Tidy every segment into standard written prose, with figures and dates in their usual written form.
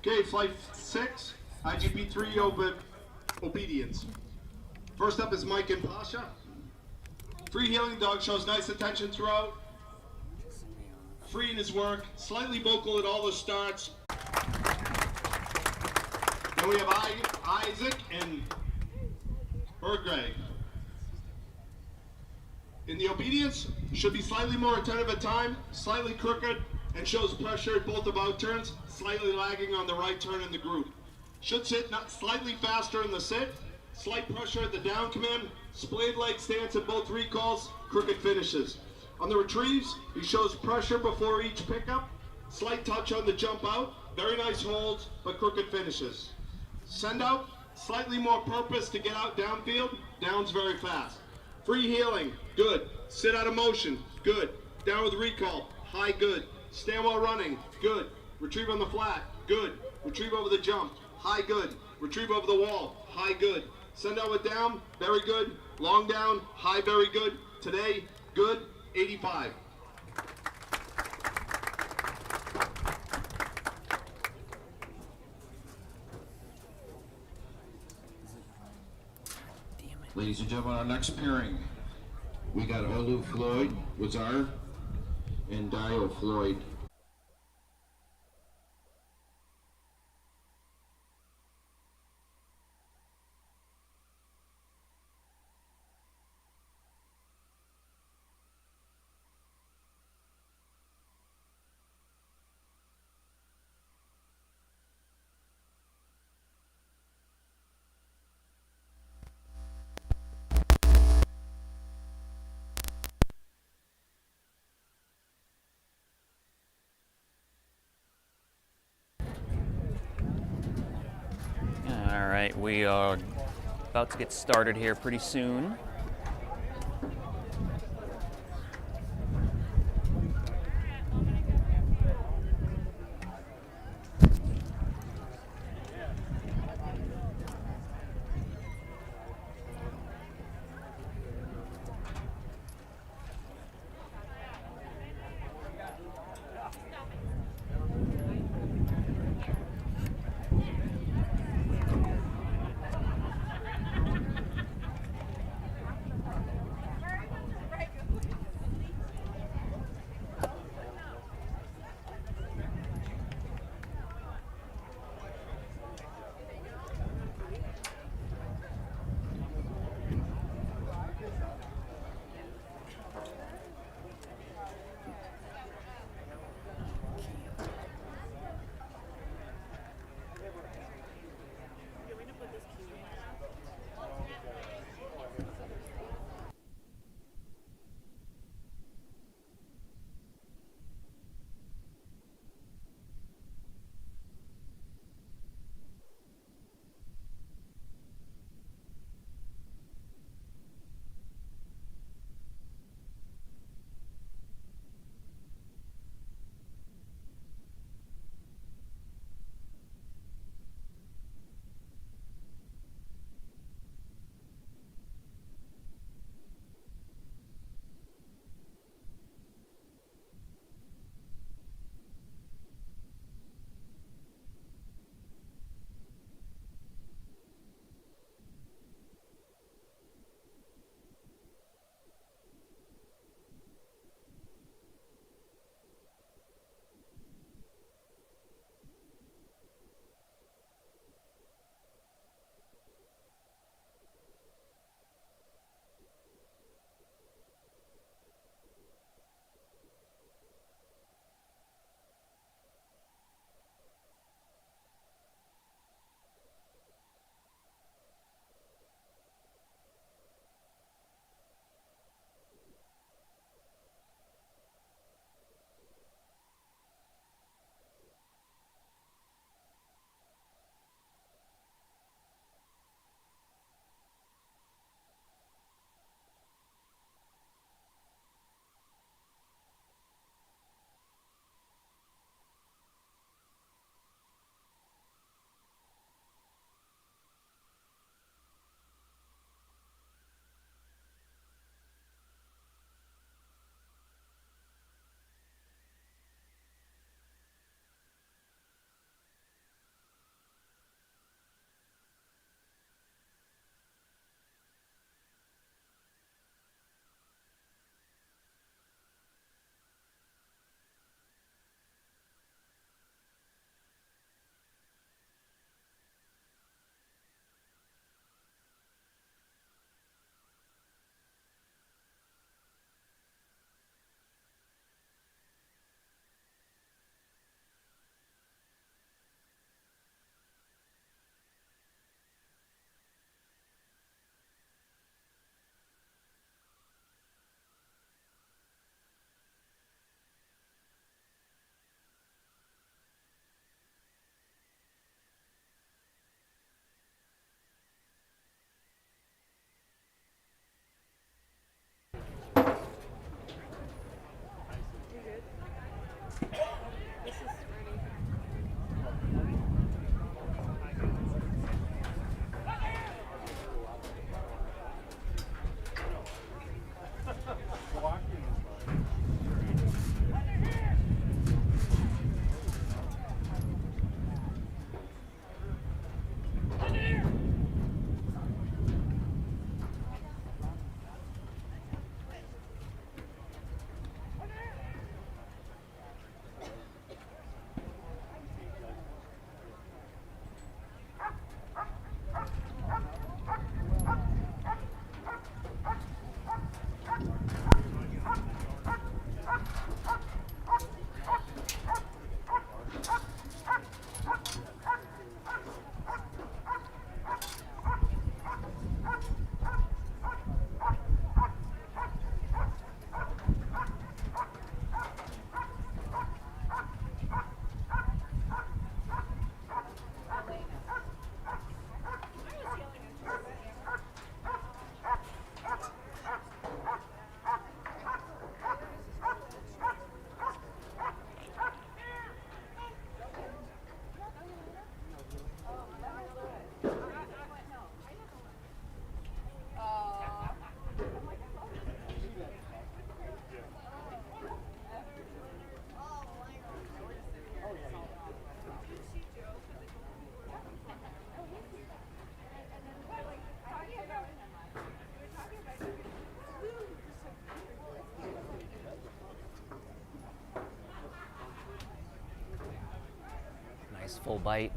Okay, flight 6, IGP 3 obedience. First up is Mike and Pasha. Free healing dog shows nice attention throughout. Free in his work, slightly vocal at all the starts. Then we have Isaac and Greg. In the obedience, should be slightly more attentive at time, slightly crooked, and shows pressure at both of out turns, slightly lagging on the right turn in the group. Should sit slightly faster in the sit, slight pressure at the down command, splayed leg stance at both recalls, crooked finishes. On the retrieves, he shows pressure before each pickup, slight touch on the jump out, very nice holds, but crooked finishes. Send out, slightly more purpose to get out downfield, downs very fast. Free healing, good. Sit out of motion, good. Down with recall, high, good. Stand while running, good. Retrieve on the flat, good. Retrieve over the jump, high, good. Retrieve over the wall, high, good. Send out with down, very good. Long down, high, very good. Today, good, 85. Ladies and gentlemen, our next pairing, we got Olu Floyd, Wazar, and Dio Floyd. All right, we are about to get started here pretty soon. Full bite.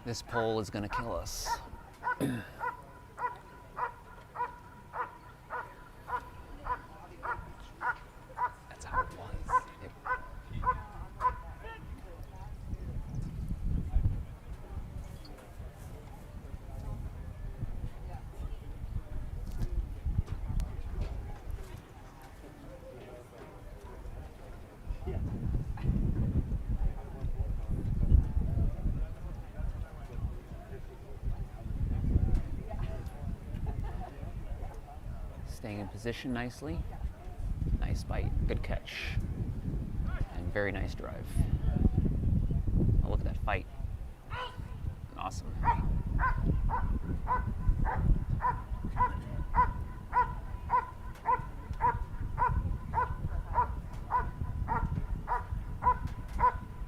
This pole is going to kill us. That's how it was. Staying in position nicely. Nice bite, good catch. And very nice drive. Oh, look at that fight. Awesome.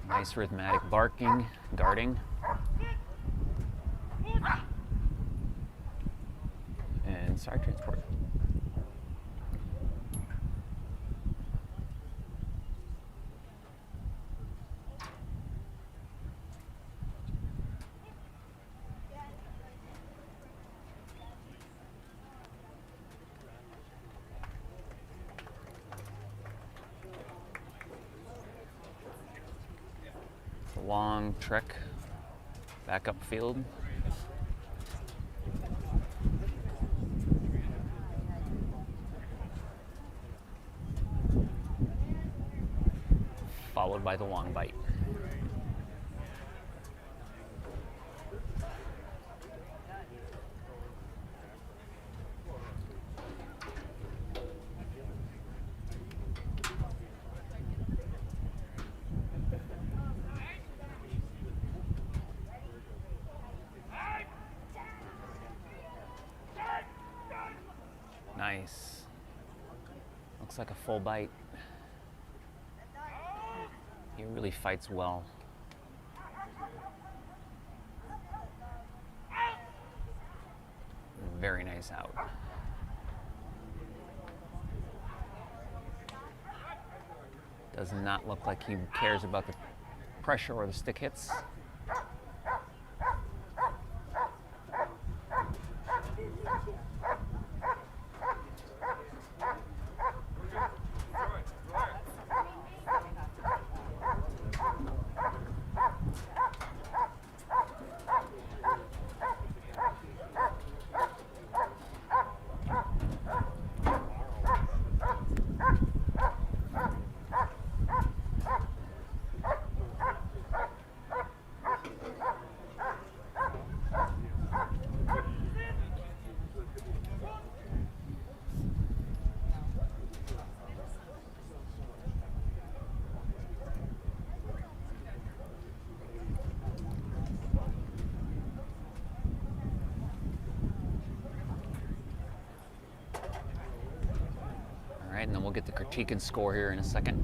Nice rhythmic barking, guarding. And side transport. Long trek back upfield. Followed by the long bite. Nice. Looks like a full bite. He really fights well. Very nice out. Does not look like he cares about the pressure or the stick hits. All right, and then we'll get the critique and score here in a second.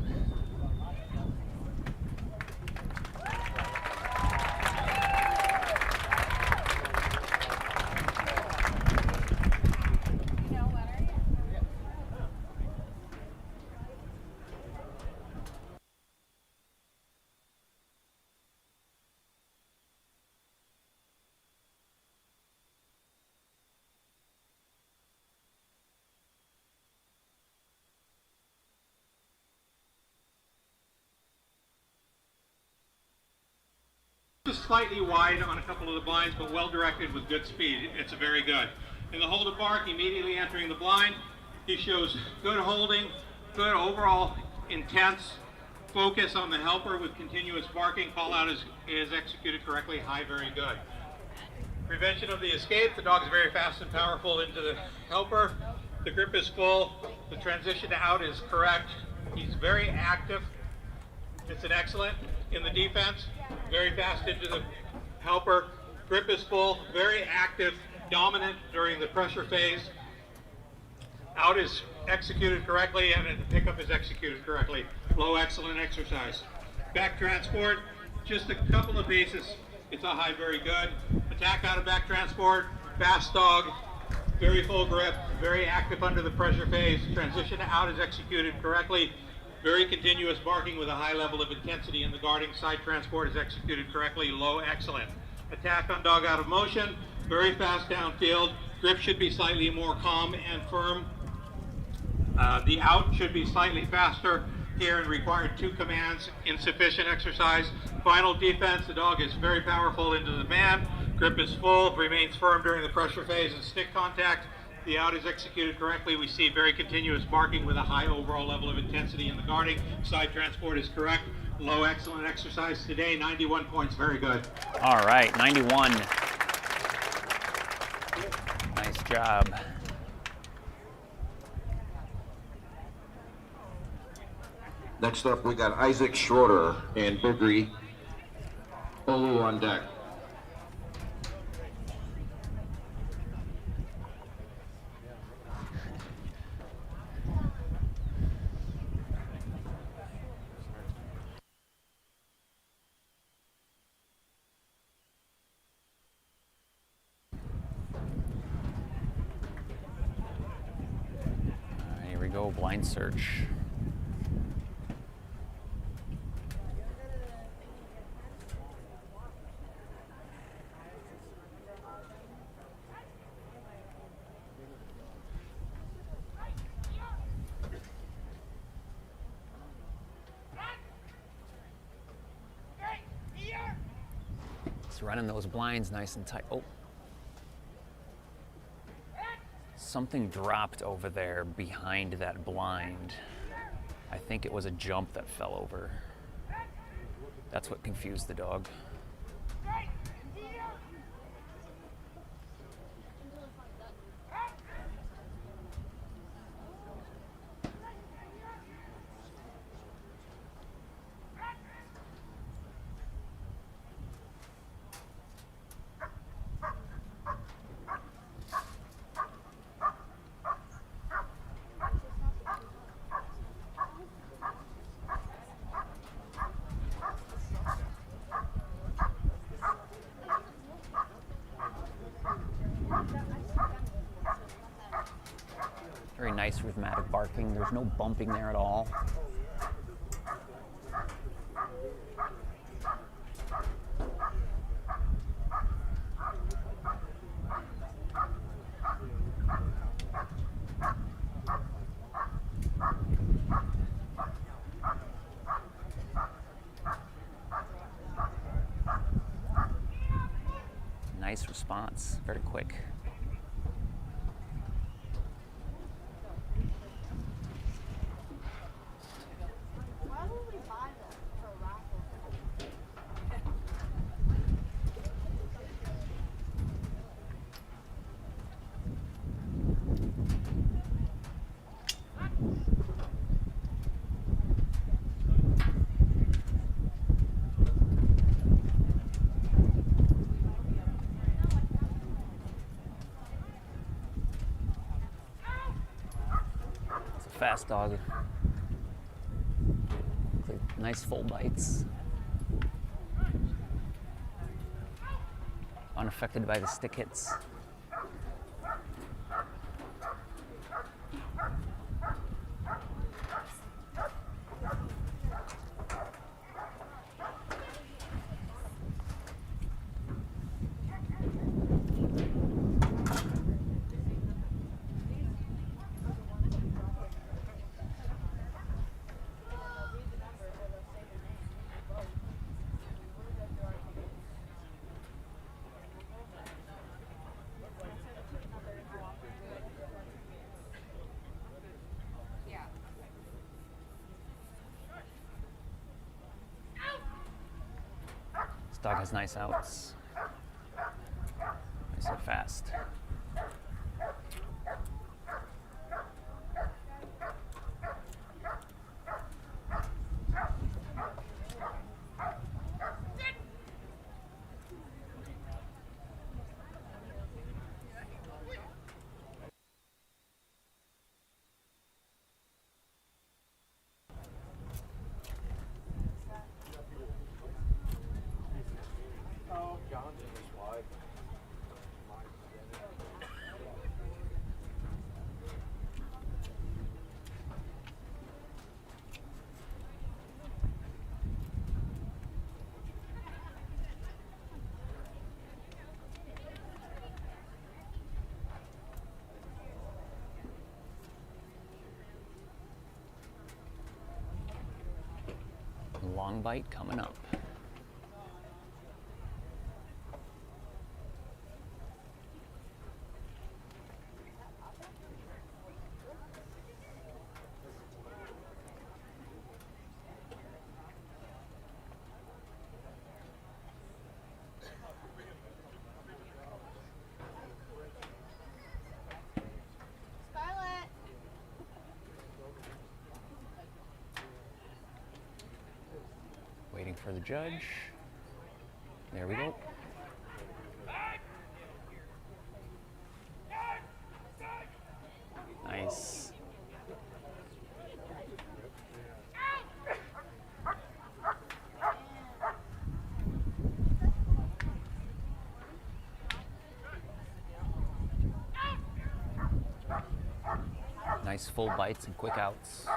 Just slightly wide on a couple of the blinds, but well directed with good speed. It's very good. In the hold of bark, immediately entering the blind, he shows good holding, good overall intense focus on the helper with continuous barking. Call out is executed correctly. High, very good. Prevention of the escape. The dog is very fast and powerful into the helper. The grip is full. The transition out is correct. He's very active. It's an excellent in the defense. Very fast into the helper. Grip is full. Very active, dominant during the pressure phase. Out is executed correctly, and the pickup is executed correctly. Low, excellent exercise. Back transport, just a couple of paces. It's a high, very good. Attack out of back transport. Fast dog. very full grip, very active under the pressure phase. Transition out is executed correctly. Very continuous barking with a high level of intensity in the guarding. Side transport is executed correctly. Low, excellent. Attack on dog out of motion. Very fast downfield. Grip should be slightly more calm and firm. The out should be slightly faster here and required 2 commands. Insufficient exercise. Final defense, the dog is very powerful into the man. Grip is full, remains firm during the pressure phase and stick contact. The out is executed correctly. We see very continuous barking with a high overall level of intensity in the guarding. Side transport is correct. Low, excellent exercise today. 91 points, very good. All right, 91. Nice job. Next up, we got Isaac Schroeder and Bigri Olu on deck. Here we go, blind search. He's running those blinds nice and tight. Oh. Something dropped over there behind that blind. I think it was a jump that fell over. That's what confused the dog. Very nice rhythmic barking. There's no bumping there at all. Nice response, very quick. Fast dog. Nice full bites. Unaffected by the stick hits. This dog has nice outs. Nice and fast. long bite coming up. Waiting for the judge. There we go. Nice. Nice full bites and quick outs.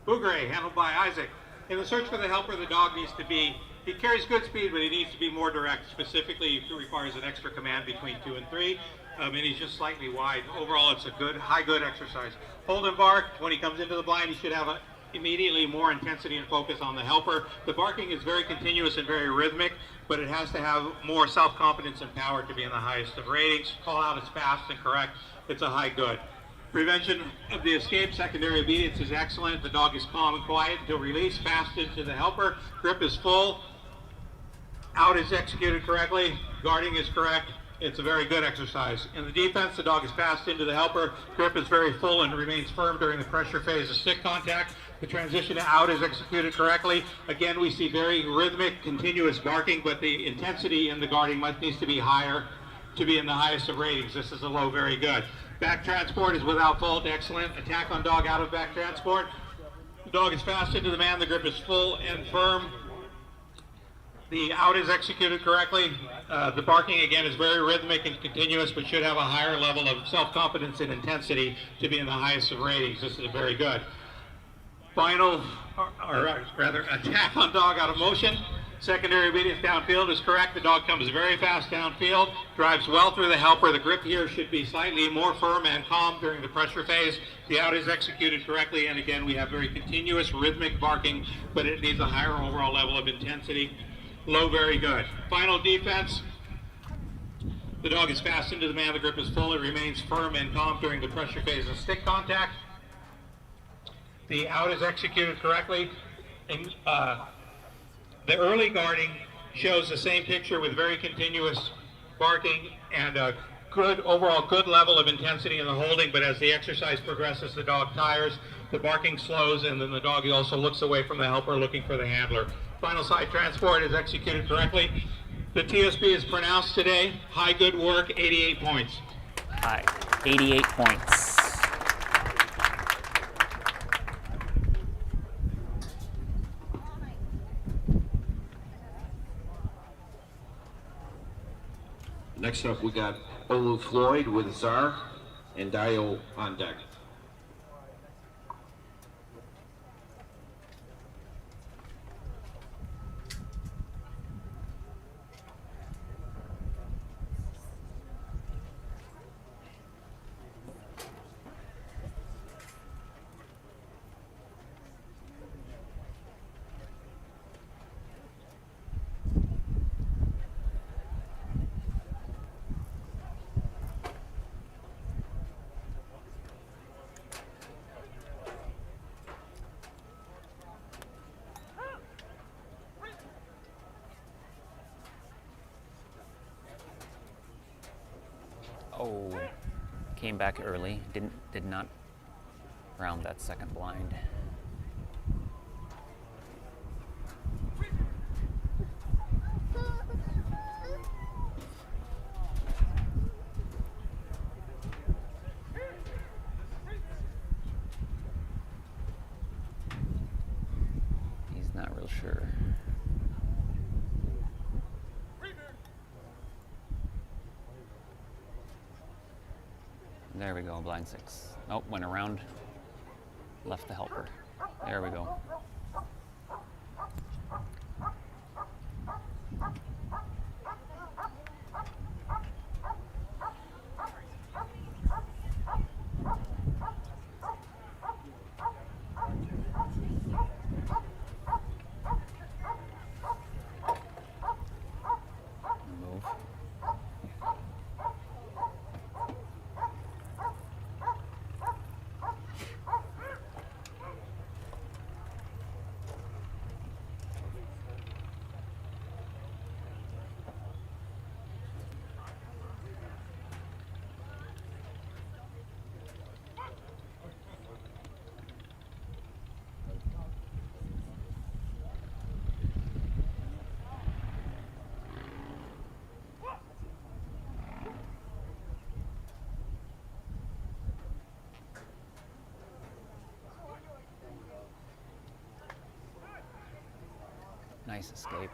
Bougre, handled by Isaac. In the search for the helper, the dog needs to be, he carries good speed, but he needs to be more direct. Specifically, he requires an extra command between 2 and 3, and he's just slightly wide. Overall, it's a good, good exercise. Hold and bark. When he comes into the blind, he should have immediately more intensity and focus on the helper. The barking is very continuous and very rhythmic, but it has to have more self-confidence and power to be in the highest of ratings. Call out is fast and correct. It's a high good. Prevention of the escape, secondary obedience is excellent. The dog is calm and quiet until release, fast into the helper. Grip is full. Out is executed correctly. Guarding is correct. It's a very good exercise. In the defense, the dog is fast into the helper. Grip is very full and remains firm during the pressure phase of stick contact. The transition to out is executed correctly. Again, we see very rhythmic, continuous barking, but the intensity in the guarding needs to be higher to be in the highest of ratings. This is a low, very good. Back transport is without fault, excellent. Attack on dog out of back transport. The dog is fast into the man. The grip is full and firm. The out is executed correctly. The barking, again, is very rhythmic and continuous, but should have a higher level of self-confidence and intensity to be in the highest of ratings. This is very good. Final, or rather, attack on dog out of motion. Secondary obedience downfield is correct. The dog comes very fast downfield, drives well through the helper. The grip here should be slightly more firm and calm during the pressure phase. The out is executed correctly, and again, we have very continuous rhythmic barking, but it needs a higher overall level of intensity. Low, very good. Final defense. The dog is fast into the man. The grip is full. It remains firm and calm during the pressure phase of stick contact. The out is executed correctly. And, the early guarding shows the same picture with very continuous barking and a good overall good level of intensity in the holding, but as the exercise progresses, the dog tires, the barking slows, and then the dog also looks away from the helper looking for the handler. Final side transport is executed correctly. The TSB is pronounced today. High good work, 88 points. High, 88 points. Next up, we got Olu Floyd with Czar and Dio on deck. Oh, came back early. Did not round that second blind. He's not real sure. There we go, blind 6. Oh, went around, left the helper. There we go. Move. Nice escape.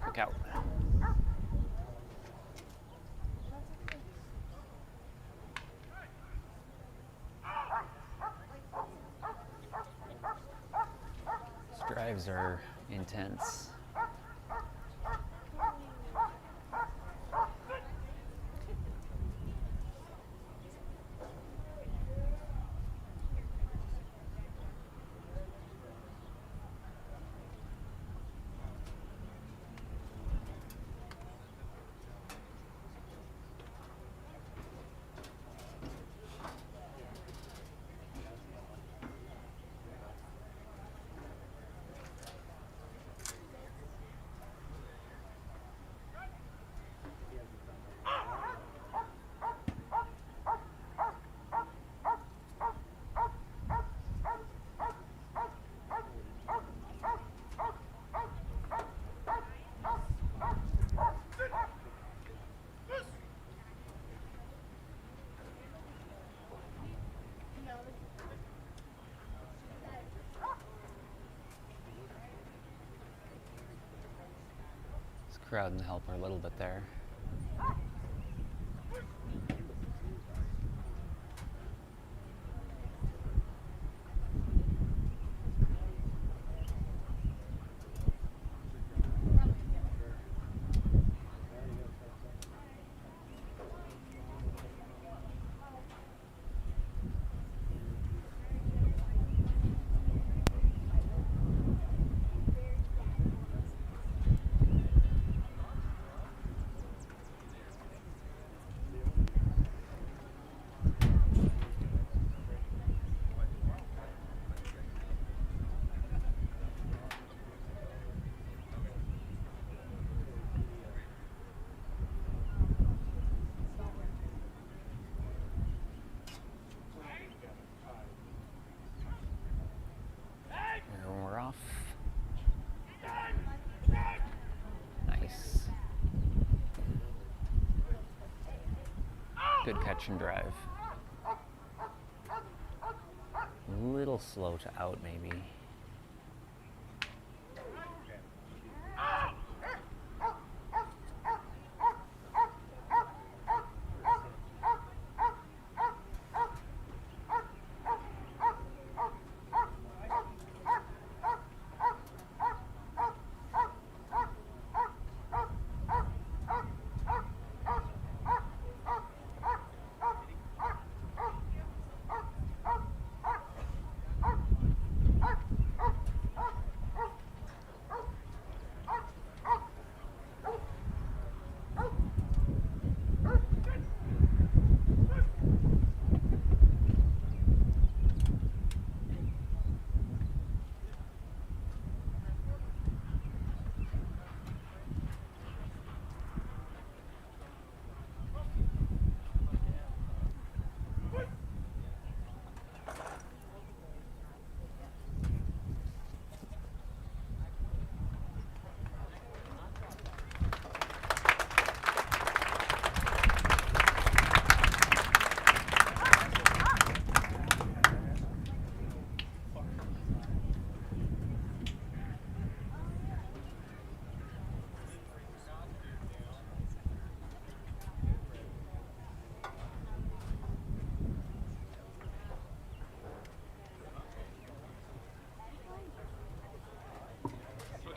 Look out. These drives are intense. Crowding the helper a little bit there. And we're off. Nice. Good catch and drive. A little slow to out, maybe.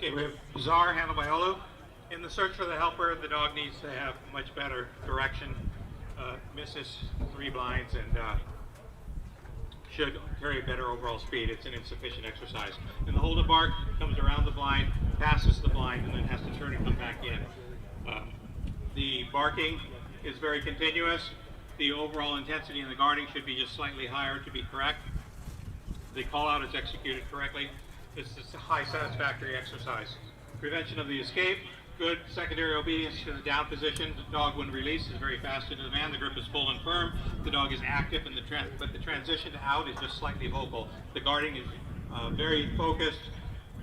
Okay, we have Bizarre, handled by Olu. In the search for the helper, the dog needs to have much better direction, misses 3 blinds, and should carry better overall speed. It's an insufficient exercise. In the hold and bark, comes around the blind, passes the blind, and then has to turn and come back in. The barking is very continuous. The overall intensity in the guarding should be just slightly higher to be correct. The call out is executed correctly. This is a high satisfactory exercise. Prevention of the escape, good secondary obedience to the down position. The dog, when released, is very fast into the man. The grip is full and firm. The dog is active, but the transition to out is just slightly vocal. The guarding is very focused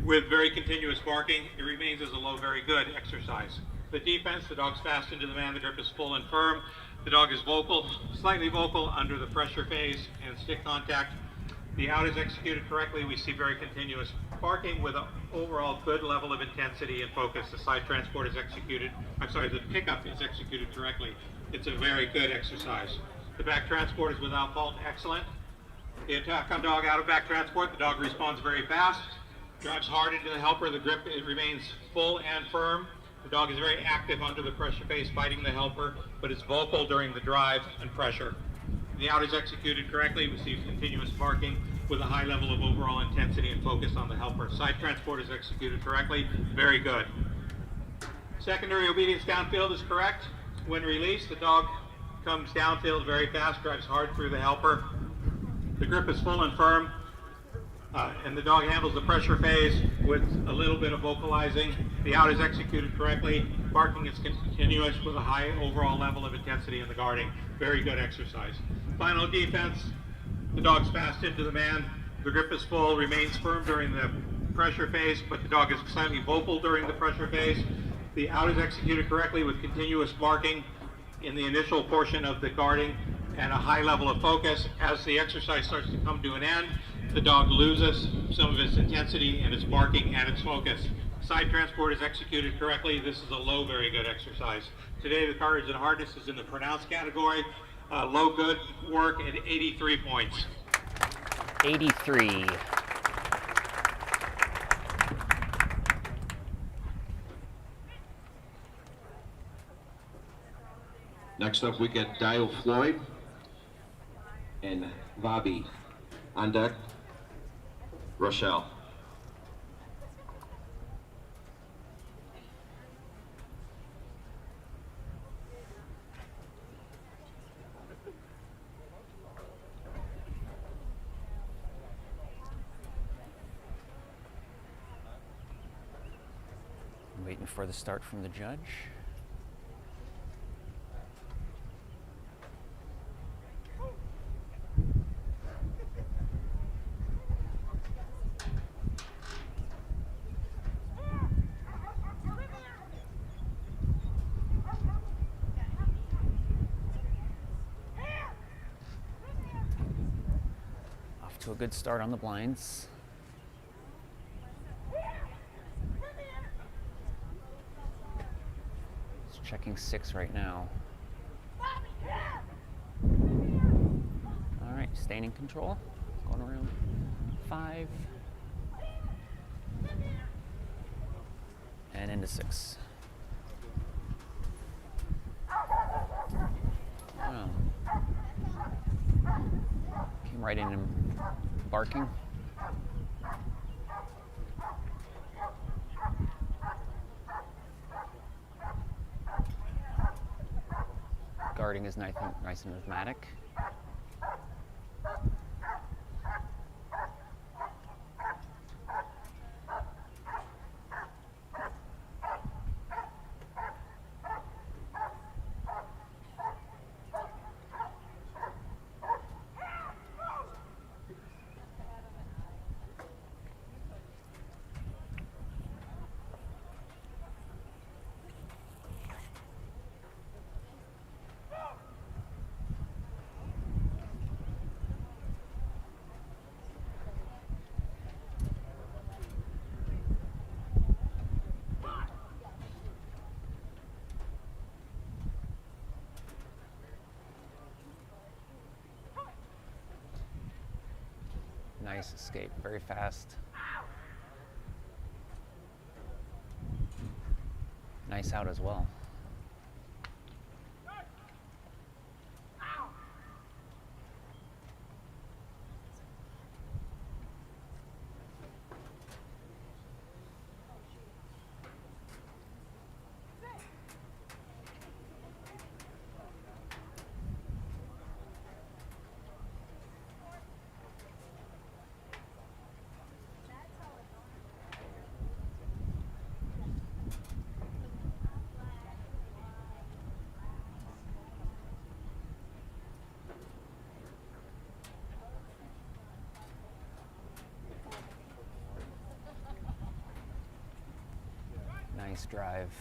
with very continuous barking. It remains as a low, very good exercise. The defense, the dog's fast into the man. The grip is full and firm. The dog is vocal, slightly vocal under the pressure phase and stick contact. The out is executed correctly. We see very continuous barking with an overall good level of intensity and focus. The side transport is executed, the pickup is executed correctly. It's a very good exercise. The back transport is without fault, excellent. The attack on dog out of back transport, the dog responds very fast, drives hard into the helper. The grip, it remains full and firm. The dog is very active under the pressure phase, fighting the helper, but it's vocal during the drive and pressure. The out is executed correctly. We see continuous barking with a high level of overall intensity and focus on the helper. Side transport is executed correctly. Very good. Secondary obedience downfield is correct. When released, the dog comes downfield very fast, drives hard through the helper. The grip is full and firm, and the dog handles the pressure phase with a little bit of vocalizing. The out is executed correctly. Barking is continuous with a high overall level of intensity in the guarding. Very good exercise. Final defense, the dog's fast into the man. The grip is full, remains firm during the pressure phase, but the dog is slightly vocal during the pressure phase. The out is executed correctly with continuous barking in the initial portion of the guarding and a high level of focus. As the exercise starts to come to an end, the dog loses some of its intensity and its barking and its focus. Side transport is executed correctly. This is a low, very good exercise. Today, the courage and harness is in the pronounced category. Low good work at 83 points. 83. Next up, we get Dio Floyd and Bobby on deck. Rochelle. Waiting for the start from the judge. Off to a good start on the blinds. Checking 6 right now. All right, staying in control. Going around 5. And into 6. Well, came right in and barking. Guarding is nice and rhythmic. Nice escape, very fast. nice out as well. Nice drive.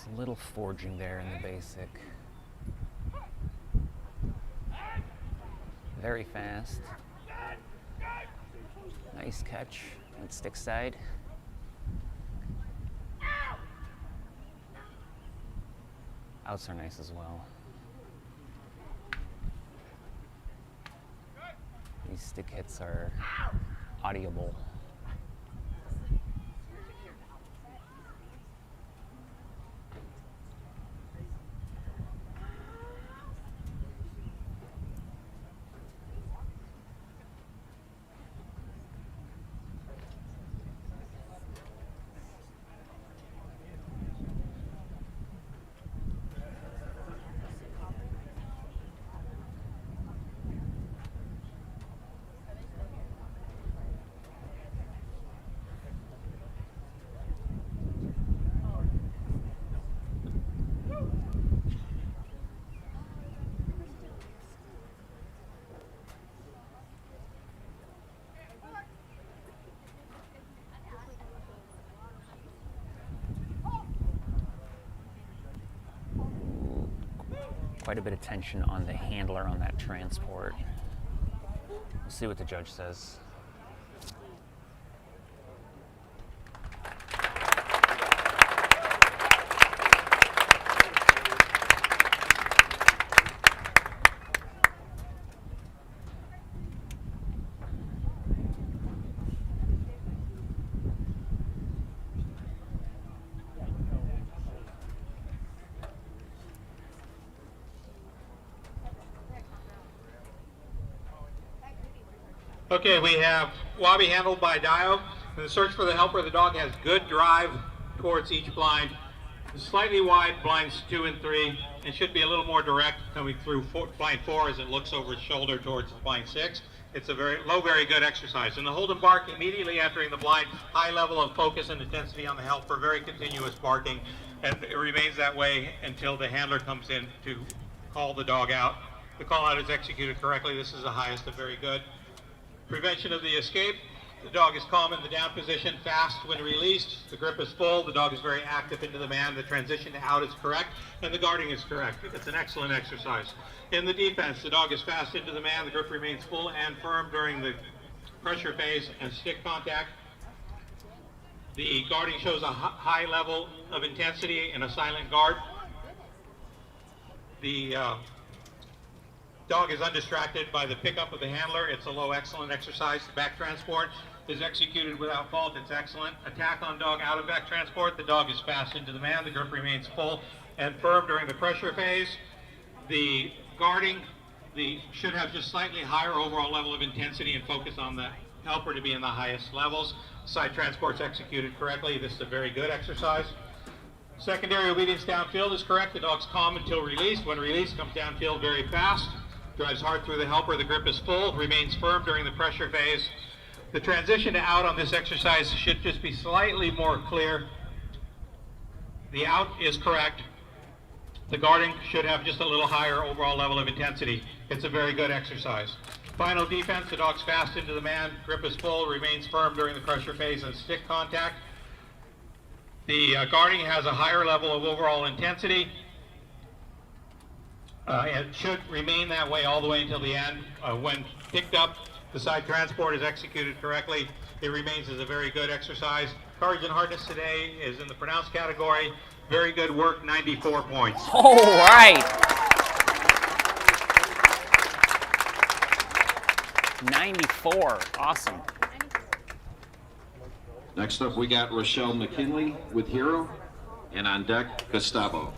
A little forging there in the basic. Very fast. Nice catch at stick side. Outs are nice as well. These stick hits are audible. Quite a bit of tension on the handler on that transport. We'll see what the judge says. Okay, we have Wabi handled by Dio. In the search for the helper, the dog has good drive towards each blind. Slightly wide blinds 2 and 3, and should be a little more direct coming through blind 4 as it looks over its shoulder towards blind 6. It's a very low, very good exercise. And the hold and bark immediately entering the blind, high level of focus and intensity on the helper, very continuous barking, and it remains that way until the handler comes in to call the dog out. The call out is executed correctly. This is the highest of very good. Prevention of the escape. The dog is calm in the down position, fast when released. The grip is full. The dog is very active into the man. The transition to out is correct, and the guarding is correct. It's an excellent exercise. In the defense, the dog is fast into the man. The grip remains full and firm during the pressure phase and stick contact. The guarding shows a high level of intensity and a silent guard. The dog is undistracted by the pickup of the handler. It's a low, excellent exercise. The back transport is executed without fault. It's excellent. Attack on dog out of back transport. The dog is fast into the man. The grip remains full and firm during the pressure phase. The guarding should have just slightly higher overall level of intensity and focus on the helper to be in the highest levels. Side transport's executed correctly. This is a very good exercise. Secondary obedience downfield is correct. The dog's calm until released. When released, comes downfield very fast. Drives hard through the helper. The grip is full. Remains firm during the pressure phase. The transition to out on this exercise should just be slightly more clear. The out is correct. The guarding should have just a little higher overall level of intensity. It's a very good exercise. Final defense, the dog's fast into the man. Grip is full. Remains firm during the pressure phase and stick contact. The guarding has a higher level of overall intensity. It should remain that way all the way until the end. When picked up, the side transport is executed correctly. It remains as a very good exercise. Courage and hardness today is in the pronounced category. Very good work, 94 points. All right. 94. Awesome. Next up, we got Rochelle McKinley with Hero, and on deck, Gustavo.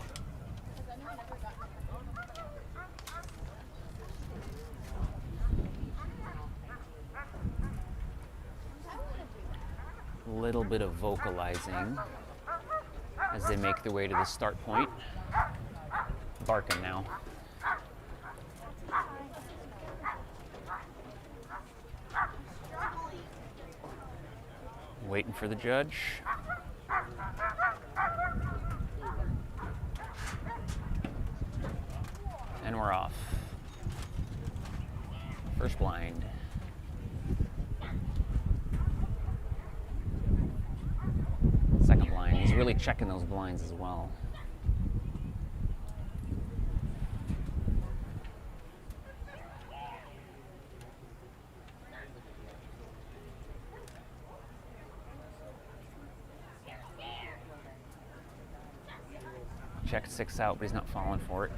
Little bit of vocalizing as they make their way to the start point. Barking now. Waiting for the judge. And we're off. First blind. Second blind. He's really checking those blinds as well. Checked 6 out, but he's not falling for it.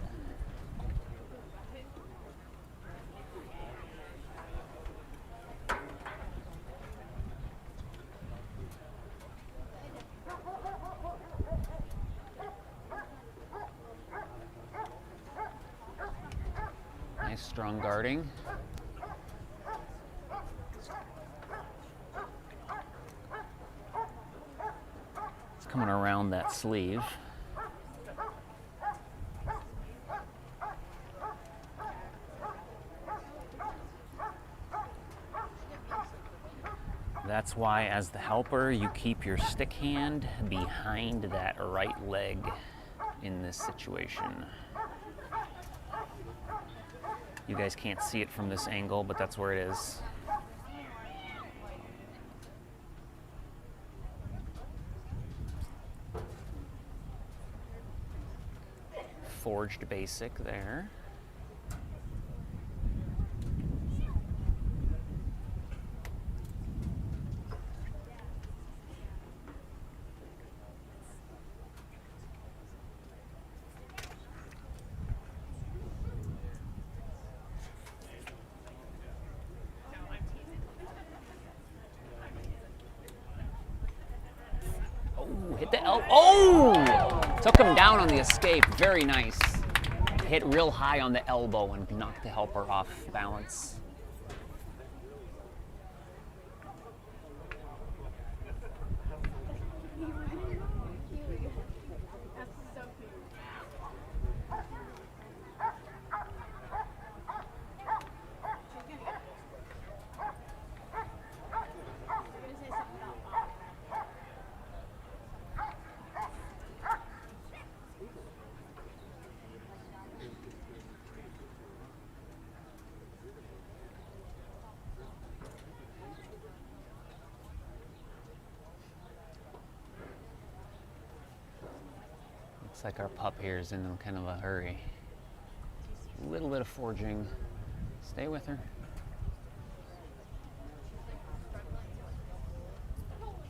Nice strong guarding. It's coming around that sleeve. That's why, as the helper, you keep your stick hand behind that right leg in this situation. You guys can't see it from this angle, but that's where it is. Forged basic there. Hit the elbow. Oh! Took him down on the escape. Very nice. Hit real high on the elbow and knocked the helper off balance. Looks like our pup here is in kind of a hurry. A little bit of forging. Stay with her.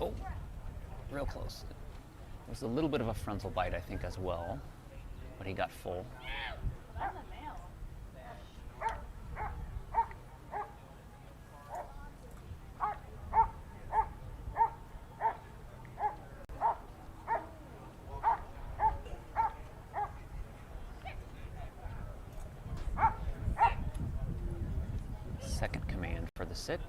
Oh, real close. There's a little bit of a frontal bite, I think, as well, but he got full. sit.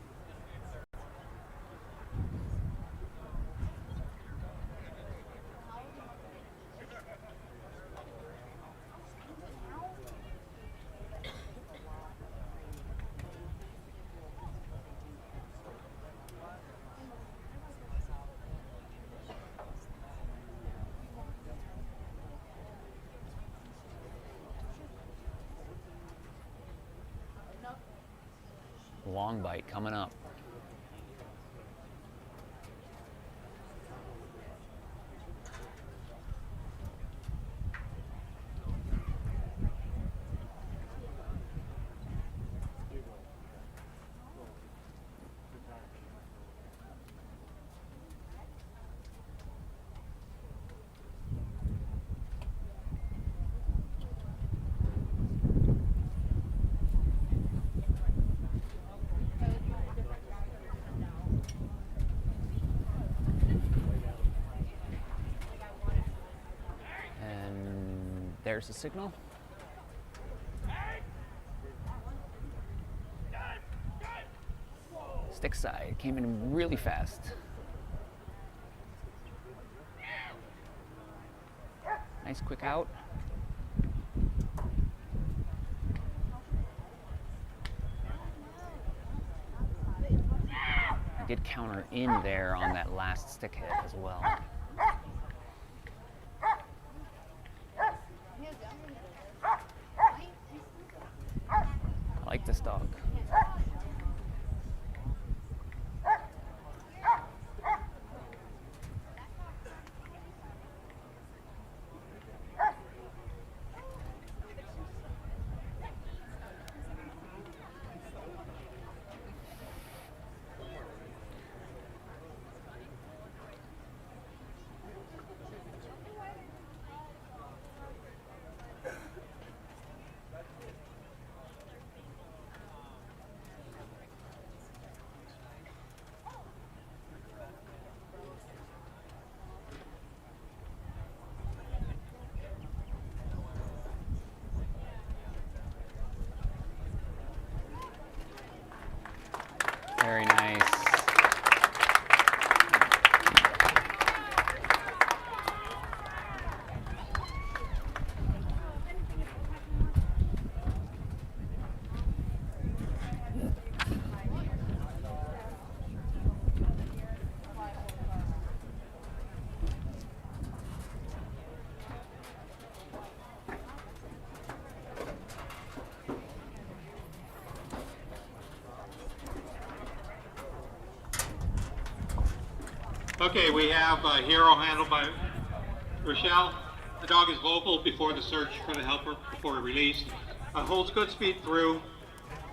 Long bite coming up. There's the signal. Stick side came in really fast. Nice quick out. I did counter in there on that last stick hit as well. I like this dog. Very nice. Okay, we have Hero handled by Rochelle. The dog is vocal before the search for the helper before release. Holds good speed through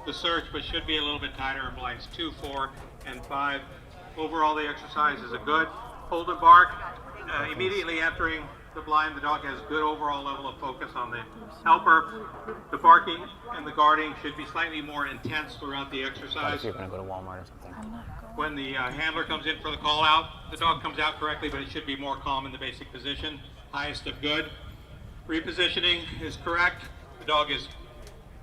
the search, but should be a little bit tighter in blinds 2, 4, and 5. Overall, the exercise is a good hold and bark. Immediately entering the blind, the dog has good overall level of focus on the helper. The barking and the guarding should be slightly more intense throughout the exercise. You're gonna go to Walmart or something. When the handler comes in for the call out, the dog comes out correctly, but it should be more calm in the basic position. Highest of good. Repositioning is correct. The dog is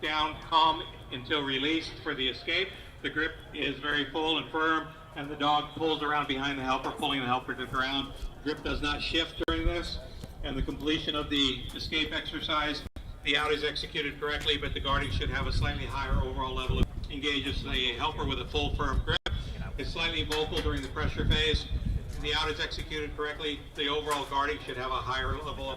down calm until released for the escape. The grip is very full and firm, and the dog pulls around behind the helper, pulling the helper to the ground. Grip does not shift during this, and the completion of the escape exercise, the out is executed correctly, but the guarding should have a slightly higher overall level of engages the helper with a full firm grip. It's slightly vocal during the pressure phase. The out is executed correctly. The overall guarding should have a higher level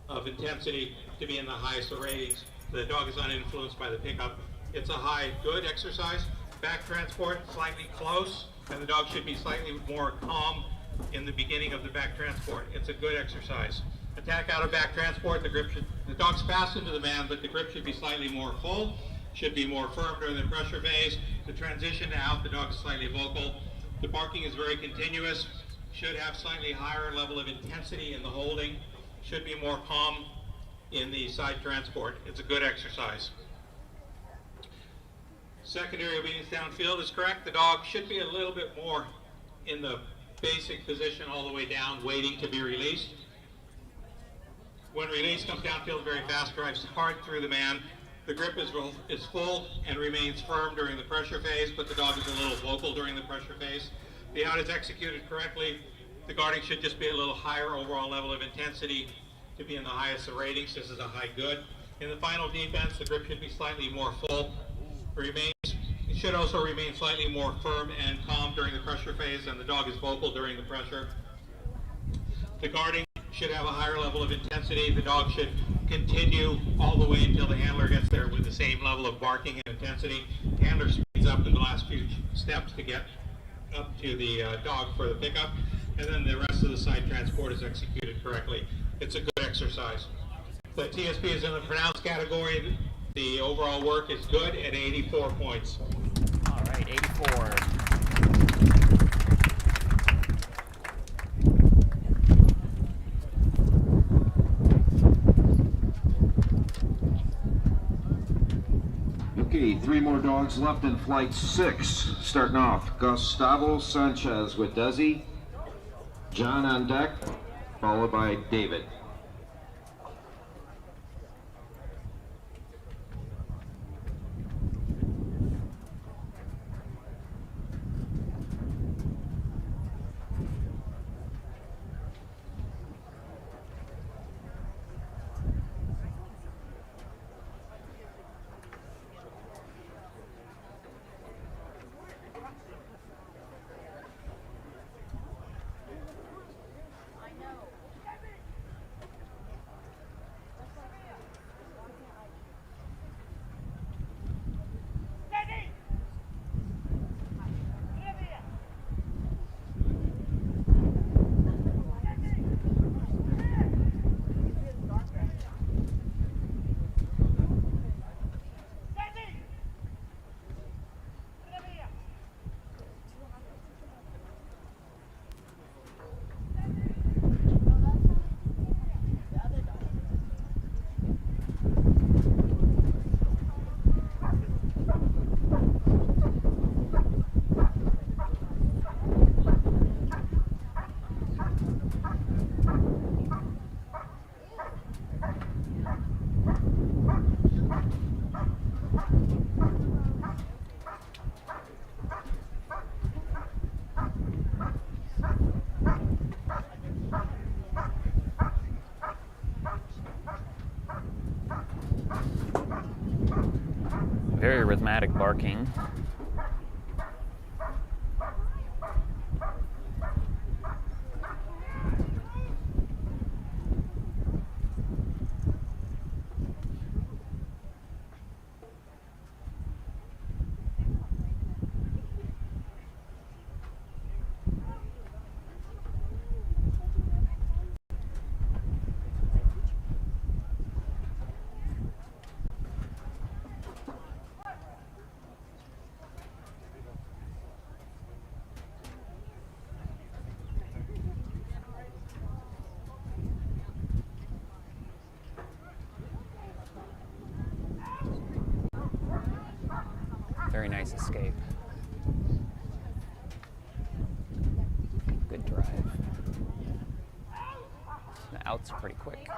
of intensity to be in the highest of ratings. The dog is uninfluenced by the pickup. It's a high, good exercise. Back transport, slightly close, and the dog should be slightly more calm in the beginning of the back transport. It's a good exercise. Attack out of back transport, the dog's fast into the man, but the grip should be slightly more full, should be more firm during the pressure phase. The transition to out, the dog is slightly vocal. The barking is very continuous, should have slightly higher level of intensity in the holding, should be more calm in the side transport. It's a good exercise. Secondary obedience downfield is correct. The dog should be a little bit more in the basic position all the way down, waiting to be released. When release comes downfield very fast, drives hard through the man. The grip is full and remains firm during the pressure phase, but the dog is a little vocal during the pressure phase. The out is executed correctly. The guarding should just be a little higher overall level of intensity to be in the highest of ratings. This is a high good. In the final defense, the grip should be slightly more full. It should also remain slightly more firm and calm during the pressure phase, and the dog is vocal during the pressure. The guarding should have a higher level of intensity. The dog should continue all the way until the handler gets there with the same level of barking and intensity. Handler speeds up in the last few steps to get up to the dog for the pickup, and then the rest of the side transport is executed correctly. It's a good exercise. The TSP is in the pronounced category. The overall work is good at 84 points. All right, 84. Okay, 3 more dogs left in flight 6. Starting off, Gustavo Sanchez with Desi, John on deck, followed by David. Very rhythmic barking. Very nice escape. Good drive. The outs are pretty quick.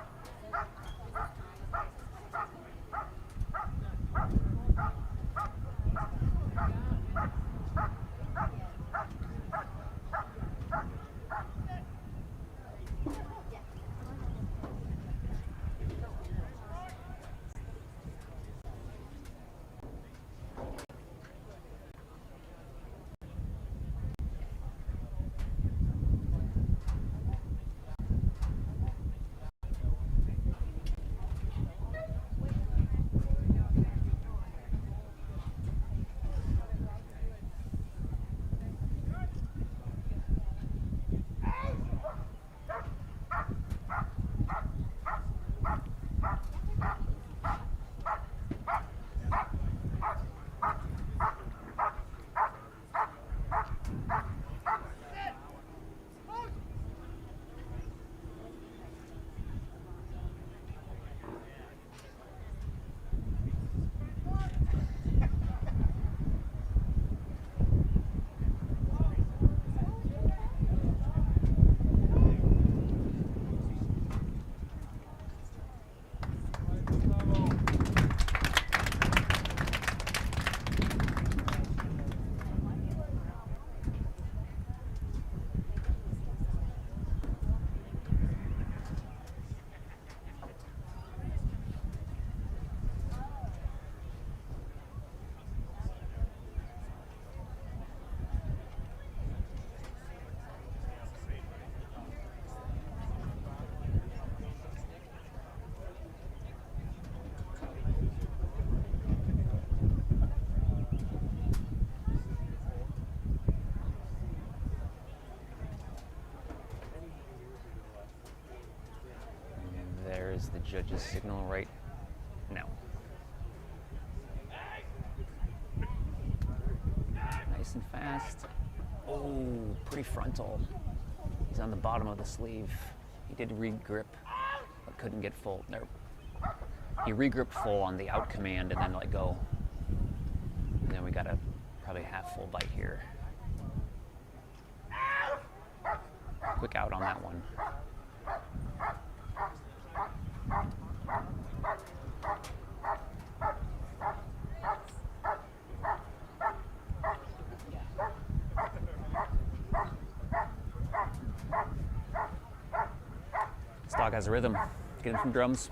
is the judge's signal right now. Nice and fast. Oh, pretty frontal. He's on the bottom of the sleeve. He did re-grip, but couldn't get full. There. He re-gripped full on the out command and then let go. And then we got a probably half full bite here. Quick out on that one. This dog has a rhythm. Get him some drums.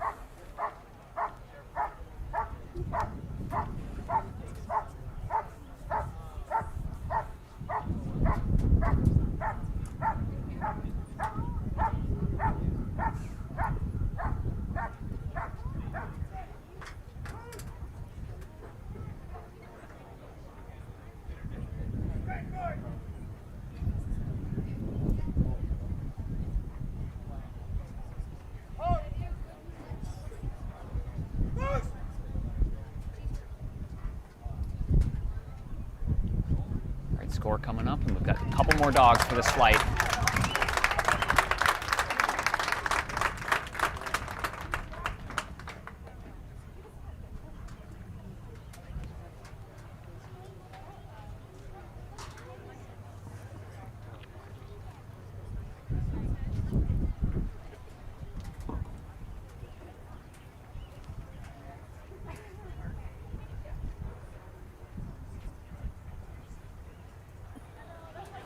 Score coming up, and we've got a couple more dogs for this flight.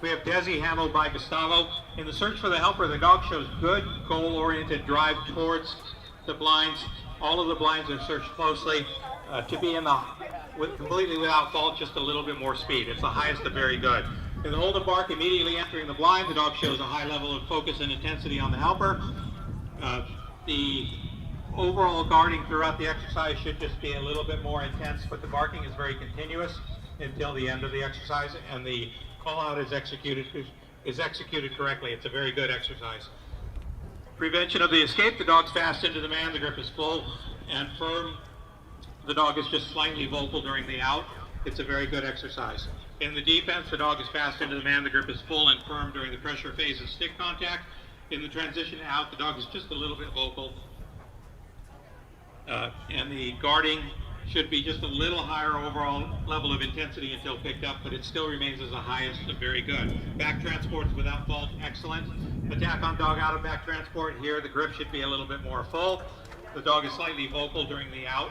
We have Desi handled by Gustavo. In the search for the helper, the dog shows good goal-oriented drive towards the blinds. All of the blinds are searched closely to be in the completely without fault, just a little bit more speed. It's the highest of very good. In the hold and bark, immediately entering the blind, the dog shows a high level of focus and intensity on the helper. The overall guarding throughout the exercise should just be a little bit more intense, but the barking is very continuous until the end of the exercise, and the call out is executed correctly. It's a very good exercise. Prevention of the escape, the dog's fast into the man, the grip is full and firm. The dog is just slightly vocal during the out. It's a very good exercise. In the defense, the dog is fast into the man, the grip is full and firm during the pressure phase of stick contact. In the transition out, the dog is just a little bit vocal. And the guarding should be just a little higher overall level of intensity until picked up, but it still remains as the highest of very good. Back transports without fault, excellent. Attack on dog out of back transport. Here the grip should be a little bit more full. The dog is slightly vocal during the out.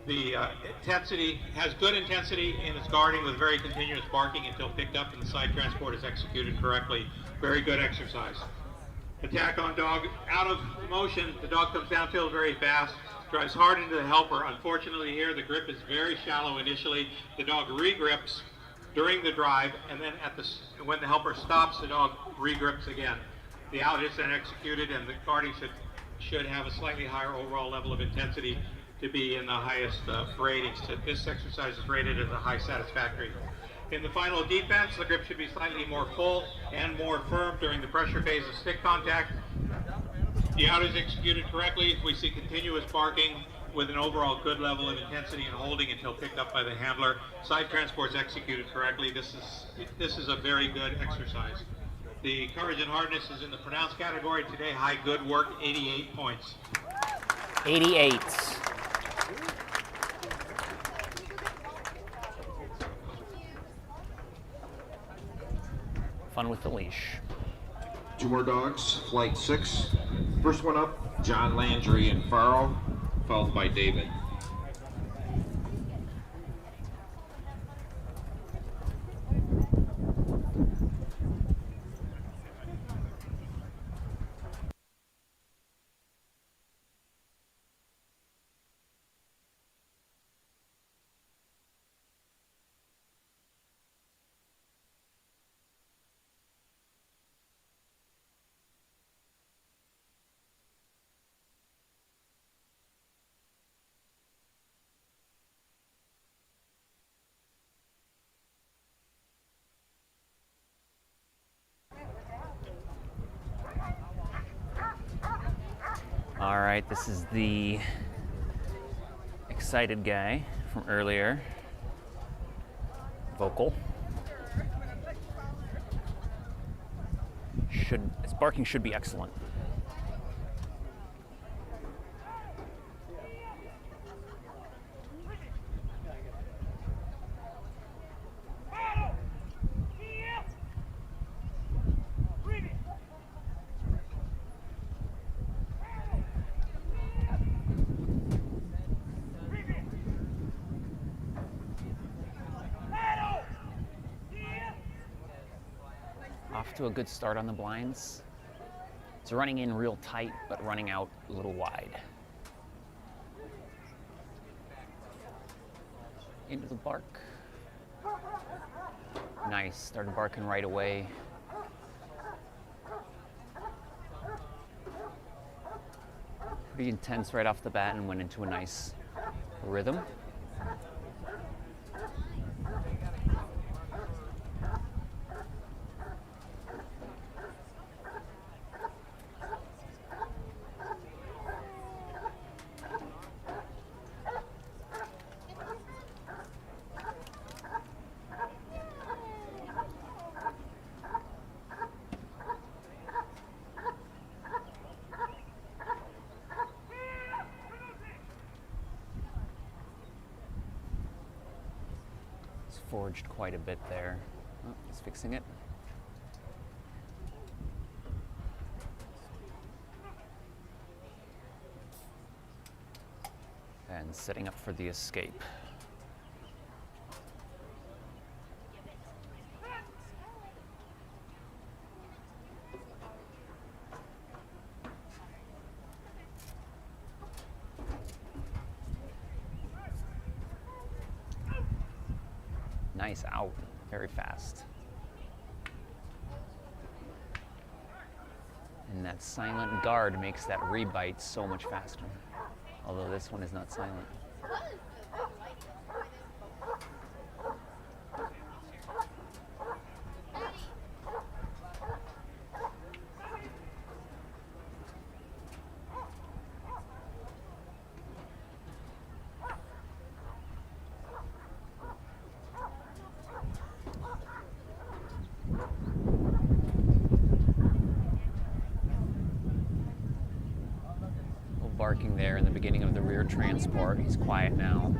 The intensity has good intensity in its guarding with very continuous barking until picked up, and the side transport is executed correctly. Very good exercise. Attack on dog out of motion. The dog comes downfield very fast, drives hard into the helper. Unfortunately here the grip is very shallow initially. The dog re-grips during the drive, and then when the helper stops, the dog re-grips again. The out is then executed, and the guarding should have a slightly higher overall level of intensity to be in the highest ratings. This exercise is rated as a high satisfactory. In the final defense, the grip should be slightly more full and more firm during the pressure phase of stick contact. The out is executed correctly. We see continuous barking with an overall good level of intensity and holding until picked up by the handler. Side transport is executed correctly. This is a very good exercise. The courage and hardness is in the pronounced category today. High good work, 88 points. 88. Fun with the leash. Two more dogs, flight 6. First one up, John Landry and Faro, followed by David. All right, this is the excited guy from earlier. Vocal. His barking should be excellent. Off to a good start on the blinds. It's running in real tight, but running out a little wide. Into the bark. Nice, started barking right away. Pretty intense right off the bat and went into a nice rhythm. Forged quite a bit there. Oh, he's fixing it. And setting up for the escape. Nice out, very fast. And that silent guard makes that rebite so much faster. Although this one is not silent. Barking there in the beginning of the rear transport. He's quiet now.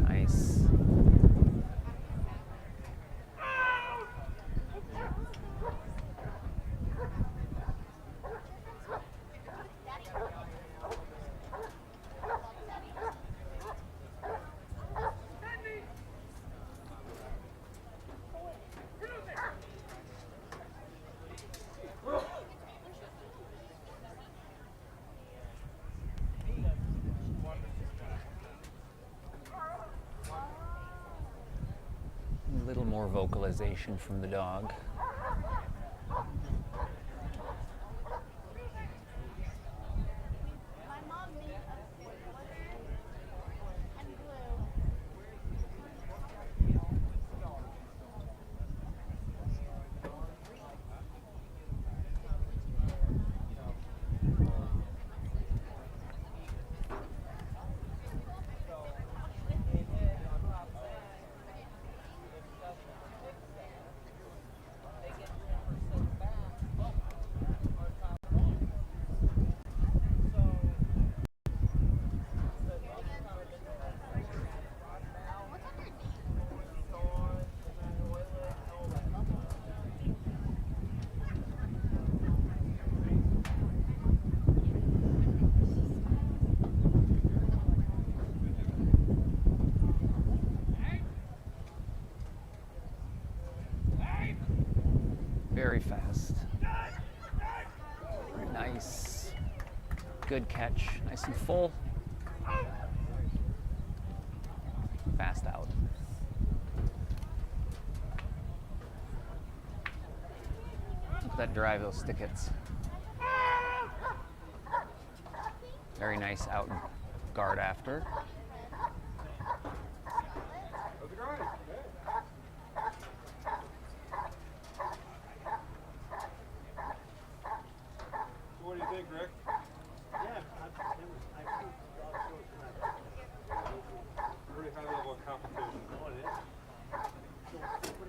Nice. A little more vocalization from the dog. Very fast. Nice. Good catch. Nice and full. Fast out. Look at that drive, those stickets. Very nice out and guard after.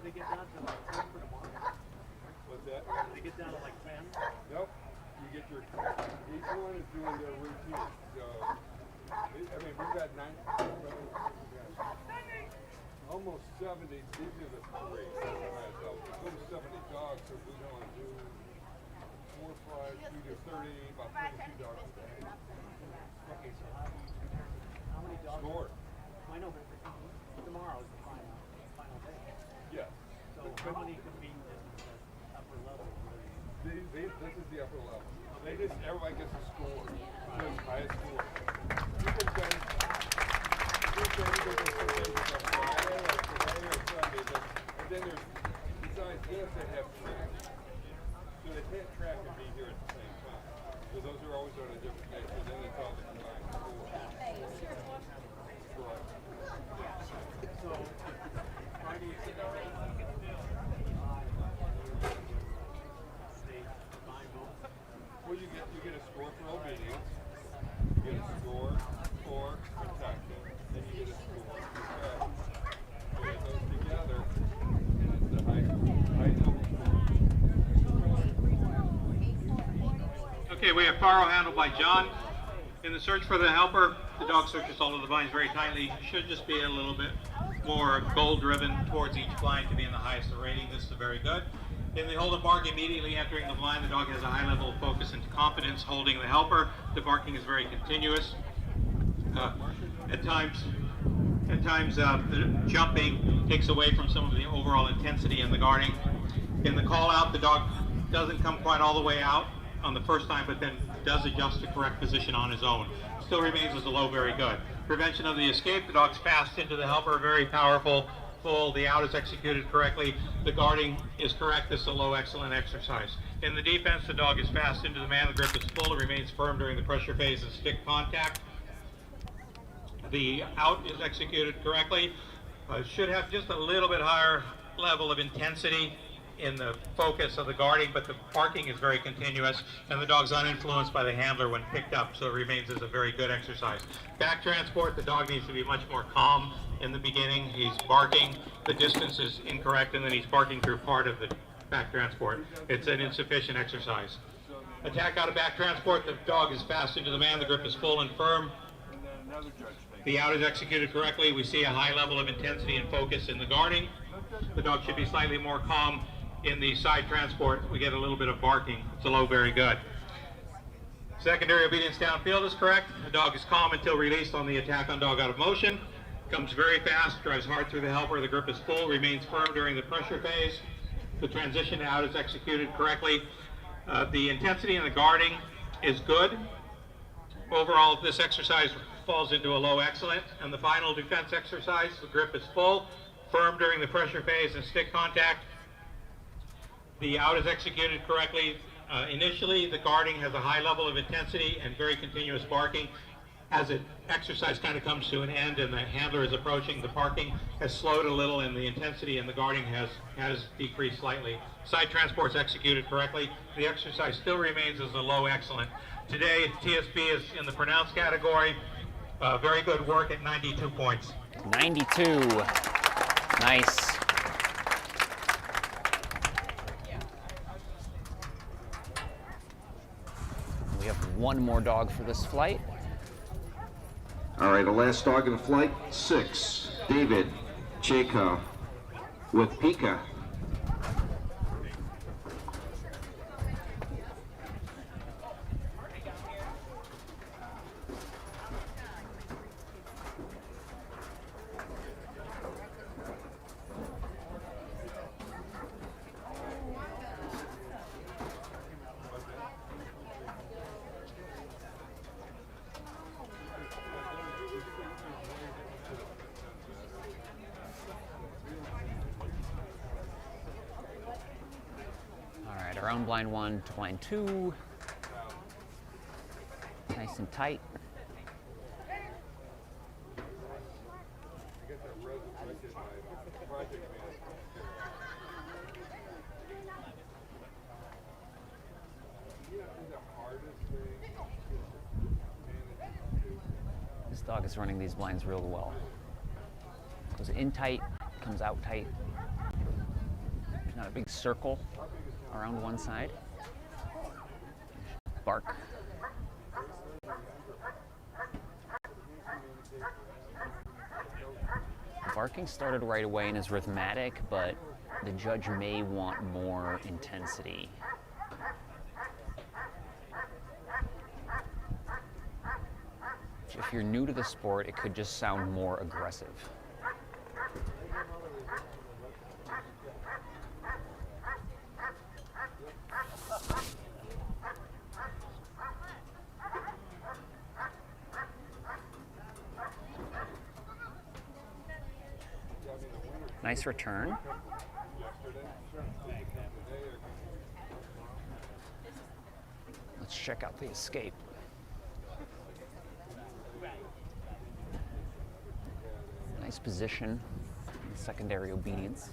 they get down to like 10 for tomorrow? What's that? They get down to like 10? Nope. You get your, each one is doing their routine. So, I mean, we've got almost 70, these are the three. Almost 70 dogs, so we can only do 4 or 5, we do 30, about 32 dogs a day. Okay, so how many dogs? Score. I know, but tomorrow is the final day. Yes. So how many compete in the upper level? This is the upper level. They just, everybody gets a score. Just highest score. You can say, Friday or today or Sunday, but then there's, besides this, they have track. So they can't track and be here at the same time. So those are always on a different day, so then it's all the combined score. Right. So Friday is the Well, you get a score for obedience, you get a score for protection, then you get a score for track. You get those together, and it's the high level score. Okay, we have Faro handled by John. In the search for the helper, the dog searches all of the blinds very tightly. Should just be a little bit more goal-driven towards each blind to be in the highest rating. This is very good. In the hold and bark, immediately entering the blind, the dog has a high level of focus and confidence holding the helper. The barking is very continuous. At times, the jumping takes away from some of the overall intensity in the guarding. In the call out, the dog doesn't come quite all the way out on the first time, but then does adjust to correct position on his own. Still remains as a low, very good. Prevention of the escape, the dog's fast into the helper, very powerful. Full, the out is executed correctly, the guarding is correct, this is a low, excellent exercise. In the defense, the dog is fast into the man, the grip is full, it remains firm during the pressure phase and stick contact. The out is executed correctly, should have just a little bit higher level of intensity in the focus of the guarding, but the barking is very continuous, and the dog's uninfluenced by the handler when picked up, so it remains as a very good exercise. Back transport, the dog needs to be much more calm in the beginning. He's barking, the distance is incorrect, and then he's barking through part of the back transport. It's an insufficient exercise. Attack out of back transport, the dog is fast into the man, the grip is full and firm. The out is executed correctly. We see a high level of intensity and focus in the guarding. The dog should be slightly more calm. In the side transport, we get a little bit of barking. It's a low, very good. Secondary obedience downfield is correct. The dog is calm until released on the attack on dog out of motion. Comes very fast, drives hard through the helper. The grip is full, remains firm during the pressure phase. The transition out is executed correctly. The intensity in the guarding is good. Overall, this exercise falls into a low excellent. And the final defense exercise, the grip is full, firm during the pressure phase and stick contact. The out is executed correctly. Initially, the guarding has a high level of intensity and very continuous barking. As the exercise kind of comes to an end and the handler is approaching, the barking has slowed a little and the intensity in the guarding has decreased slightly. Side transport is executed correctly. The exercise still remains as a low excellent. Today, TSB is in the pronounced category. Very good work at 92 points. 92. Nice. We have one more dog for this flight. All right, the last dog in flight, 6, David Cheka with Pika. Our own blind 1 to blind 2. Nice and tight. This dog is running these blinds real well. Goes in tight, comes out tight. big circle around one side. Bark. Barking started right away and is rhythmic, but the judge may want more intensity. If you're new to the sport, it could just sound more aggressive. Nice return. Let's check out the escape. Nice position, secondary obedience.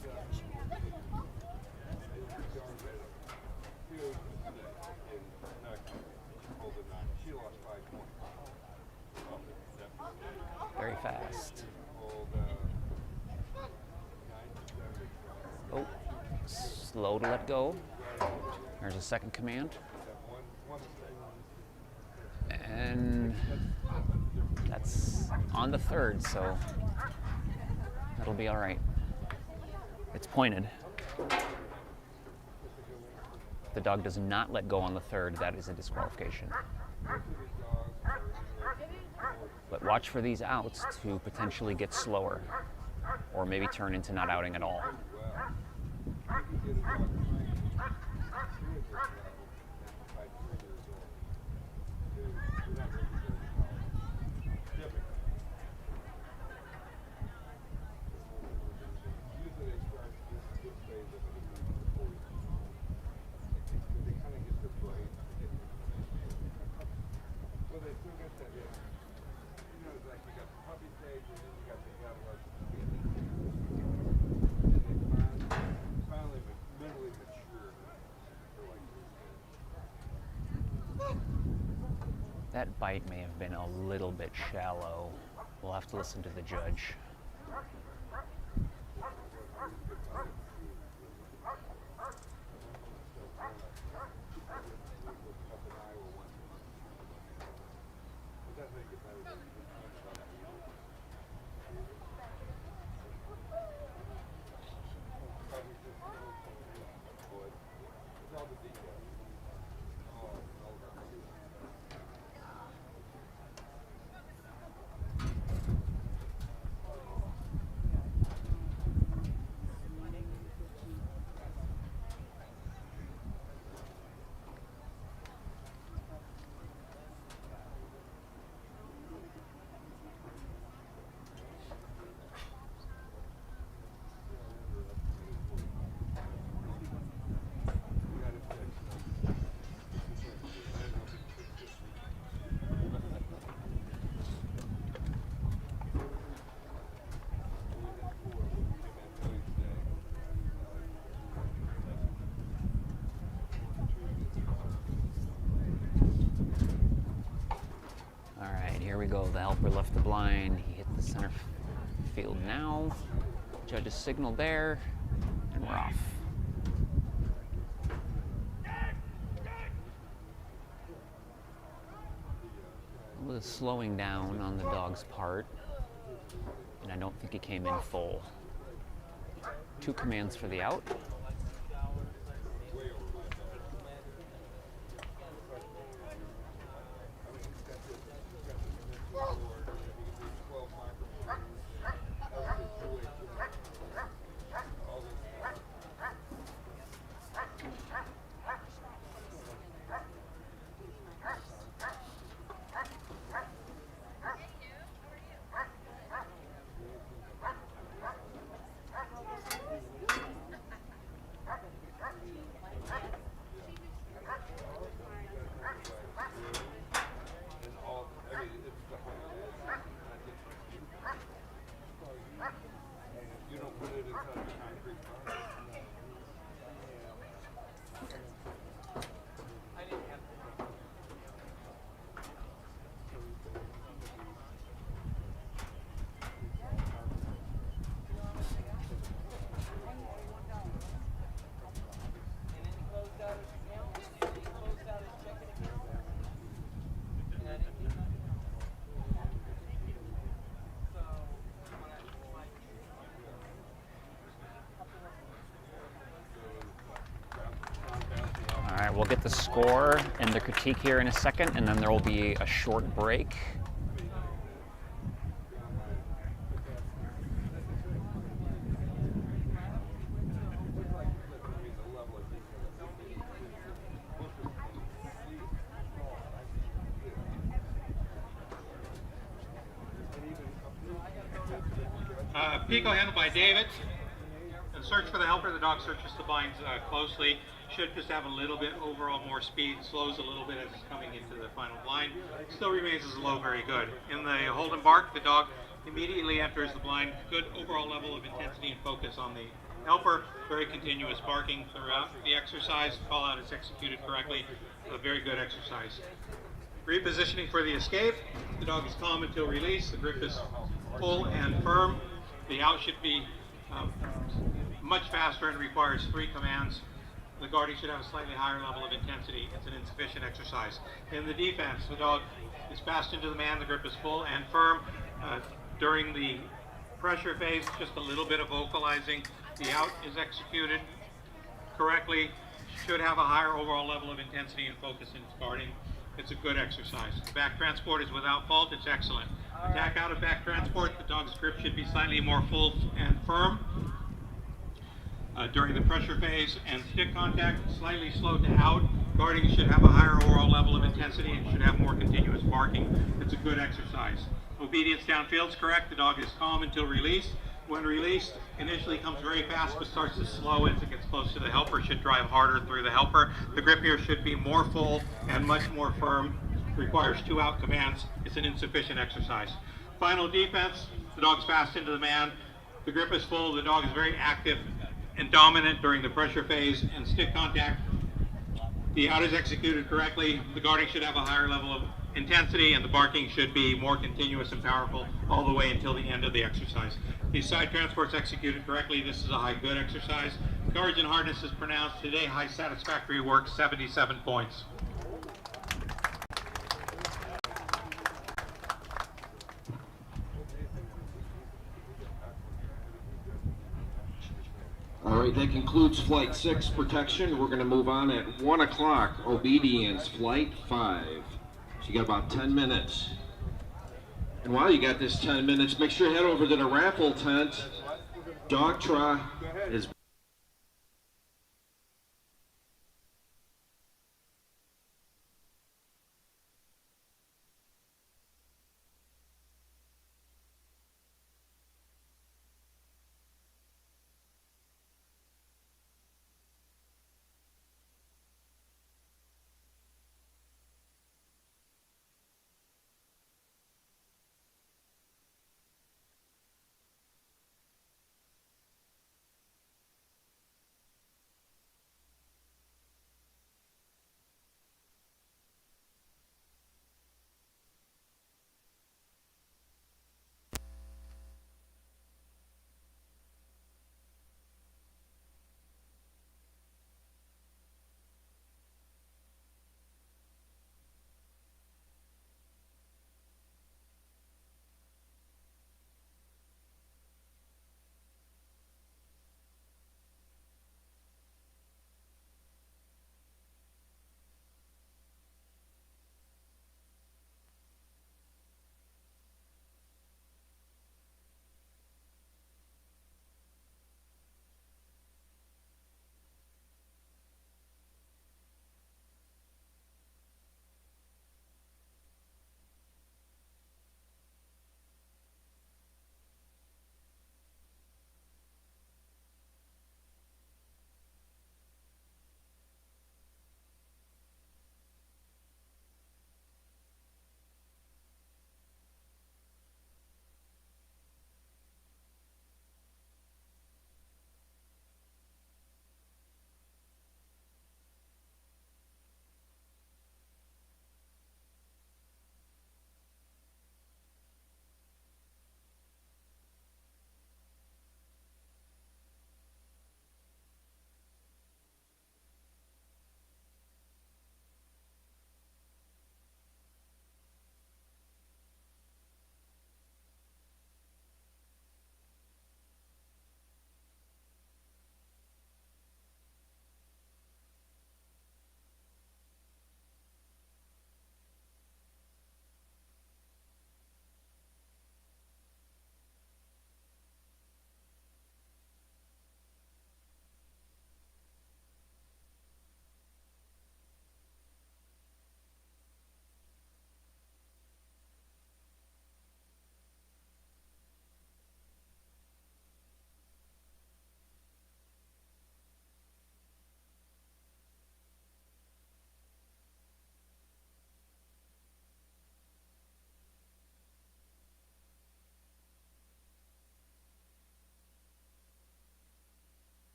Very fast. Oh, slow to let go. There's a second command. And that's on the third, so that'll be all right. It's pointed. If the dog does not let go on the third, that is a disqualification. But watch for these outs to potentially get slower, or maybe turn into not outing at all. That bite may have been a little bit shallow. We'll have to listen to the judge. Here we go. The helper left the blind. He hit the center field now. Judge's signal there, and we're off. A little slowing down on the dog's part, and I don't think he came in full. 2 commands for the out. right, we'll get the score and the critique here in a second, and then there will be a short break. Pico handled by David. And search for the helper. The dog searches the blinds closely. Should just have a little bit overall more speed. Slows a little bit as it's coming into the final blind. Still remains as low, very good. In the hold and bark, the dog immediately enters the blind. Good overall level of intensity and focus on the helper. Very continuous barking throughout the exercise. Call out is executed correctly. A very good exercise. Repositioning for the escape. The dog is calm until release. The grip is full and firm. The out should be much faster and requires 3 commands. The guarding should have a slightly higher level of intensity. It's an insufficient exercise. In the defense, the dog is fast into the man. The grip is full and firm. During the pressure phase, just a little bit of vocalizing. The out is executed correctly. Should have a higher overall level of intensity and focus in its guarding. It's a good exercise. Back transport is without fault. It's excellent. Attack out of back transport. The dog's grip should be slightly more full and firm. During the pressure phase and stick contact, slightly slowed to out. Guarding should have a higher overall level of intensity and should have more continuous barking. It's a good exercise. Obedience downfield is correct. The dog is calm until release. When released, initially comes very fast but starts to slow as it gets close to the helper. Should drive harder through the helper. The grip here should be more full and much more firm. Requires 2 out commands. It's an insufficient exercise. Final defense, the dog's fast into the man. The grip is full. The dog is very active and dominant during the pressure phase and stick contact. The out is executed correctly. The guarding should have a higher level of intensity and the barking should be more continuous and powerful all the way until the end of the exercise. The side transport's executed correctly. This is a high good exercise. Courage and hardness is pronounced today. High satisfactory work, 77 points. All right, that concludes Flight 6 protection. We're going to move on at 1 o'clock, obedience, Flight 5. So you got about 10 minutes. And while you got this 10 minutes, make sure you head over to the raffle tent. Dog Draw is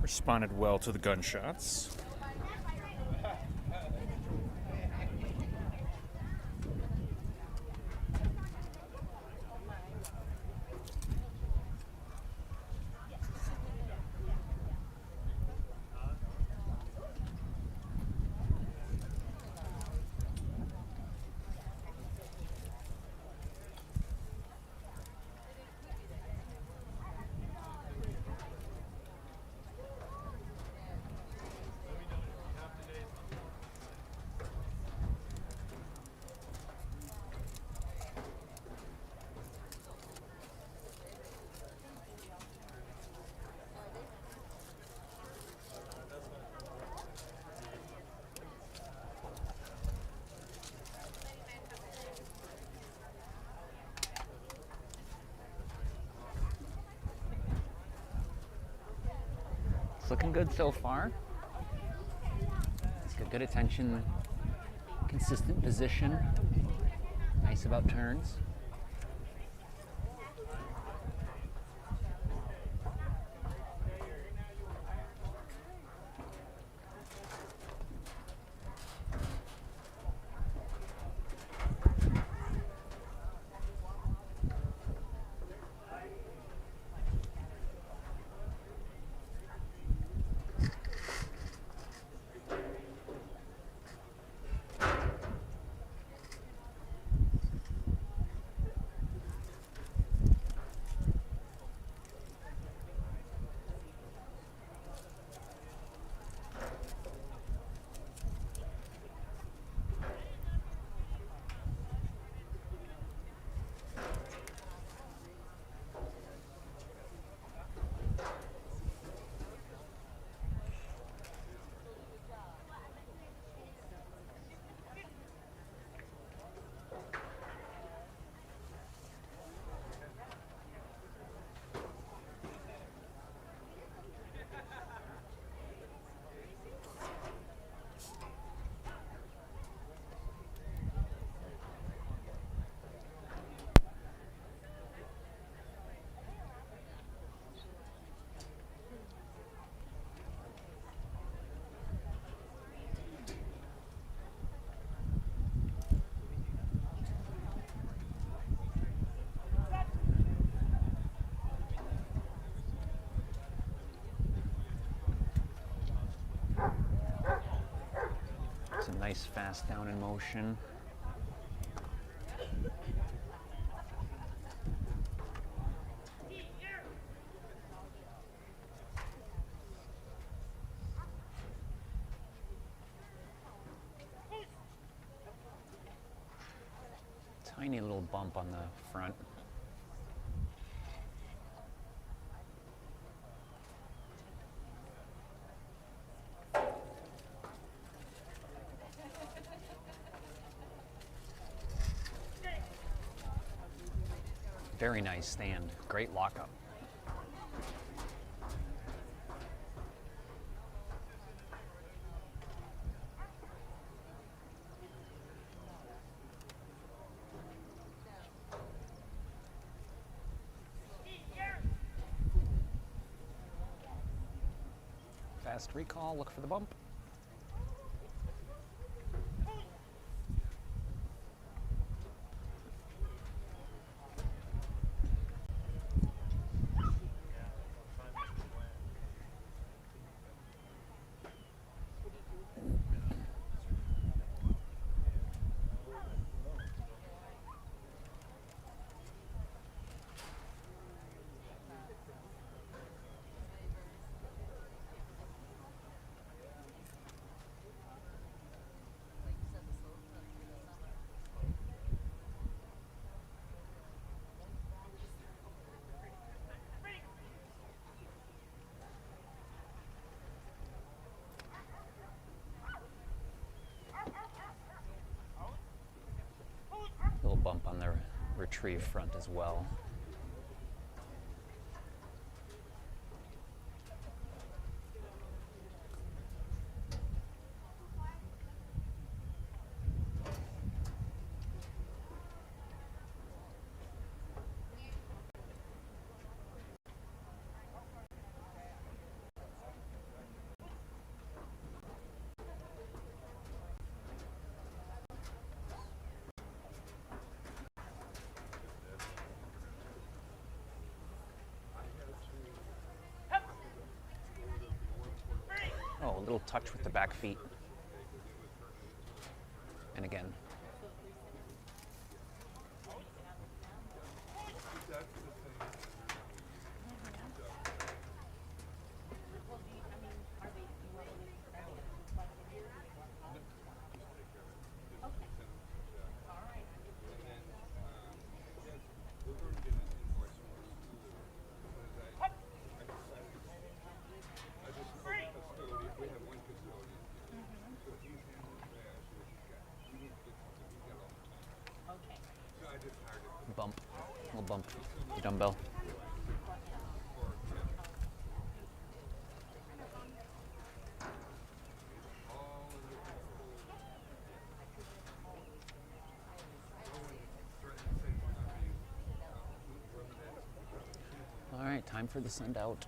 Responded well to the gunshots. It's looking good so far. He's got good attention, consistent position, nice about turns. It's a nice fast down in motion. Tiny little bump on the front. Very nice stand. Great lockup. Fast recall, look for the bump. Little bump on the retrieve front as well. little touch with the back feet. And again. Bump, little bump, the dumbbell. All right, time for the send out.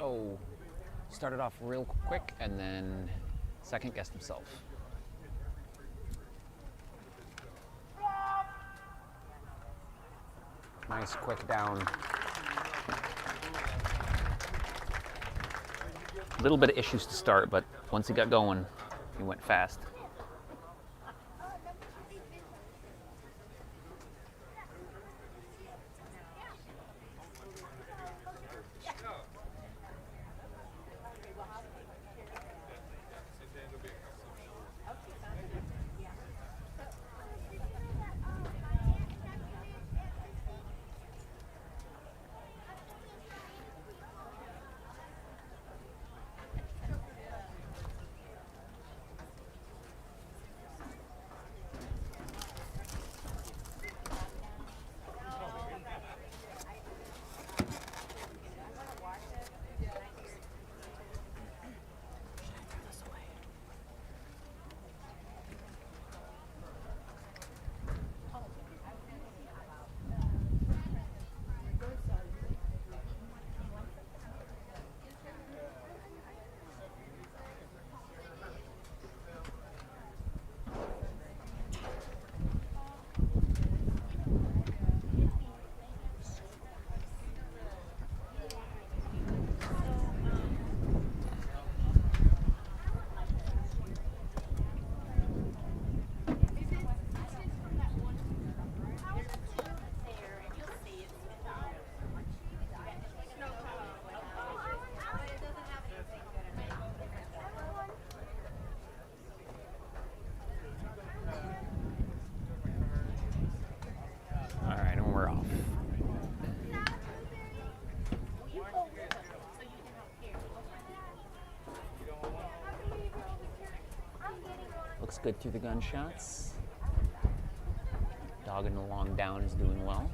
Oh, started off real quick and then second guessed himself. Nice quick down. A little bit of issues to start, but once he got going, he went fast. All right, and we're off. Looks good through the gunshots. Dogging along down is doing well.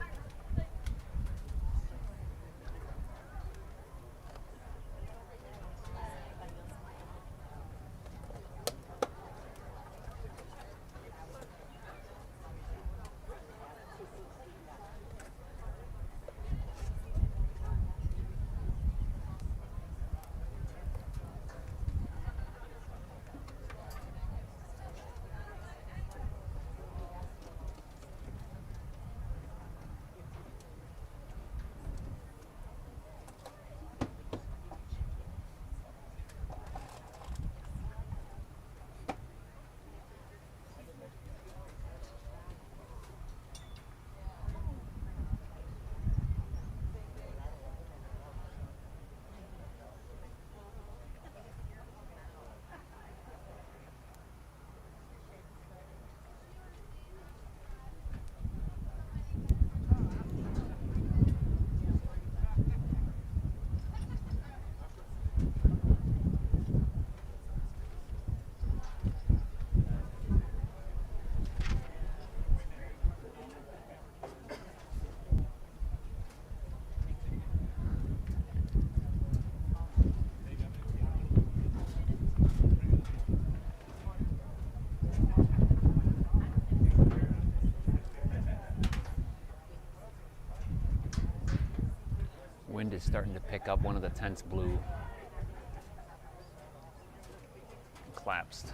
Wind is starting to pick up. One of the tents blew collapsed.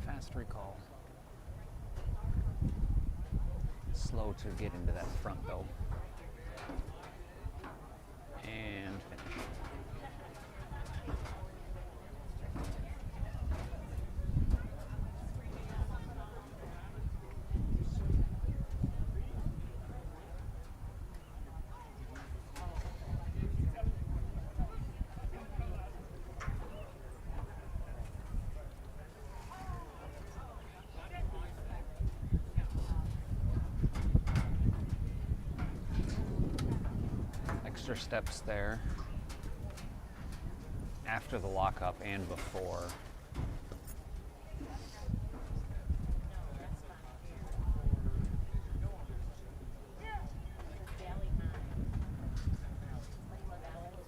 Fast recall. Slow to get into that front though. And finish. Extra steps there after the lockup and before.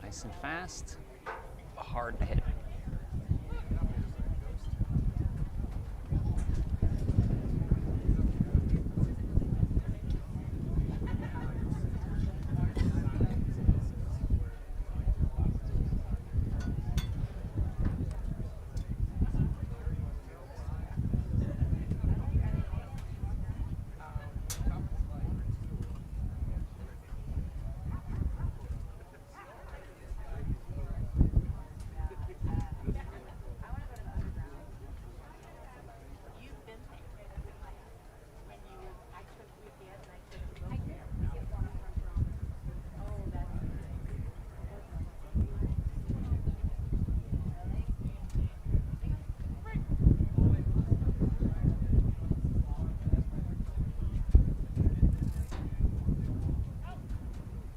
Nice and fast, hard to hit.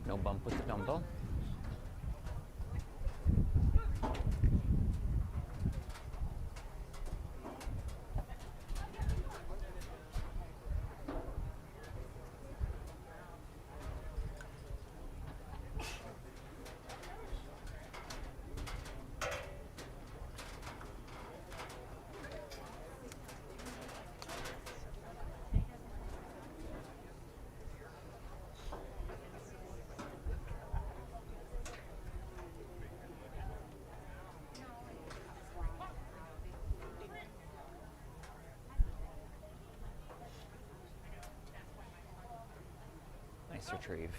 No bump with the dumbbell. Nice retrieve.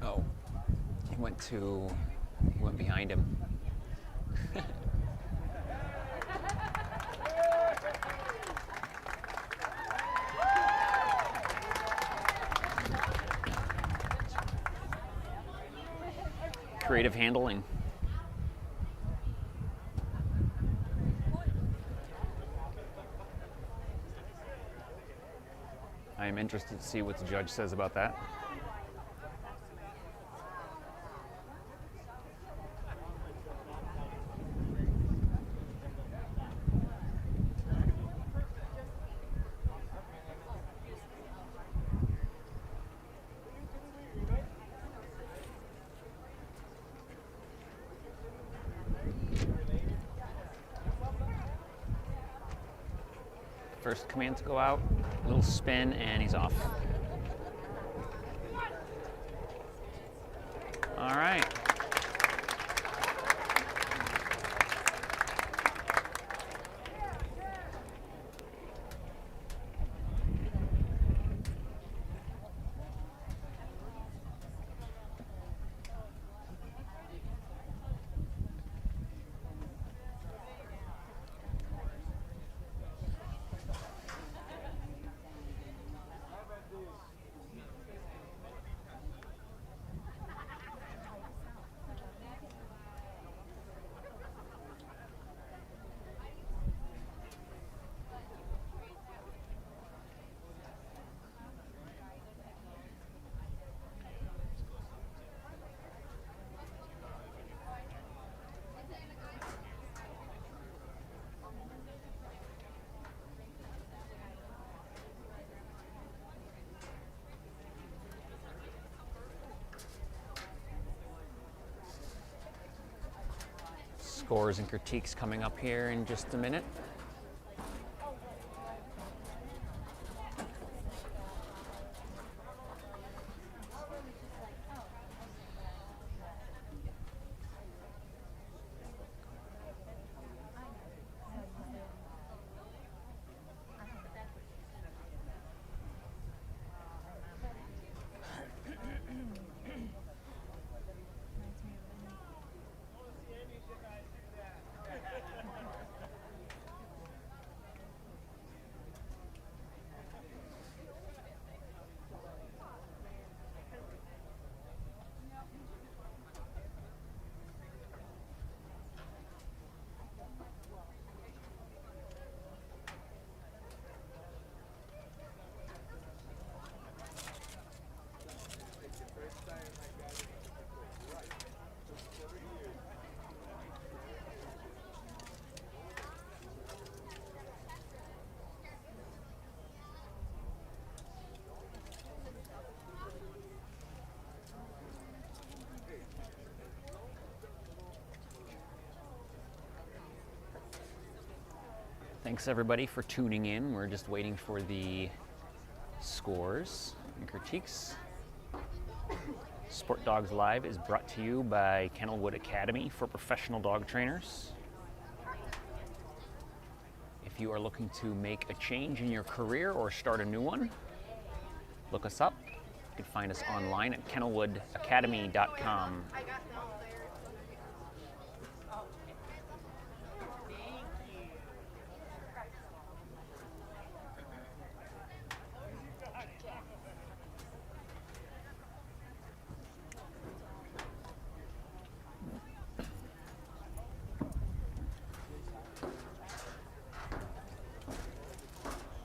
Oh, he went behind him. Creative handling. I am interested to see what the judge says about that. First command to go out, little spin, and he's off. All right. Scores and critiques coming up here in just a minute. Thanks everybody for tuning in. We're just waiting for the scores and critiques. Sport Dogs Live is brought to you by Kennelwood Academy for professional dog trainers. If you are looking to make a change in your career or start a new one, look us up. You can find us online at kennelwoodacademy.com.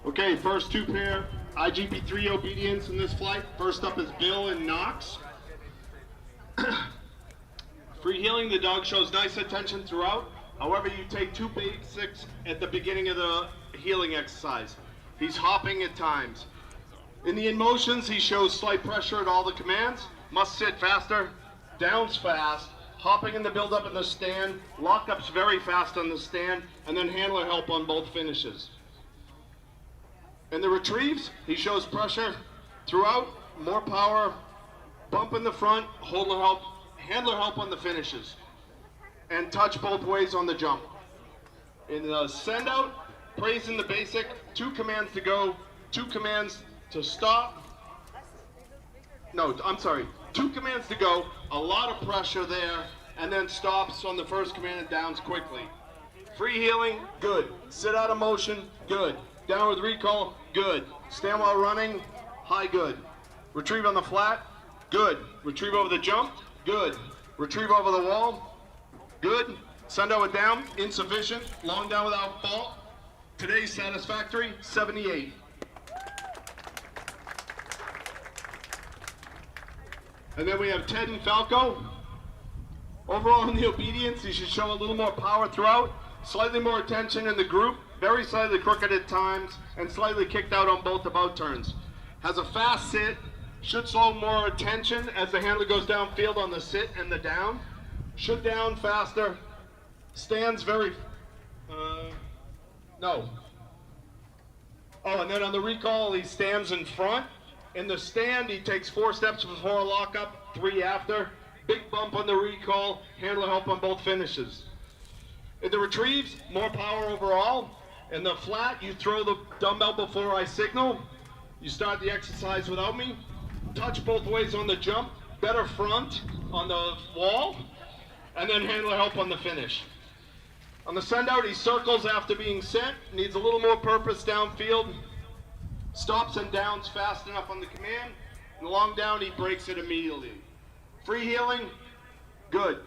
Okay, first two pair, IGP3 obedience in this flight. First up is Bill and Knox. Free healing, the dog shows nice attention throughout. However, you take two basics at the beginning of the healing exercise. He's hopping at times. In the in motions, he shows slight pressure at all the commands. Must sit faster, downs fast, hopping in the build up in the stand, lockups very fast on the stand, and then handler help on both finishes. In the retrieves, he shows pressure throughout, more power, bump in the front, handler help on the finishes, and touch both ways on the jump. In the send out, praise in the basic, 2 commands to go, 2 commands to stop. No, I'm sorry, 2 commands to go, a lot of pressure there, and then stops on the first command and downs quickly. Free healing, good. Sit out of motion, good. Down with recall, good. Stand while running, high, good. Retrieve on the flat, good. Retrieve over the jump, good. Retrieve over the wall, good. Send out with down, insufficient. Long down without fault. Today's satisfactory, 78. And then we have Ted and Falco. Overall in the obedience, he should show a little more power throughout, slightly more attention in the group, very slightly crooked at times, and slightly kicked out on both about turns. Has a fast sit, should show more attention as the handler goes downfield on the sit and the down. Should down faster, stands very, Oh, and then on the recall, he stands in front. In the stand, he takes 4 steps before a lockup, 3 after. Big bump on the recall, handler help on both finishes. In the retrieves, more power overall. In the flat, you throw the dumbbell before I signal. You start the exercise without me. Touch both ways on the jump, better front on the wall, and then handler help on the finish. On the send out, he circles after being sent, needs a little more purpose downfield, stops and downs fast enough on the command, and long down, he breaks it immediately. Free healing, good.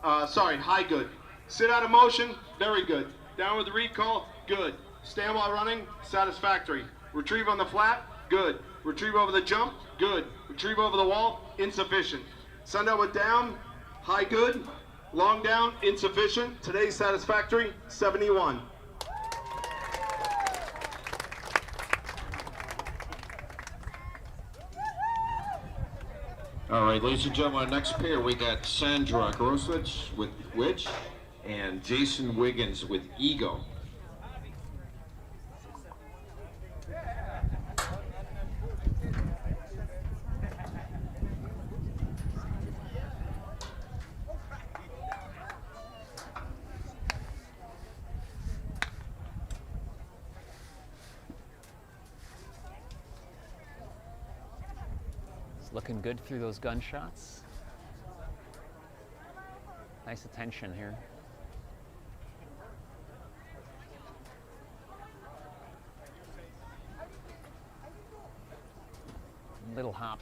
High good. Sit out of motion, very good. Down with the recall, good. Stand while running, satisfactory. Retrieve on the flat, good. Retrieve over the jump, good. Retrieve over the wall, insufficient. Send out with down, high good. Long down, insufficient. Today's satisfactory, 71. All right, ladies and gentlemen, our next pair, we got Sandra Groswich with Witch and Jason Wiggins with Ego. Looking good through those gunshots. Nice attention here. Little hop.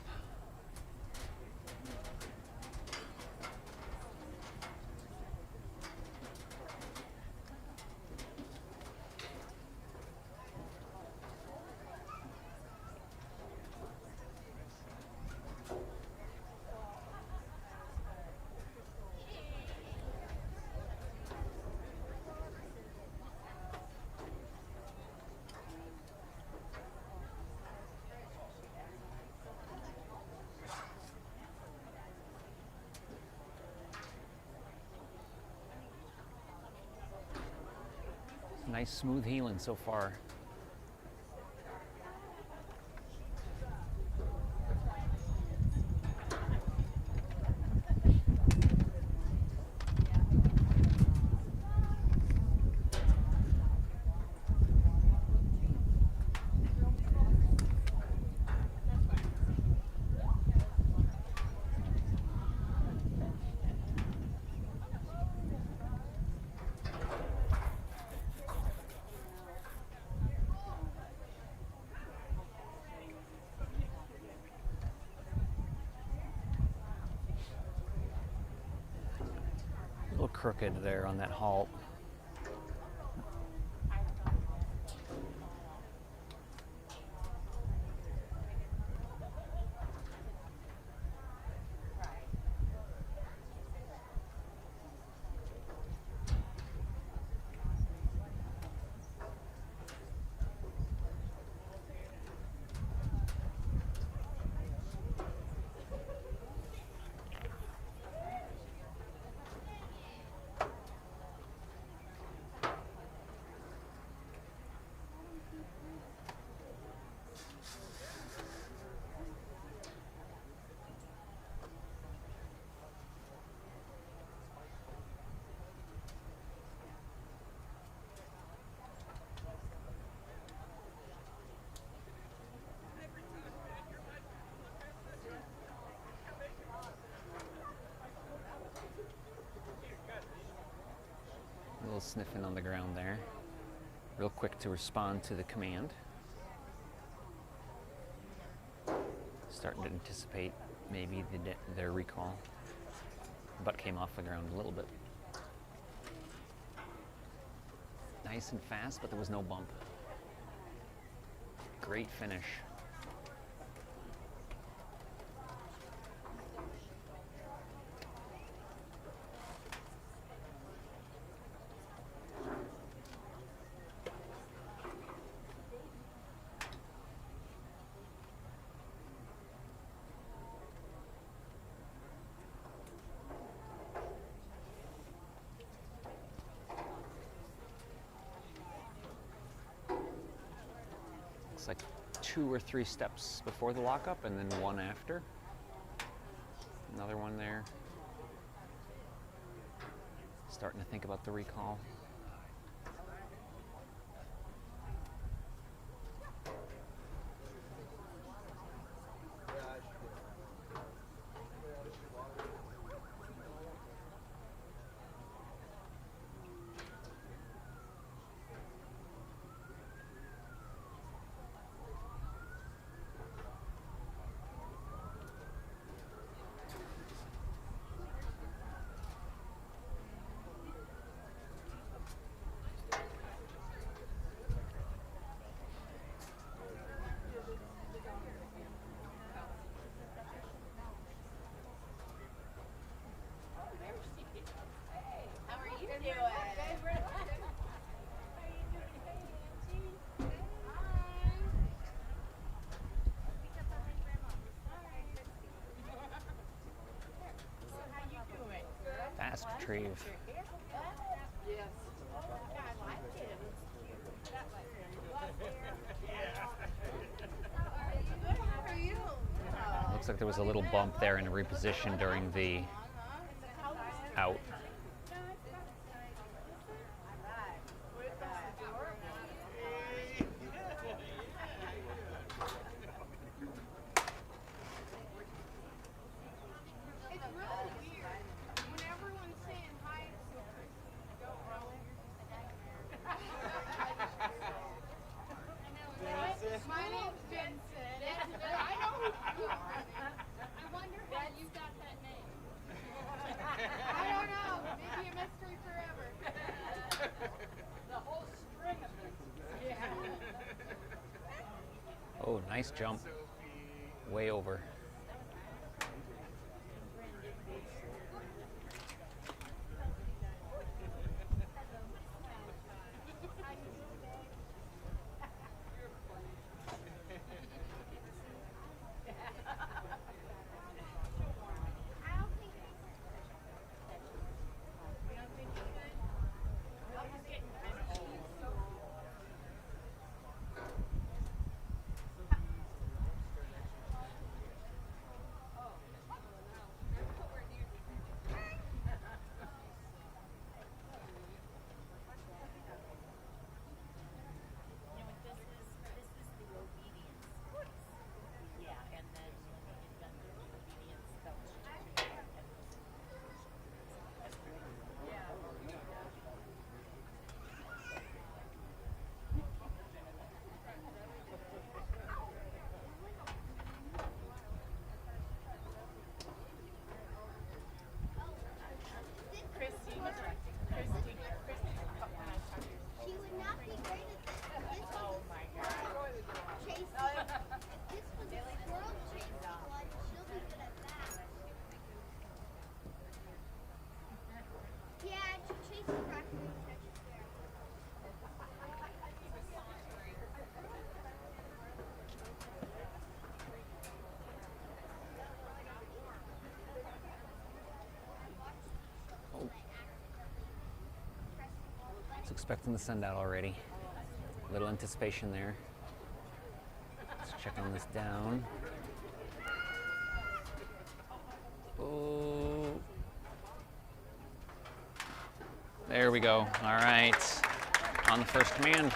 Nice smooth healing so far. A little crooked there on that halt. A little sniffing on the ground there. Real quick to respond to the command. Starting to anticipate maybe their recall. Butt came off the ground a little bit. Nice and fast, but there was no bump. Great finish. Looks like 2 or 3 steps before the lockup and then 1 after. Another one there. Starting to think about the recall. Fast retrieve. Looks like there was a little bump there in reposition during the out. Oh, nice jump. Way over. Was expecting the send out already. A little anticipation there. Let's check on this down. Oh. There we go. All right. On the first command.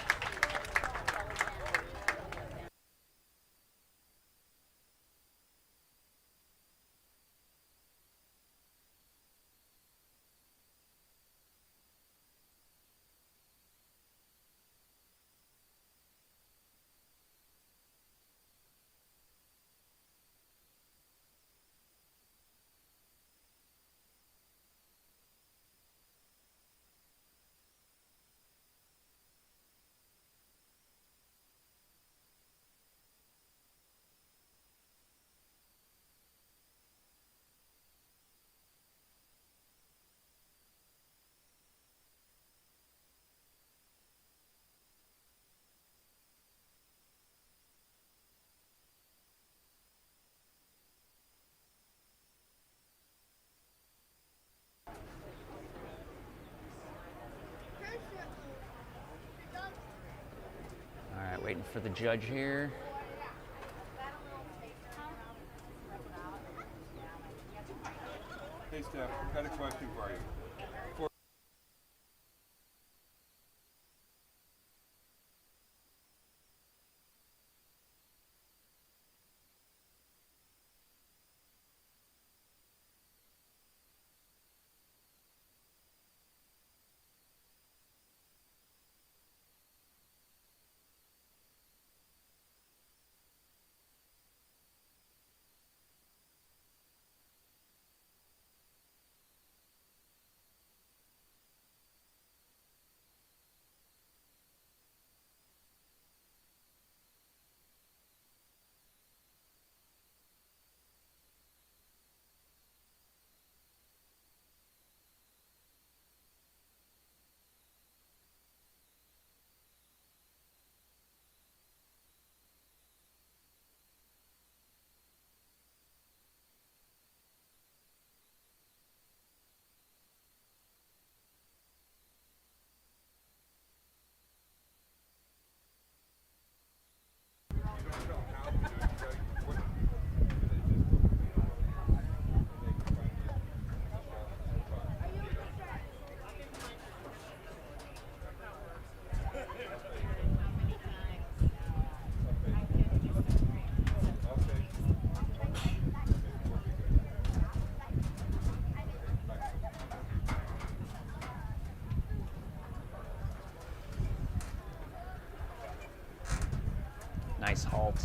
for the judge here. Hey, Steph, got a question for you. Nice halt.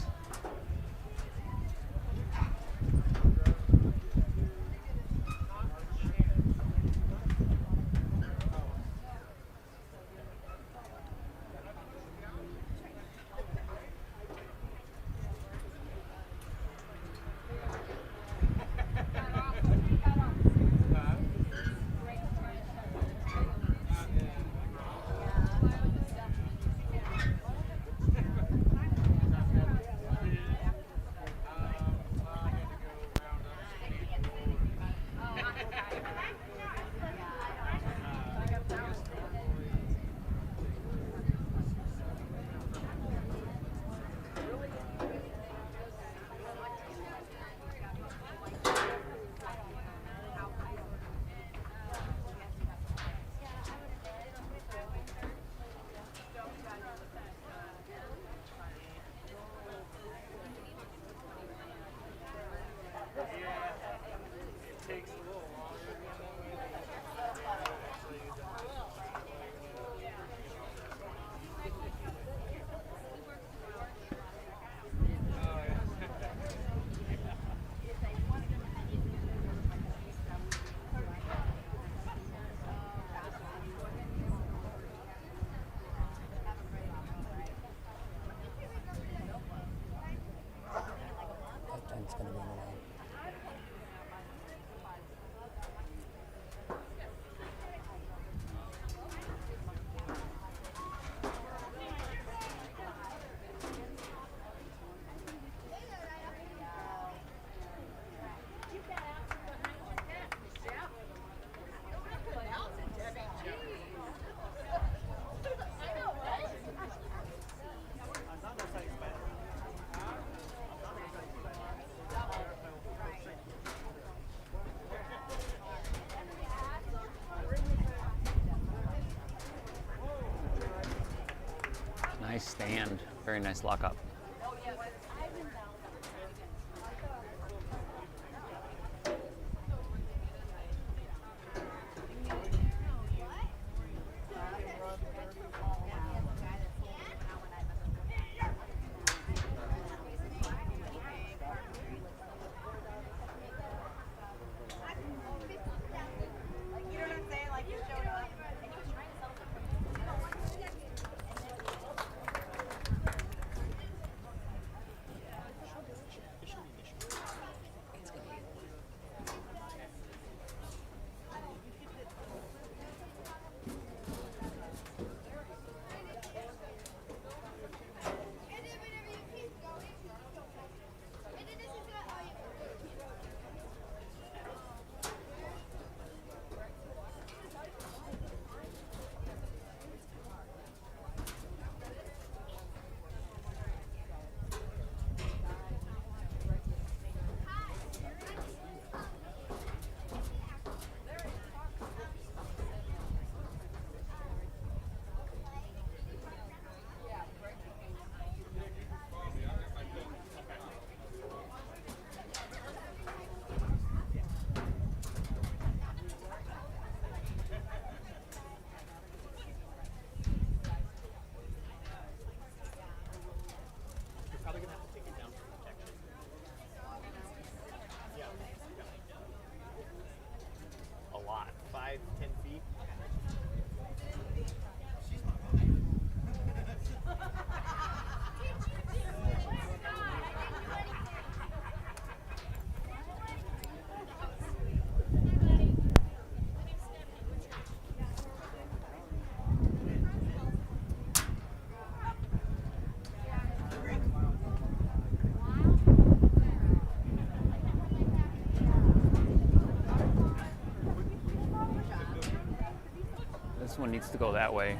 It's going to be in the way. Nice stand. Very nice lockup. one needs to go that way.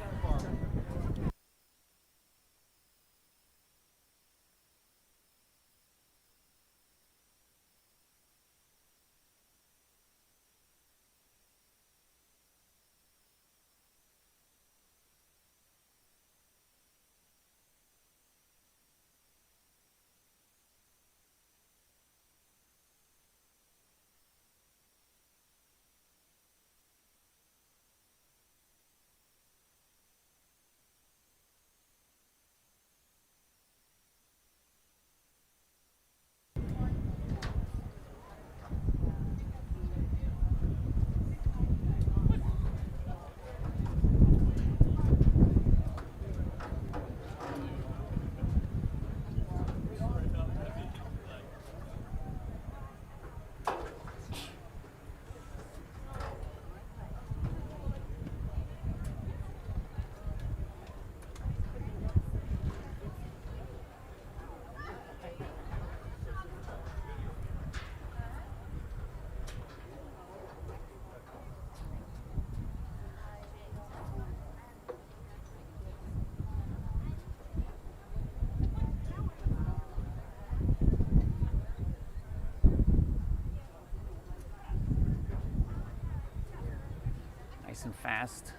Nice and fast.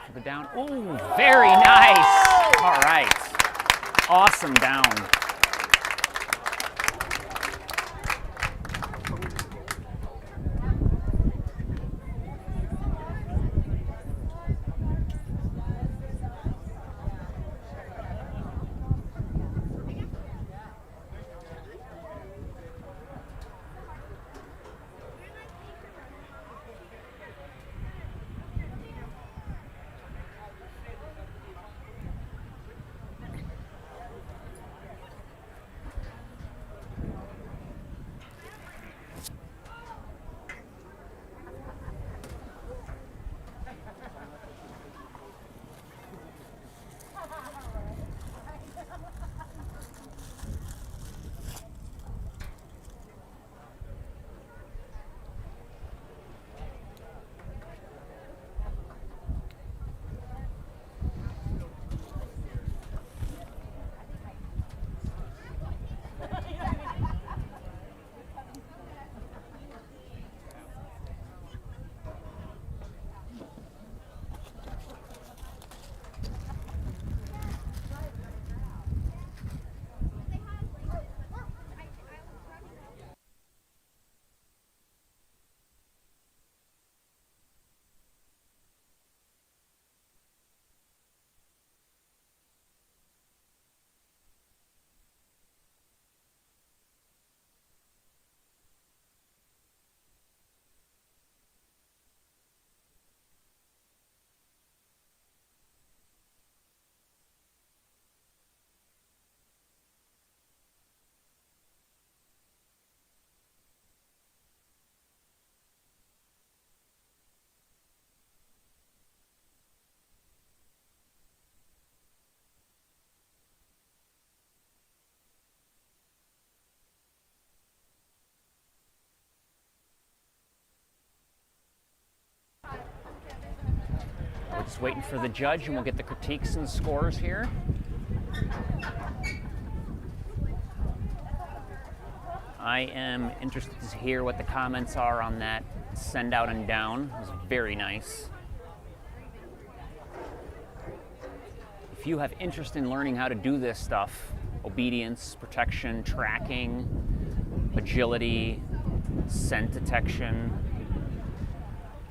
Keep it down. Ooh, very nice. All right. Awesome down. We're just waiting for the judge and we'll get the critiques and scores here. I am interested to hear what the comments are on that send out and down. It was very nice. If you have interest in learning how to do this stuff, obedience, protection, tracking, agility, scent detection,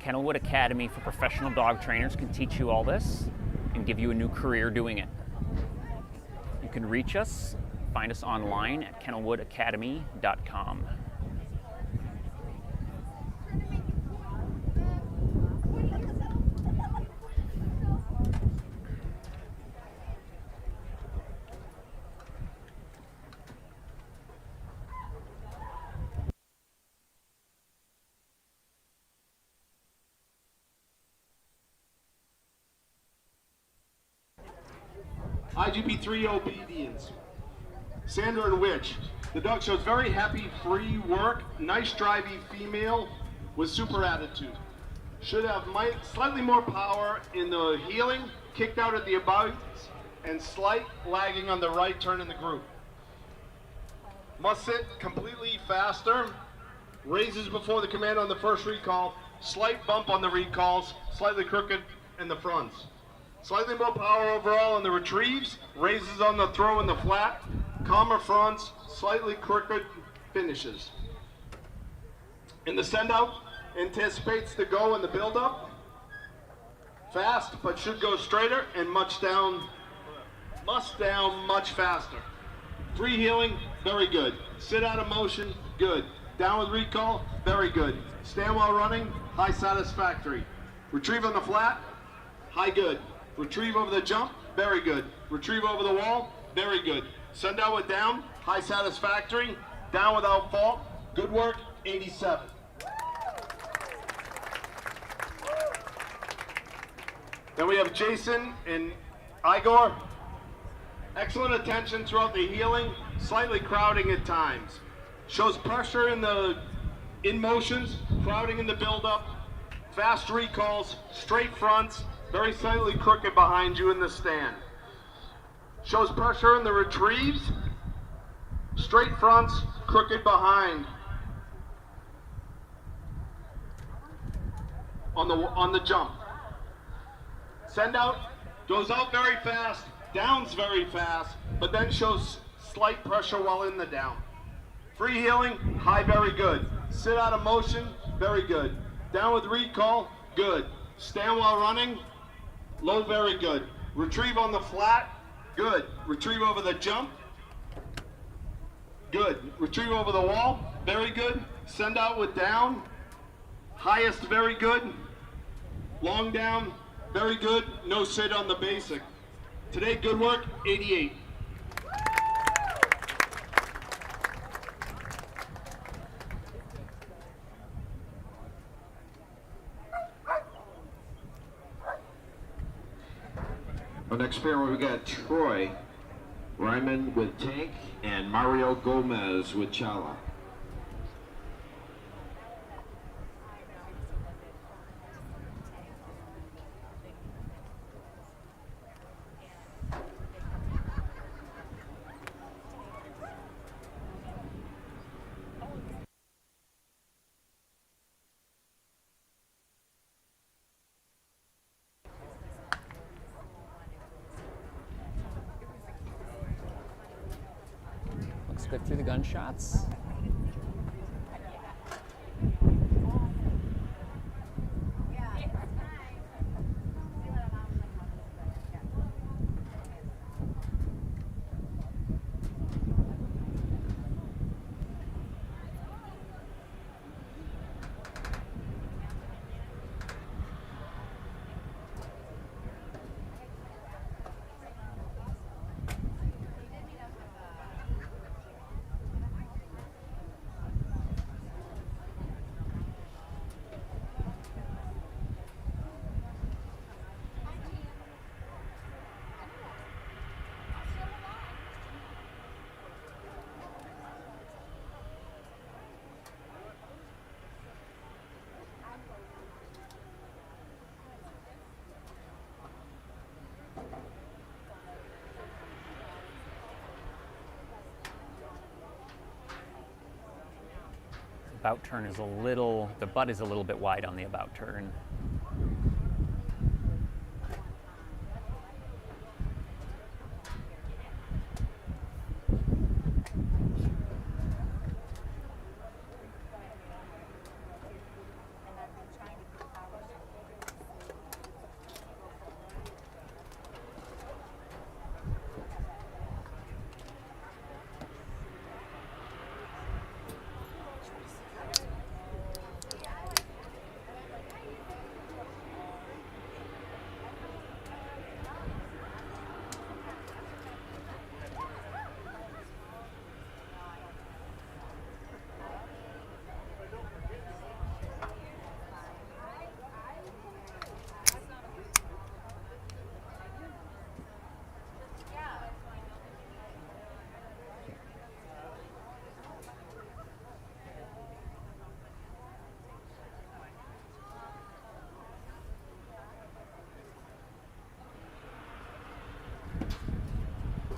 Kennelwood Academy for Professional Dog Trainers can teach you all this and give you a new career doing it. You can reach us, find us online at kennelwoodacademy.com. IGP3 obedience. Sandra and Witch. The dog shows very happy, free work, nice driving female with super attitude. Should have slightly more power in the heeling, kicked out at the abouts, and slight lagging on the right turn in the group. Must sit completely faster, raises before the command on the first recall, slight bump on the recalls, slightly crooked in the fronts. Slightly more power overall on the retrieves, raises on the throw in the flat, calmer fronts, slightly crooked finishes. In the send out, anticipates the go in the build up, fast but should go straighter and must down much faster. Free heeling, very good. Sit out of motion, good. Down with recall, very good. Stand while running, high satisfactory. Retrieve on the flat, high good. Retrieve over the jump, very good. Retrieve over the wall, very good. Send out with down, high satisfactory. Down without fault, good work, 87. Then we have Jason and Igor. Excellent attention throughout the heeling, slightly crowding at times. Shows pressure in motions, crowding in the build-up, fast recalls, straight fronts, very slightly crooked behind you in the stand. Shows pressure in the retrieves, straight fronts, crooked behind. On the jump. Send out, goes out very fast, downs very fast, but then shows slight pressure while in the down. Free heeling, high, very good. Sit out of motion, very good. Down with recall, good. Stand while running, low, very good. Retrieve on the flat, good. Retrieve over the jump, good. Retrieve over the wall, very good. Send out with down, highest, very good. Long down, very good. No sit on the basic. Today, good work, 88. Our next pair, we got Troy Ryman with Tank and Mario Gomez with Chala. Looks good through the gunshots. About turn is the butt is a little bit wide on the about turn.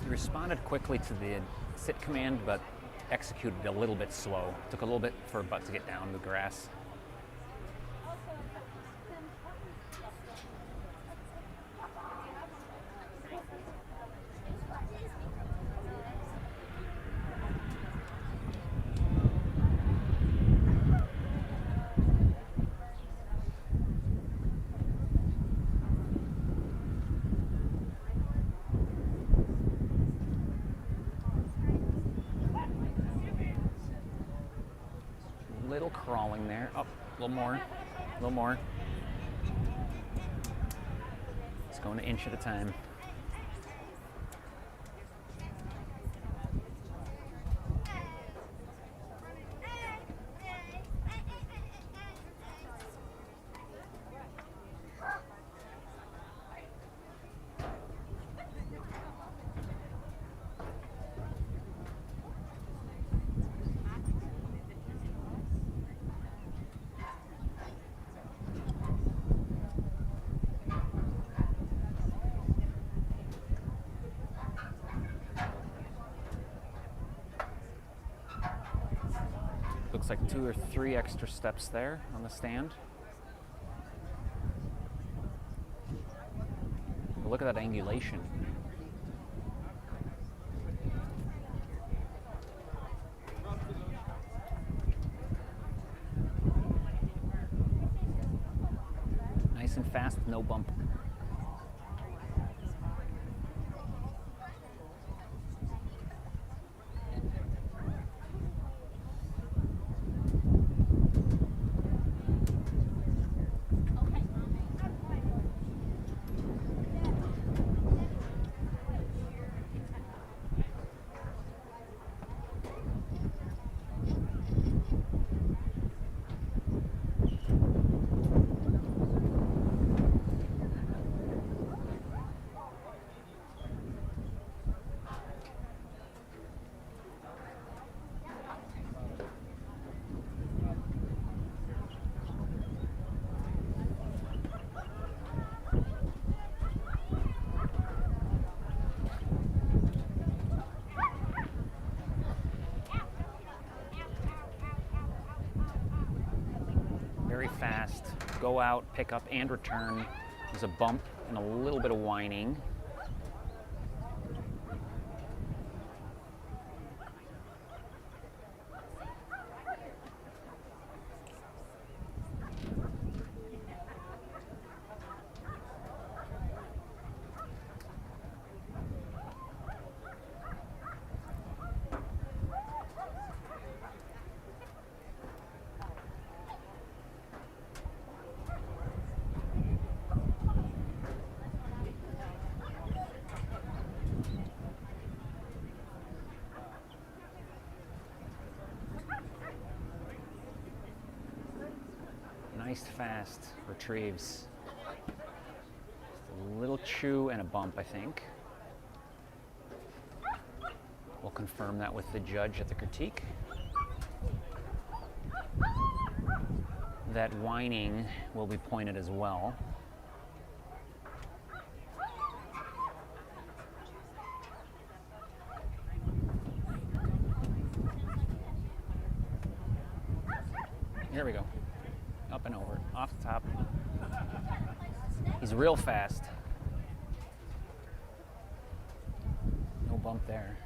He responded quickly to the sit command, but executed a little bit slow. Took a little bit for a butt to get down to the grass. Little crawling there. Oh, a little more. A little more. It's going an inch at a time. Looks like 2 or 3 extra steps there on the stand. But look at that angulation. Nice and fast, no bump. Very fast. Go out, pick up, and return. There's a bump and a little bit of whining. Nice fast retrieves. Just a little chew and a bump, I think. We'll confirm that with the judge at the critique. That whining will be pointed as well. Here we go. Up and over, off the top. He's real fast. No bump there.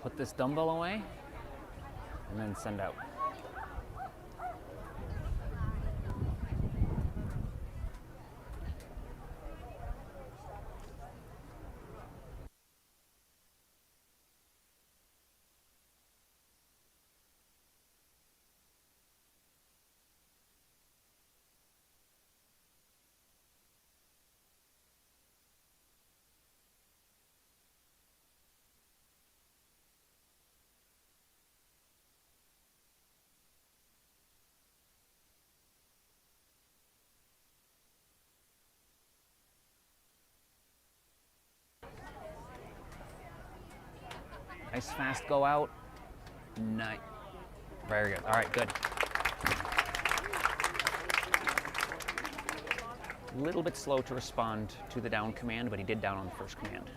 Put this dumbbell away and then send out. Nice fast go out. Nice. Very good. All right, good. A little bit slow to respond to the down command, but he did down on the first command.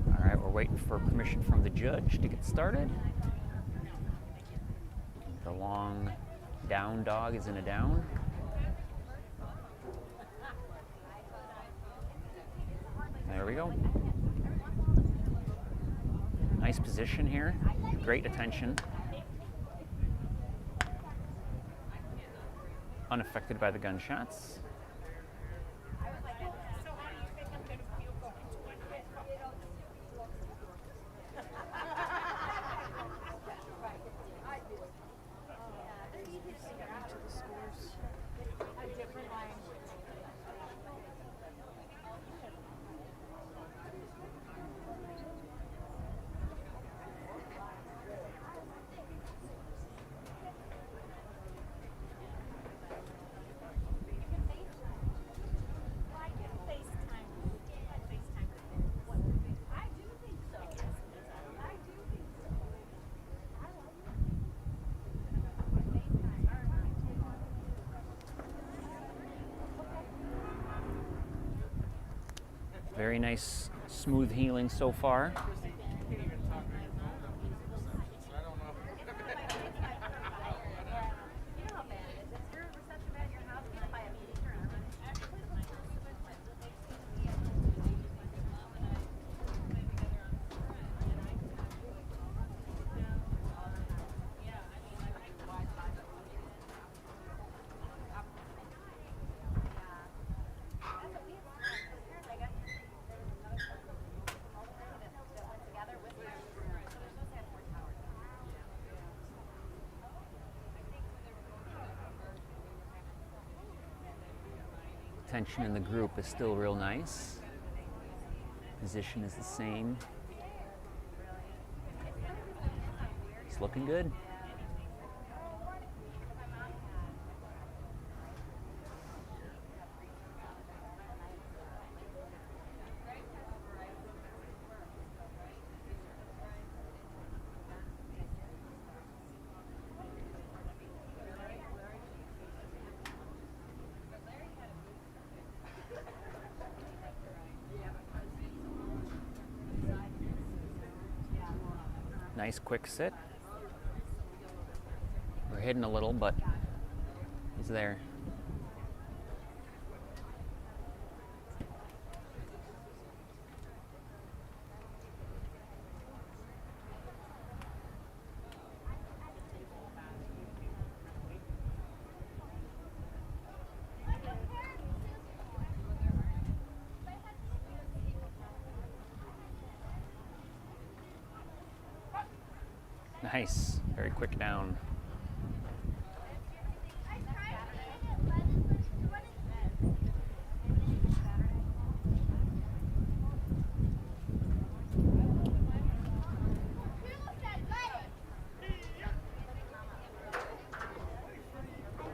All right, we're waiting for permission from the judge to get started. The long down dog is in a down. There we go. Nice position here. Great attention. Unaffected by the gunshots. Very nice, smooth healing so far. Tension in the group is still real nice. Position is the same. It's looking good. Nice quick sit. We're hidden a little, but he's there. Nice, very quick down.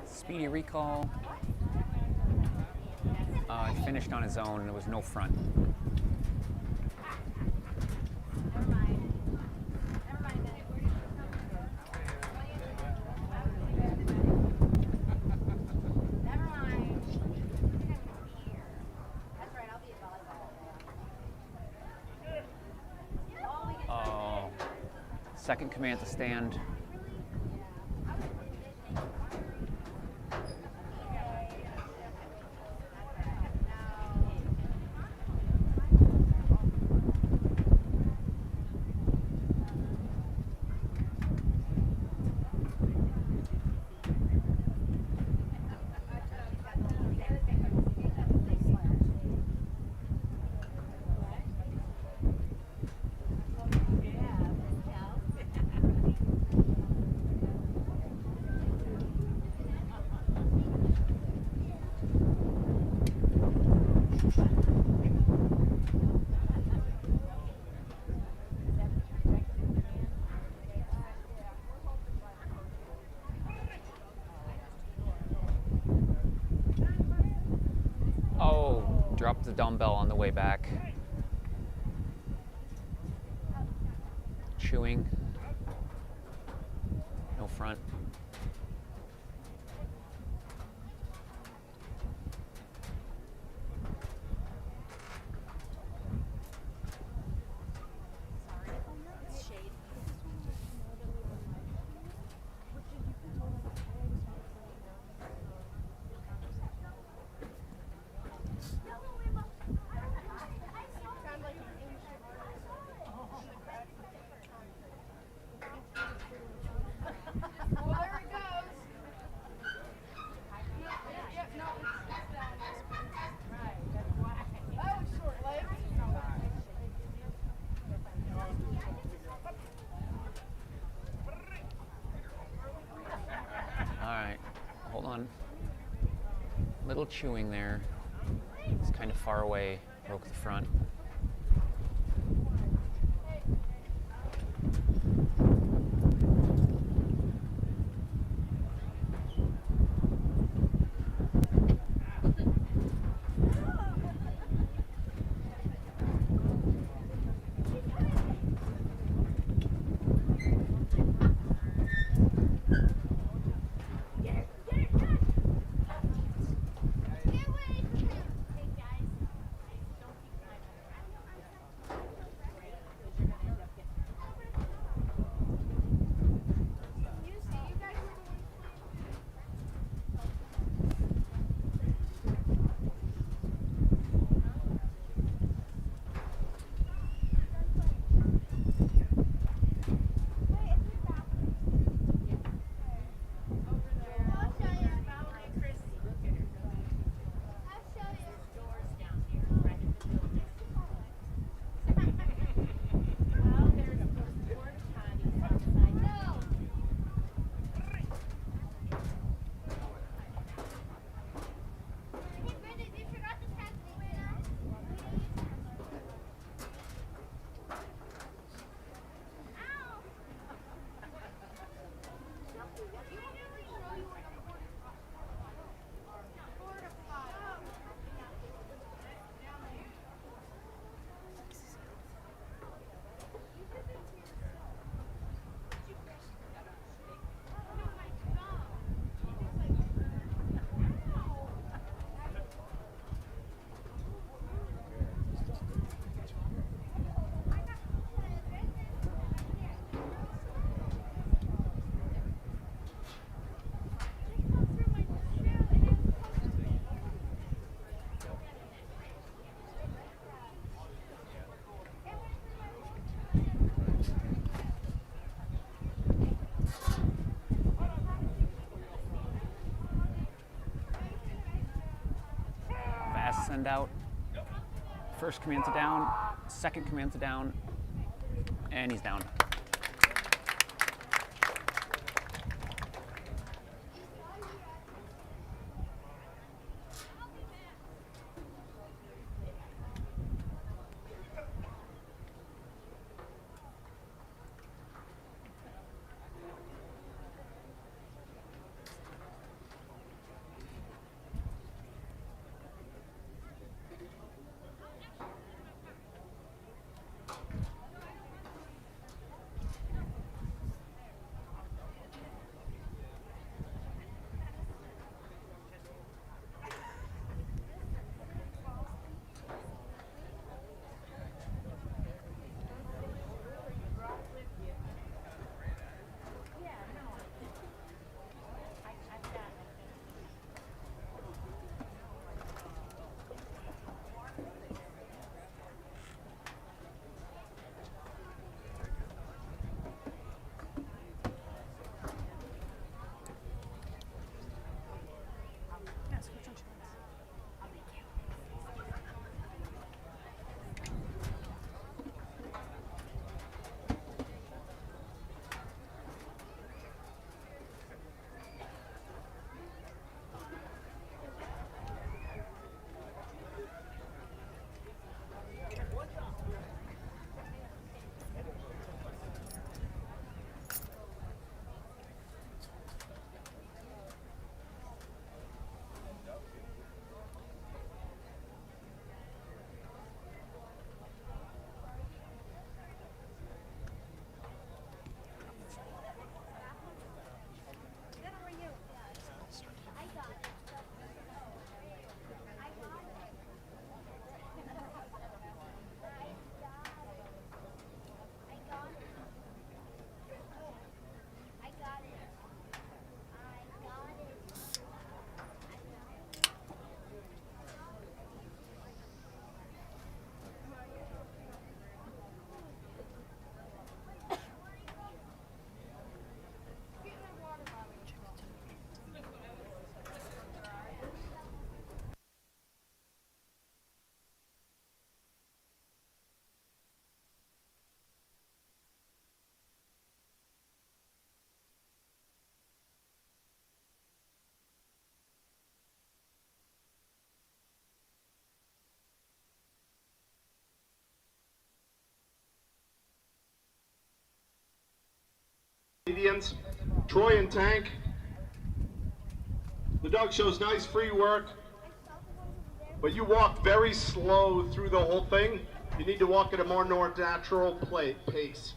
Speedy recall. He finished on his own, and there was no front. Second command to stand. Oh, dropped the dumbbell on the way back. Chewing. No front. Hold on. Little chewing there. It's kind of far away. Broke the front. Send out. First command to down, second command to down, and he's down. obedience. Troy and Tank. The dog shows nice free work, but you walk very slow through the whole thing. You need to walk at a more natural pace.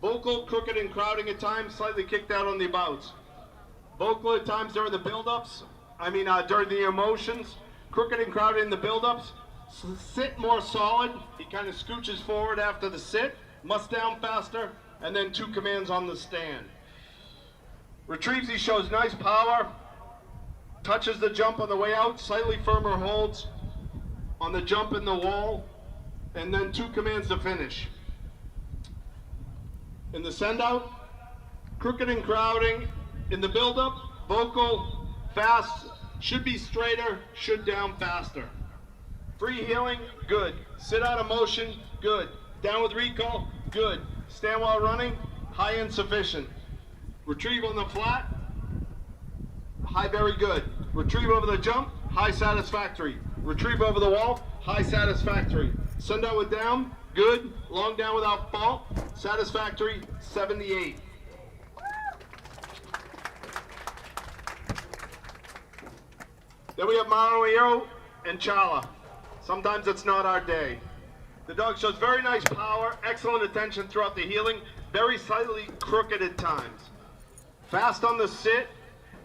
Vocal, crooked, and crowding at times, slightly kicked out on the abouts. Vocal at times during the build-ups, during the emotions. Crooked and crowded in the build-ups. Sit more solid. He kind of scooches forward after the sit, must down faster, and then 2 commands on the stand. Retrieves, he shows nice power. Touches the jump on the way out, slightly firmer holds on the jump in the wall, and then 2 commands to finish. In the send out, crooked and crowding. In the build up, vocal, fast, should be straighter, should down faster. Free heeling, good. Sit out of motion, good. Down with recall, good. Stand while running, high insufficient. Retrieve on the flat, high very good. Retrieve over the jump, high satisfactory. Retrieve over the wall, high satisfactory. Send out with down, good. Long down without fault, satisfactory, 78. Then we have Maruio and Chala. Sometimes it's not our day. The dog shows very nice power, excellent attention throughout the heeling, very slightly crooked at times. Fast on the sit,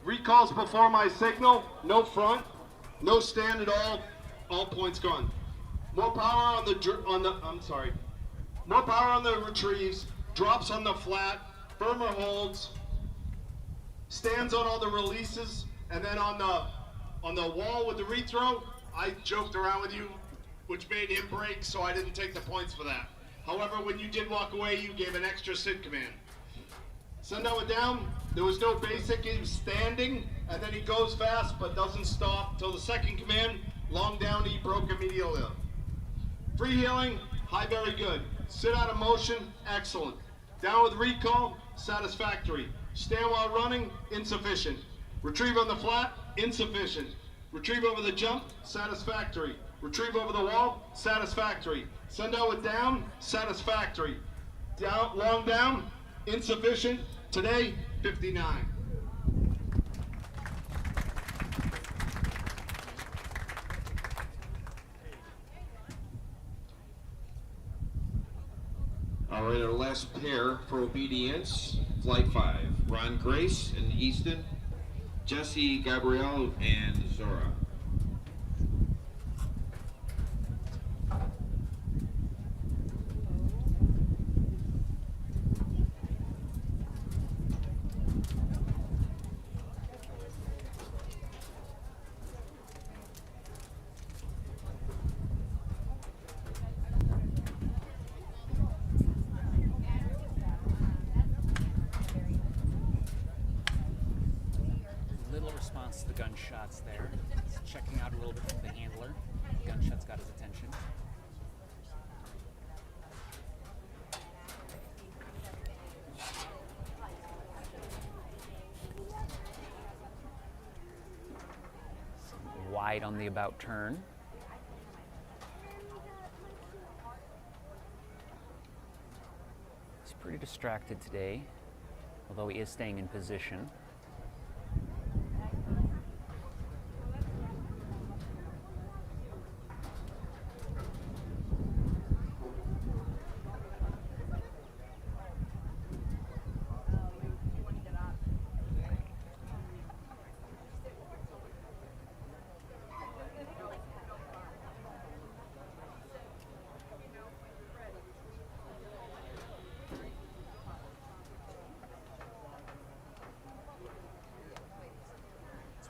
recalls before my signal, no front, no stand at all points gone. More power on more power on the retrieves, drops on the flat, firmer holds, stands on all the releases, and then on the wall with the rethrow, I joked around with you, which made him break, so I didn't take the points for that. However, when you did walk away, you gave an extra sit command. Send out with down, there was no basic, he was standing, and then he goes fast, but doesn't stop till the second command. Long down, he broke immediately. Free heeling, high very good. Sit out of motion, excellent. Down with recall, satisfactory. Stand while running, insufficient. Retrieve on the flat, insufficient. Retrieve over the jump, satisfactory. Retrieve over the wall, satisfactory. Send out with down, satisfactory. Down, long down, insufficient. Today, 59. All right, our last pair for obedience, flight 5. Ron Grace and Easton, Jesse, Gabrielle, and Zora. Little response to the gunshots there. He's checking out a little bit from the handler. Gunshots got his attention. Wide on the about turn. He's pretty distracted today, although he is staying in position.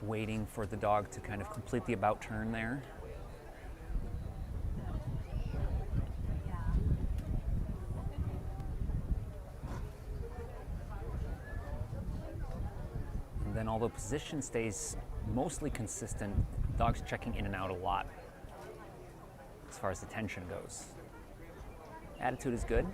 Waiting for the dog to kind of complete the about turn there. And then although position stays mostly consistent, the dog's checking in and out a lot as far as the tension goes. Attitude is good.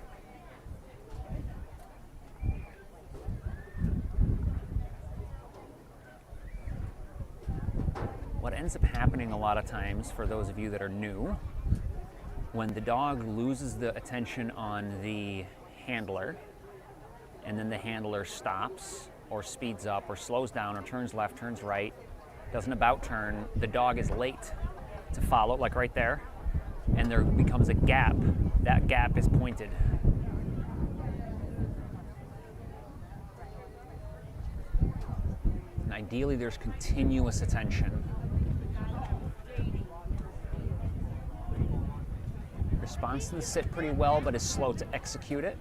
What ends up happening a lot of times, for those of you that are new, when the dog loses the attention on the handler and then the handler stops or speeds up or slows down or turns left, turns right, does an about turn, the dog is late to follow, like right there, and there becomes a gap. That gap is pointed. And ideally, there's continuous attention. Responds to the sit pretty well, but is slow to execute it.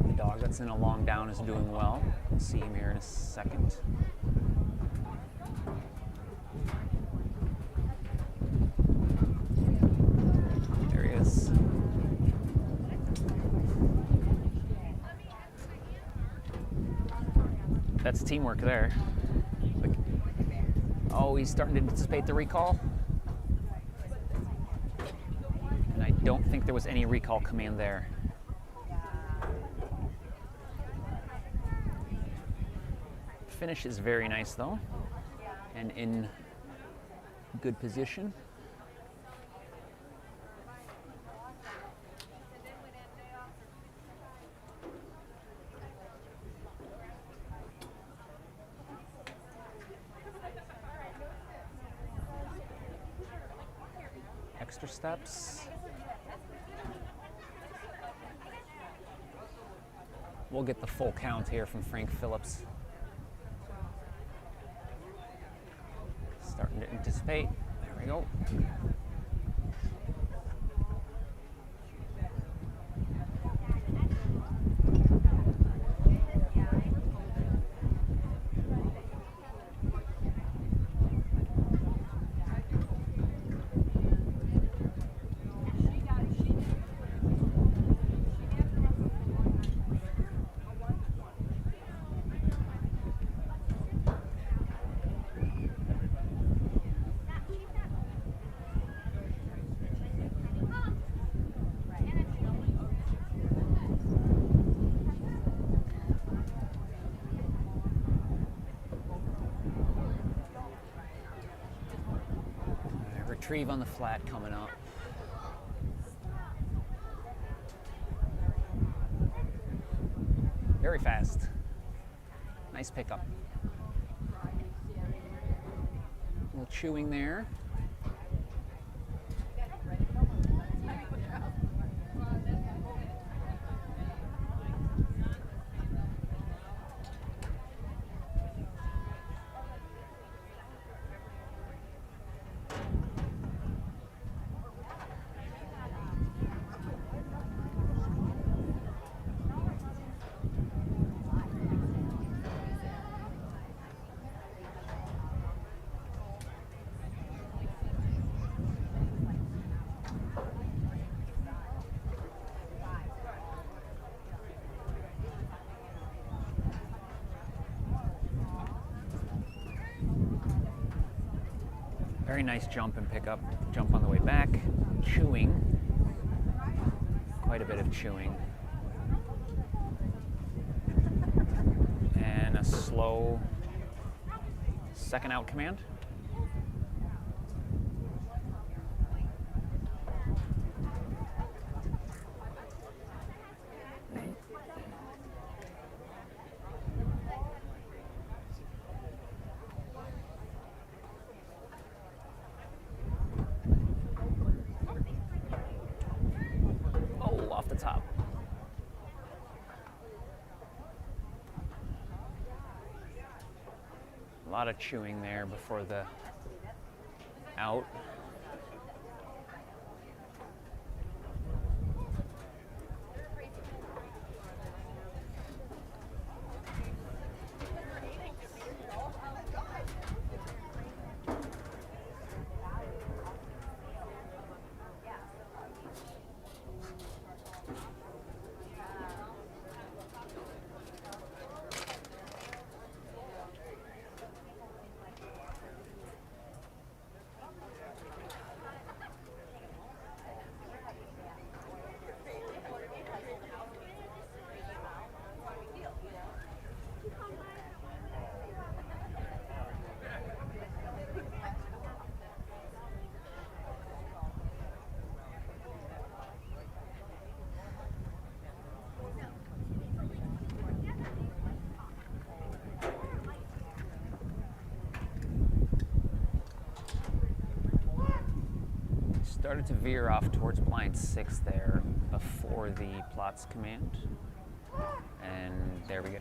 The dog that's in a long down is doing well. We'll see him here in a second. That's teamwork there. Oh, he's starting to anticipate the recall. And I don't think there was any recall command there. Finish is very nice though, and in good position. Extra steps. We'll get the full count here from Frank Phillips. Starting to anticipate. There we go. Retrieve on the flat coming up. Very fast. Nice pickup. A little chewing there. Very nice jump and pickup. Jump on the way back. Chewing. Quite a bit of chewing. And a slow second out command. Off the top. A lot of chewing there before the out. Started to veer off towards blind 6 there before the plots command. And there we go.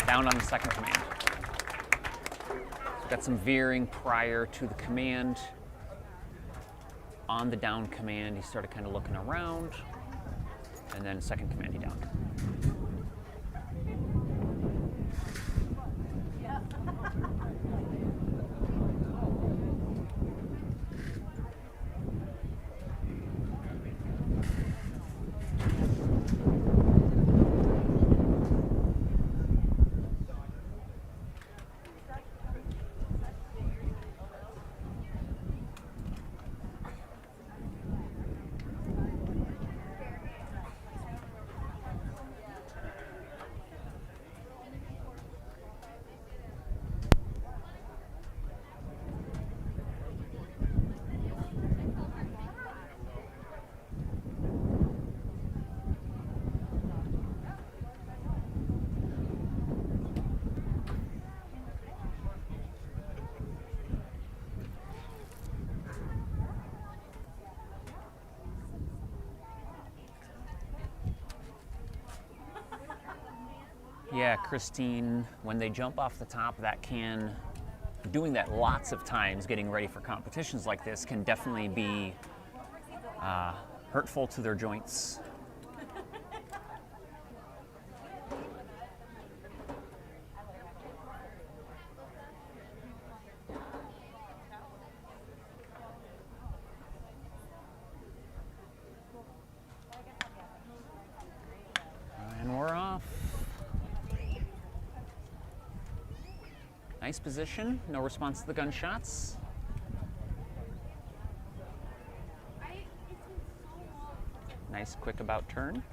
Down on the second command. So got some veering prior to the command. On the down command, he started kind of looking around. And then second command, he downed. Yeah, Christine, when they jump off the top, that can, doing that lots of times, getting ready for competitions like this, can definitely be hurtful to their joints. And we're off. Nice position, no response to the gunshots. Nice quick about turn.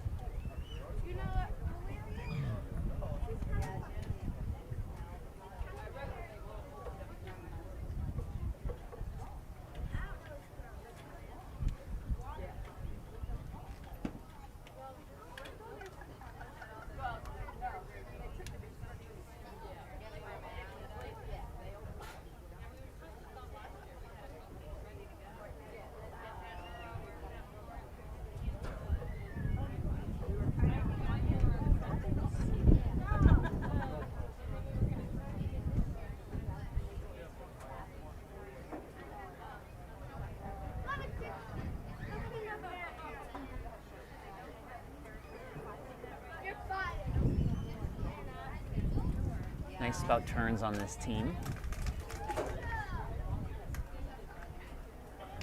Nice about turns on this team.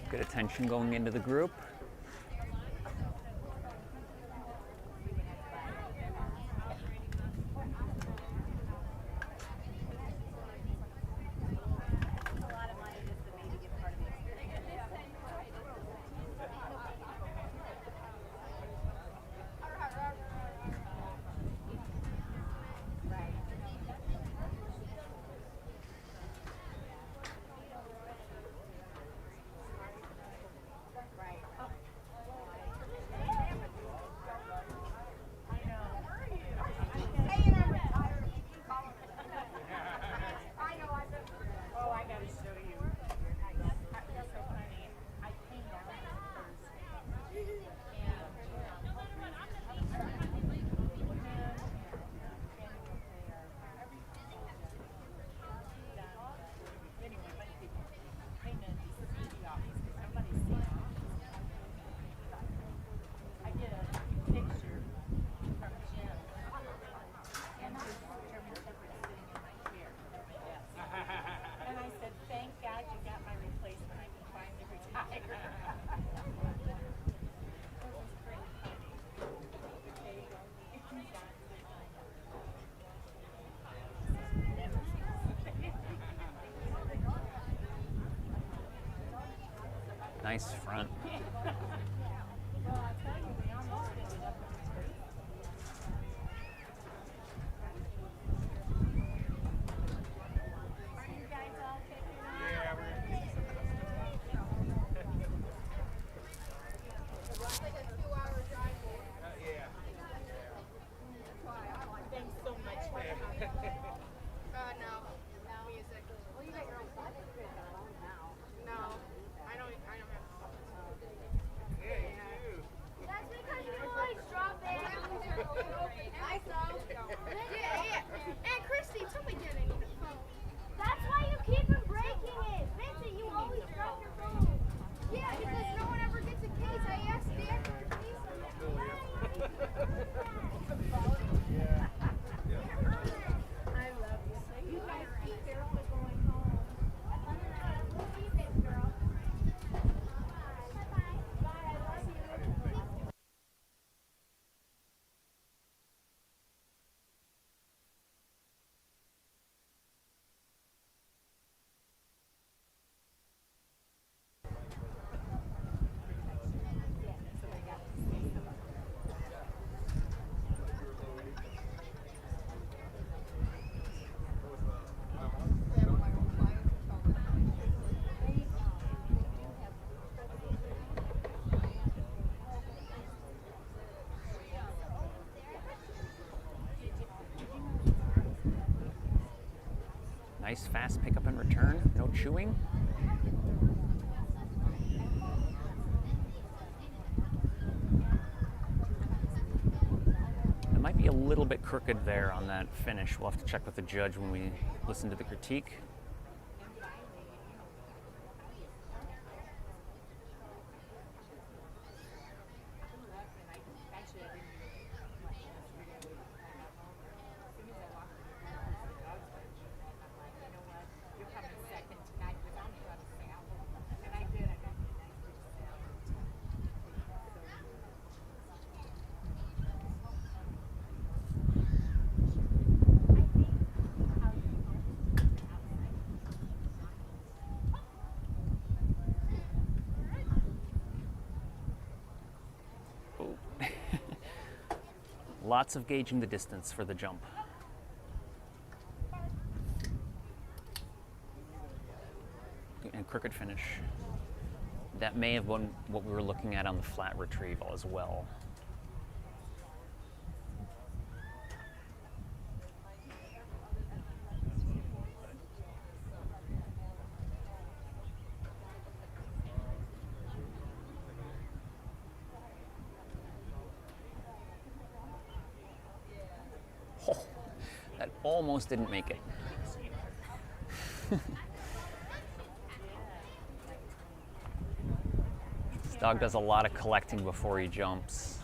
Good attention going into the group. Nice front. No, music. Well, you got your own side. No, I don't. Nice fast pickup and return, no chewing. It might be a little bit crooked there on that finish. We'll have to check with the judge when we listen to the critique. Lots of gauging the distance for the jump. And crooked finish. That may have been what we were looking at on the flat retrieval as well. Oh, that almost didn't make it. This dog does a lot of collecting before he jumps.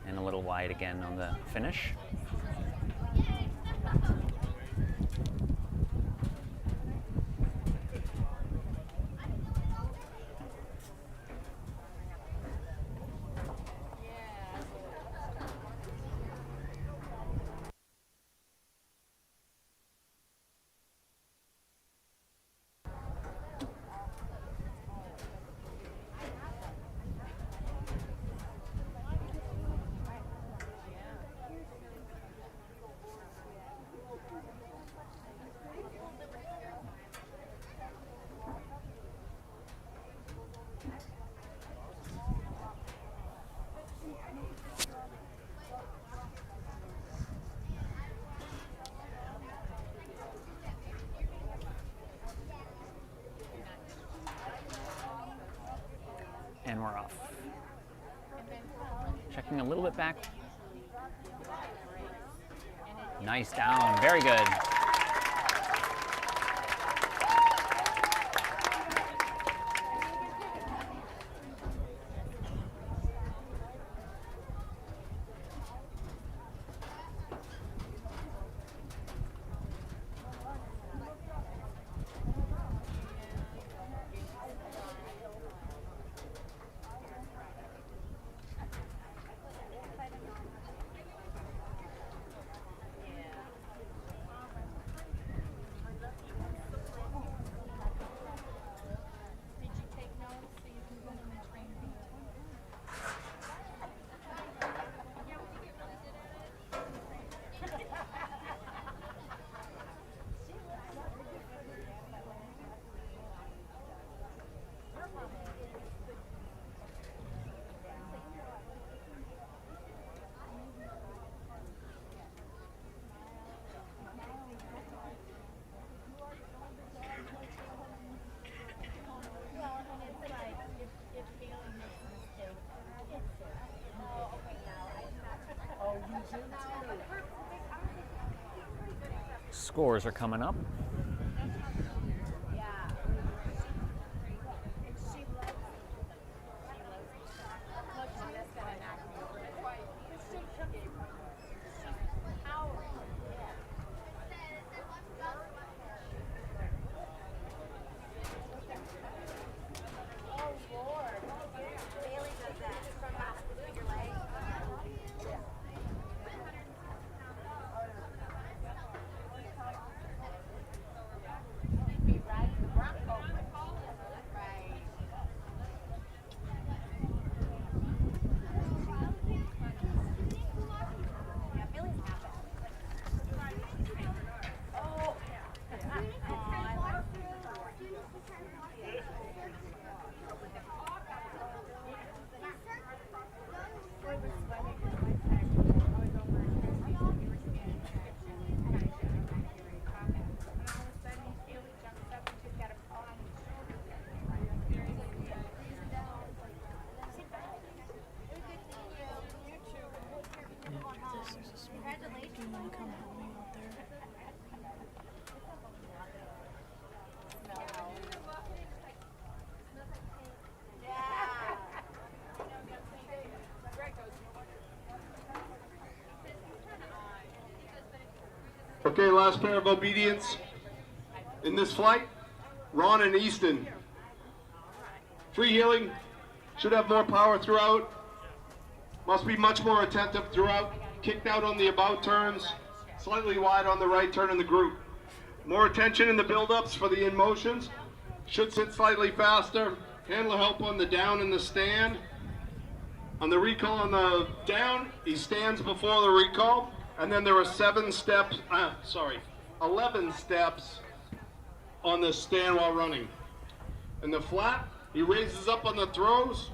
And a little wide again on the finish. And we're off. Checking a little bit back. Nice down, very good. Scores are coming up. Okay, last pair of obedience in this flight, Ron and Easton. Free heeling, should have more power throughout, must be much more attentive throughout, kicked out on the about turns, slightly wide on the right turn in the group. More attention in the build-ups for the in motions, should sit slightly faster, handler help on the down and the stand. On the recall on the down, he stands before the recall, and then there are 11 steps on the stand while running. In the flat, he raises up on the throws,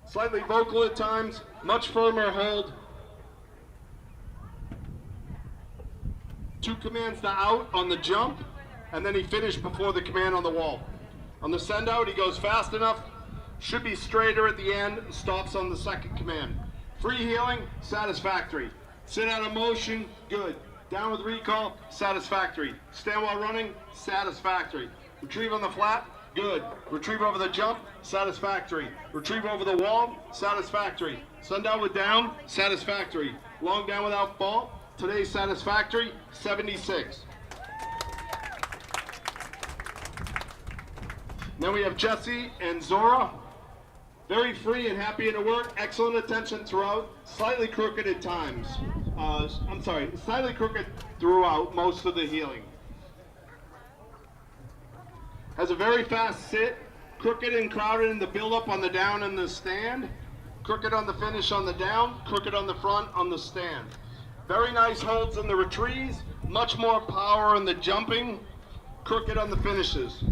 slightly vocal at times, much firmer hold. 2 commands to out on the jump, and then he finished before the command on the wall. On the send out, he goes fast enough, should be straighter at the end, stops on the second command. Free heeling, satisfactory. Sit out of motion, good. Down with recall, satisfactory. Stand while running, satisfactory. Retrieve on the flat, good. Retrieve over the jump, satisfactory. Retrieve over the wall, satisfactory. Sundown with down, satisfactory. Long down without fall, today's satisfactory, 76. Then we have Jesse and Zora. Very free and happy in the work, excellent attention throughout, slightly crooked at times. Slightly crooked throughout most of the healing. Has a very fast sit, crooked and crowded in the build-up on the down and the stand, crooked on the finish on the down, crooked on the front on the stand. Very nice holds in the retrieves, much more power in the jumping, crooked on the finishes.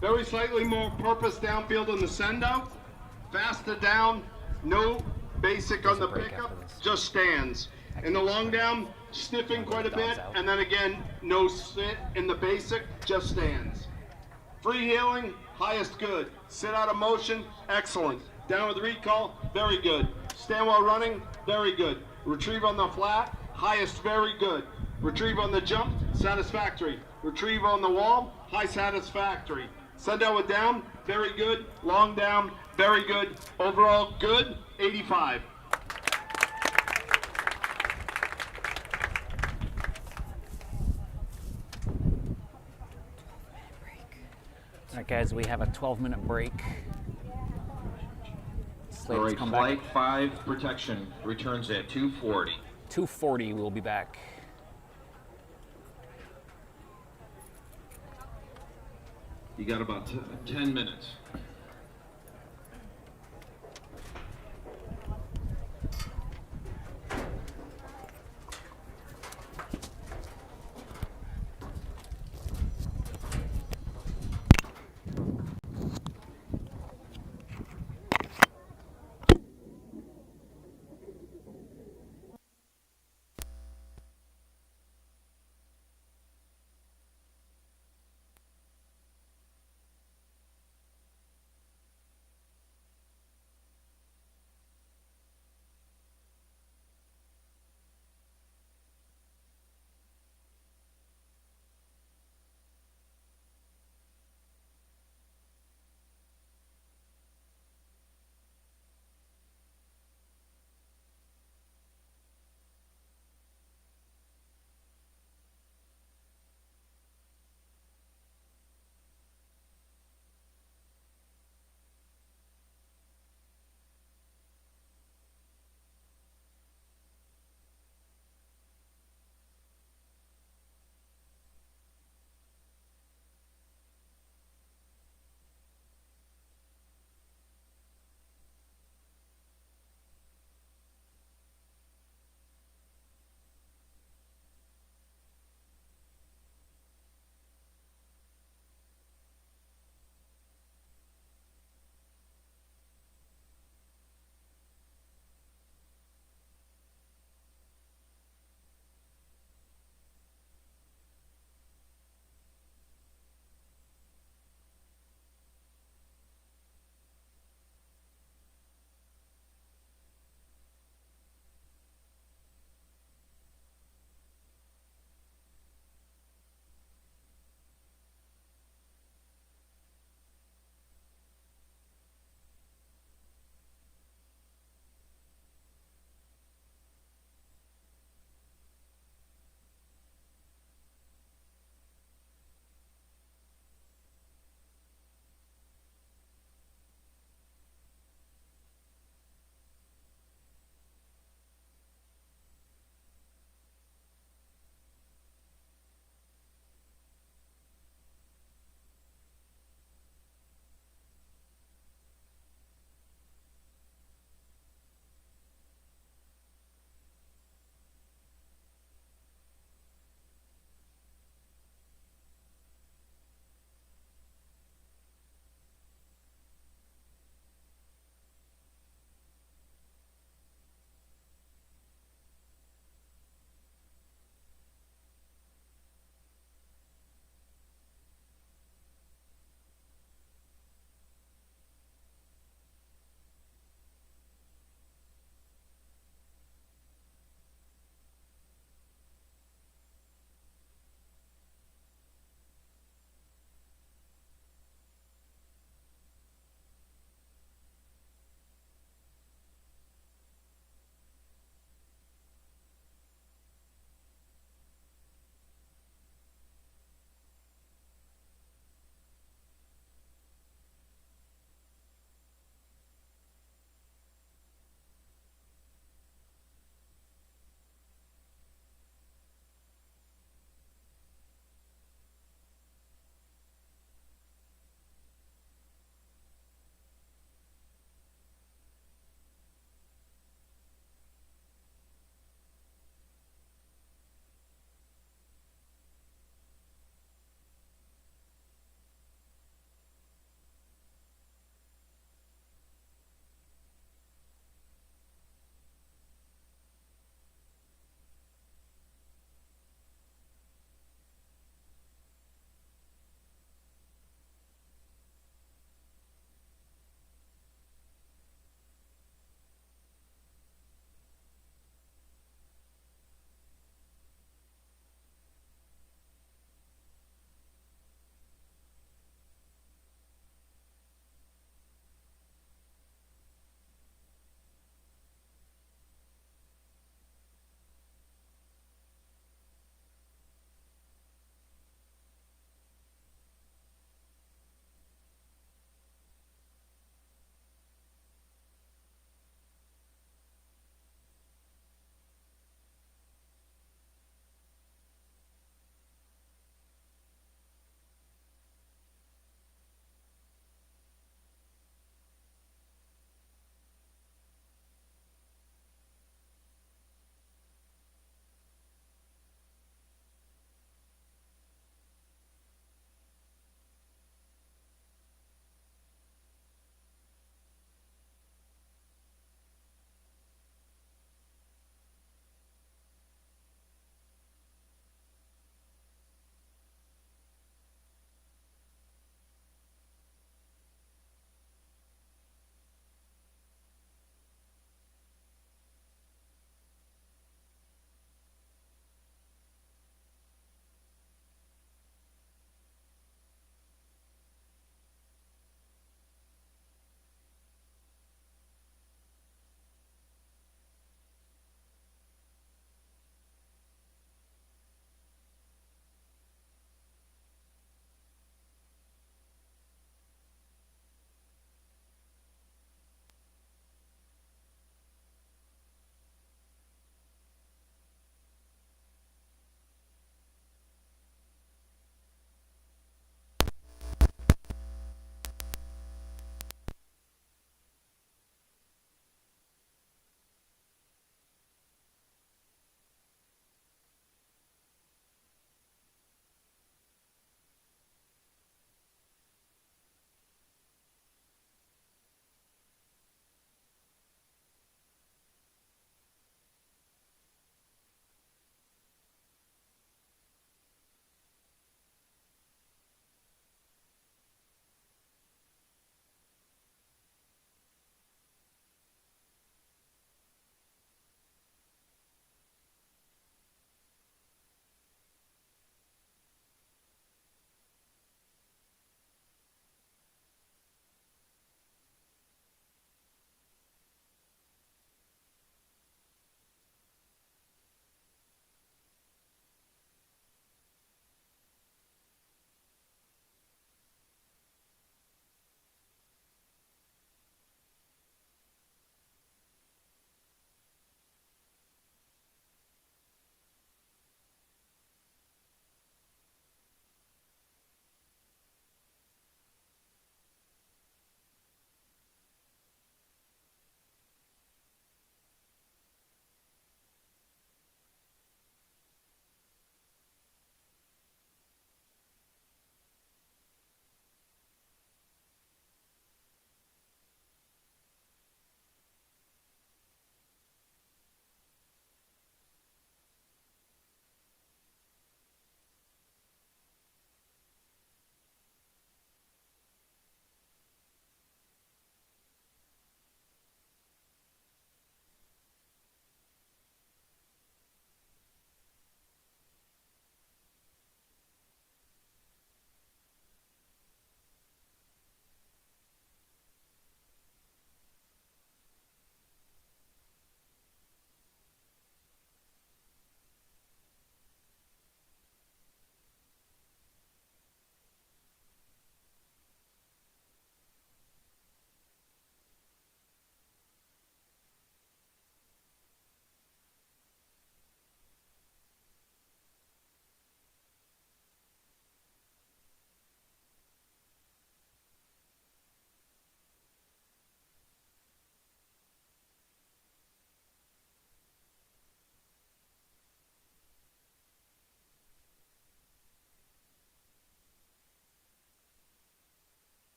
Very slightly more purpose downfield on the send-out, faster down, no basic on the pickup, just stands. In the long down, sniffing quite a bit, and then again, no sit in the basic, just stands. Free heeling, highest good. Sit out of motion, excellent. Down with recall, very good. Stand while running, very good. Retrieve on the flat, highest, very good. Retrieve on the jump, satisfactory. Retrieve on the wall, high satisfactory. Send out with down, very good. Long down, very good. Overall, good, 85. All right, guys, we have a 12-minute break. All right, flight 5 protection returns at 2:40. 2:40, we'll be back. You got about 10 minutes.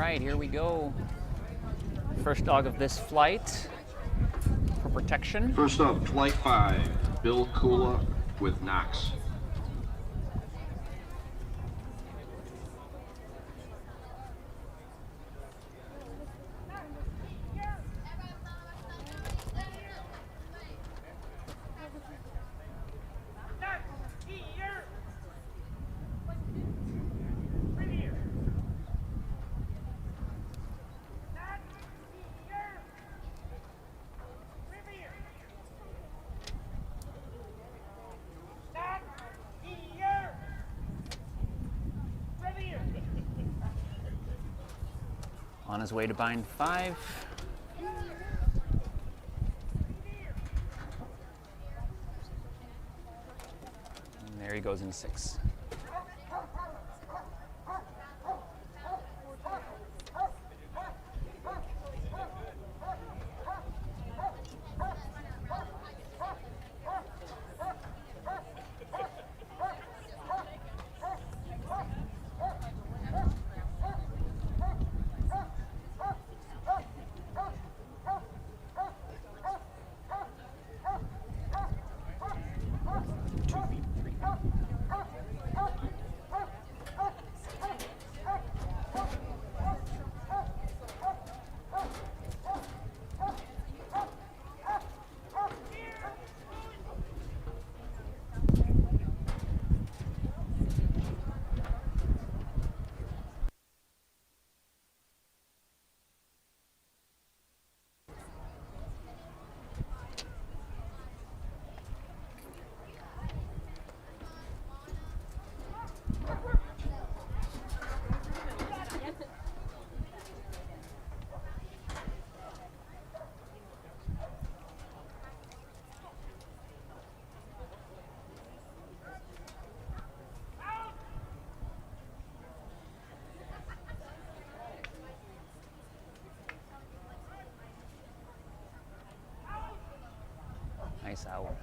right, here we go. First dog of this flight for protection. First up, flight 5, Bill Kula with Knox. On his way to bind 5. And there he goes in 6. Nice out.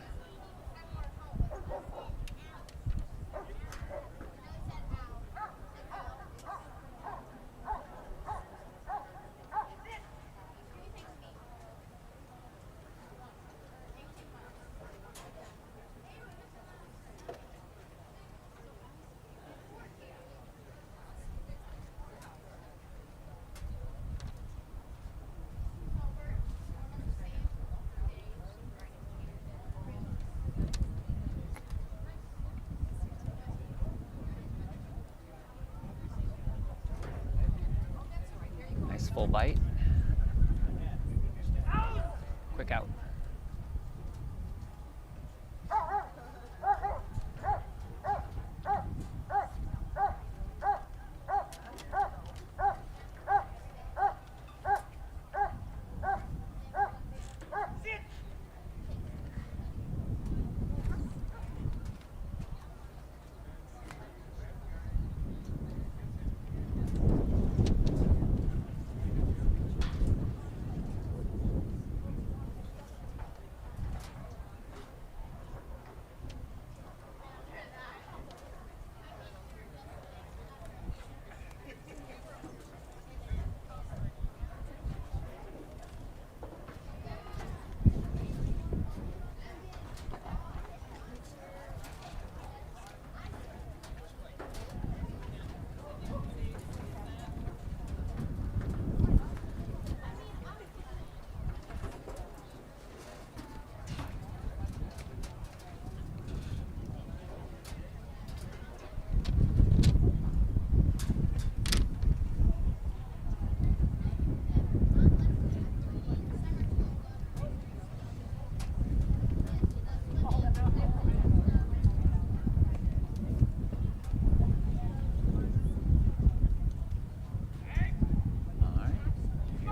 Nice full bite. Quick out.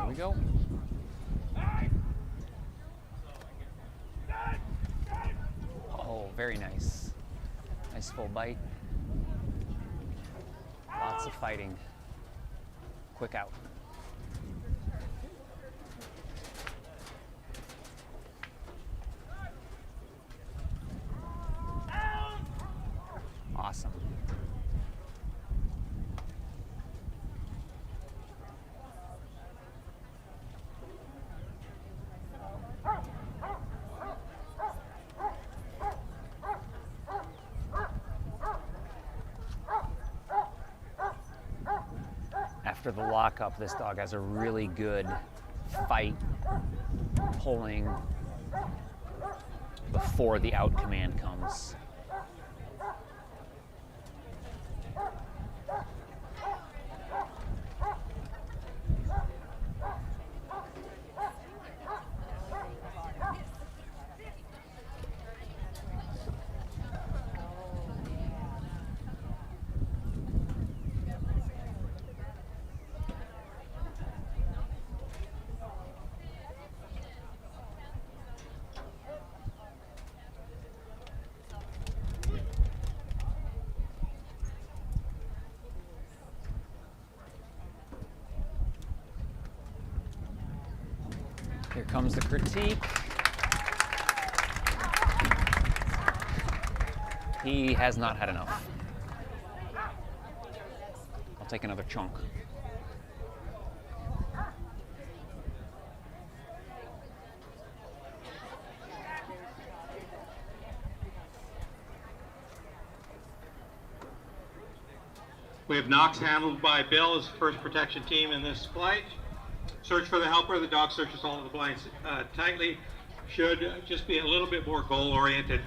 We go. Oh, very nice. Nice full bite. Lots of fighting. Quick out. Awesome. after the lockup, this dog has a really good fight pulling before the out command comes. Here comes the critique. He has not had enough. I'll take another chunk. We have Knox handled by Bill as first protection team in this flight. Search for the helper. The dog searches all of the blinds tightly. Should just be a little bit more goal-oriented,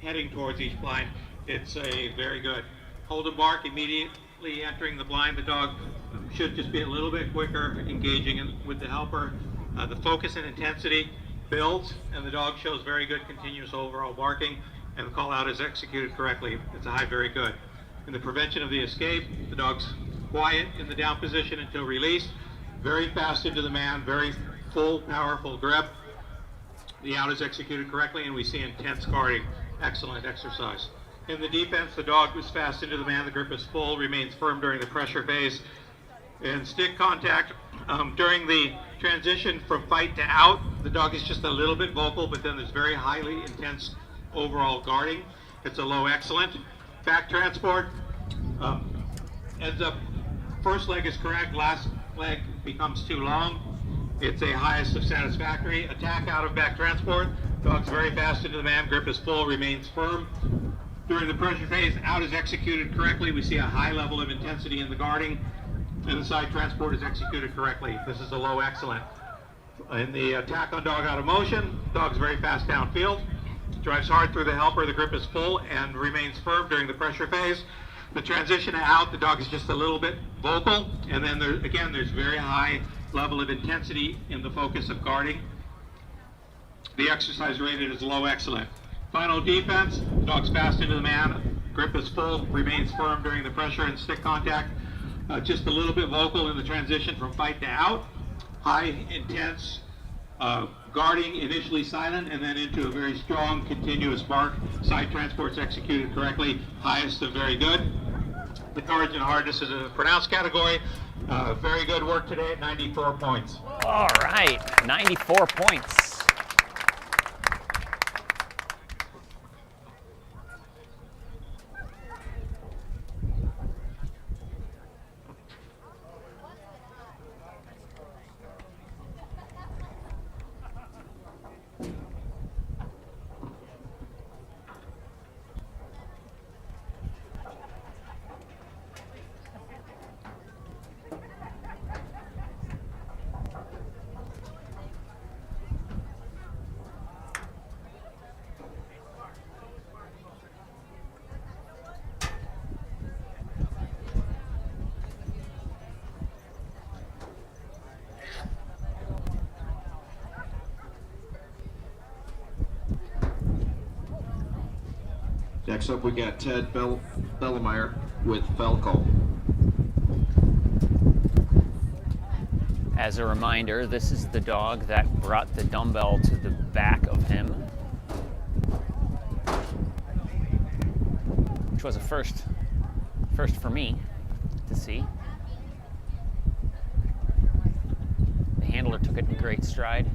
heading towards each blind. It's a very good. Hold and bark immediately entering the blind. The dog should just be a little bit quicker engaging with the helper. The focus and intensity builds, and the dog shows very good continuous overall barking, and the call out is executed correctly. It's a high very good. In the prevention of the escape, the dog's quiet in the down position until released. Very fast into the man, very full, powerful grip. The out is executed correctly, and we see intense guarding. Excellent exercise. In the defense, the dog was fast into the man. The grip is full, remains firm during the pressure phase. In stick contact, during the transition from fight to out, the dog is just a little bit vocal, but then there's very highly intense overall guarding. It's a low excellent. Back transport ends up, first leg is correct, last leg becomes too long. It's a highest of satisfactory. Attack out of back transport. Dog's very fast into the man. Grip is full, remains firm. During the pressure phase, out is executed correctly. We see a high level of intensity in the guarding. And the side transport is executed correctly. This is a low excellent. In the attack on dog out of motion, dog's very fast downfield. Drives hard through the helper. The grip is full and remains firm during the pressure phase. The transition out, the dog is just a little bit vocal, and then there's very high level of intensity in the focus of guarding. The exercise rated is low excellent. Final defense, the dog's fast into the man, grip is full, remains firm during the pressure and stick contact. Just a little bit vocal in the transition from fight to out. High, intense guarding, initially silent, and then into a very strong, continuous bark. Side transport's executed correctly, highest of very good. The courage and hardness is a pronounced category. Very good work today at 94 points. All right, 94 points. Next up, we got Ted Bellemeyer with Falco. As a reminder, this is the dog that brought the dumbbell to the back of him, which was a first for me to see. The handler took it in great stride.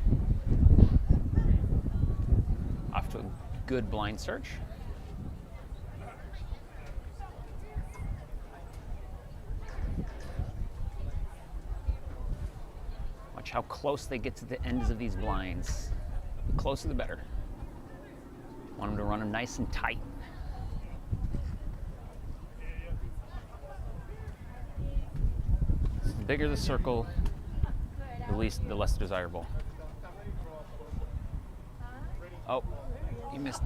Off to a good blind search. Watch how close they get to the ends of these blinds. The closer the better. Want them to run them nice and tight. The bigger the circle, the less desirable. Oh, he missed.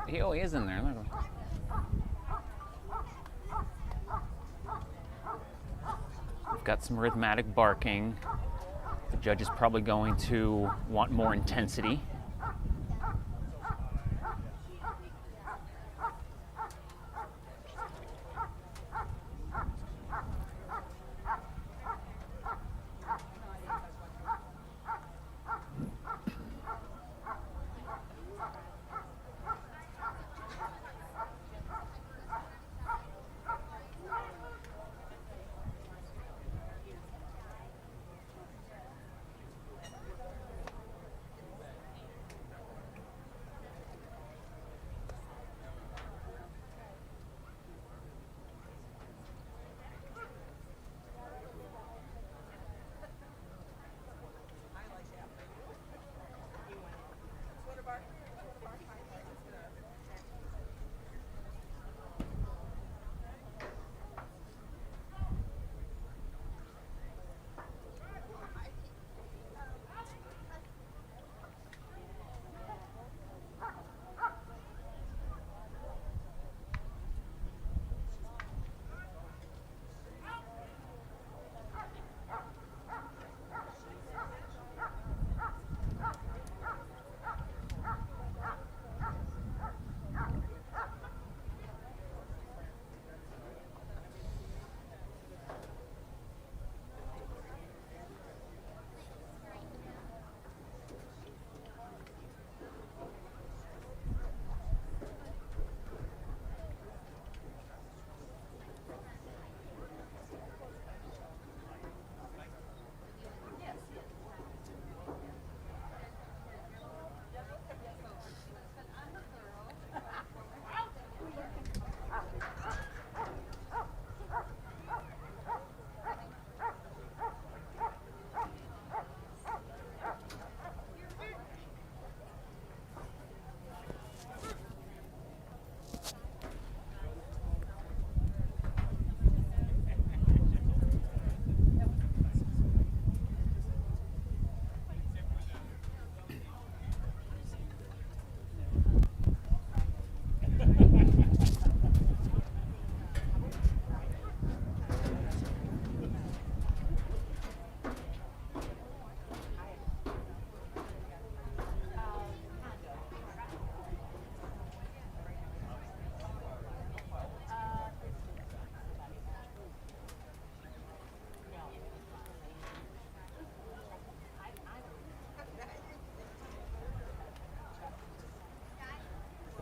He is in there. Look. We've got some rhythmic barking. The judge is probably going to want more intensity.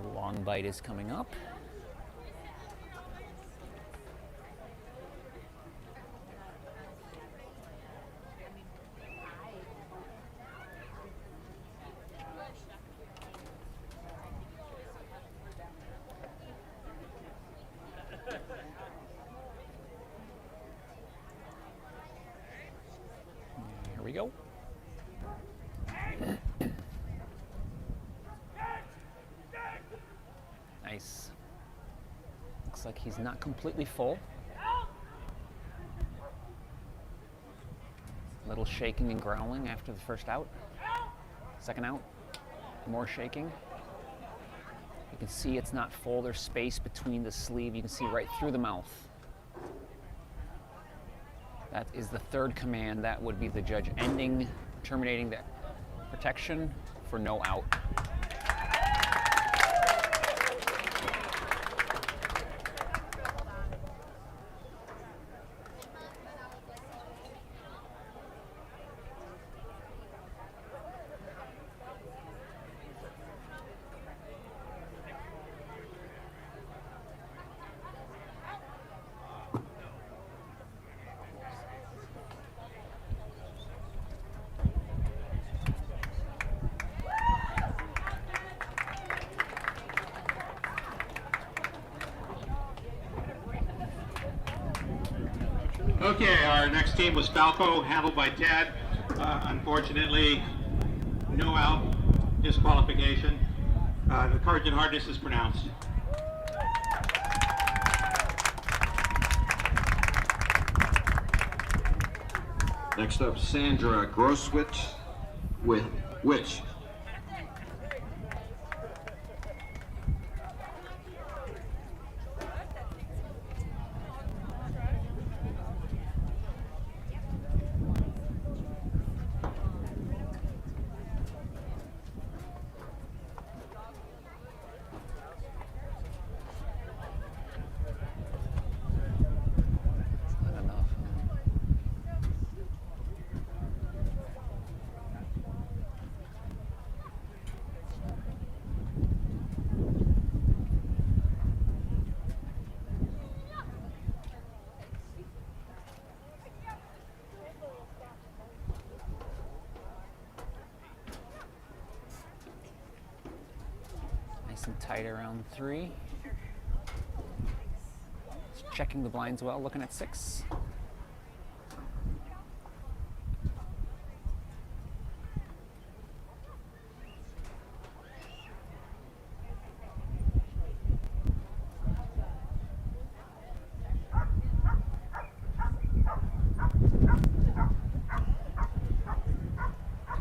The long bite is coming up. Here we go. Nice. Looks like he's not completely full. A little shaking and growling after the first out. Second out, more shaking. You can see it's not full. There's space between the sleeve. You can see right through the mouth. That is the third command. That would be the judge terminating the protection for no out. Okay, our next team was Falco, handled by Ted. Unfortunately, no out, disqualification. The courage and hardness is pronounced. Next up, Sandra Grosswitch with Witch. Not enough. Nice and tight around 3. Just checking the blinds well, looking at 6.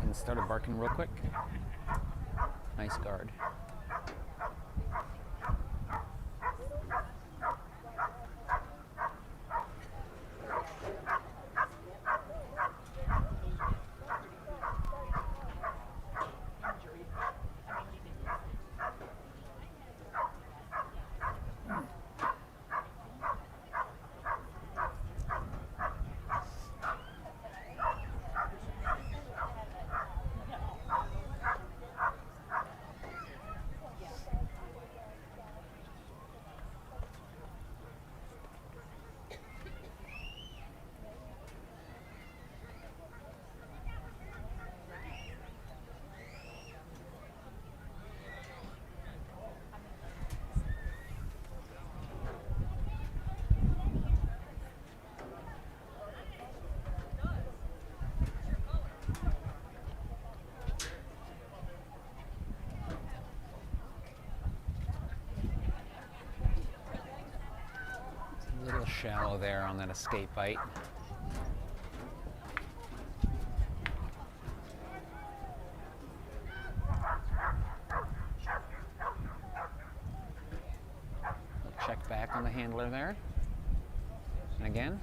And started barking real quick. Nice guard. A little shallow there on that escape bite. Check back on the handler there. And again.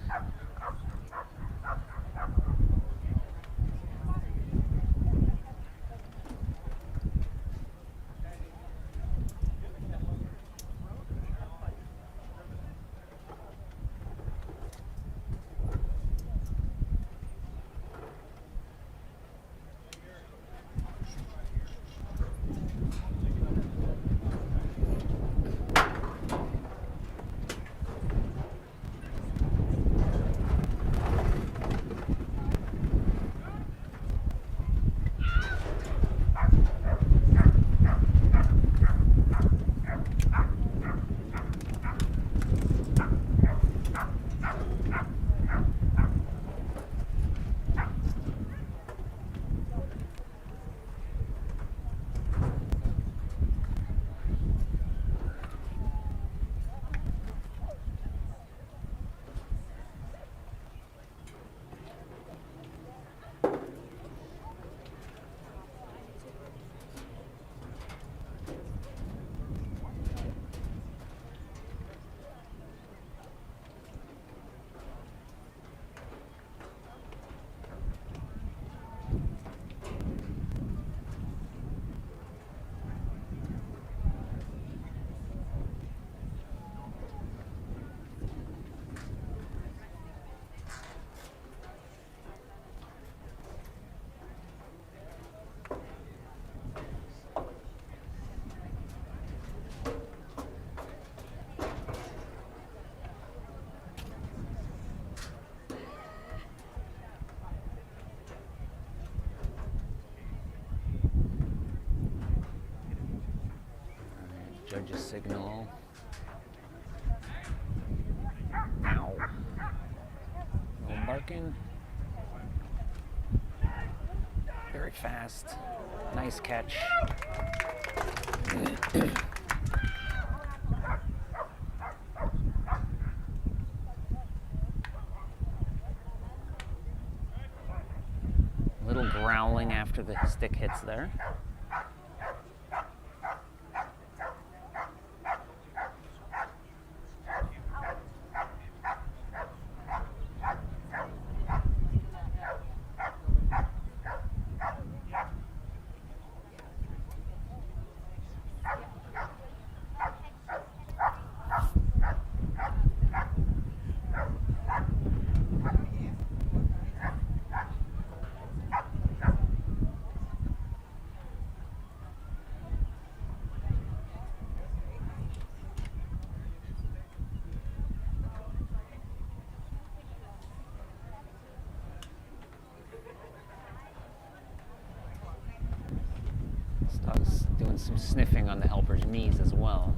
Judge's signal. Ow. No barking. Very fast. Nice catch. smiling after the stick hits there. This dog's doing some sniffing on the helper's knees as well.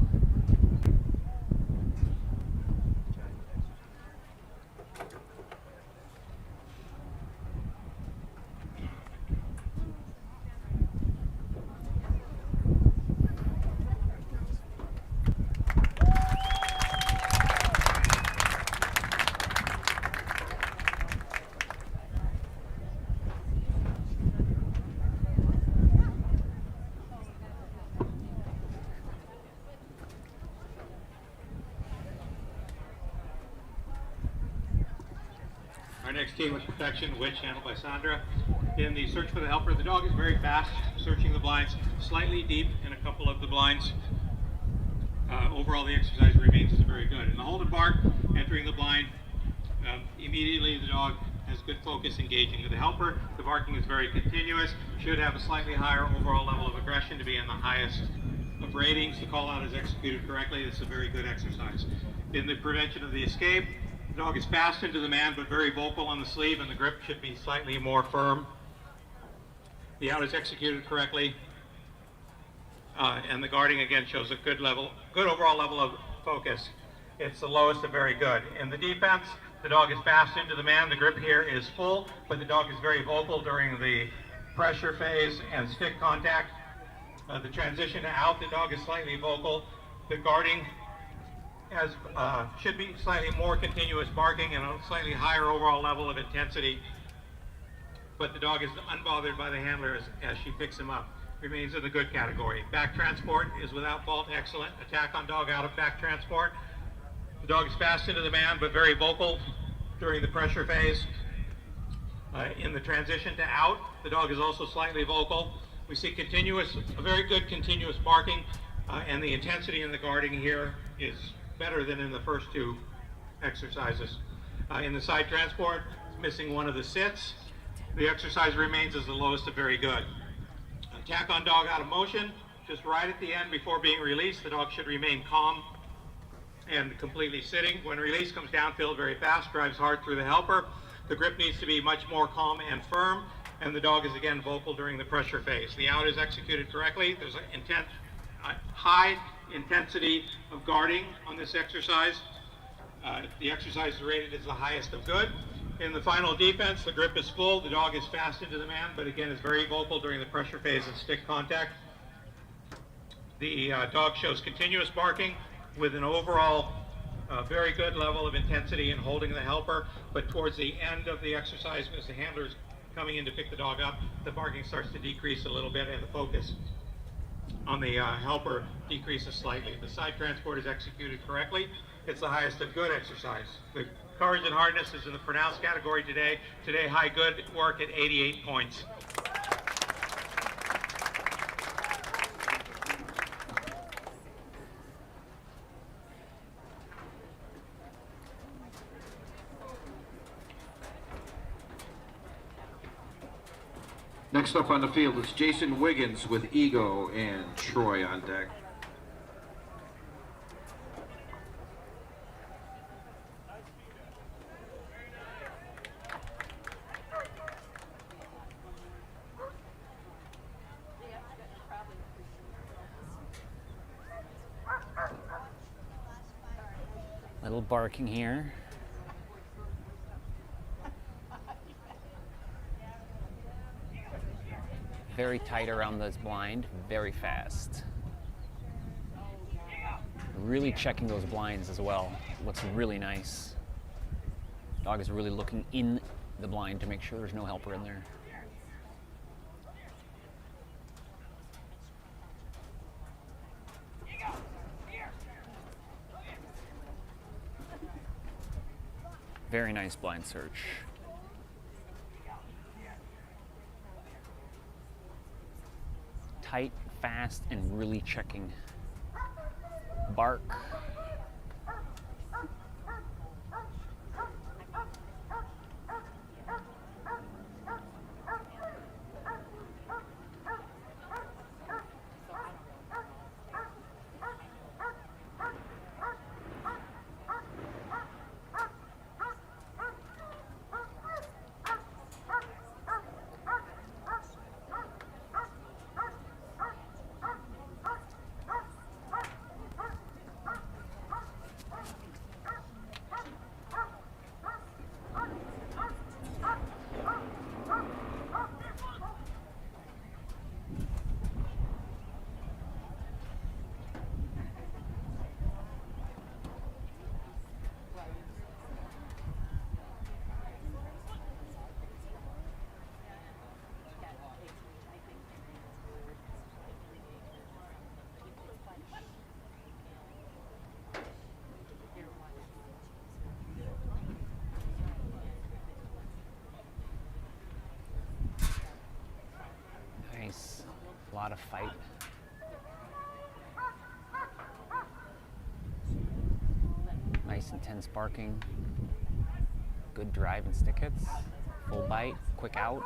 Our next team was Protection, which handled by Sandra. In the search for the helper, the dog is very fast, searching the blinds, slightly deep in a couple of the blinds. Overall, the exercise remains very good. In the hold and bark, entering the blind, immediately the dog has good focus engaging with the helper. The barking is very continuous, should have a slightly higher overall level of aggression to be in the highest of ratings. The call out is executed correctly. This is a very good exercise. In the prevention of the escape, the dog is fast into the man, but very vocal on the sleeve, and the grip should be slightly more firm. The out is executed correctly, and the guarding again shows a good overall level of focus. It's the lowest of very good. In the defense, the dog is fast into the man. The grip here is full, but the dog is very vocal during the pressure phase and stick contact. The transition to out, the dog is slightly vocal. The guarding should be slightly more continuous barking and a slightly higher overall level of intensity, but the dog is unbothered by the handler as she picks him up. Remains in the good category. Back transport is without fault excellent. Attack on dog out of back transport. The dog is fast into the man, but very vocal during the pressure phase. In the transition to out, the dog is also slightly vocal. We see a very good continuous barking, and the intensity in the guarding here is better than in the first two exercises. In the side transport, it's missing one of the sits. The exercise remains as the lowest of very good. Attack on dog out of motion, just right at the end before being released, the dog should remain calm and completely sitting. When release comes downfield very fast, drives hard through the helper. The grip needs to be much more calm and firm, and the dog is again vocal during the pressure phase. The out is executed correctly. There's a high intensity of guarding on this exercise. The exercise is rated as the highest of good. In the final defense, the grip is full. The dog is fast into the man, but again is very vocal during the pressure phase and stick contact. The dog shows continuous barking with an overall very good level of intensity in holding the helper, but towards the end of the exercise, as the handler is coming in to pick the dog up, the barking starts to decrease a little bit and the focus on the helper decreases slightly. The side transport is executed correctly. It's the highest of good exercise. The courage and hardness is in the pronounced category today. Today, high good work at 88 points. Next up on the field is Jason Wiggins with Ego and Troy on deck. Little barking here. Very tight around this blind, very fast. Really checking those blinds as well. Looks really nice. Dog is really looking in the blind to make sure there's no helper in there. Very nice blind search. Tight, fast, and really checking. Bark. Nice. A lot of fight. Nice intense barking. Good drive and stick hits. Full bite, quick out.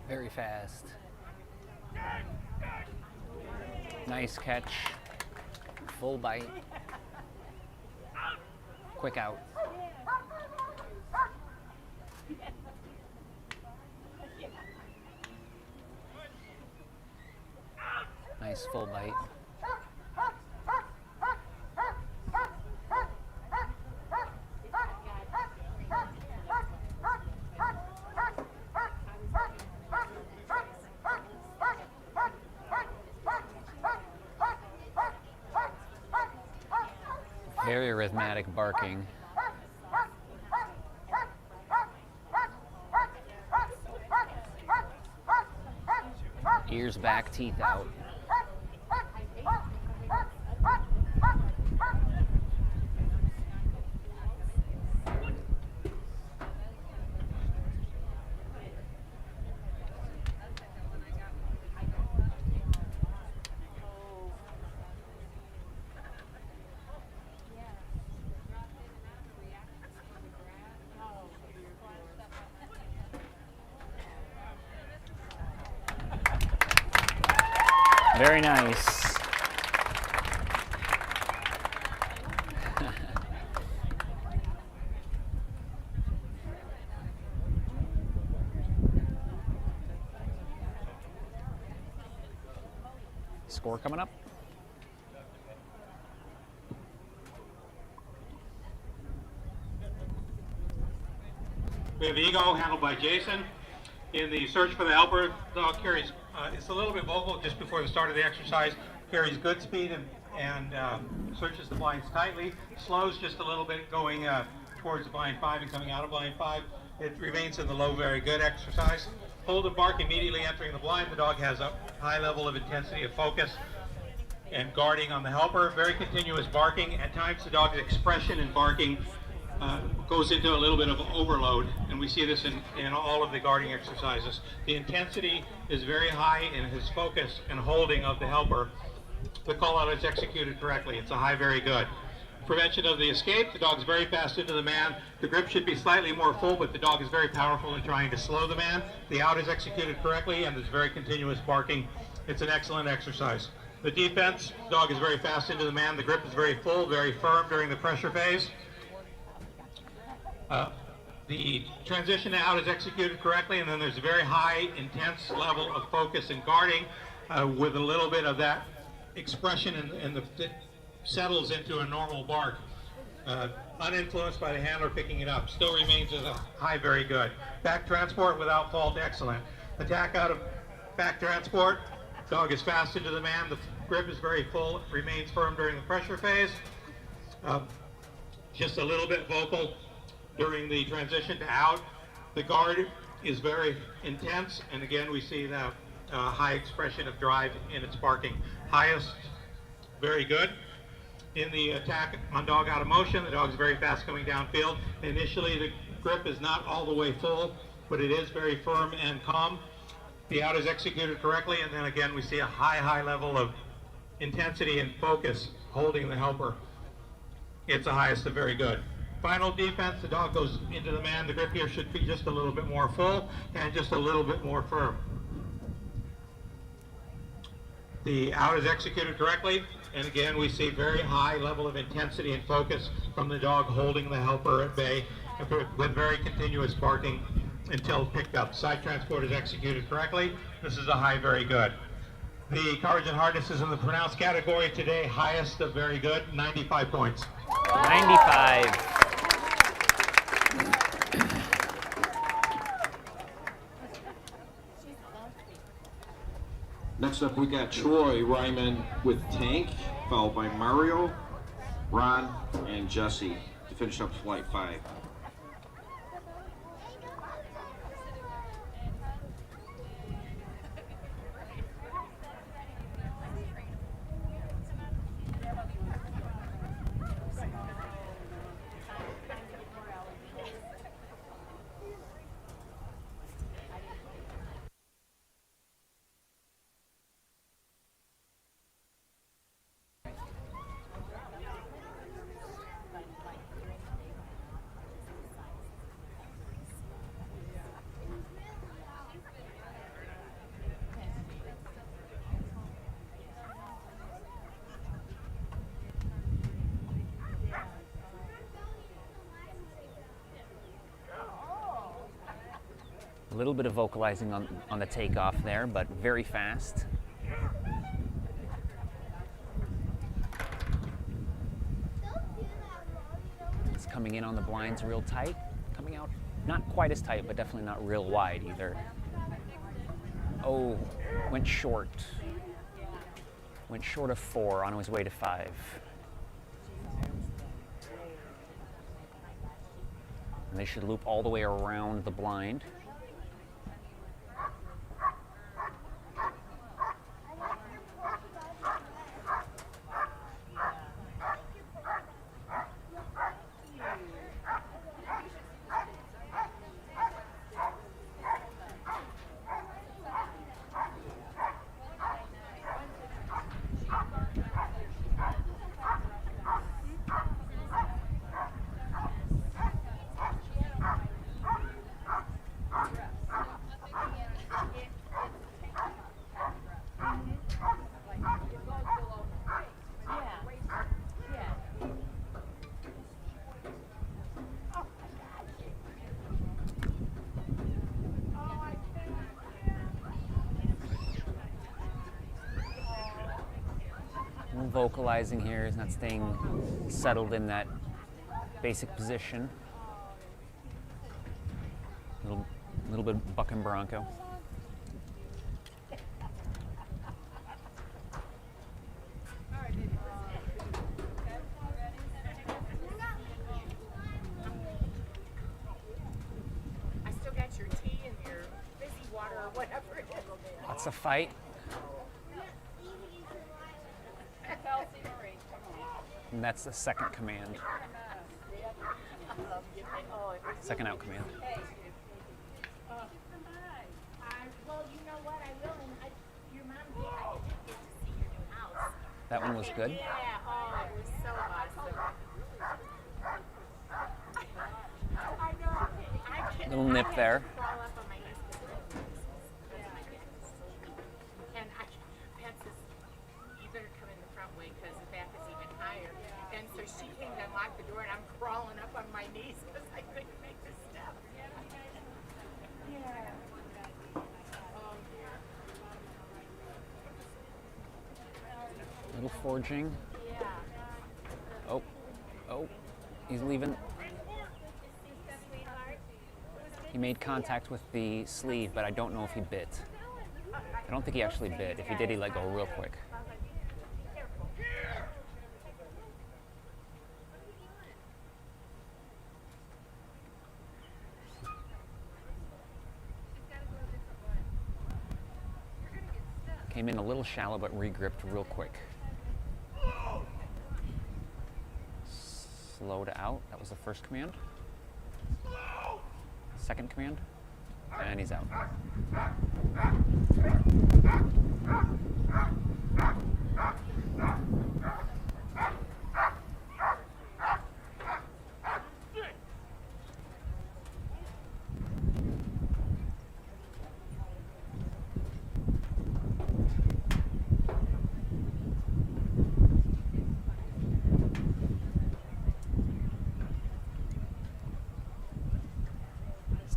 Very fast. Nice catch. Full bite. Quick out. Nice full bite. Very arithmetic barking. Ears back, teeth out. Very nice. Score coming up. We have Ego, handled by Jason. In the search for the helper, the dog carries, it's a little bit vocal just before the start of the exercise, carries good speed and searches the blinds tightly, slows just a little bit going towards the blind 5 and coming out of blind 5. It remains in the low, very good exercise. Hold and bark immediately entering the blind. The dog has a high level of intensity of focus and guarding on the helper. Very continuous barking. At times the dog's expression in barking goes into a little bit of overload, and we see this in all of the guarding exercises. The intensity is very high in his focus and holding of the helper. The call out is executed correctly. It's a high, very good. Prevention of the escape. The dog's very fast into the man. The grip should be slightly more full, but the dog is very powerful in trying to slow the man. The out is executed correctly, and there's very continuous barking. It's an excellent exercise. The defense. The dog is very fast into the man. The grip is very full, very firm during the pressure phase. The transition to out is executed correctly, and then there's a very high, intense level of focus and guarding with a little bit of that expression and it settles into a normal bark. Uninfluenced by the handler picking it up. Still remains as a high, very good. Back transport without fault, excellent. Attack out of back transport. Dog is fast into the man. The grip is very full, remains firm during the pressure phase. Just a little bit vocal during the transition to out. The guard is very intense, and again we see that high expression of drive in its barking. Highest, very good. In the attack on dog out of motion, the dog is very fast coming downfield. Initially the grip is not all the way full, but it is very firm and calm. The out is executed correctly, and then again we see a high level of intensity and focus holding the helper. It's the highest of very good. Final defense, the dog goes into the man. The grip here should be just a little bit more full and just a little bit more firm. The out is executed correctly, and again we see very high level of intensity and focus from the dog holding the helper at bay with very continuous barking until picked up. Side transport is executed correctly. This is a high, very good. The courage and hardness is in the pronounced category today, highest of very good, 95 points. 95. Next up, we got Troy Ryman with Tank, followed by Mario, Ron, and Jesse to finish up flight 5. A little bit of vocalizing on the takeoff there, but very fast. It's coming in on the blinds real tight, coming out not quite as tight, but definitely not real wide either. Oh, went short. Went short of 4 on his way to 5. And they should loop all the way around the blind. vocalizing here. He's not staying settled in that basic position. Little bit buck and bronco. I still got your tea and your fizzy water or whatever it is. Lots of fight. And that's the second command. Second out command. Well, you know what? I will. And your mom did. I did get to see your new house. That one was good. Yeah. Oh, it was so awesome. I know. I can't. Little nip there. Crawl up on my knees because my back is so weak. And I had this. You better come in the front way because the back is even higher. And so she came to unlock the door, and I'm crawling up on my knees because I couldn't make the step. Yeah. Oh dear. Little forging. Yeah. Oh, he's leaving. He made contact with the sleeve, but I don't know if he bit. I don't think he actually bit. If he did, he let go real quick. Came in a little shallow, but regripped real quick. Slowed out. That was the first command. Second command. And he's out.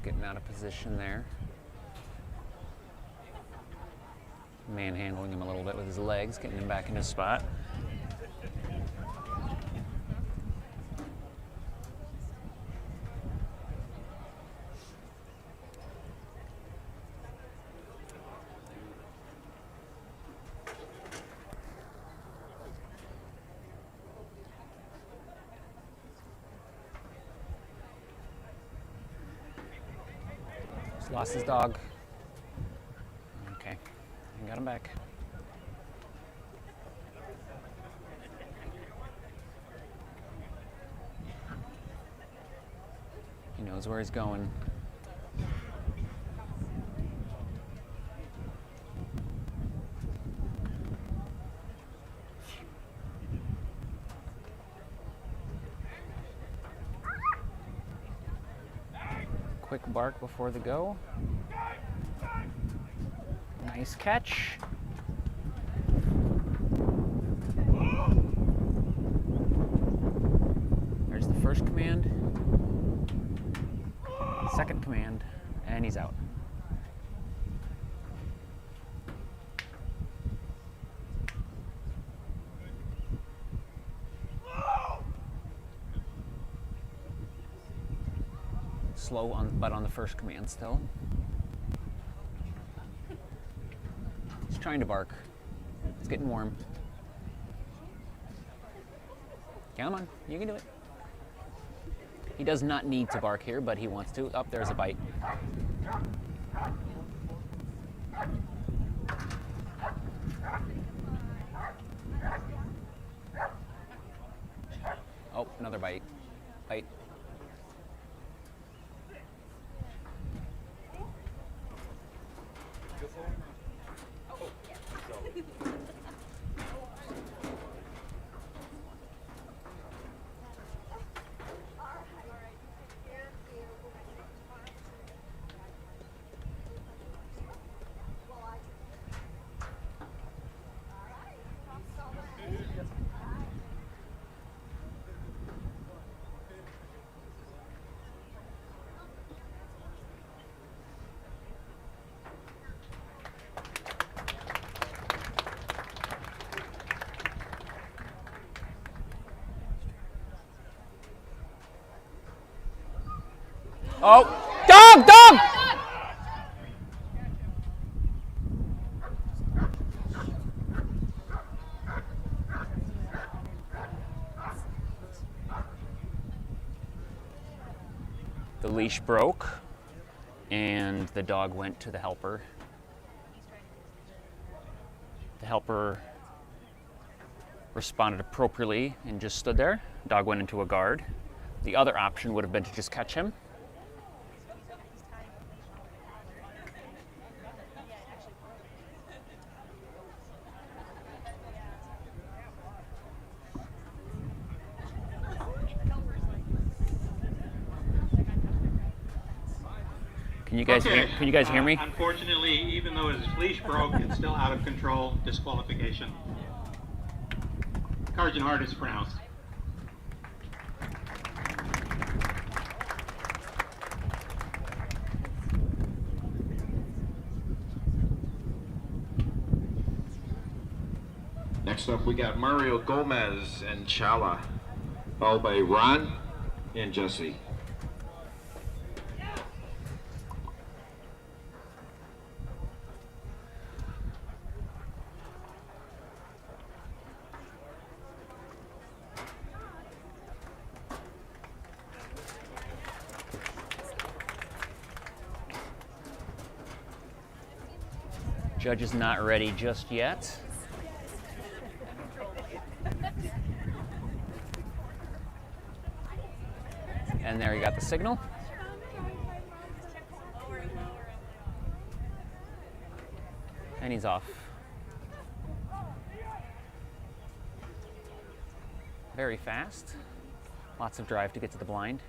Getting out of position there. Manhandling him a little bit with his legs, getting him back in his spot. Lost his dog. Okay, I got him back. He knows where he's going. Quick bark before the go. Nice catch. There's the first command. Second command, and he's out. Slow on, but on the first command still. He's trying to bark. It's getting warm. Come on, you can do it. He does not need to bark here, but he wants to. Up there's a bite. Oh, another bite. Bite. Oh, dog, dog! The leash broke, and the dog went to the helper. The helper responded appropriately and just stood there. Dog went into a guard. The other option would have been to just catch him. Can you guys hear me? Unfortunately, even though his leash broke, it's still out of control. Disqualification. Cards and Hard is pronounced. Next up, we got Mario Gomez and Chala, followed by Ron and Jesse. Judge is not ready just yet. And there you got the signal. And he's off. Very fast. Lots of drive to get to the blind.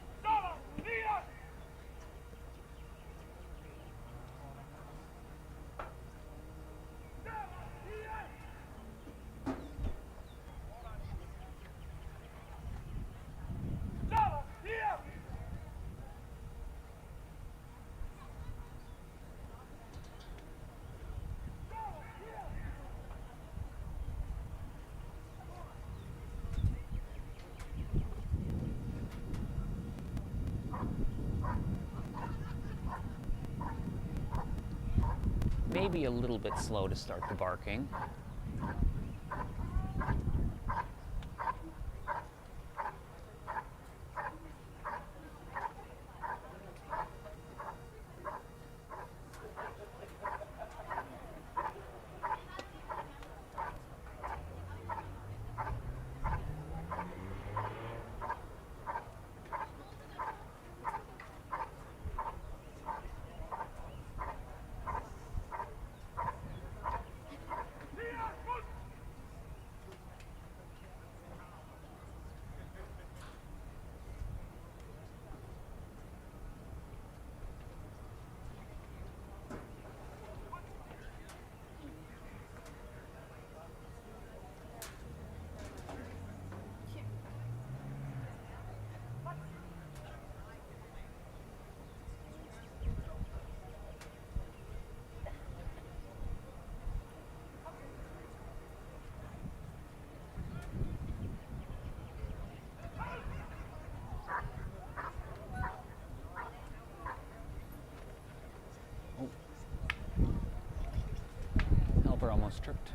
Maybe a little bit slow to start the barking. Helper almost tripped.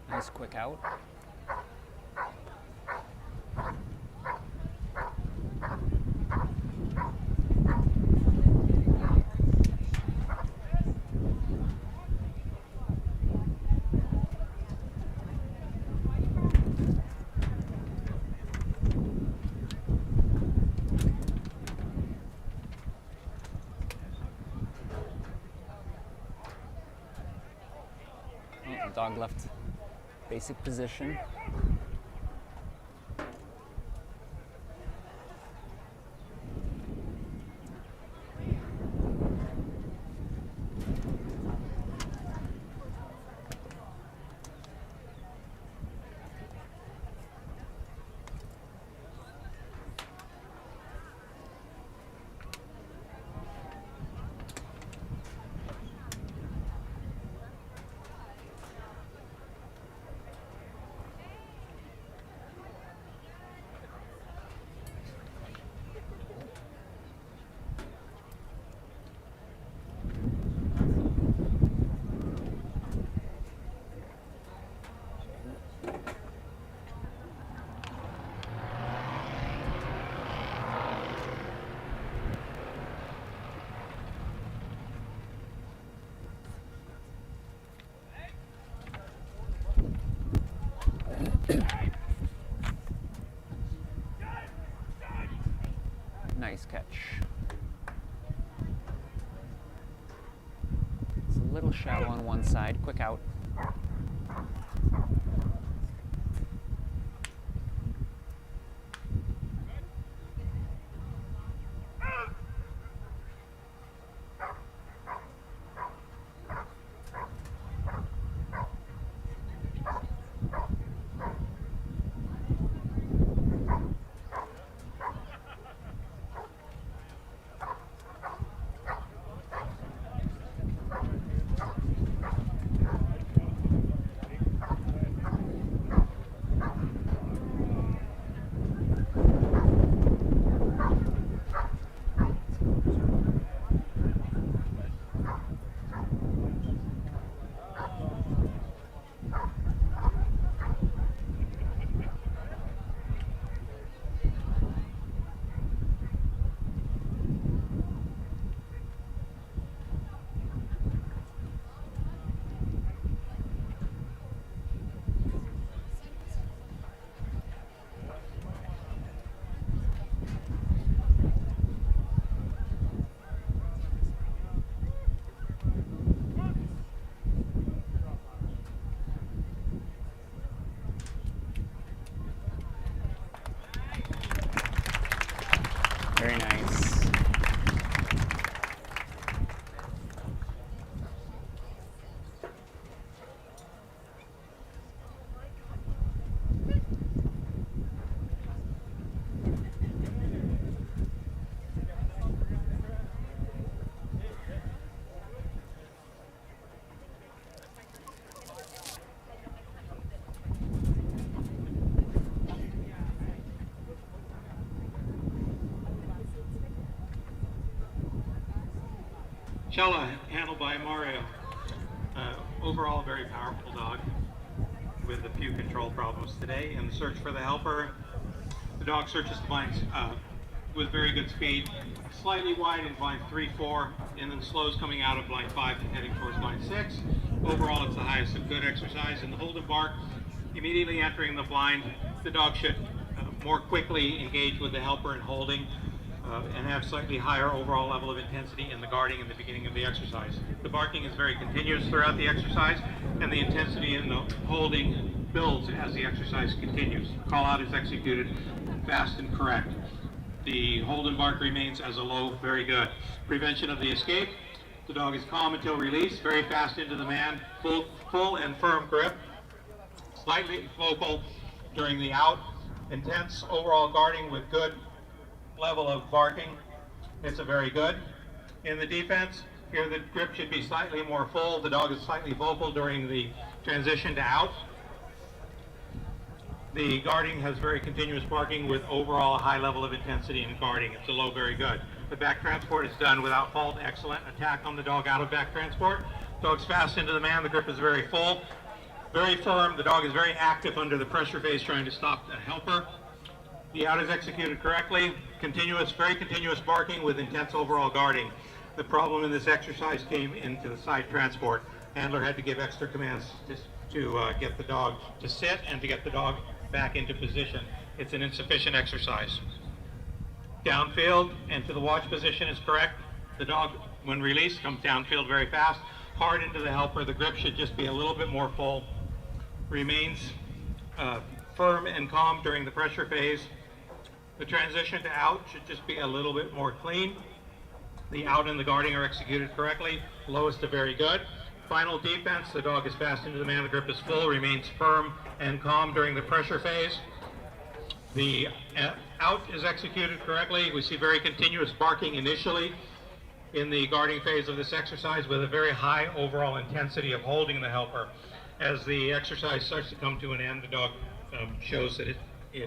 Nice quick out. Dog left basic position. Nice catch. It's a little shallow on one side. Quick out. Very nice. Cella, handled by Mario. Overall, a very powerful dog with a few control problems today. In the search for the helper, the dog searches the blinds with very good speed, slightly wide in blind 3, 4, and then slows coming out of blind 5 and heading towards blind 6. Overall, it's the highest of good exercise. In the hold and bark, immediately entering the blind, the dog should more quickly engage with the helper in holding. And have slightly higher overall level of intensity in the guarding in the beginning of the exercise. The barking is very continuous throughout the exercise, and the intensity in the holding builds as the exercise continues. Call out is executed fast and correct. The hold and bark remains as a low, very good. Prevention of the escape. The dog is calm until release, very fast into the man, full and firm grip, slightly vocal during the out, intense overall guarding with good level of barking. It's a very good. In the defense, here the grip should be slightly more full. The dog is slightly vocal during the transition to out. The guarding has very continuous barking with overall a high level of intensity in guarding. It's a low, very good. The back transport is done without fault. Excellent attack on the dog out of back transport. Dog's fast into the man. The grip is very full, very firm. The dog is very active under the pressure phase trying to stop the helper. The out is executed correctly. Continuous, very continuous barking with intense overall guarding. The problem in this exercise came into the side transport. Handler had to give extra commands to get the dog to sit and to get the dog back into position. It's an insufficient exercise. Downfield and to the watch position is correct. The dog, when released, comes downfield very fast. hard into the helper. The grip should just be a little bit more full. Remains firm and calm during the pressure phase. The transition to out should just be a little bit more clean. The out and the guarding are executed correctly. Lowest to very good. Final defense, the dog is fast into the man, the grip is full, remains firm and calm during the pressure phase. The out is executed correctly. We see very continuous barking initially in the guarding phase of this exercise with a very high overall intensity of holding the helper. As the exercise starts to come to an end, the dog shows that it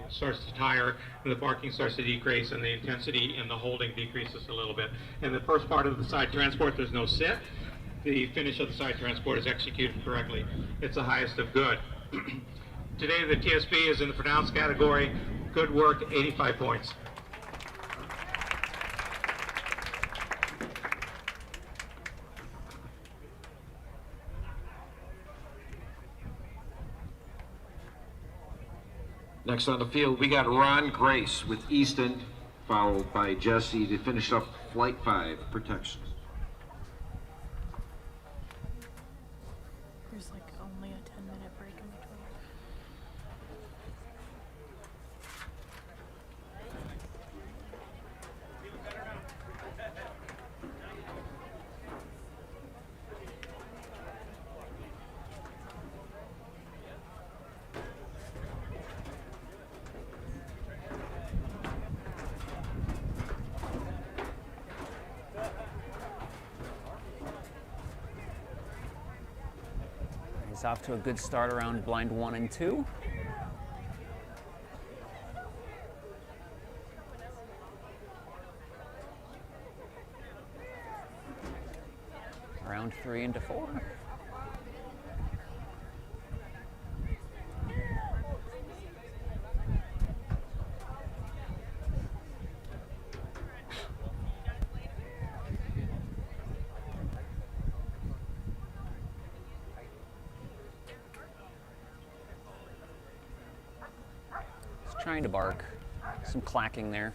starts to tire, and the barking starts to decrease, and the intensity in the holding decreases a little bit. In the first part of the side transport, there's no sit. The finish of the side transport is executed correctly. It's the highest of good. Today, the TSB is in the pronounced category. Good work, 85 points. Next on the field, we got Ron Grace with Easton, followed by Jesse to finish up Flight 5, Protection. There's like only a 10-minute break in between. He's off to a good start around blind 1 and 2. Round 3 into 4. Trying to bark. Some clacking there.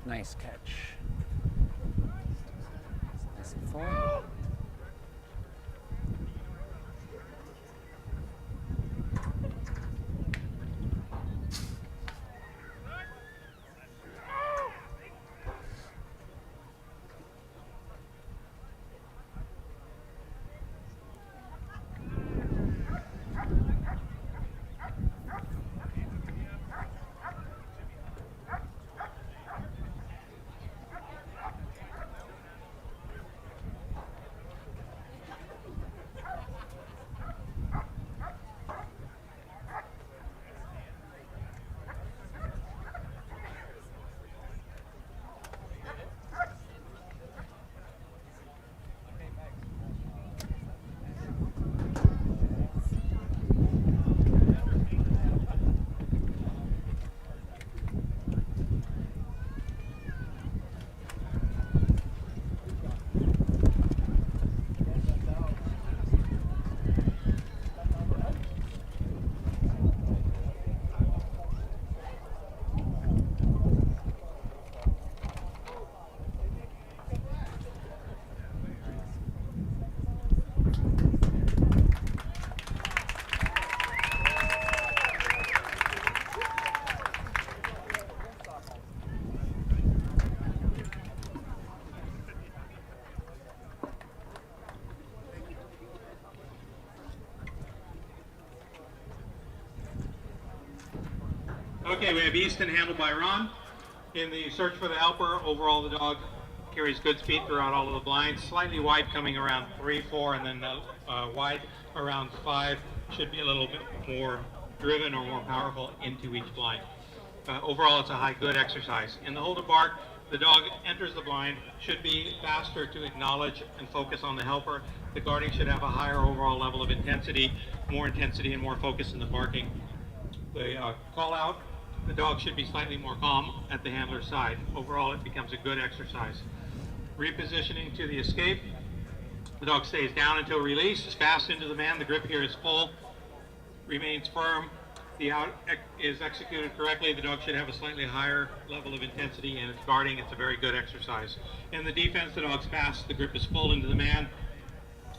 Nice catch. Nice and full. Okay, we have Easton handled by Ron. In the search for the helper, overall the dog carries good speed throughout all of the blinds. Slightly wide coming around 3, 4, and then wide around 5. Should be a little bit more driven or more powerful into each blind. Overall, it's a high good exercise. In the hold and bark, the dog enters the blind, should be faster to acknowledge and focus on the helper. The guarding should have a higher overall level of intensity, more intensity and more focus in the barking. The call out, the dog should be slightly more calm at the handler's side. Overall, it becomes a good exercise. Repositioning to the escape, the dog stays down until release, is fast into the man, the grip here is full, remains firm. The out is executed correctly. The dog should have a slightly higher level of intensity and it's guarding. It's a very good exercise. In the defense, the dog's fast. The grip is full into the man.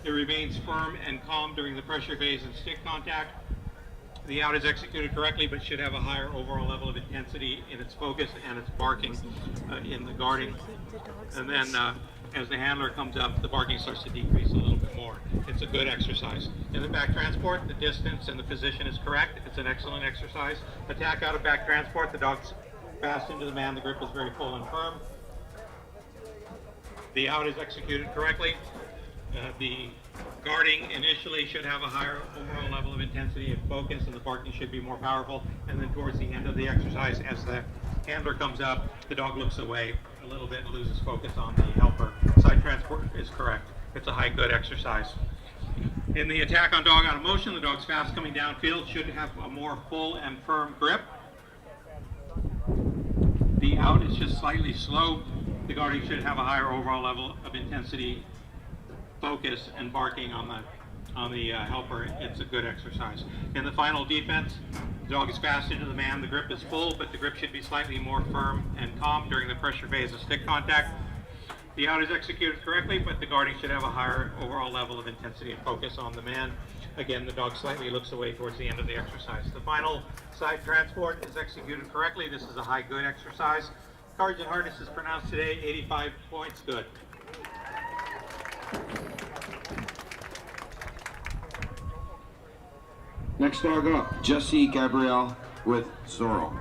It remains firm and calm during the pressure phase and stick contact. The out is executed correctly, but should have a higher overall level of intensity in its focus and its barking in the guarding. And then as the handler comes up, the barking starts to decrease a little bit more. It's a good exercise. In the back transport, the distance and the position is correct. It's an excellent exercise. Attack out of back transport, the dog's fast into the man. The grip is very full and firm. The out is executed correctly. The guarding initially should have a higher overall level of intensity and focus, and the barking should be more powerful. And then towards the end of the exercise, as the handler comes up, the dog looks away a little bit and loses focus on the helper. Side transport is correct. It's a high good exercise. In the attack on dog out of motion, the dog's fast coming downfield, should have a more full and firm grip. The out is just slightly slow. The guarding should have a higher overall level of intensity, focus, and barking on the helper. It's a good exercise. In the final defense, the dog is fast into the man. The grip is full, but the grip should be slightly more firm and calm during the pressure phase of stick contact. The out is executed correctly, but the guarding should have a higher overall level of intensity and focus on the man. Again, the dog slightly looks away towards the end of the exercise. The final side transport is executed correctly. This is a high good exercise. Cards and harness is pronounced today, 85 points good. Next dog up, Jesse Gabrielle with Zorro.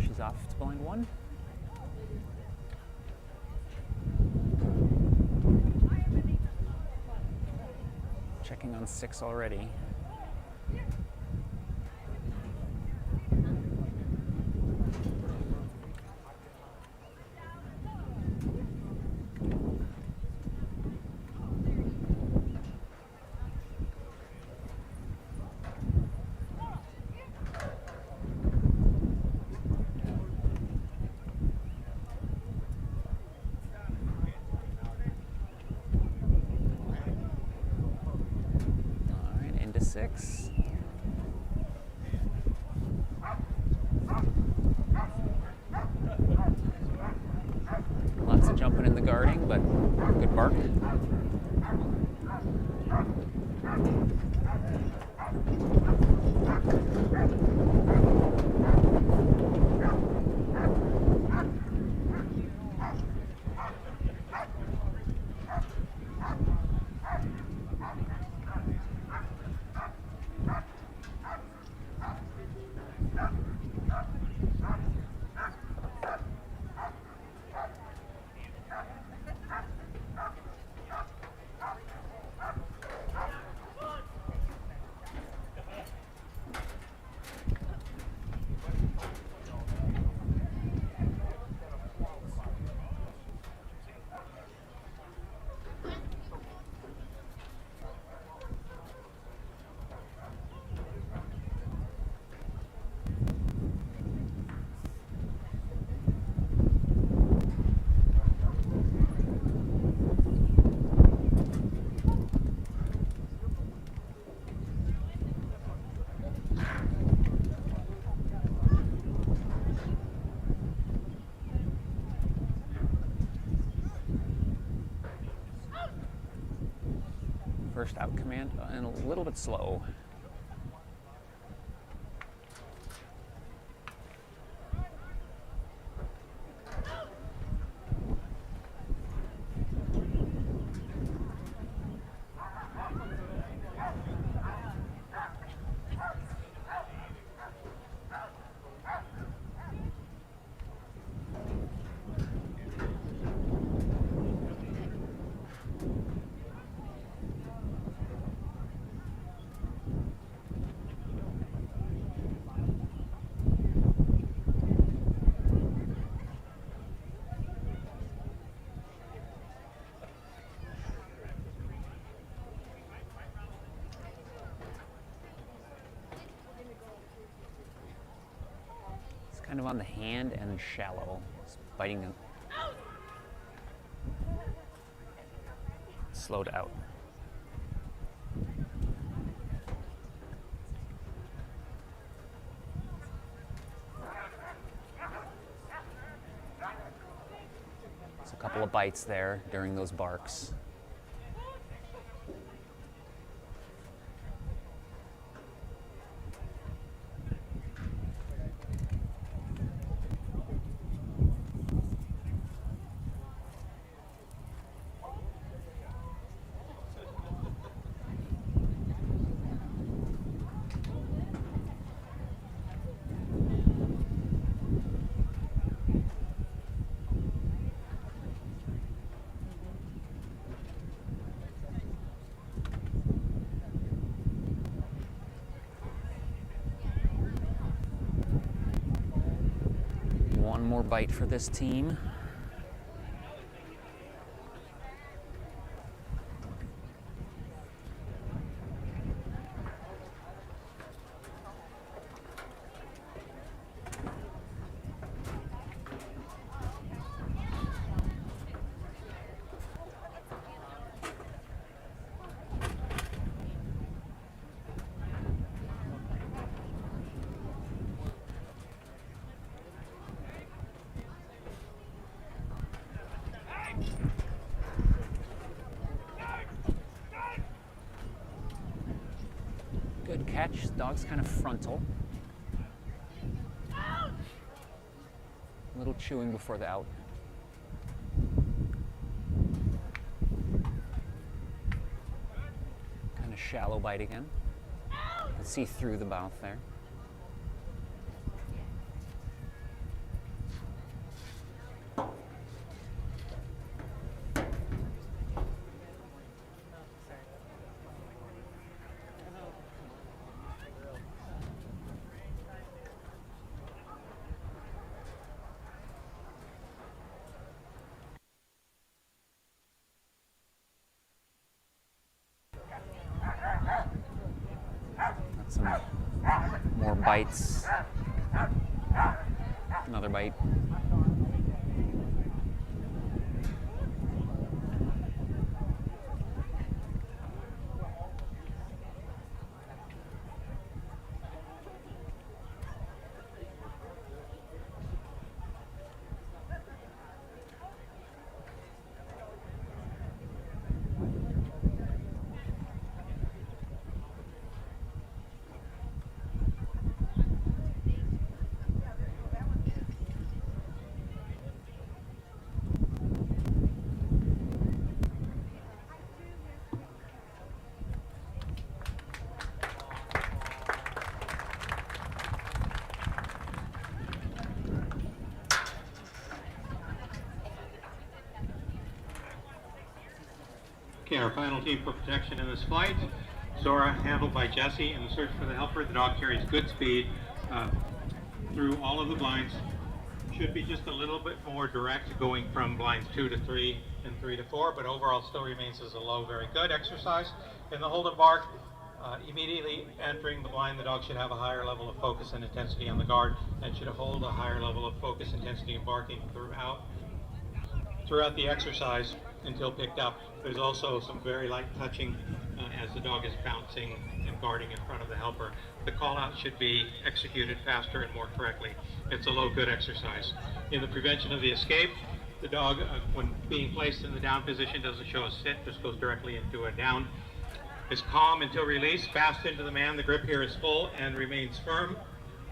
She's off to blind 1. 6 already. All right, into 6. Lots of jumping in the guarding, but good bark. First out command and a little bit slow. Kind of on the hand and shallow. It's biting them. Slowed out. There's a couple of bites there during those barks. One more bite for this team. Good catch. Dog's kind of frontal. A little chewing before the out. Kind of shallow bite again. You can see through the mouth there. More bites. Another bite. Okay, our final team for protection in this flight. Sora, handled by Jesse. In the search for the helper, the dog carries good speed through all of the blinds. Should be just a little bit more direct going from blinds 2 to 3 and 3 to 4, but overall still remains as a low, very good exercise. In the hold and bark, immediately entering the blind, the dog should have a higher level of focus and intensity on the guard and should hold a higher level of focus, intensity, and barking throughout the exercise until picked up. There's also some very light touching as the dog is bouncing and guarding in front of the helper. The call out should be executed faster and more correctly. It's a low good exercise. In the prevention of the escape, the dog, when being placed in the down position, doesn't show a sit, just goes directly into a down. Is calm until release, fast into the man. The grip here is full and remains firm.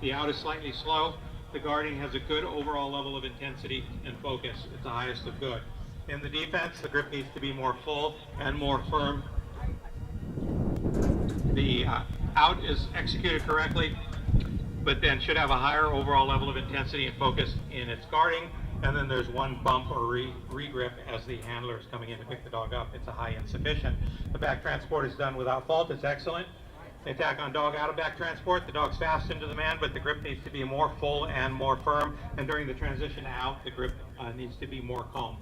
The out is slightly slow. The guarding has a good overall level of intensity and focus. It's the highest of good. In the defense, the grip needs to be more full and more firm. The out is executed correctly, but then should have a higher overall level of intensity and focus in its guarding. And then there's one bump or re-grip as the handler is coming in to pick the dog up. It's a high insufficient. The back transport is done without fault. It's excellent. The attack on dog out of back transport. The dog's fast into the man, but the grip needs to be more full and more firm. And during the transition out, the grip needs to be more calm.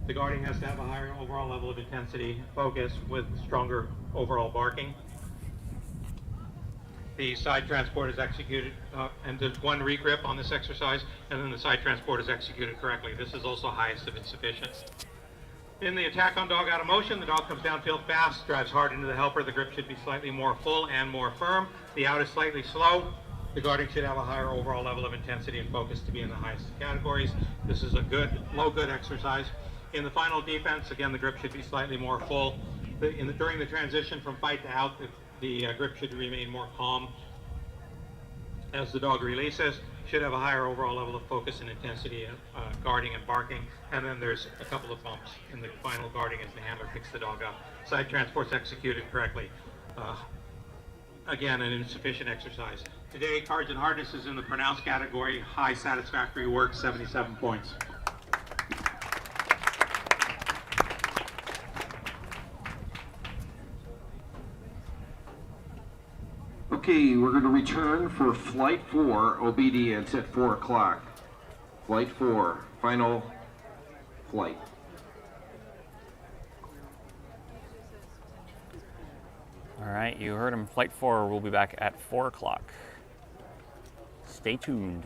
The guarding has to have a higher overall level of intensity, focus with stronger overall barking. The side transport is executed, and there's one regrip on this exercise, and then the side transport is executed correctly. This is also highest of insufficient. In the attack on dog out of motion, the dog comes downfield fast, drives hard into the helper. The grip should be slightly more full and more firm. The out is slightly slow. The guarding should have a higher overall level of intensity and focus to be in the highest categories. This is a good, low good exercise. In the final defense, again, the grip should be slightly more full. During the transition from fight to out, the grip should remain more calm. As the dog releases, should have a higher overall level of focus and intensity, guarding and barking. And then there's a couple of bumps in the final guarding as the handler picks the dog up. Side transport's executed correctly. Again, an insufficient exercise. Today, cards and hardness is in the pronounced category, high satisfactory work, 77 points. Okay, we're going to return for Flight 4, obedience at 4 o'clock. Flight 4, final flight. All right, you heard him. Flight 4 will be back at 4 o'clock. Stay tuned.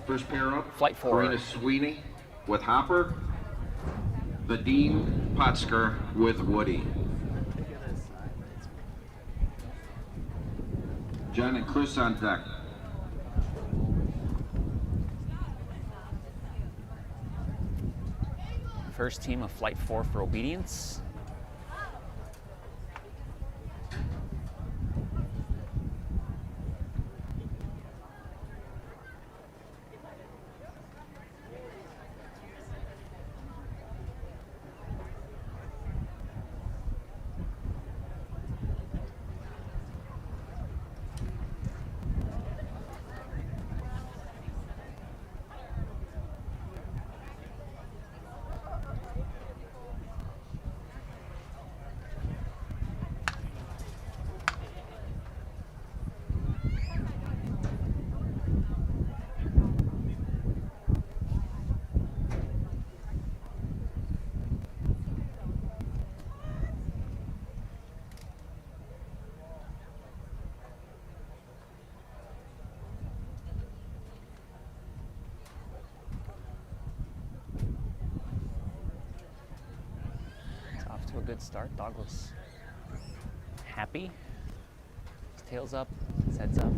First pair up, Flight 4. Karina Sweeney with Hopper, Vadim Potsker with Woody. Jen and Chris on deck. First team of Flight 4 for obedience. To a good start. Dog looks happy. His tail's up, his head's up.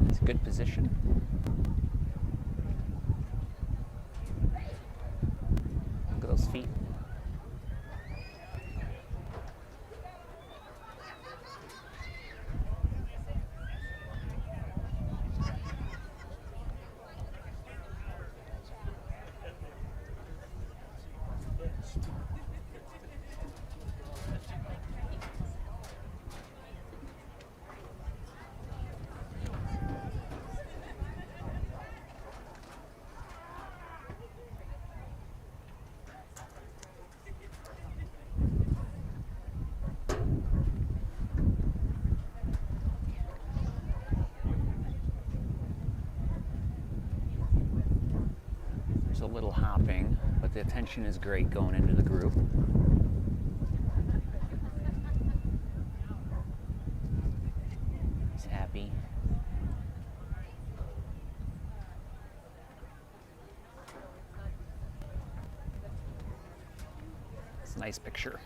It's a good position. Look at those feet. A little hopping, but the attention is great going into the group. He's happy. It's a nice picture.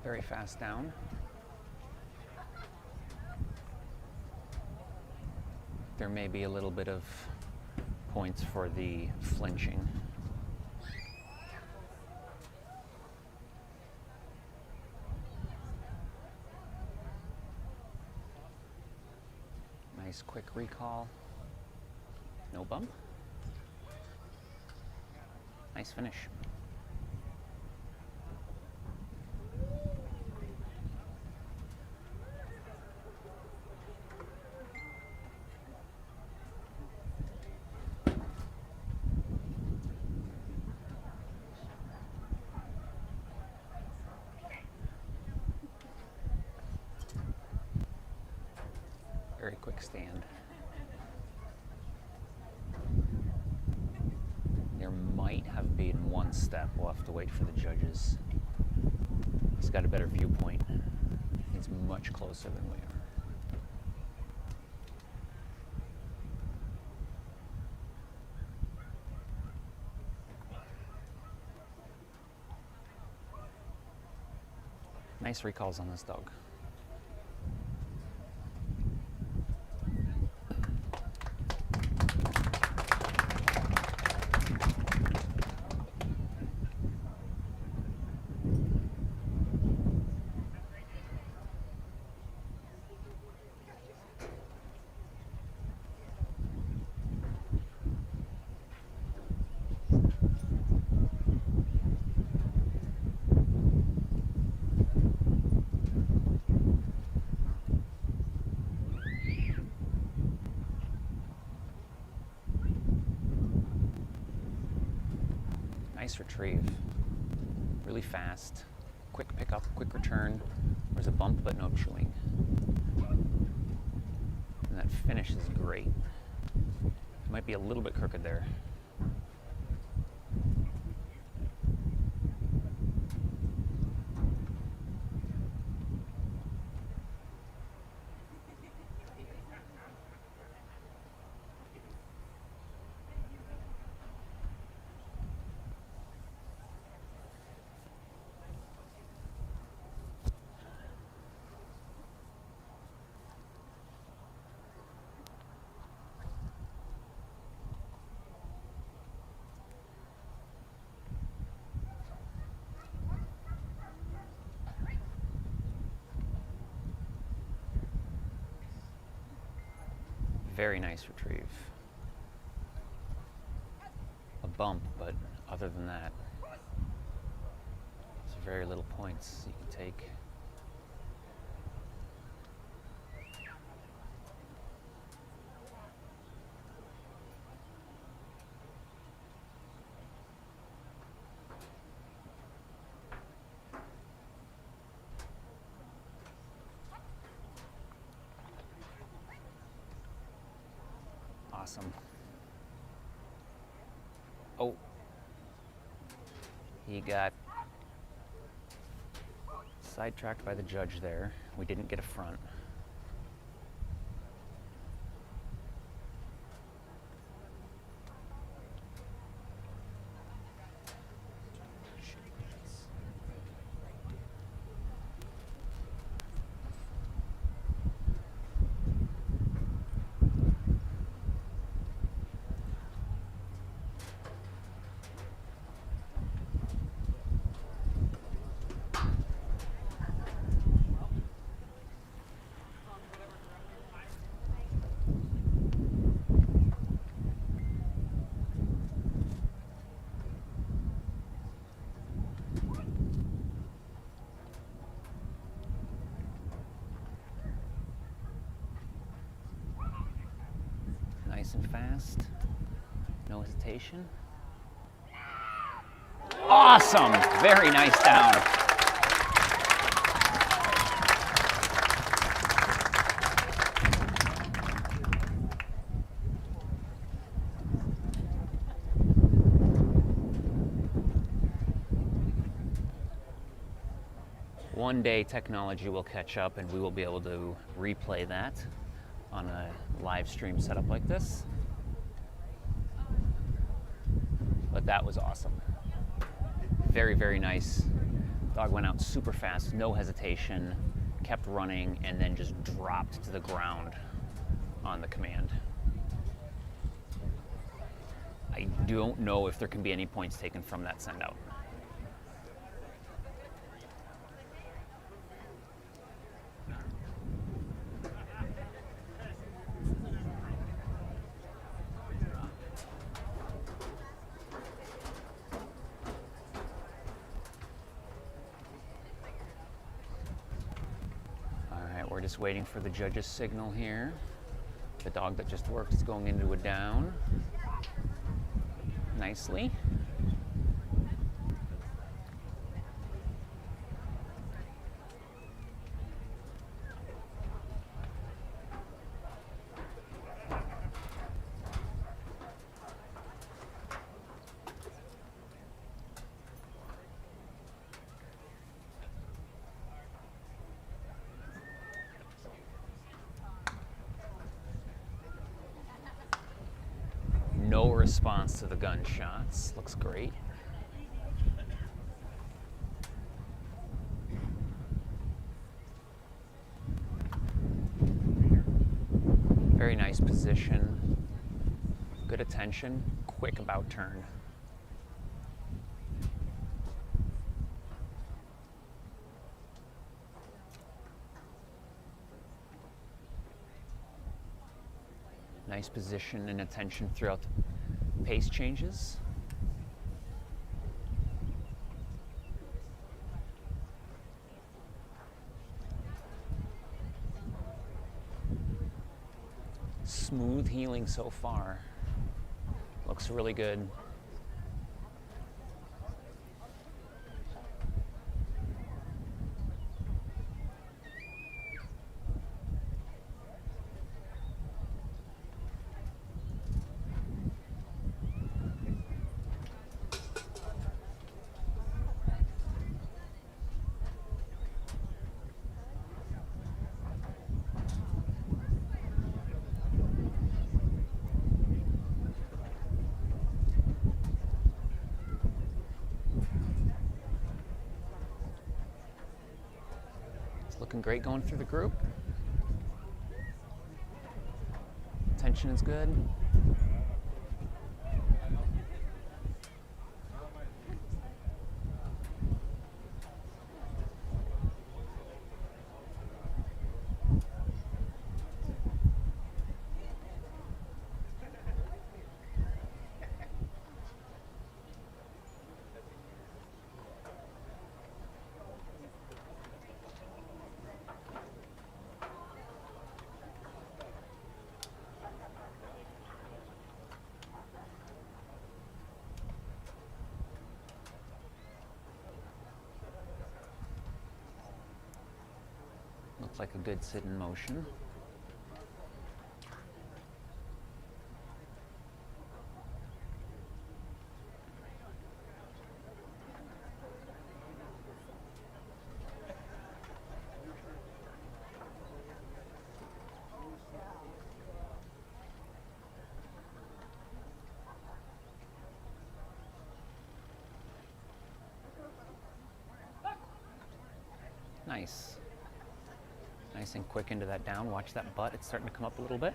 Very fast down. There may be a little bit of points for the flinching. Nice quick recall. No bump. Nice finish. Very quick stand. There might have been one step. We'll have to wait for the judges. He's got a better viewpoint. He's much closer than we are. Nice recalls on this dog. nice retrieve. Really fast. Quick pickup, quick return. There's a bump, but no chewing. And that finish is great. It might be a little bit crooked there. Very nice retrieve. A bump, but other than that, there's very little points you can take. Awesome. Oh, he got sidetracked by the judge there. We didn't get a front. Nice and fast. No hesitation. Awesome! Very nice down. One day technology will catch up and we will be able to replay that on a live stream setup like this. But that was awesome. Very, very nice. Dog went out super fast, no hesitation, kept running, and then just dropped to the ground on the command. I don't know if there can be any points taken from that send out. We're just waiting for the judge's signal here. The dog that just worked is going into a down. Nicely. No response to the gunshots. Looks great. Very nice position. Good attention. Quick about turn. Nice position and attention throughout the pace changes. Smooth healing so far. Looks really good. Looking great going through the group. Tension is good. Looks like a good sit in motion. Nice. Nice and quick into that down. Watch that butt. It's starting to come up a little bit.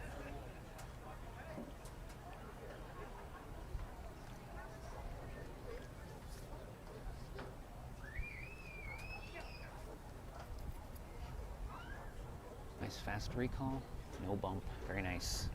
Nice fast recall. No bump. Very nice.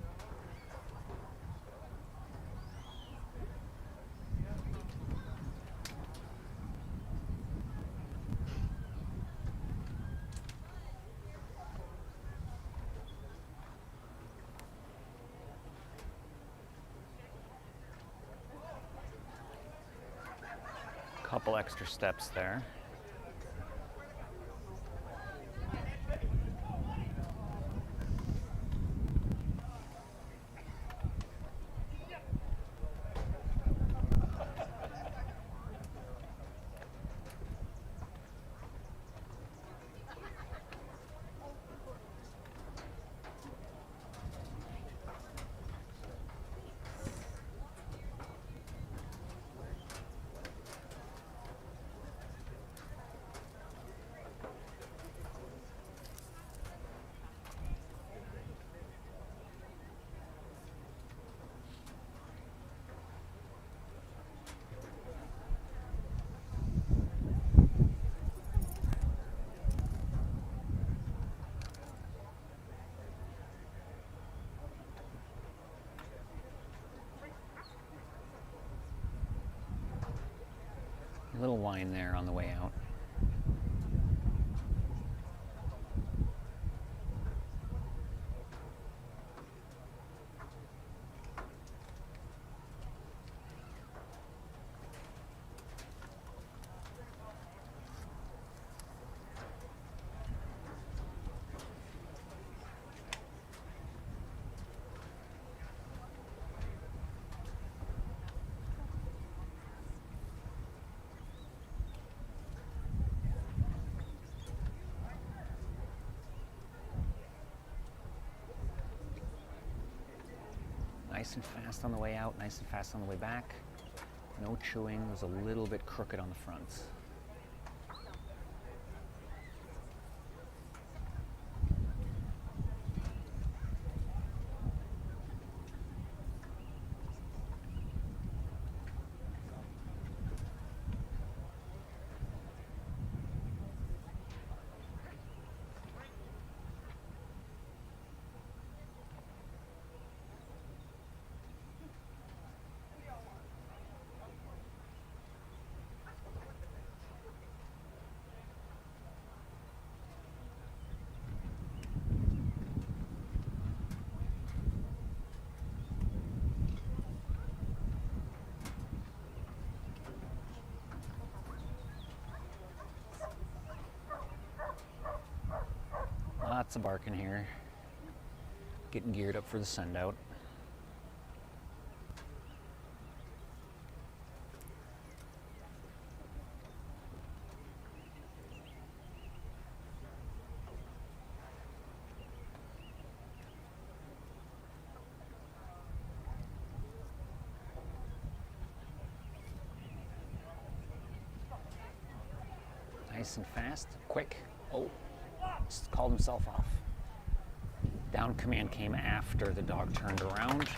Couple extra steps there. A little whine there on the way out. Nice and fast on the way out, nice and fast on the way back. No chewing, it was a little bit crooked on the fronts. Lots of barking here. Getting geared up for the send out. Nice and fast, quick. Oh. Just called himself off. Down command came after the dog turned around.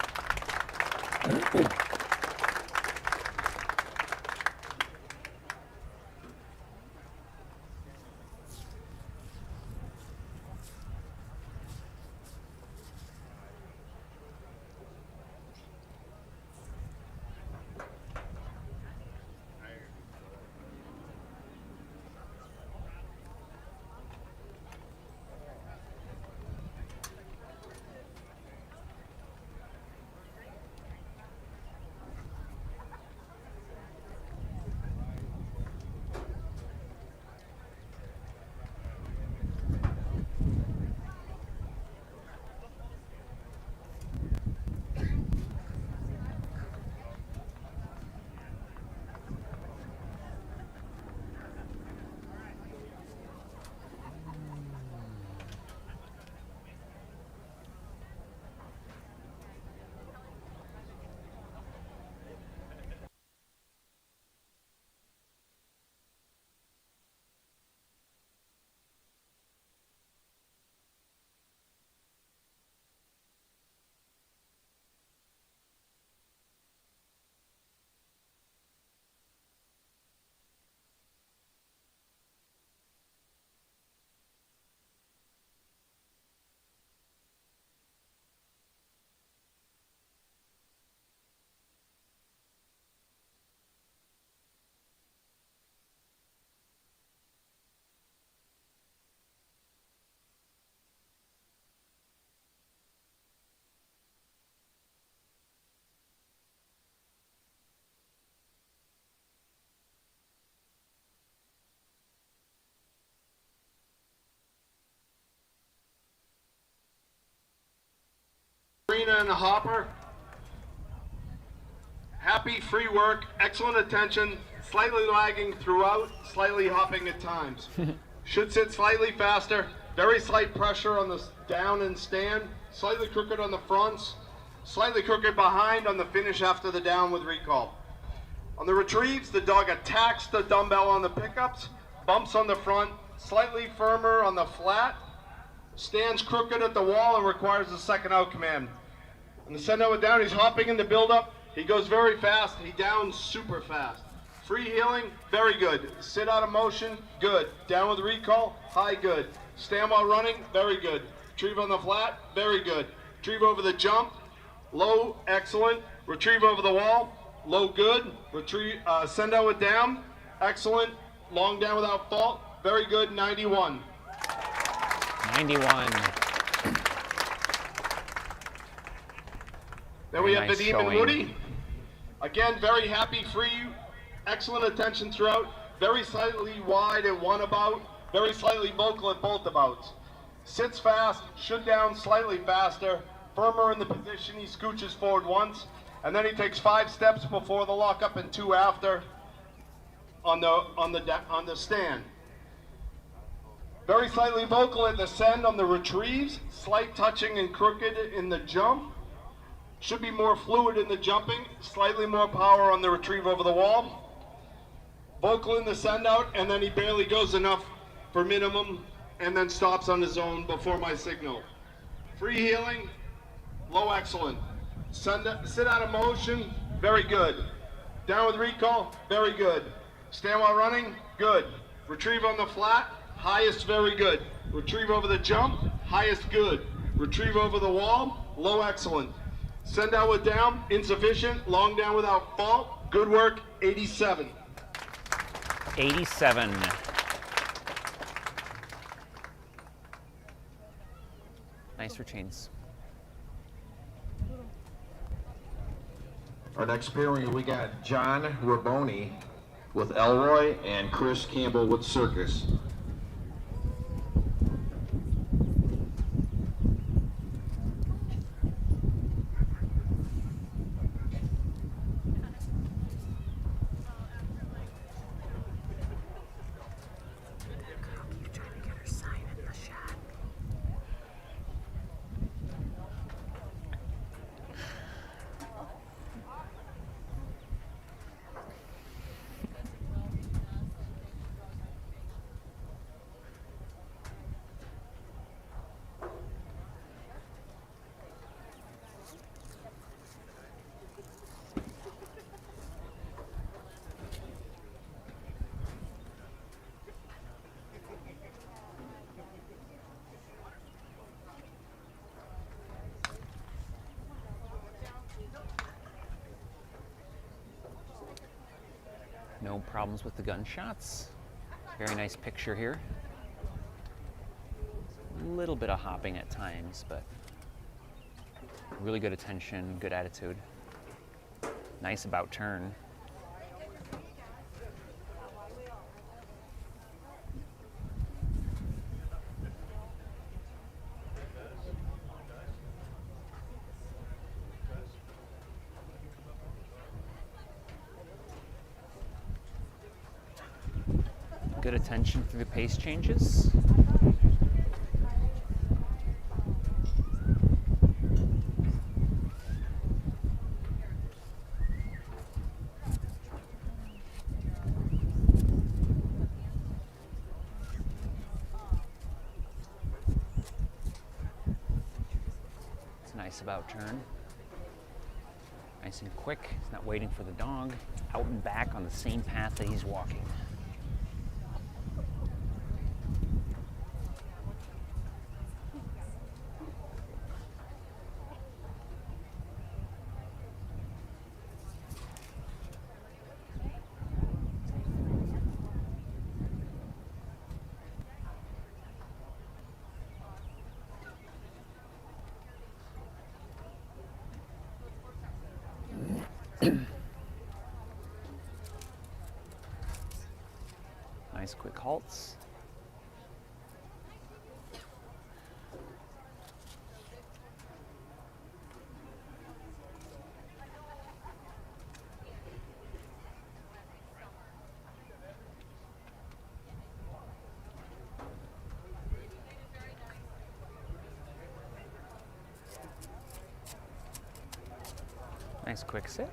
Arena and the hopper. Happy free work, excellent attention, slightly lagging throughout, slightly hopping at times. Should sit slightly faster, very slight pressure on the down and stand, slightly crooked on the fronts, slightly crooked behind on the finish after the down with recall. On the retrieves, the dog attacks the dumbbell on the pickups, bumps on the front, slightly firmer on the flat, stands crooked at the wall and requires a second out command. On the send out with down, he's hopping in the build-up. He goes very fast. He downs super fast. Free healing, very good. Sit out of motion, good. Down with recall, high, good. Stand while running, very good. Retrieve on the flat, very good. Retrieve over the jump, low, excellent. Retrieve over the wall, low, good. Retrieve, send out with down, excellent. Long down without fault, very good, 91. 91. Then we have Nice Vadim and showing. Woody. Again, very happy, free, excellent attention throughout. Very slightly wide at one about, very slightly vocal at both abouts. Sits fast, should down slightly faster, firmer in the position. He scooches forward once, and then he takes 5 steps before the lockup and 2 after on the stand. Very slightly vocal at the send on the retrieves, slight touching and crooked in the jump. Should be more fluid in the jumping, slightly more power on the retrieve over the wall. Vocal in the send out, and then he barely goes enough for minimum, and then stops on his own before my signal. Free healing, low excellent. Sit out of motion, very good. Down with recall, very good. Stand while running, good. Retrieve on the flat, highest, very good. Retrieve over the jump, highest, good. Retrieve over the wall, low excellent. Send out with down, insufficient. Long down without fault, good work, 87. 87. Nice routines. Our next pairing, we got John Raboni with Elroy and Chris Campbell with Circus. No problems with the gunshots. Very nice picture here. A little bit of hopping at times, but really good attention, good attitude. Nice about turn. Good attention through the pace changes. It's a nice about turn. Nice and quick. He's not waiting for the dog. Out and back on the same path that he's walking. Nice quick halts. Nice quick sit.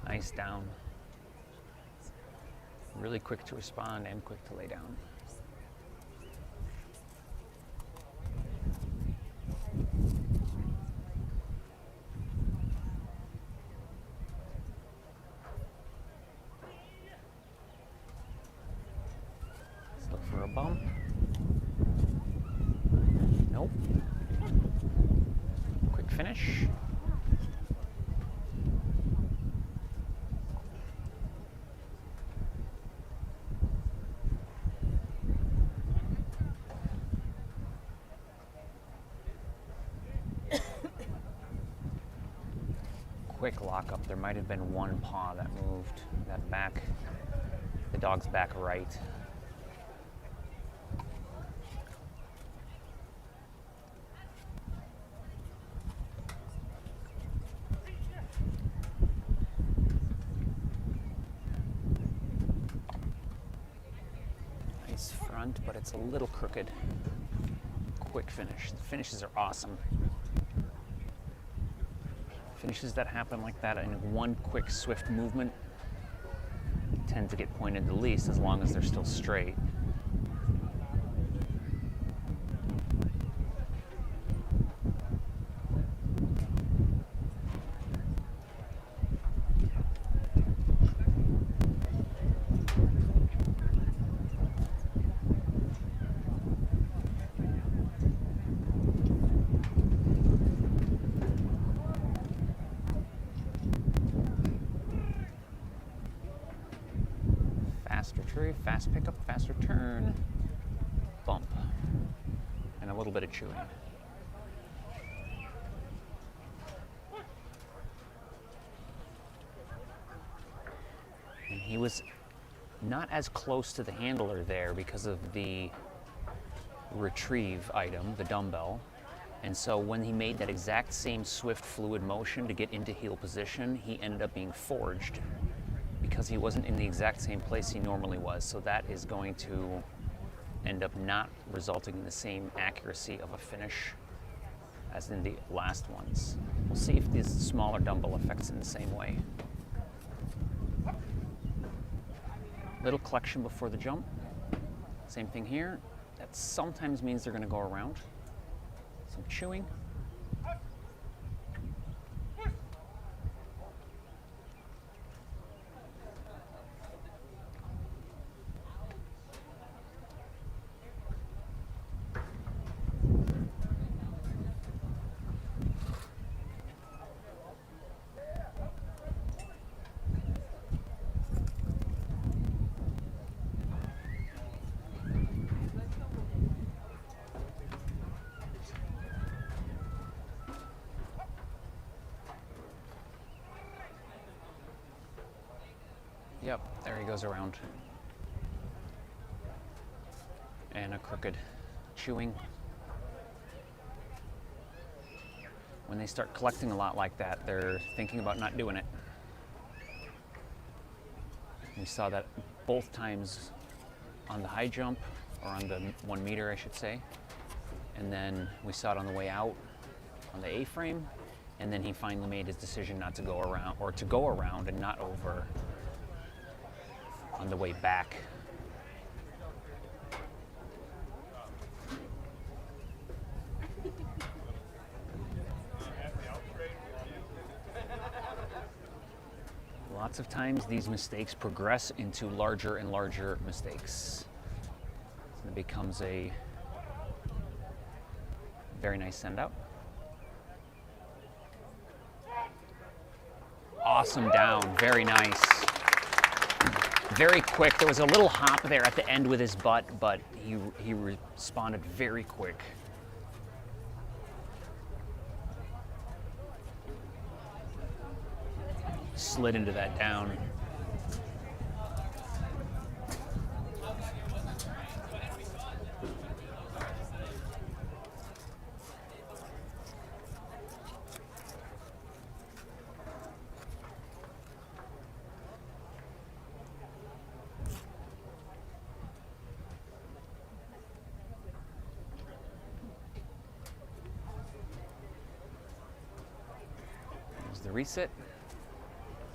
Nice down. Really quick to respond and quick to lay down. Let's look for a bump. Nope. Quick finish. Quick lockup. There might have been one paw that moved. That back, the dog's back right. Nice front, but it's a little crooked. Quick finish. The finishes are awesome. Finishes that happen like that in one quick, swift movement tend to get pointed the least as long as they're still straight. Faster tree, fast pickup, faster turn, bump, and a little bit of chewing. And he was not as close to the handler there because of the retrieve item, the dumbbell. And so when he made that exact same swift fluid motion to get into heel position, he ended up being forged because he wasn't in the exact same place he normally was. So that is going to end up not resulting in the same accuracy of a finish as in the last ones. We'll see if this smaller dumbbell affects it in the same way. Little collection before the jump. Same thing here. That sometimes means they're going to go around. Some chewing. Yep, there he goes around. And a crooked chewing. When they start collecting a lot like that, they're thinking about not doing it. We saw that both times on the high jump, or on the 1 meter, I should say. And then we saw it on the way out on the A-frame. And then he finally made his decision not to go around, or to go around and not over on the way back. Lots of times these mistakes progress into larger and larger mistakes. And it becomes a very nice send out. Awesome down, very nice. Very quick. There was a little hop there at the end with his butt, but he responded very quick. Slid into that down. There's the reset.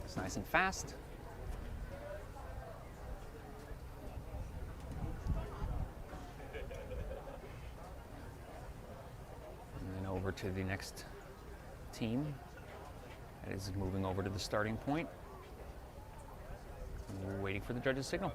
It's nice and fast. And then over to the next team. That is moving over to the starting point. And we're waiting for the judge's signal.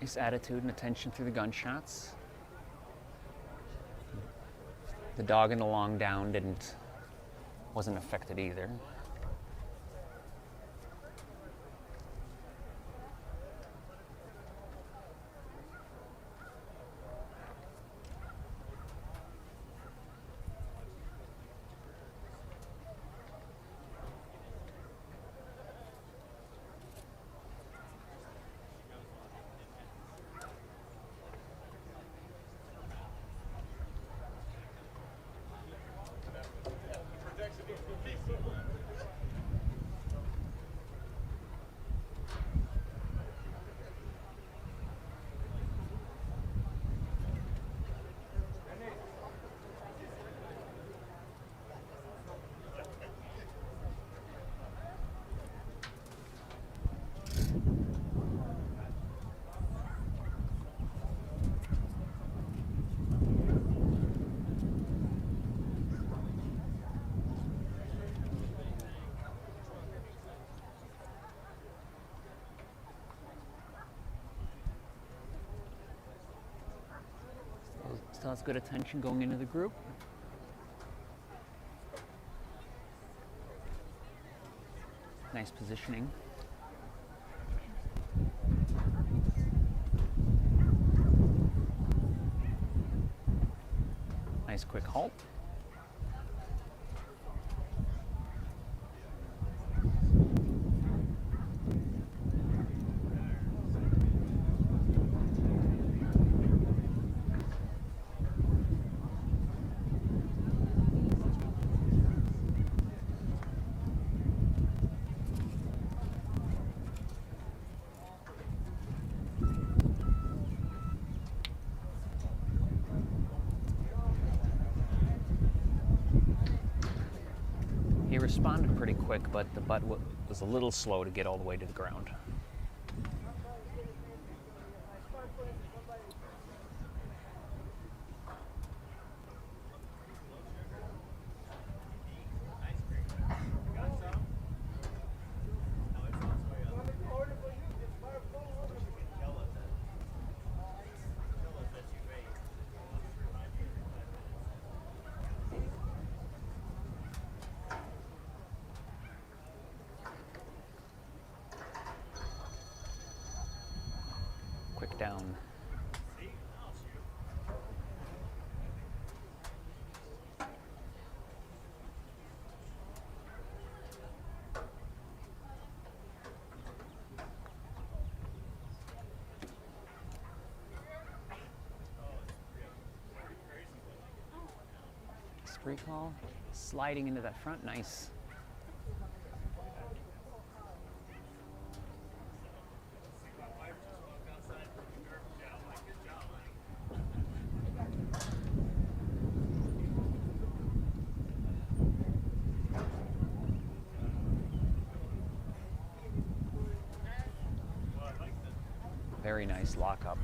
Nice attitude and attention through the gunshots. The dog in the long down wasn't affected either. Still has good attention going into the group. Nice Nice positioning. Nice quick halt. He responded pretty quick, but the butt was a little slow to get all the way to the ground. Quick down. Recall, sliding into that front, nice. Very nice lockup.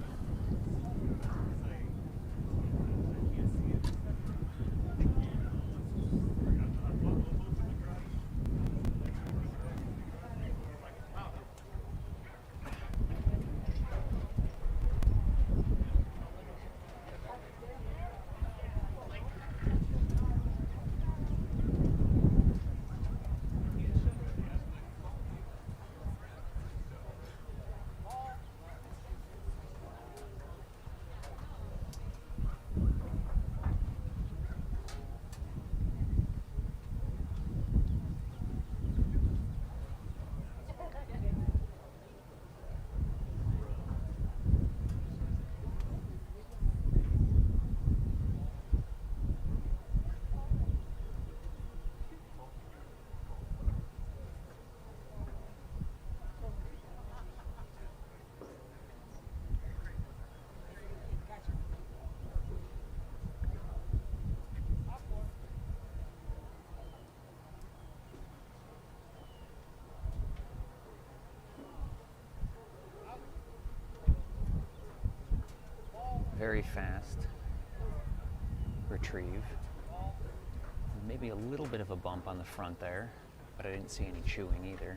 Very fast retrieve. Maybe a little bit of a bump on the front there, but I didn't see any chewing either.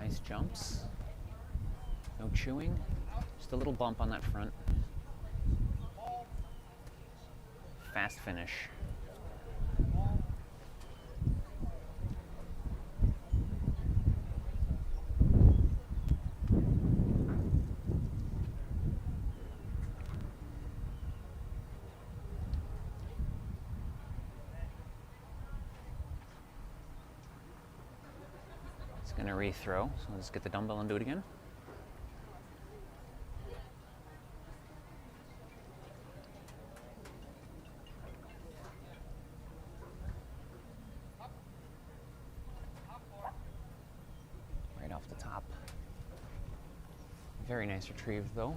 Nice jumps. No chewing. Just a little bump on that front. Fast finish. Going to rethrow, so let's get the dumbbell and do it again. Right off the top. Very nice retrieve though.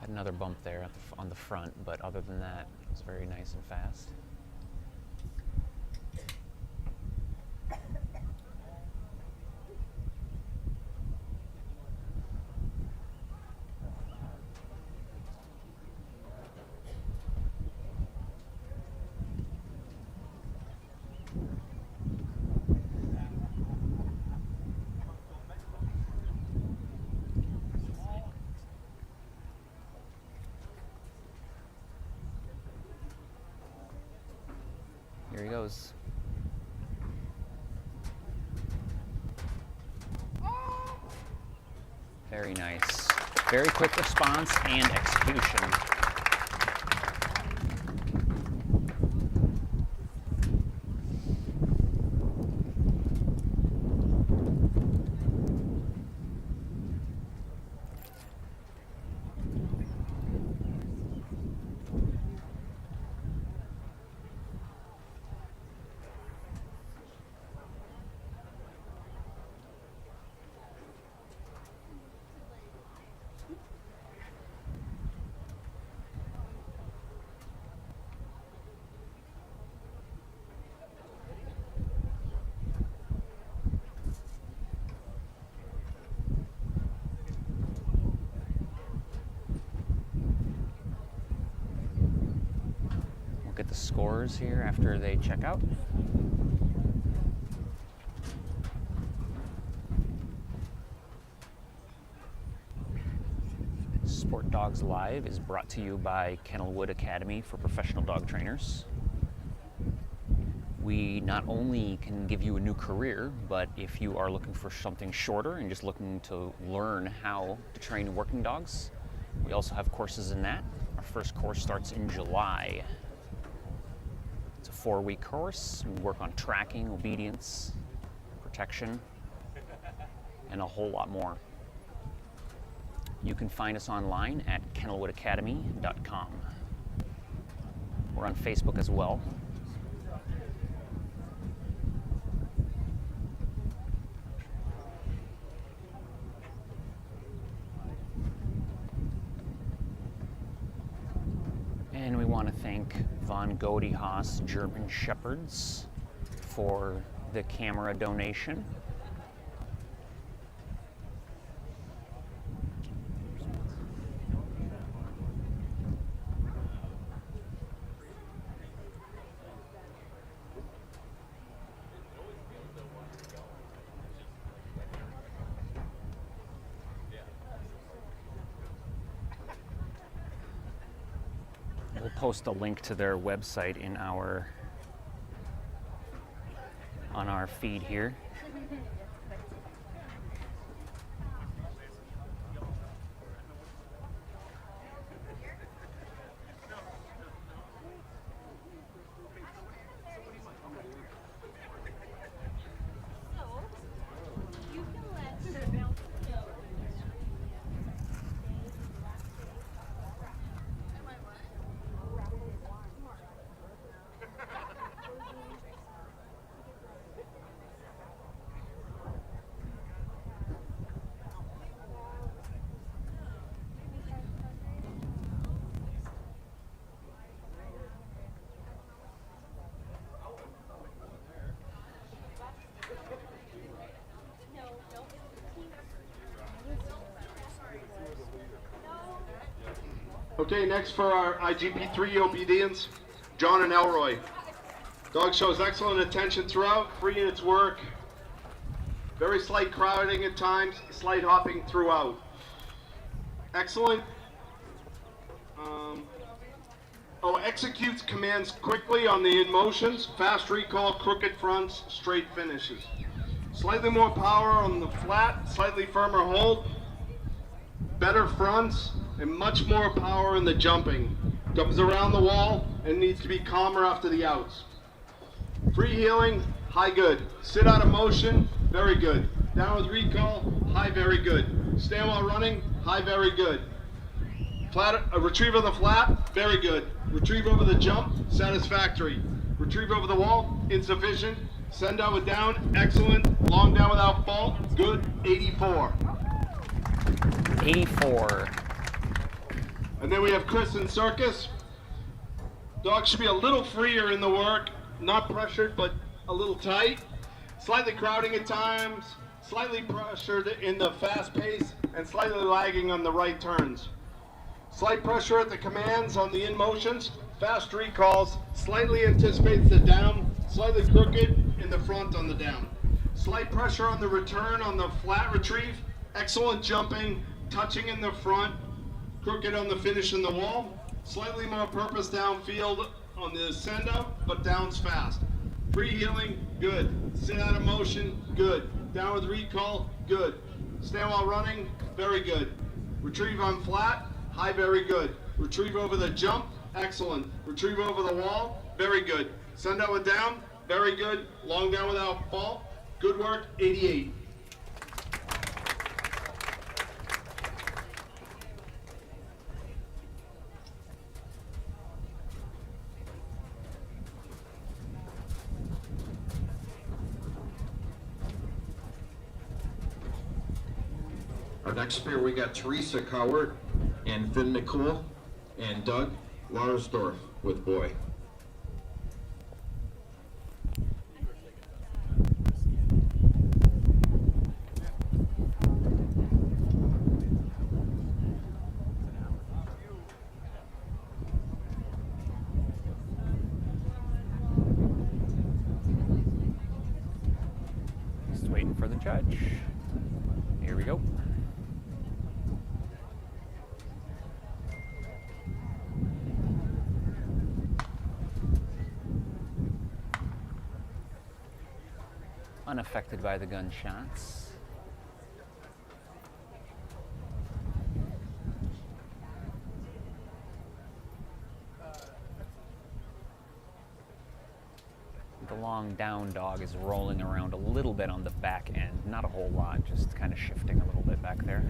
Had another bump there on the front, but other than that, it was very nice and fast. goes. Very nice. Very quick response and execution. Get the scores here after they check out. Sport Dogs Live is brought to you by Kennelwood Academy for professional dog trainers. We not only can give you a new career, but if you are looking for something shorter and just looking to learn how to train working dogs, we also have courses in that. Our first course starts in July. It's a 4-week course. We work on tracking, obedience, protection, and a whole lot more. You can find us online at kennelwoodacademy.com. We're on Facebook as well. And we want to thank Von Godi Haas German Shepherds for the camera donation. We'll post a link to their website in on our feed here. Okay, next for our IGP3 obedience, John and Elroy. Dog shows excellent attention throughout, free in its work, very slight crowding at times, slight hopping throughout. Excellent. Executes commands quickly on the in motions, fast recall, crooked fronts, straight finishes. Slightly more power on the flat, slightly firmer hold, better fronts, and much more power in the jumping. Comes around the wall and needs to be calmer after the outs. Free heeling, high good. Sit out of motion, very good. Down with recall, high very good. Stand while running, high very good. Flat, retrieve of the flat, very good. Retrieve over the jump, satisfactory. Retrieve over the wall, insufficient. Send out with down, excellent. Long down without fault, good, 84. 84. And then we have Chris and Circus. Dog should be a little freer in the work, not pressured, but a little tight. Slightly crowding at times, slightly pressured in the fast pace, and slightly lagging on the right turns. Slight pressure at the commands on the in motions, fast recalls, slightly anticipates the down, slightly crooked in the front on the down. Slight pressure on the return on the flat retrieve, excellent jumping, touching in the front, crooked on the finish in the wall, slightly more purpose downfield on the send out, but downs fast. Free healing, good. Sit out of motion, good. Down with recall, good. Stand while running, very good. Retrieve on flat, high, very good. Retrieve over the jump, excellent. Retrieve over the wall, very good. Send out with down, very good. Long down without fall, good work, 88. Our next pair, we got Teresa Cowart and Finn Nicole and Doug Larsdorf with boy. Just waiting for the judge. Here we go. Unaffected by the gunshots. The long down dog is rolling around a little bit on the back end. Not a whole lot, just kind of shifting a little bit back there.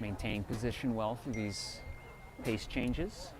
Maintaining position well through these pace changes.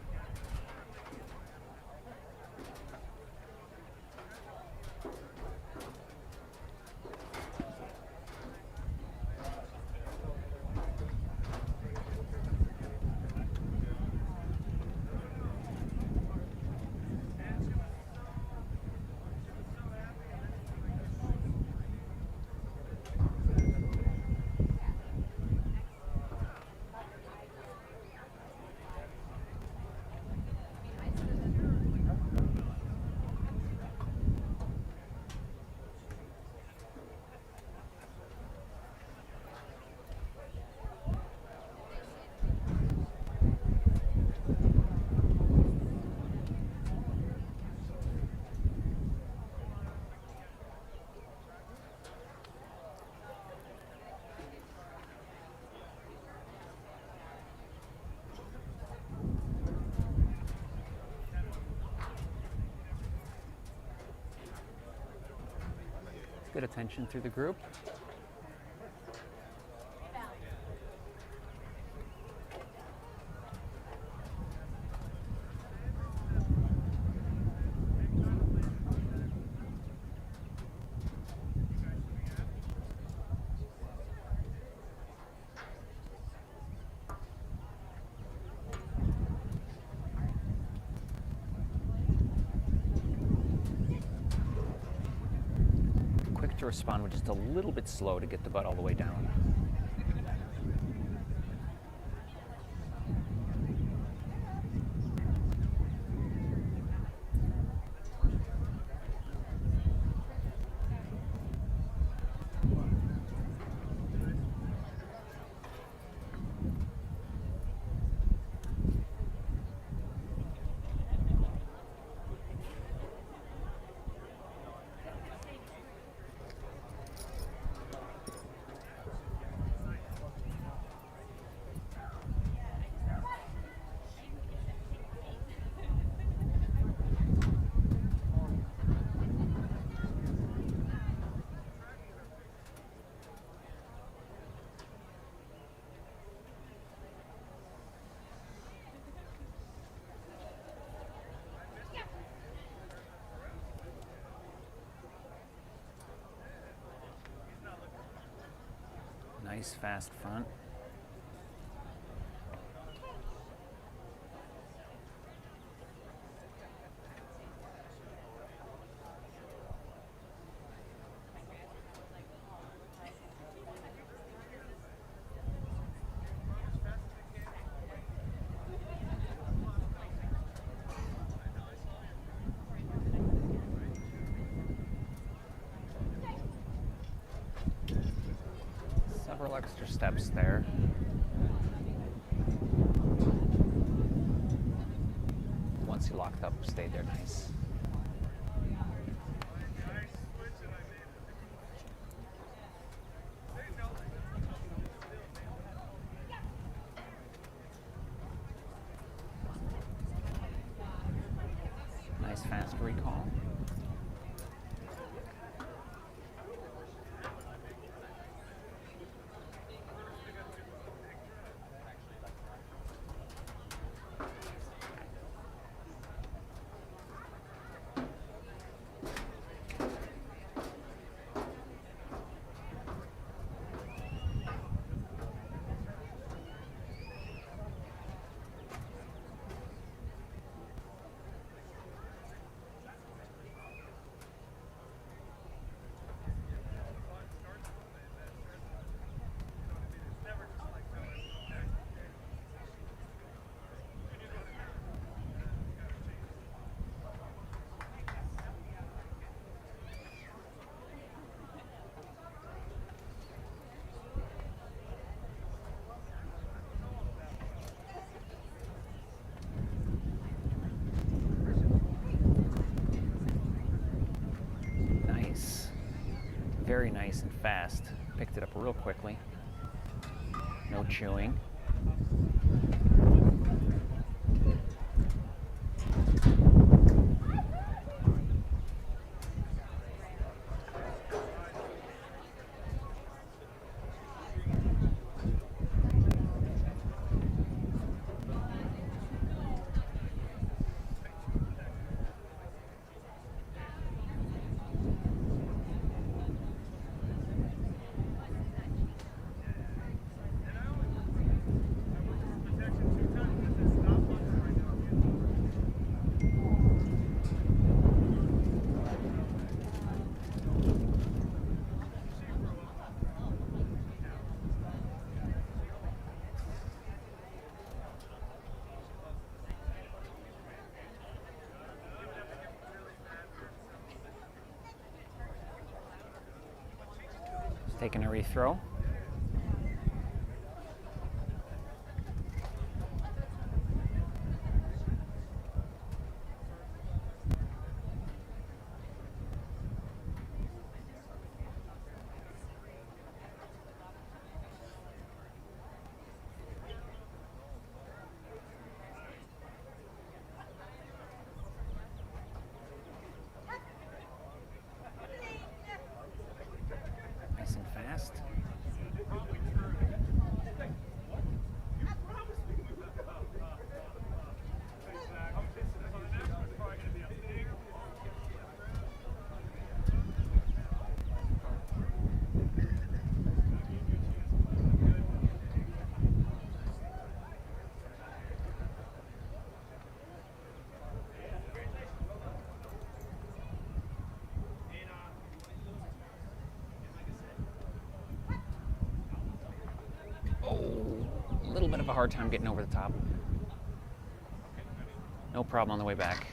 Good attention through the group. To respond with just a little bit slow to get the butt all the way down. Nice fast front. Several extra steps there. Once he locked up, stayed there nice. Nice fast recall. Nice. Very nice and fast. Picked it up real quickly. No chewing. Taking a rethrow. Nice and fast. A little bit of a hard time getting over the top. No problem on the way back.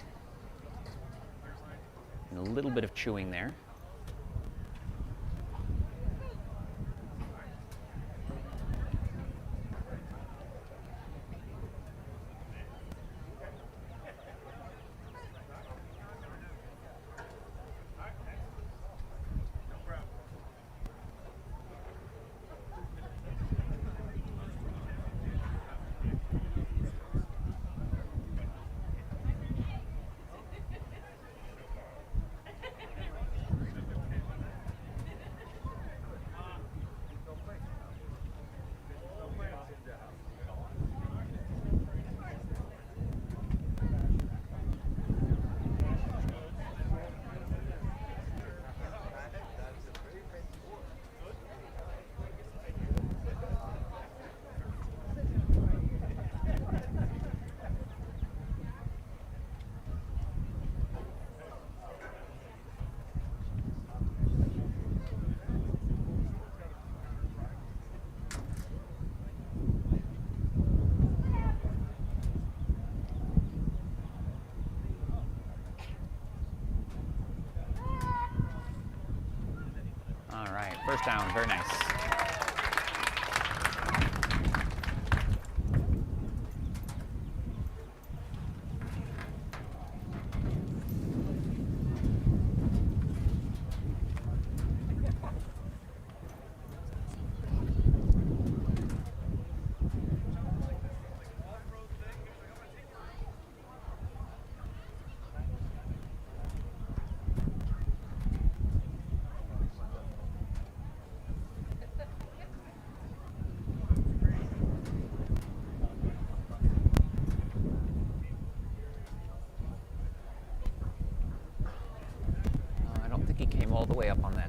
And a little bit of chewing there. All right, first down, very nice.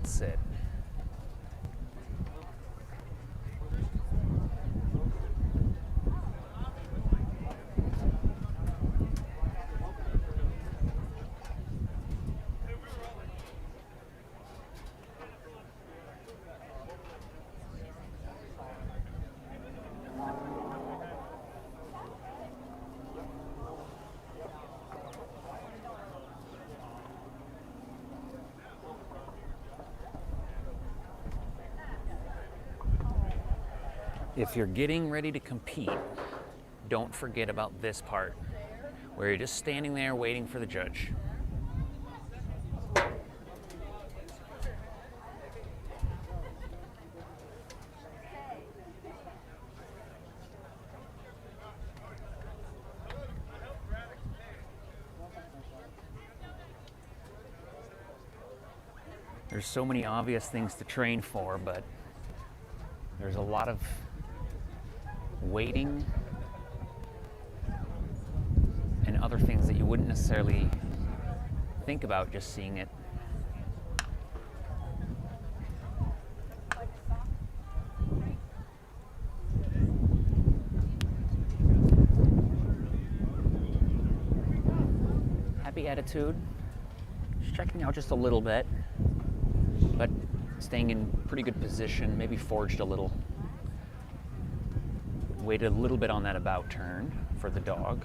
Let's sit. If you're getting ready to compete, don't forget about this part, where you're just standing there waiting for the judge. There's so many obvious things to train for, but there's a lot of waiting and other things that you wouldn't necessarily think about just seeing it. Happy attitude. Just checking out just a little bit, but staying in pretty good position, maybe forged a little. Waited a little bit on that about turn for the dog.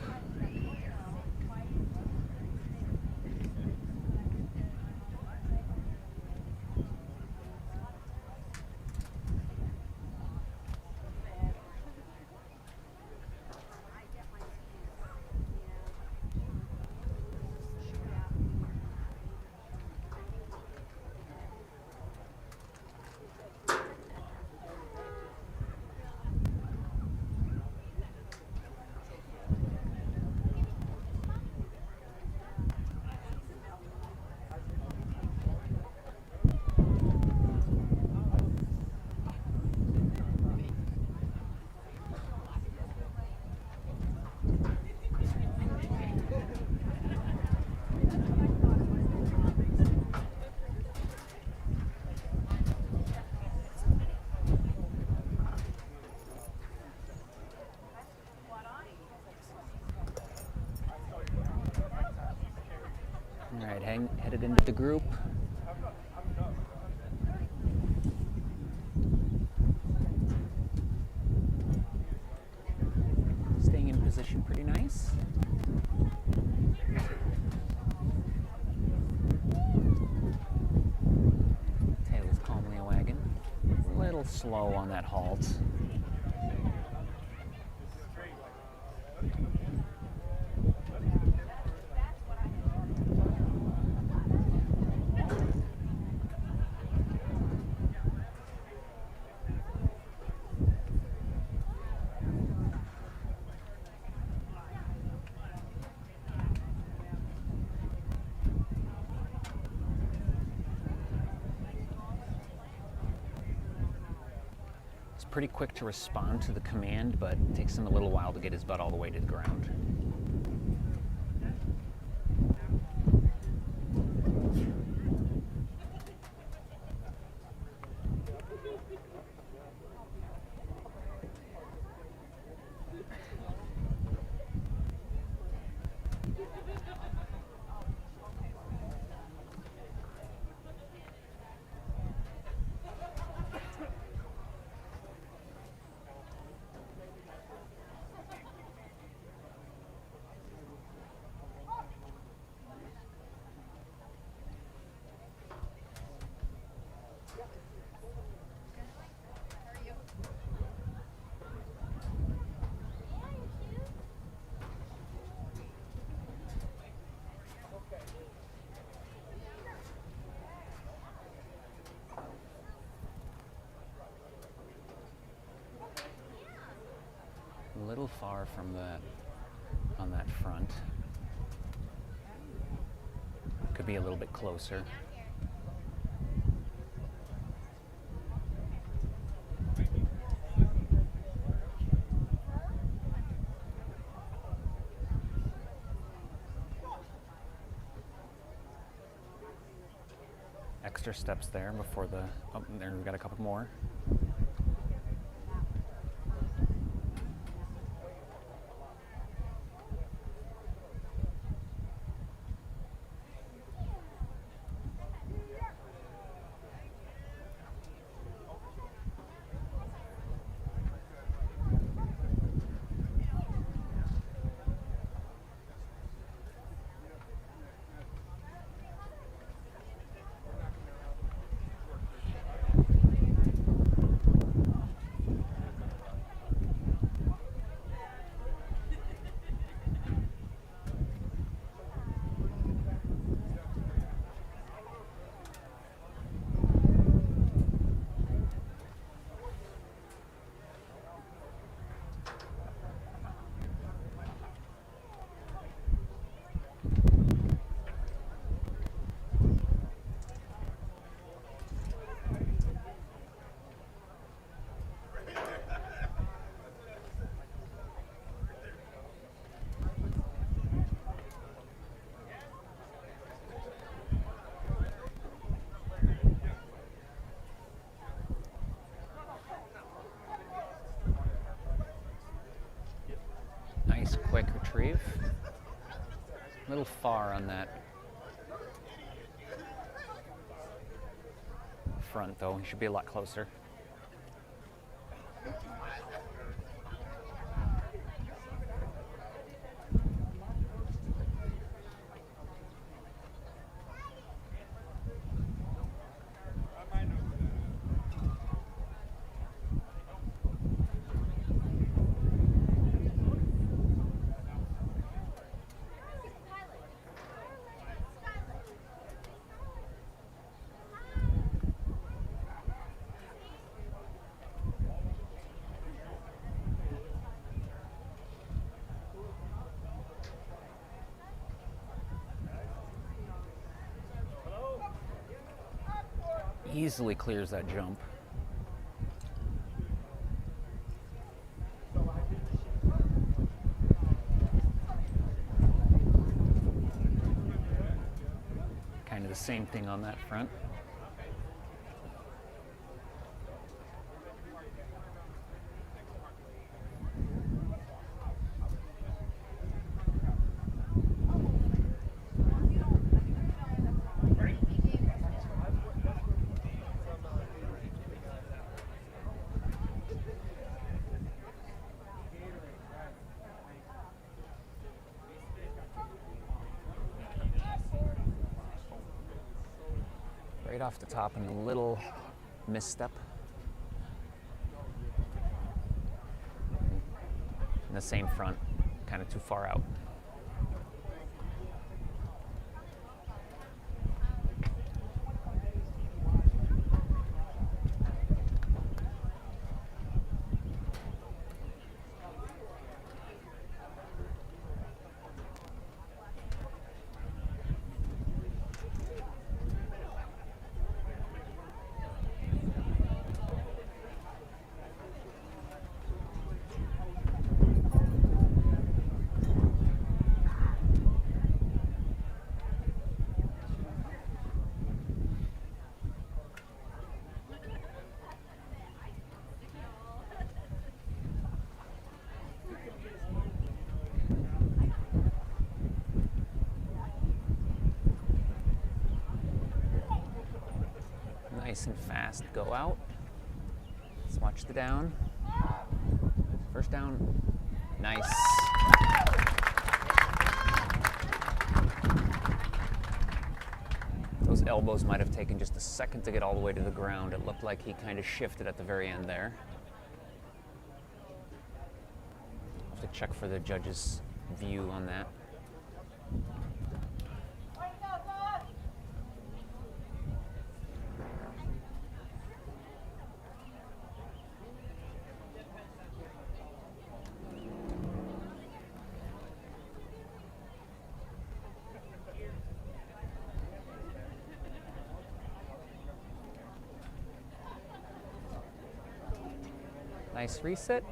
All right, headed into the group. Staying in position pretty nice. Tail is calmly wagging. A little slow on that halt. Pretty quick to respond to the command, but it takes him a little while to get his butt all the way to the ground. A little far from that on that front. Could be a little bit closer. extra steps there before the, oh, there we've got a couple more. Nice quick retrieve. A little far on that front though, he should be a lot closer. Easily clears that jump. Kind of the same thing on that front. Right off the top and a little misstep. And the same front, kind of too far out. Nice and fast go out. Let's watch the down. First down. Nice. Those elbows might have taken just a second to get all the way to the ground. It looked like he kind of shifted at the very end there. I'll have to check for the judge's view on that. Nice reset.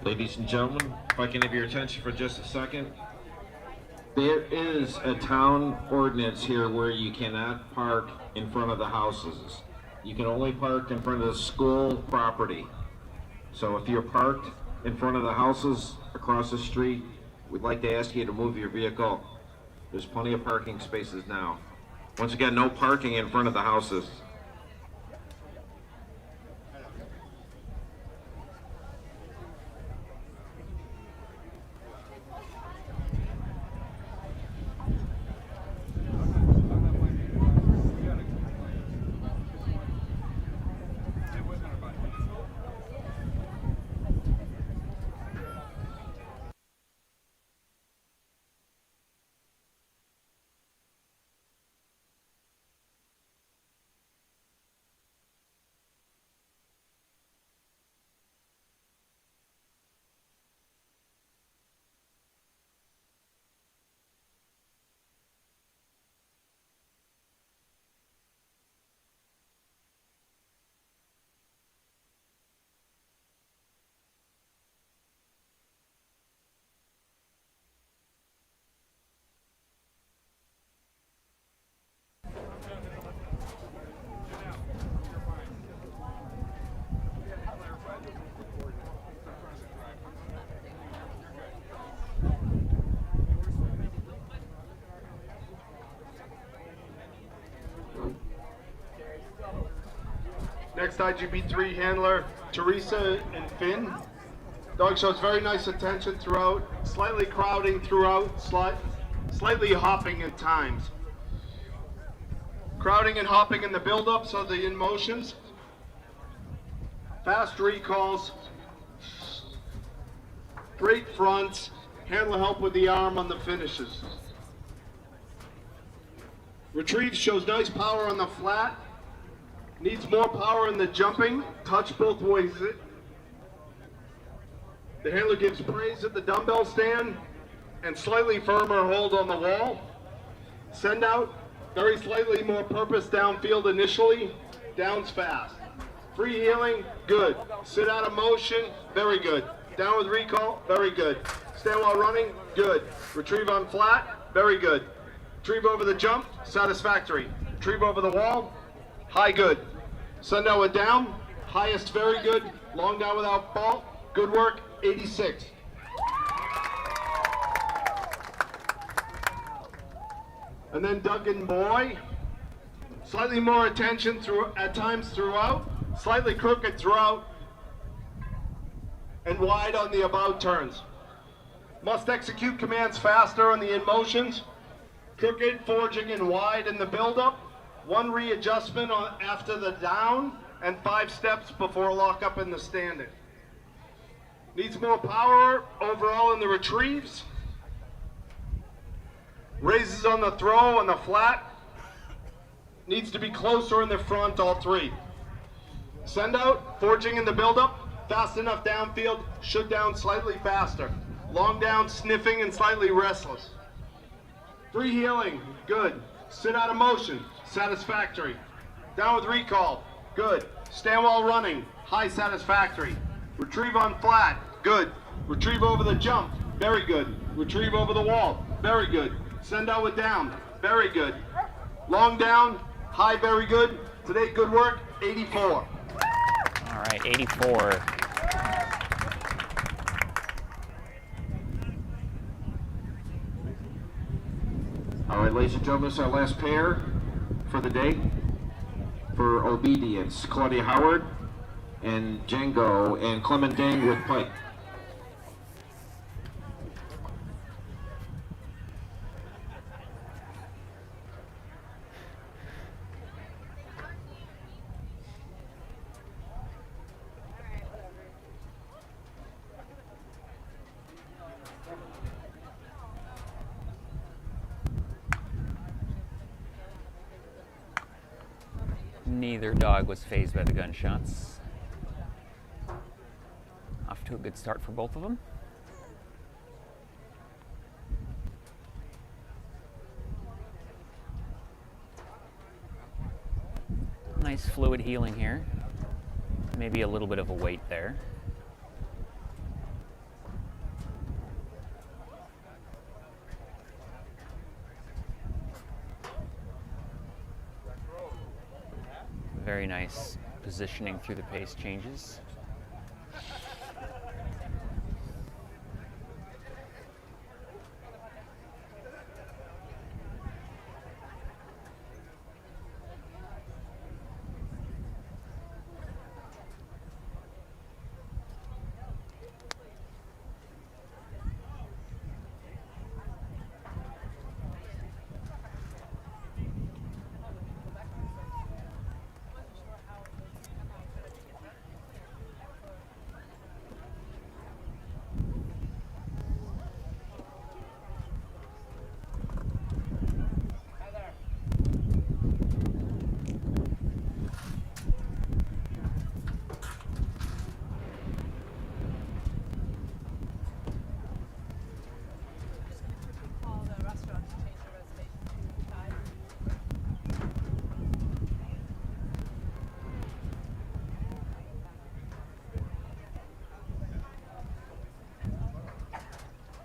Ladies and gentlemen, if I can have your attention for just a second. There is a town ordinance here where you cannot park in front of the houses. You can only park in front of the school property. So if you're parked in front of the houses across the street, we'd like to ask you to move your vehicle. There's plenty of parking spaces now. Once again, no parking in front of the houses. Next IGB3 handler, Teresa and Finn. Dog shows very nice attention throughout, slightly crowding throughout, slightly hopping at times. Crowding and hopping in the build-up, so the in motions. Fast recalls, great fronts, handler help with the arm on the finishes. Retrieve shows nice power on the flat. Needs more power in the jumping, touch both ways. The handler gives praise at the dumbbell stand and slightly firmer hold on the wall. Send out, very slightly more purpose downfield initially, downs fast. Free healing, good. Sit out of motion, very good. Down with recall, very good. Stand while running, good. Retrieve on flat, very good. Retrieve over the jump, satisfactory. Retrieve over the wall, high good. Send out with down, highest very good. Long down without fault, good work, 86. And then Duggan Boy, slightly more attention at times throughout, slightly crooked throughout, and wide on the about turns. Must execute commands faster on the in motions, crooked, forging, and wide in the build-up. One readjustment after the down, and 5 steps before lockup in the standing. Needs more power overall in the retrieves. Raises on the throw and the flat. Needs to be closer in the front, all 3. Send out, forging in the build-up, fast enough downfield, should down slightly faster. Long down, sniffing, and slightly restless. Free healing, good. Sit out of motion, satisfactory. Down with recall, good. Stand while running, high satisfactory. Retrieve on flat, good. Retrieve over the jump, very good. Retrieve over the wall, very good. Send out with down, very good. Long down, high, very good. Today, good work, 84. All right, 84. All right, ladies and gentlemen, this is our last pair for the day. For obedience, Claudia Howard and Django and Clement Dang with Pike. Neither dog was fazed by the gunshots. Off to a good start for both of them. Nice fluid healing here. Maybe a little bit of a weight there. Very nice positioning through the pace changes.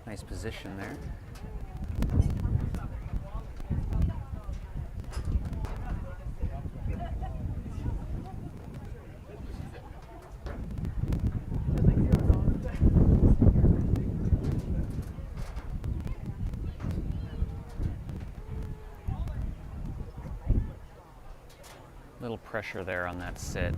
Nice position there. Little pressure there on that sit.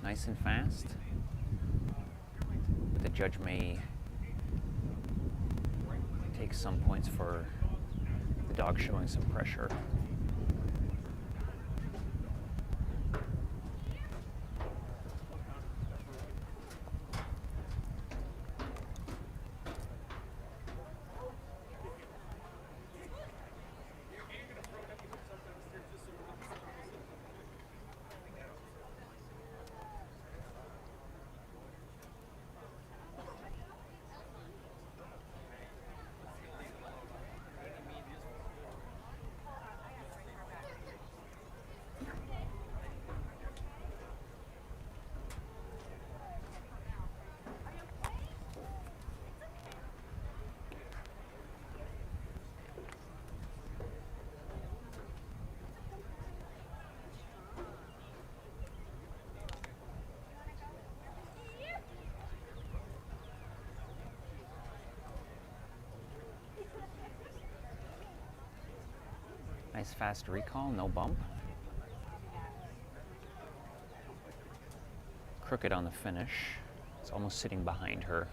Nice and fast. But the judge may take some points for the dog showing some pressure. Nice fast recall, no bump. Crooked on the finish. It's almost sitting behind her.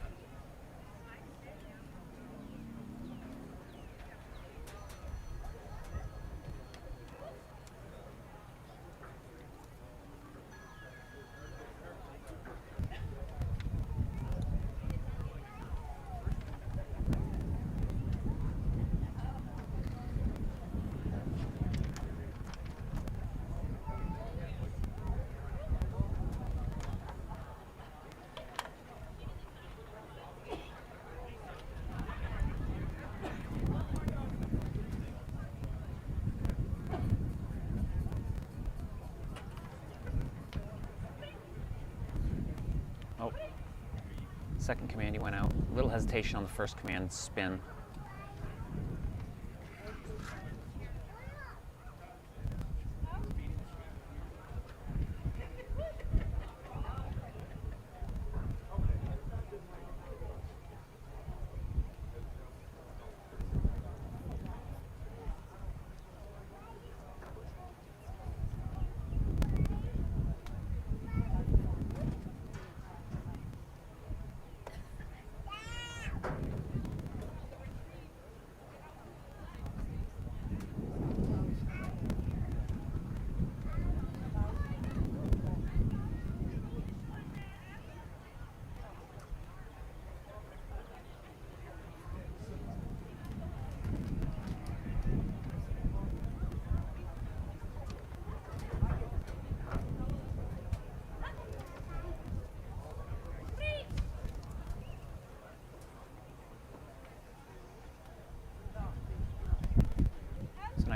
Oh, second command, he went out. Little hesitation on the first command, spin.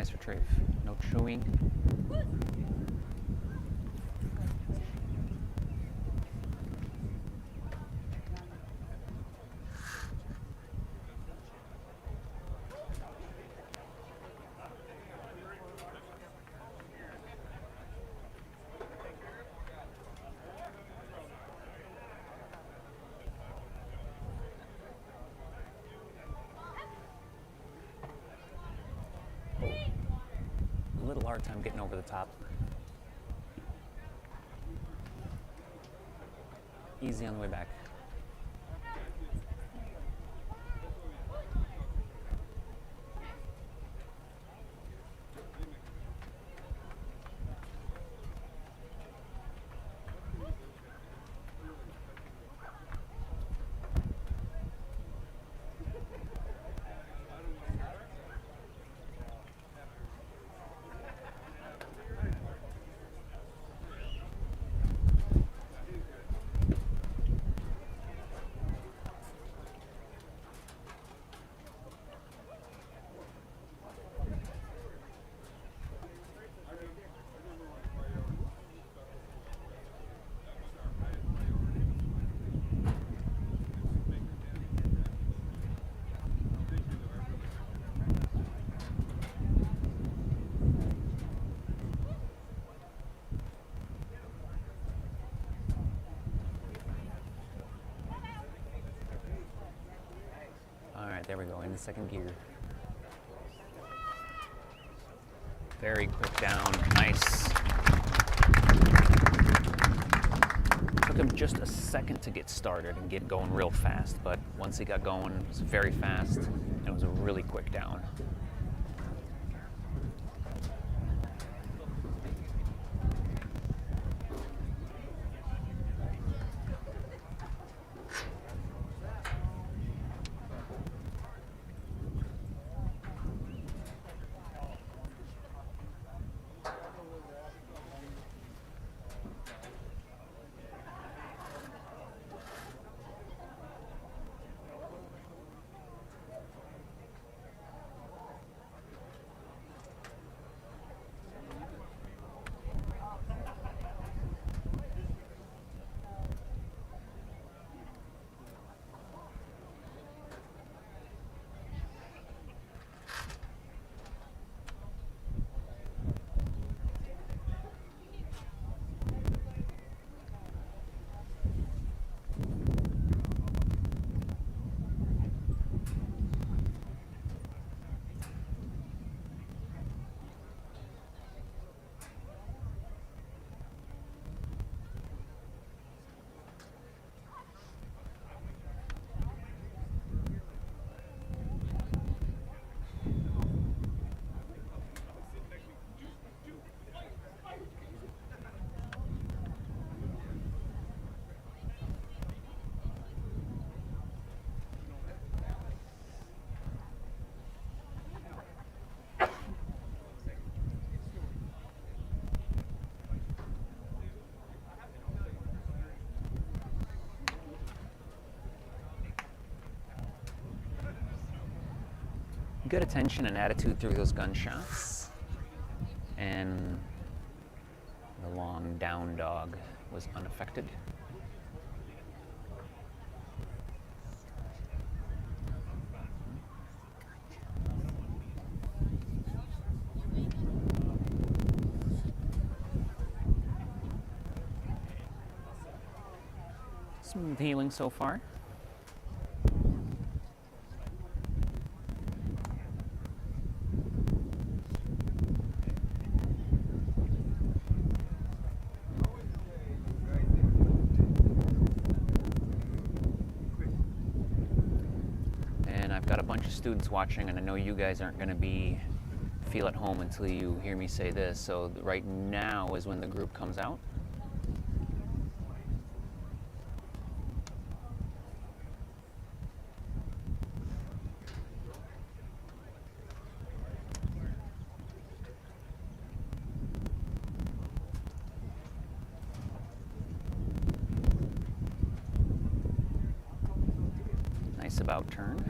Nice retrieve. No chewing. A little hard time getting over the top. Easy on the way back. There we go, in the second gear. Very quick down, nice. Took him just a second to get started and get going real fast, but once he got going, it was very fast, and it was a really quick down. Good attention and attitude through those gunshots. And the long down dog was unaffected. Smooth healing so far. Got a bunch of students watching, and I know you guys aren't going to feel at home until you hear me say this, so right now is when the group comes out. Nice about turn.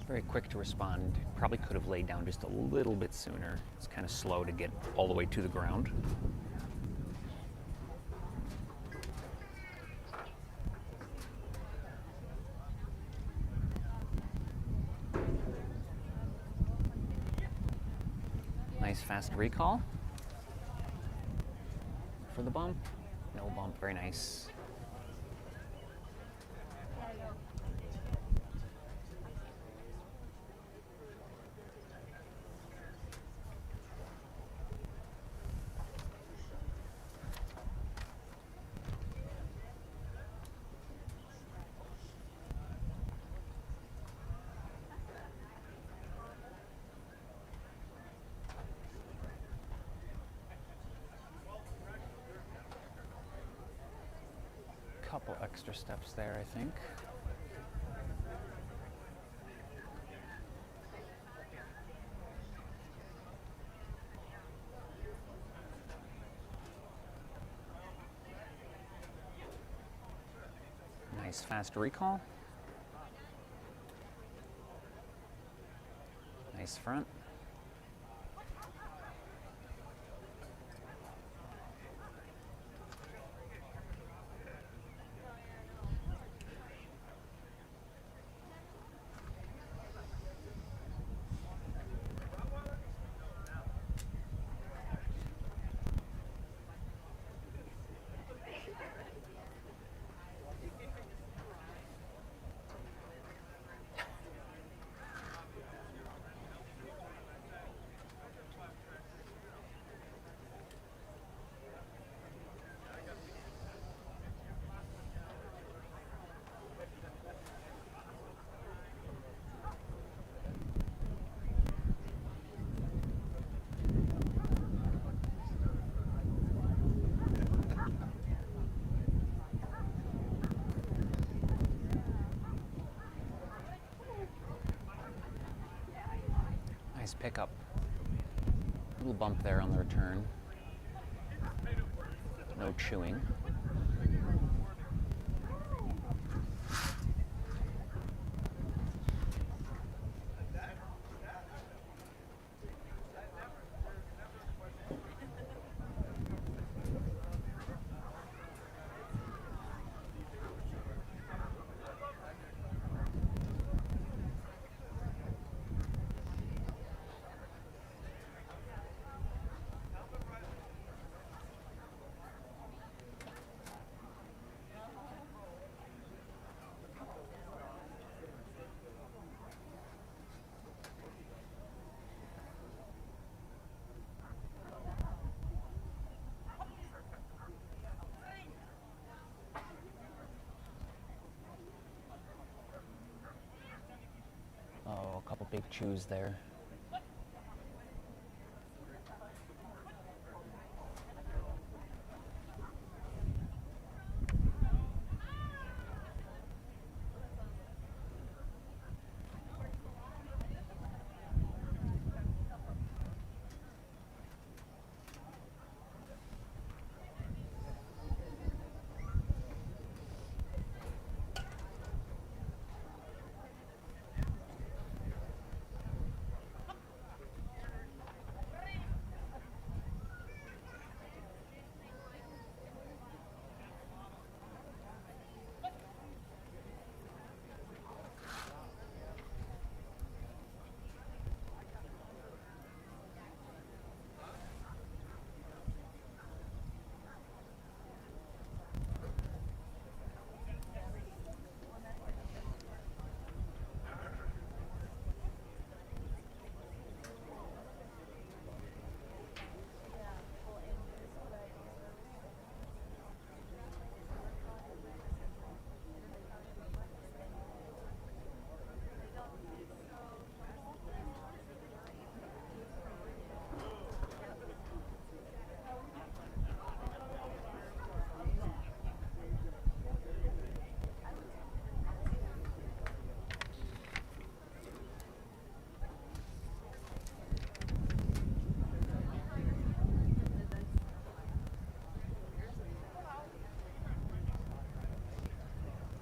Very quick to respond. Probably could have laid down just a little bit sooner. It's kind of slow to get all the way to the ground. Nice fast recall. For the bump. No bump, very nice. Couple extra steps there, I think. Nice fast recall. Nice front. Nice pickup. Little bump there on the return. No chewing. Oh, a couple big chews there.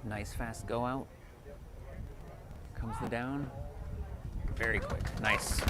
Nice fast go out. Comes the down. Very quick. Nice.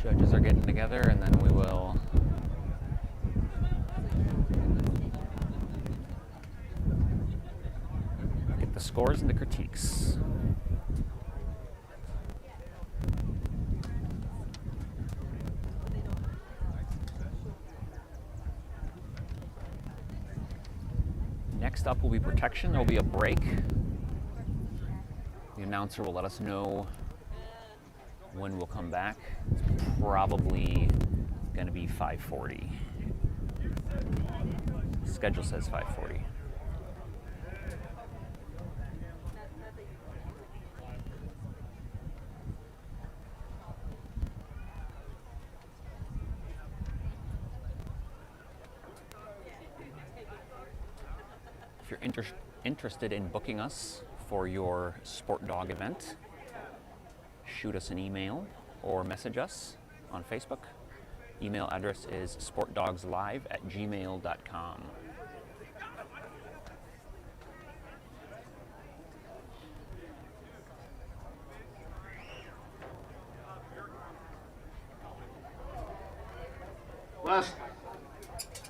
Judges are getting together, and then we will get the scores and the critiques. Next up will be protection. There will be a break. The announcer will let us know when we'll come back. It's probably going to be 5:40. Schedule says 5:40. If you're interested in booking us for your sport dog event, shoot us an email or message us on Facebook. Email address is sportdogslive@gmail.com. Last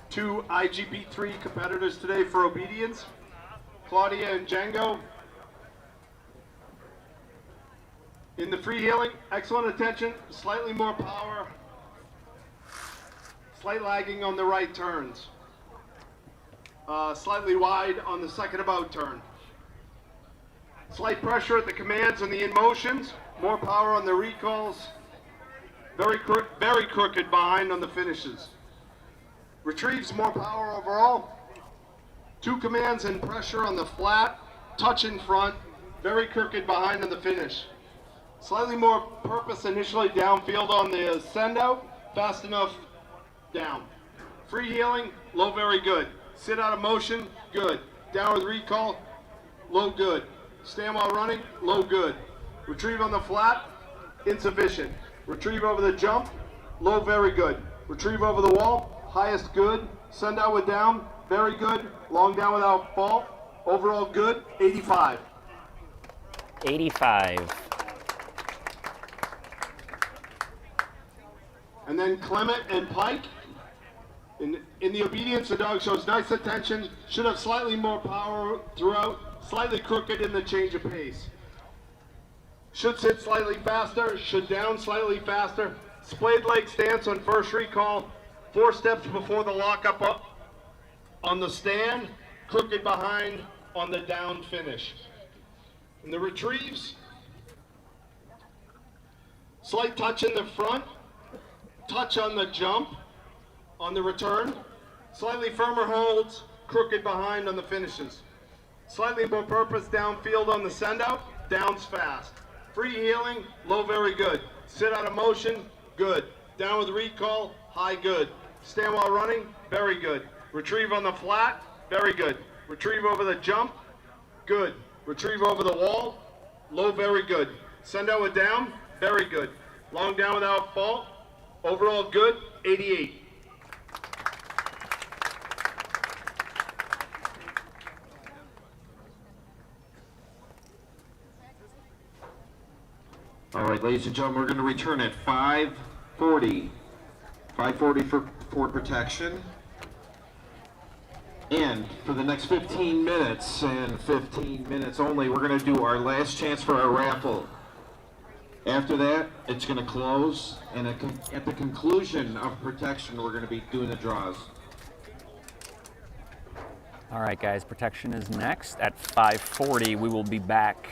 two IGP3 competitors today for obedience, Claudia and Django. In the freeheeling, excellent attention, slightly more power, slight lagging on the right turns, slightly wide on the second about turn. Slight pressure at the commands and the in motions, more power on the recalls, very crooked behind on the finishes. Retrieves, more power overall. Two commands and pressure on the flat, touch in front, very crooked behind on the finish. Slightly more purpose initially downfield on the send out, fast enough down. Freeheeling, low very good. Sit out of motion, good. Down with recall, low good. Stand while running, low good. Retrieve on the flat, insufficient. Retrieve over the jump, low very good. Retrieve over the wall, highest good. Send out with down, very good. Long down without fault, overall good, 85. 85. And then Clement and Pike. In the obedience, the dog shows nice attention, should have slightly more power throughout, slightly crooked in the change of pace. Should sit slightly faster, should down slightly faster. Splayed leg stance on first recall, 4 steps before the lockup up on the stand, crooked behind on the down finish. In the retrieves, slight touch in the front, touch on the jump, on the return, slightly firmer holds, crooked behind on the finishes. Slightly more purpose downfield on the send out, downs fast. Freeheeling, low very good. Sit out of motion, good. Down with recall, high good. Stand while running, very good. Retrieve on the flat, very good. Retrieve over the jump, good. Retrieve over the wall, low very good. Send out with down, very good. Long down without fault, Overall good, 88. All right, ladies and gentlemen, we're going to return at 5:40. 5:40 for protection. And for the next 15 minutes, and 15 minutes only, we're going to do our last chance for our raffle. After that, it's going to close, and at the conclusion of protection, we're going to be doing the draws. All right, guys, protection is next at 5:40. We will be back.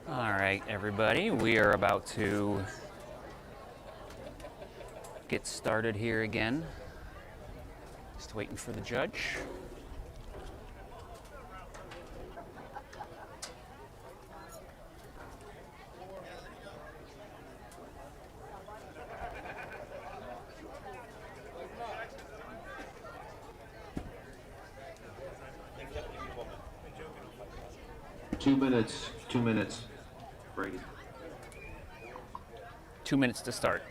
All right, everybody, we are about to get started here again. Just waiting for the judge. Two minutes, Brady. 2 minutes to start.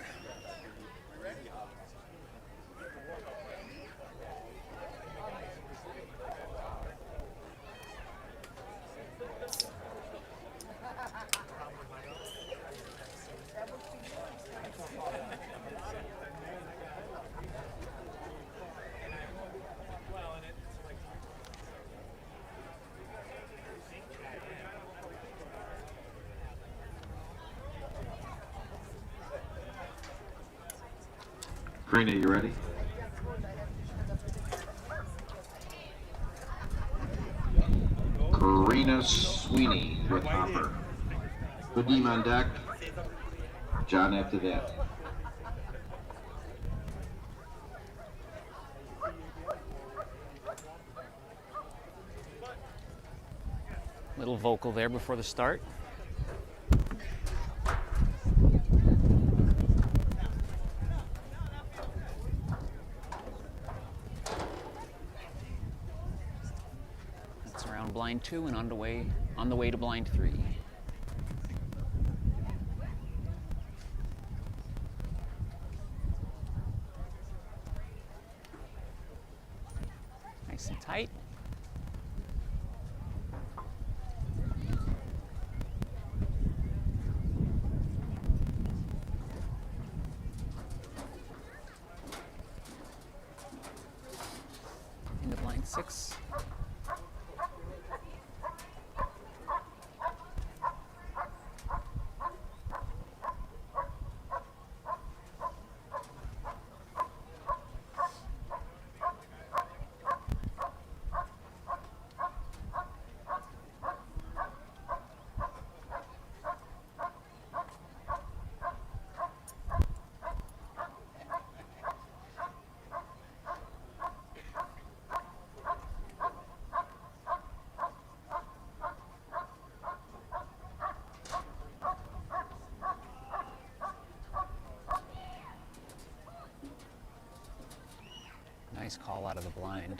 Karina, you ready? Karina Sweeney with Hopper. Vadim on deck. John after that. Little vocal there before the start. That's around blind 2 and on the way to blind 3. Nice and tight. Into blind 6. Nice call out of the blind.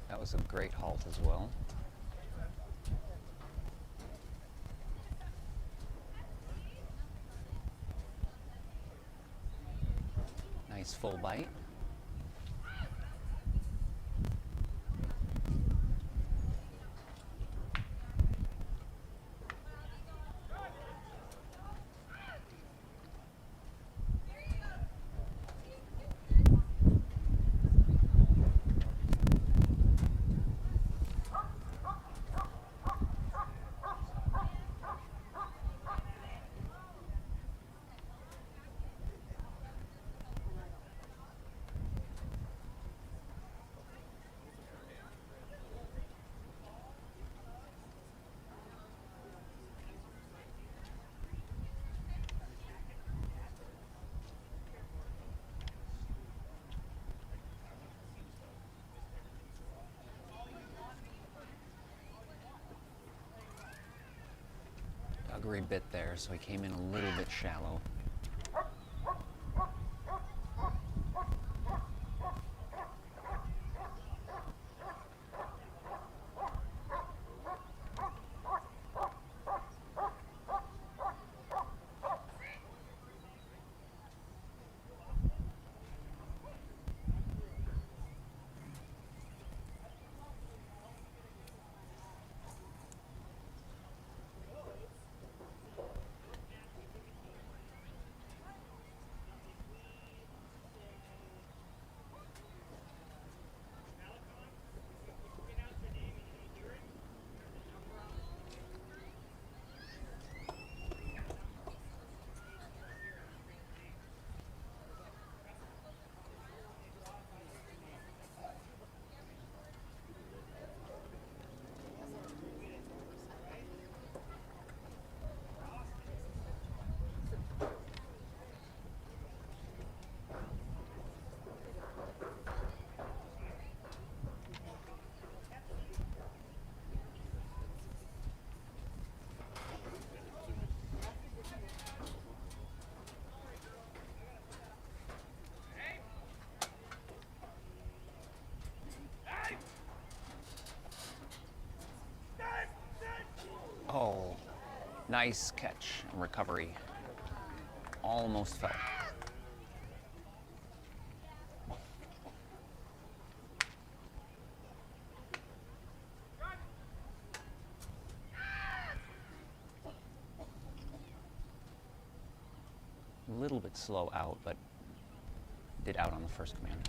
That was a great halt as well. Nice full bite. Duggery bit there, so he came in a little bit shallow. Nice catch and recovery. Almost fell. A little bit slow out, but did out on the first command.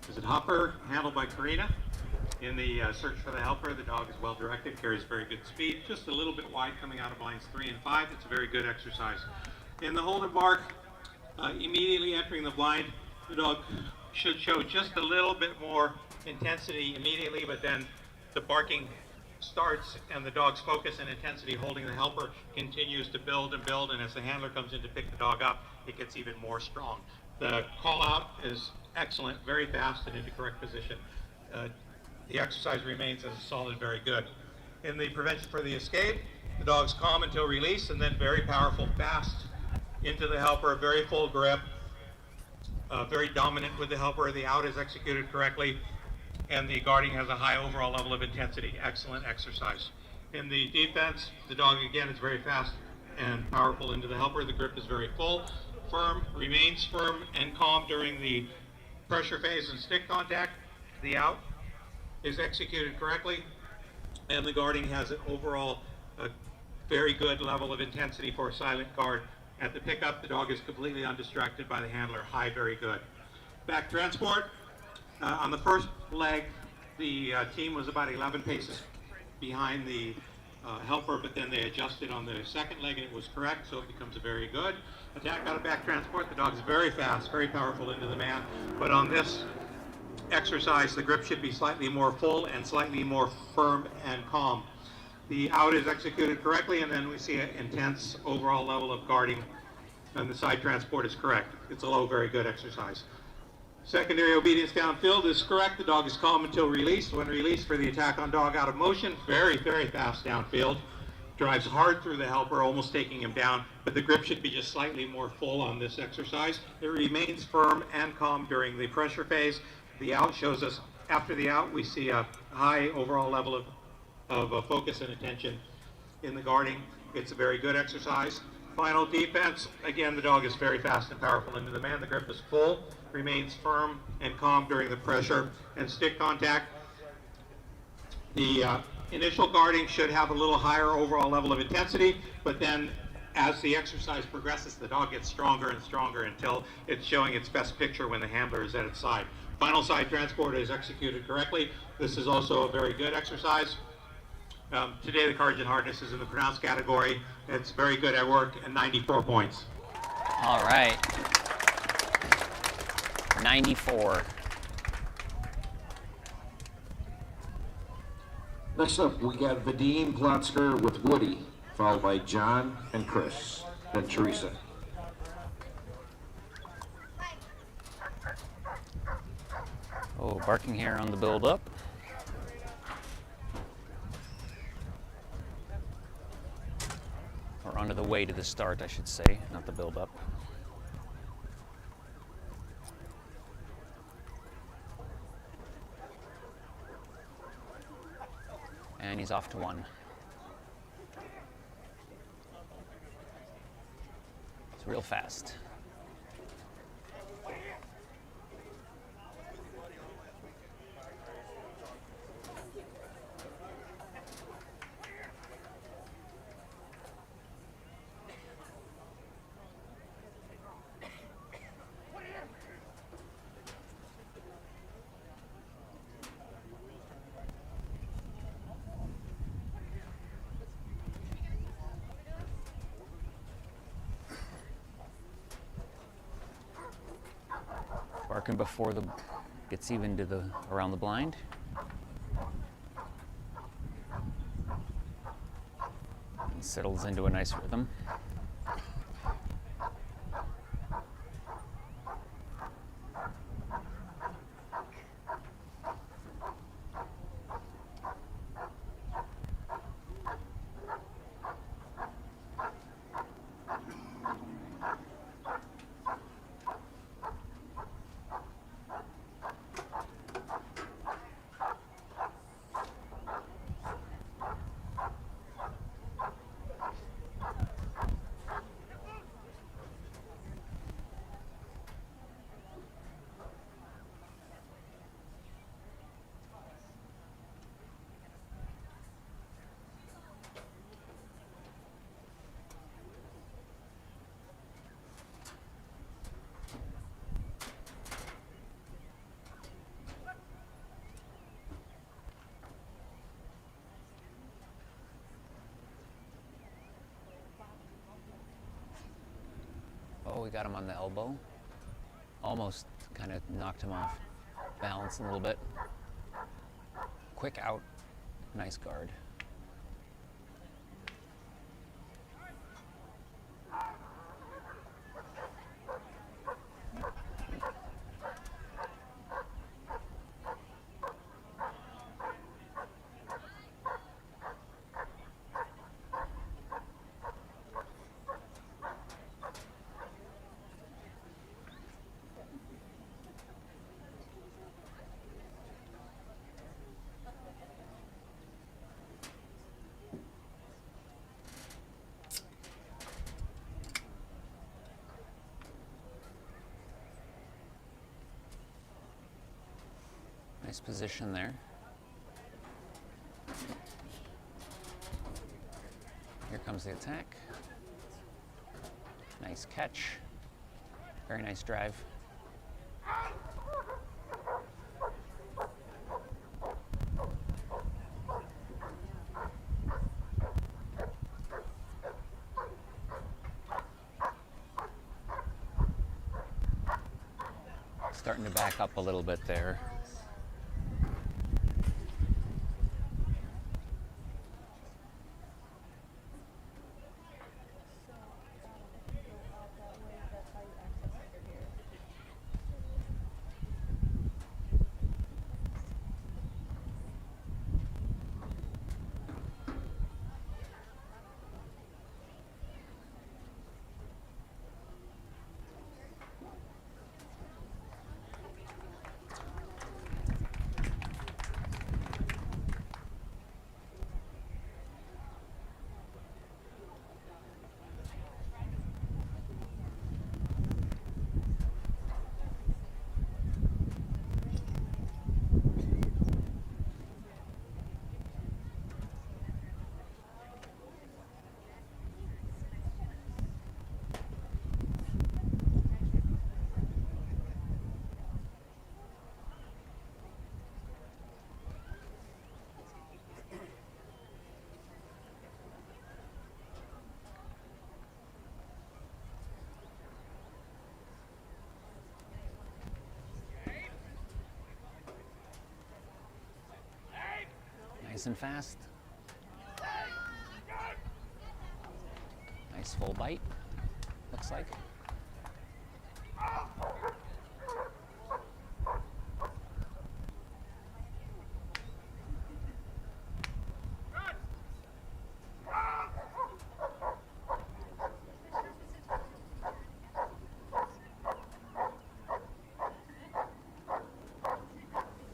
Is it Hopper, handled by Karina? In the search for the helper, the dog is well directed, carries very good speed, just a little bit wide coming out of blinds 3 and 5. It's a very good exercise. In the hold and bark, immediately entering the blind, the dog should show just a little bit more intensity immediately, but then the barking starts and the dog's focus and intensity holding the helper continues to build and build, and as the handler comes in to pick the dog up, it gets even more strong. The call out is excellent, very fast and into correct position. The exercise remains as a solid, very good. In the prevention for the escape, the dog's calm until release, and then very powerful, fast into the helper, very full grip, very dominant with the helper. The out is executed correctly, and the guarding has a high overall level of intensity. Excellent exercise. In the defense, the dog again is very fast and powerful into the helper. The grip is very full, firm, remains firm and calm during the pressure phase and stick contact. The out is executed correctly, and the guarding has an overall very good level of intensity for a silent guard. At the pickup, the dog is completely undistracted by the handler. High, very good. Back transport. On the first leg, the team was about 11 paces behind the helper, but then they adjusted on the second leg and it was correct, so it becomes a very good. Attack out of back transport, the dog is very fast, very powerful into the man, but on this exercise, the grip should be slightly more full and slightly more firm and calm. The out is executed correctly, and then we see an intense overall level of guarding, and the side transport is correct. It's a low, very good exercise. Secondary obedience downfield is correct. The dog is calm until released. When released for the attack on dog out of motion, very, very fast downfield. Drives hard through the helper, almost taking him down, but the grip should be just slightly more full on this exercise. It remains firm and calm during the pressure phase. The out shows us, after the out, we see a high overall level of focus and attention in the guarding. It's a very good exercise. Final defense, again, the dog is very fast and powerful into the man. The grip is full, remains firm and calm during the pressure and stick contact. The initial guarding should have a little higher overall level of intensity, but then as the exercise progresses, the dog gets stronger and stronger until it's showing its best picture when the handler is at its side. Final side transport is executed correctly. This is also a very good exercise. Today the courage and hardness is in the pronounced category. It's very good at work and 94 points. All right. 94. Next up, we got Vadim Plotzker with Woody, followed by John and Chris, then Teresa. Oh, barking here on the build-up. Or onto the way to the start, I should say, not the build-up. And he's off to one. It's real fast. Barking before the gets even to the around the blind. And settles into a nice rhythm. Oh, we got him on the elbow. Almost kind of knocked him off balance a little bit. Quick out. Nice guard. Nice position there. Here comes the attack. Nice catch. Very nice drive. Starting to back up a little bit there. Nice and fast. Nice full bite, looks like.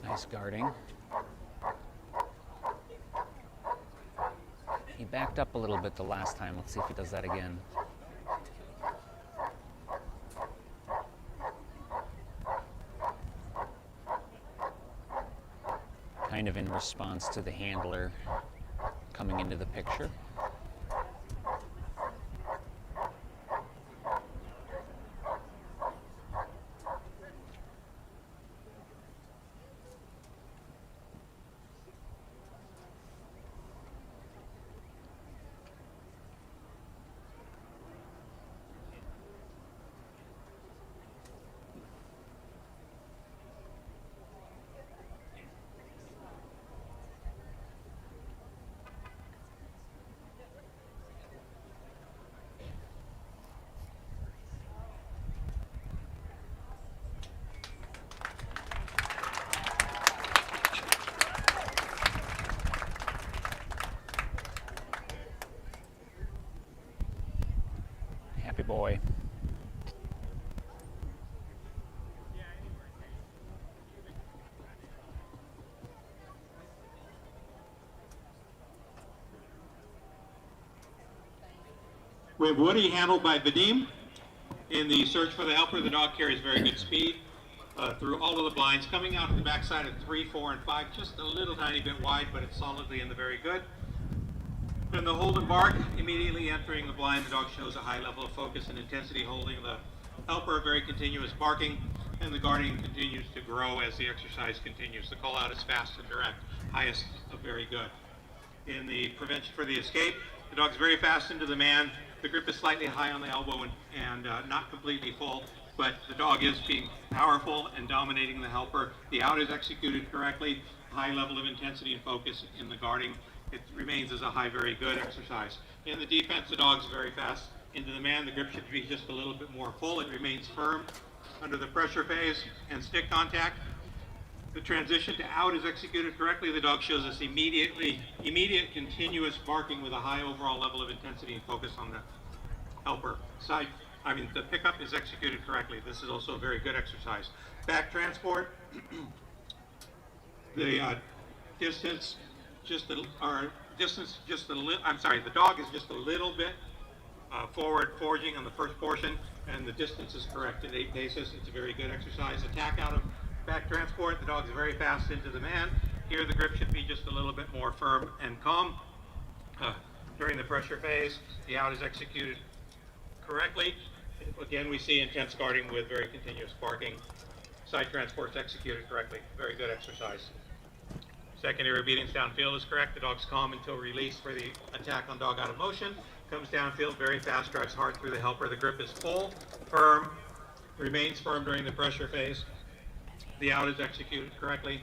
Nice guarding. He backed up a little bit the last time. Let's see if he does that again. Kind of in response to the handler coming into the picture. Happy boy. We have Woody, handled by Vadim. In the search for the helper, the dog carries very good speed through all of the blinds, coming out of the backside of 3, 4, and 5, just a little tiny bit wide, but it's solidly in the very good. Then the hold and bark, immediately entering the blind, the dog shows a high level of focus and intensity, holding the helper, very continuous barking, and the guardian continues to grow as the exercise continues. The call out is fast and direct, highest of very good. In the prevention for the escape, the dog's very fast into the man. The grip is slightly high on the elbow and not completely full, but the dog is being powerful and dominating the helper. The out is executed correctly, high level of intensity and focus in the guarding. It remains as a high, very good exercise. In the defense, the dog's very fast into the man. The grip should be just a little bit more full. It remains firm under the pressure phase and stick contact. The transition to out is executed correctly. The dog shows us immediate continuous barking with a high overall level of intensity and focus on the helper side. The pickup is executed correctly. This is also a very good exercise. Back transport, the distance just a, or distance just a little, the dog is just a little bit forward forging on the first portion, and the distance is correct at 8 paces. It's a very good exercise. Attack out of back transport, the dog's very fast into the man. Here the grip should be just a little bit more firm and calm. During the pressure phase, the out is executed correctly. Again, we see intense guarding with very continuous barking. Side transport's executed correctly. Very good exercise. Secondary obedience downfield is correct. The dog's calm until release for the attack on dog out of motion. Comes downfield very fast, drives hard through the helper. The grip is full, firm, remains firm during the pressure phase. The out is executed correctly.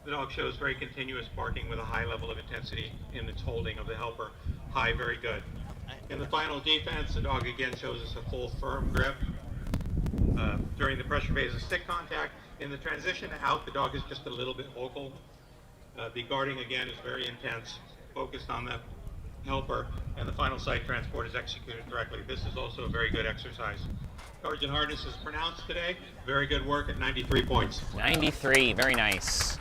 The dog shows very continuous barking with a high level of intensity in its holding of the helper. High, very good. In the final defense, the dog again shows us a full, firm grip. During the pressure phase of stick contact. In the transition to out, the dog is just a little bit vocal. The guarding again is very intense, focused on the helper, and the final side transport is executed correctly. This is also a very good exercise. Courage and hardness is pronounced today. Very good work at 93 points. 93, very nice.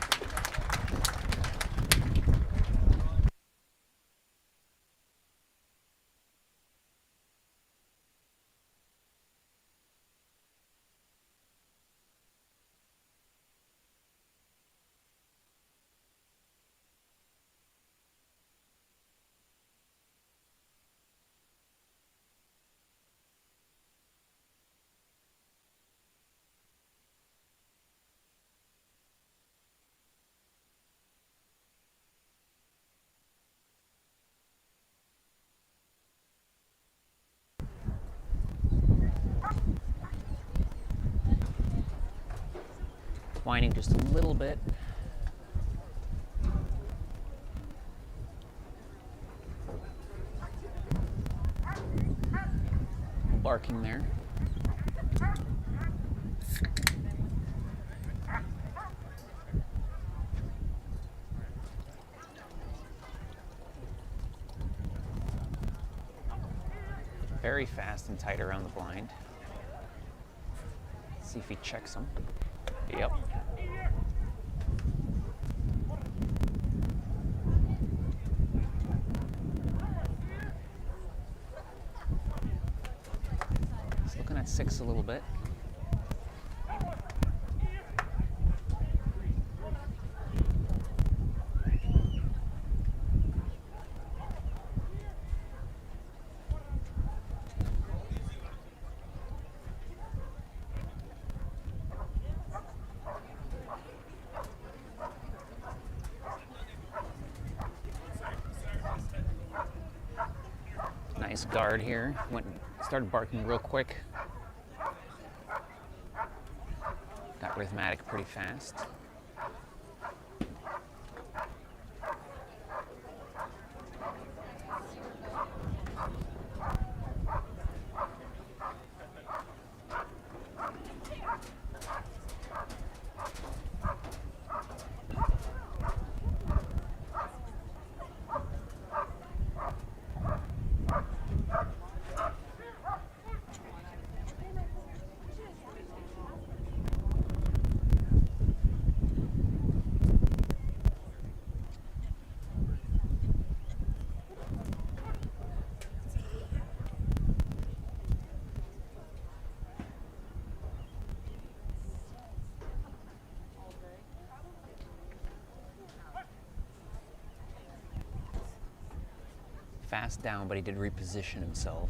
Whining just a little bit. Barking there. Very fast and tight around the blind. See if he checks him. Yep. 6 a little bit. Nice guard here. Started barking real quick. Got rhythmatic pretty fast. Fast down, but he did reposition himself.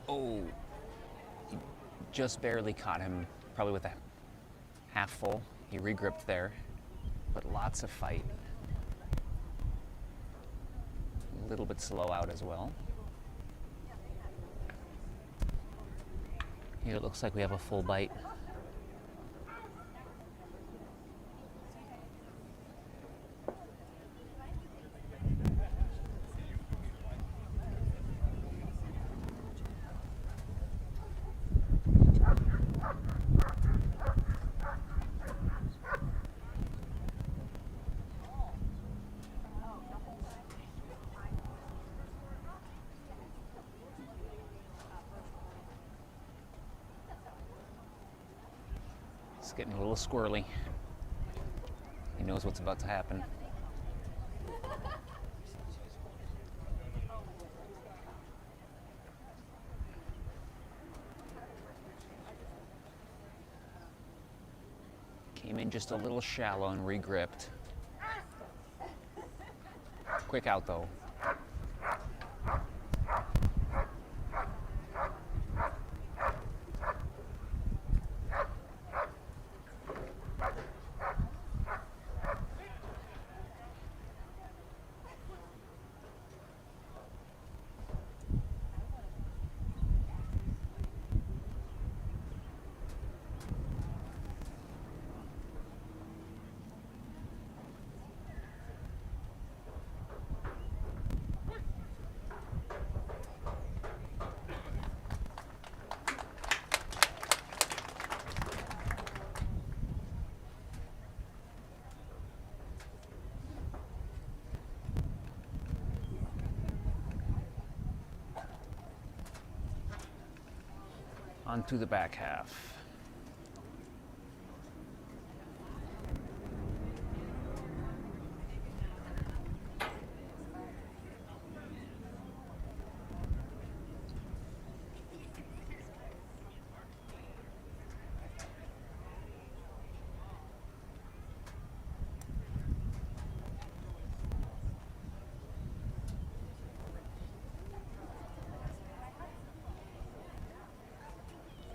Oh, he just barely caught him, probably with a half full. He regripped there, but lots of fight. A little bit slow out as well. Here it looks like we have a full bite. It's getting a little squirrely. He knows what's about to happen. Came in just a little shallow and regripped. Quick out though. Onto the back half.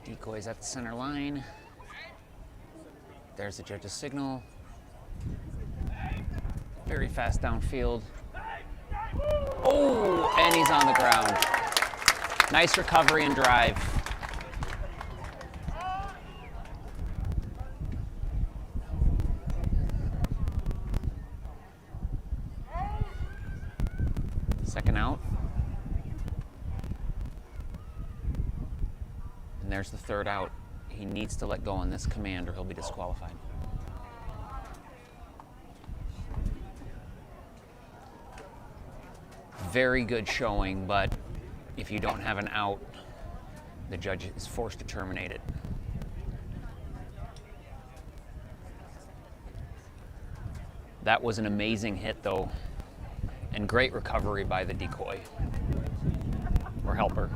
Decoys at the center line. There's the judge's signal. Very fast downfield. Oh, and he's on the ground. Nice recovery and drive. Second out. And there's the third out. He needs to let go on this command or he'll be disqualified. Very good showing, but if you don't have an out, the judge is forced to terminate it. That was an amazing hit though, And great recovery by the decoy or helper.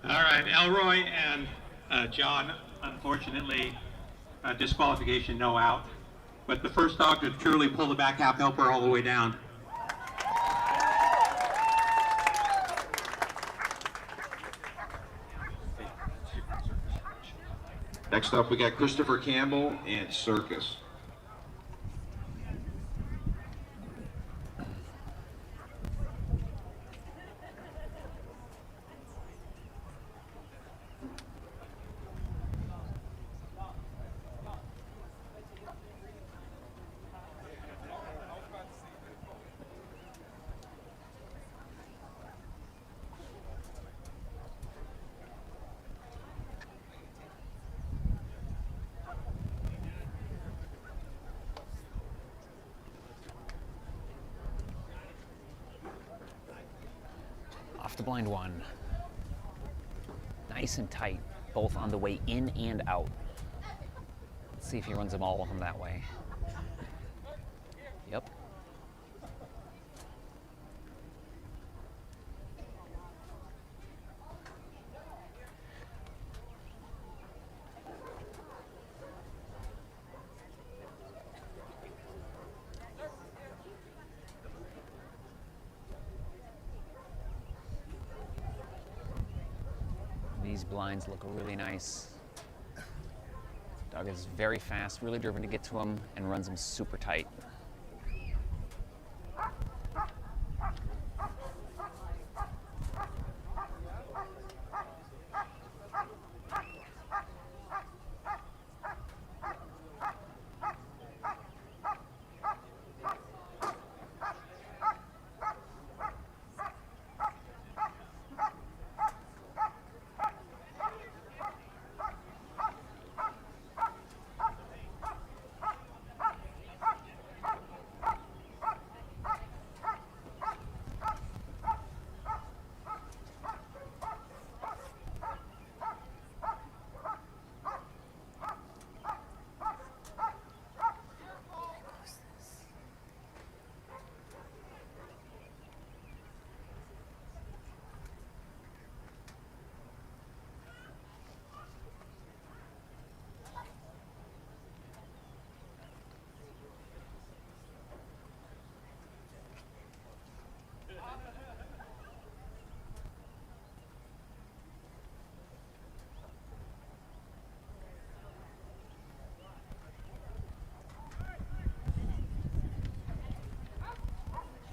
All right, Elroy and John, unfortunately, disqualification, no out. But the first dog to truly pull the back half helper all the way down. Next up, we got Christopher Campbell and Circus. Off to blind one. Nice and tight, both on the way in and out. Let's see if he runs them all of them that way. Yep. These blinds look really nice. Dog is very fast, really driven to get to him, and runs him super tight.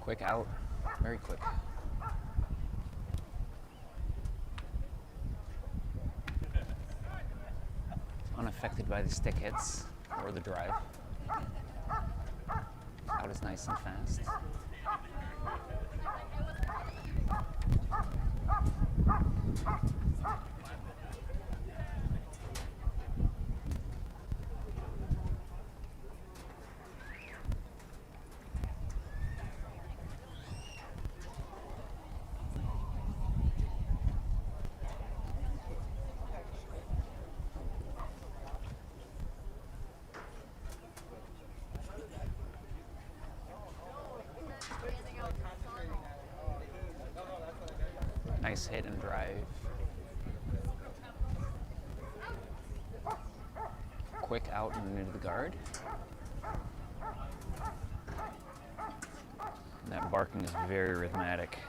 Quick out, very quick. Unaffected by the stick hits or the drive. Out is nice and fast. Nice hit and drive. Quick out and into the guard. And that barking is very rhythmic.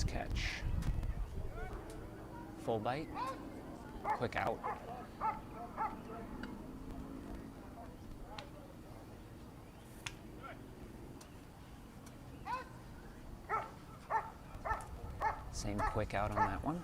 Nice catch. Full bite. Quick out. Same quick out on that one.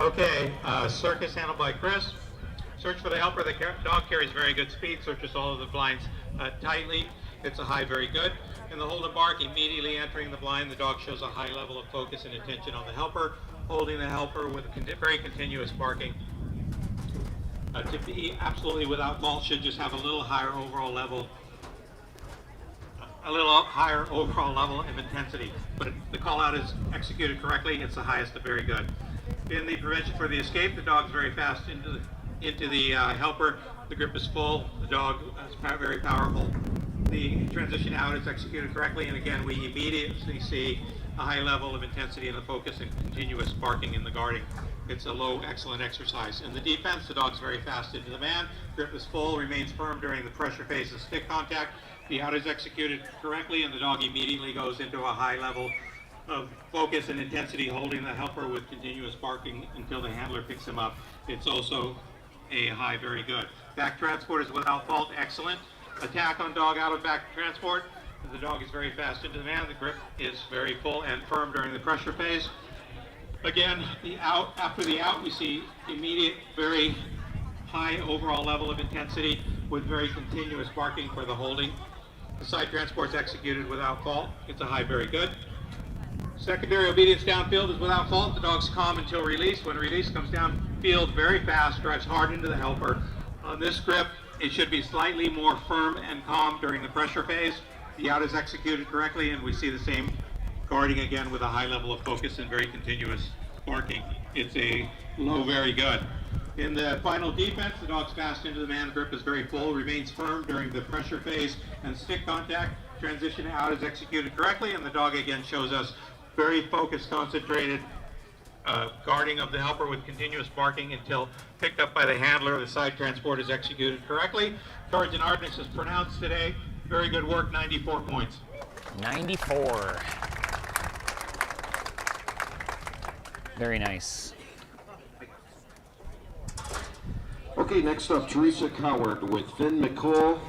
Okay, circus handled by Chris. Search for the helper. The dog carries very good speed. Searches all of the blinds tightly. It's a high, very good. In the hold and bark, immediately entering the blind, the dog shows a high level of focus and attention on the helper, holding the helper with very continuous barking. To be absolutely without fault, should just have a little higher overall level of intensity. But the call out is executed correctly. It's the highest of very good. In the prevention for the escape, the dog's very fast into the helper. The grip is full. The dog is very powerful. The transition out is executed correctly, and again, we immediately see a high level of intensity in the focus and continuous barking in the guarding. It's a low, excellent exercise. In the defense, the dog's very fast into the man. Grip is full, remains firm during the pressure phase and stick contact. The out is executed correctly, and the dog immediately goes into a high level of focus and intensity, holding the helper with continuous barking until the handler picks him up. It's also a high, very good. Back transport is without fault, excellent. Attack on dog out of back transport. The dog is very fast into the man. The grip is very full and firm during the pressure phase. Again, after the out, we see immediate, very high overall level of intensity with very continuous barking for the holding. The side transport is executed without fault. It's a high, very good. Secondary obedience downfield is without fault. The dog's calm until release. When release comes downfield very fast, drives hard into the helper. On this grip, it should be slightly more firm and calm during the pressure phase. The out is executed correctly, and we see the same guarding again with a high level of focus and very continuous barking. It's a low, very good. In the final defense, the dog's fast into the man. The grip is very full, remains firm during the pressure phase and stick contact. Transition out is executed correctly, and the dog again shows us very focused, concentrated guarding of the helper with continuous barking until picked up by the handler. The side transport is executed correctly. Charge and hardness is pronounced today. Very good work, 94 points. 94. Very nice. Okay, next up, Teresa Coward with Finn McCall,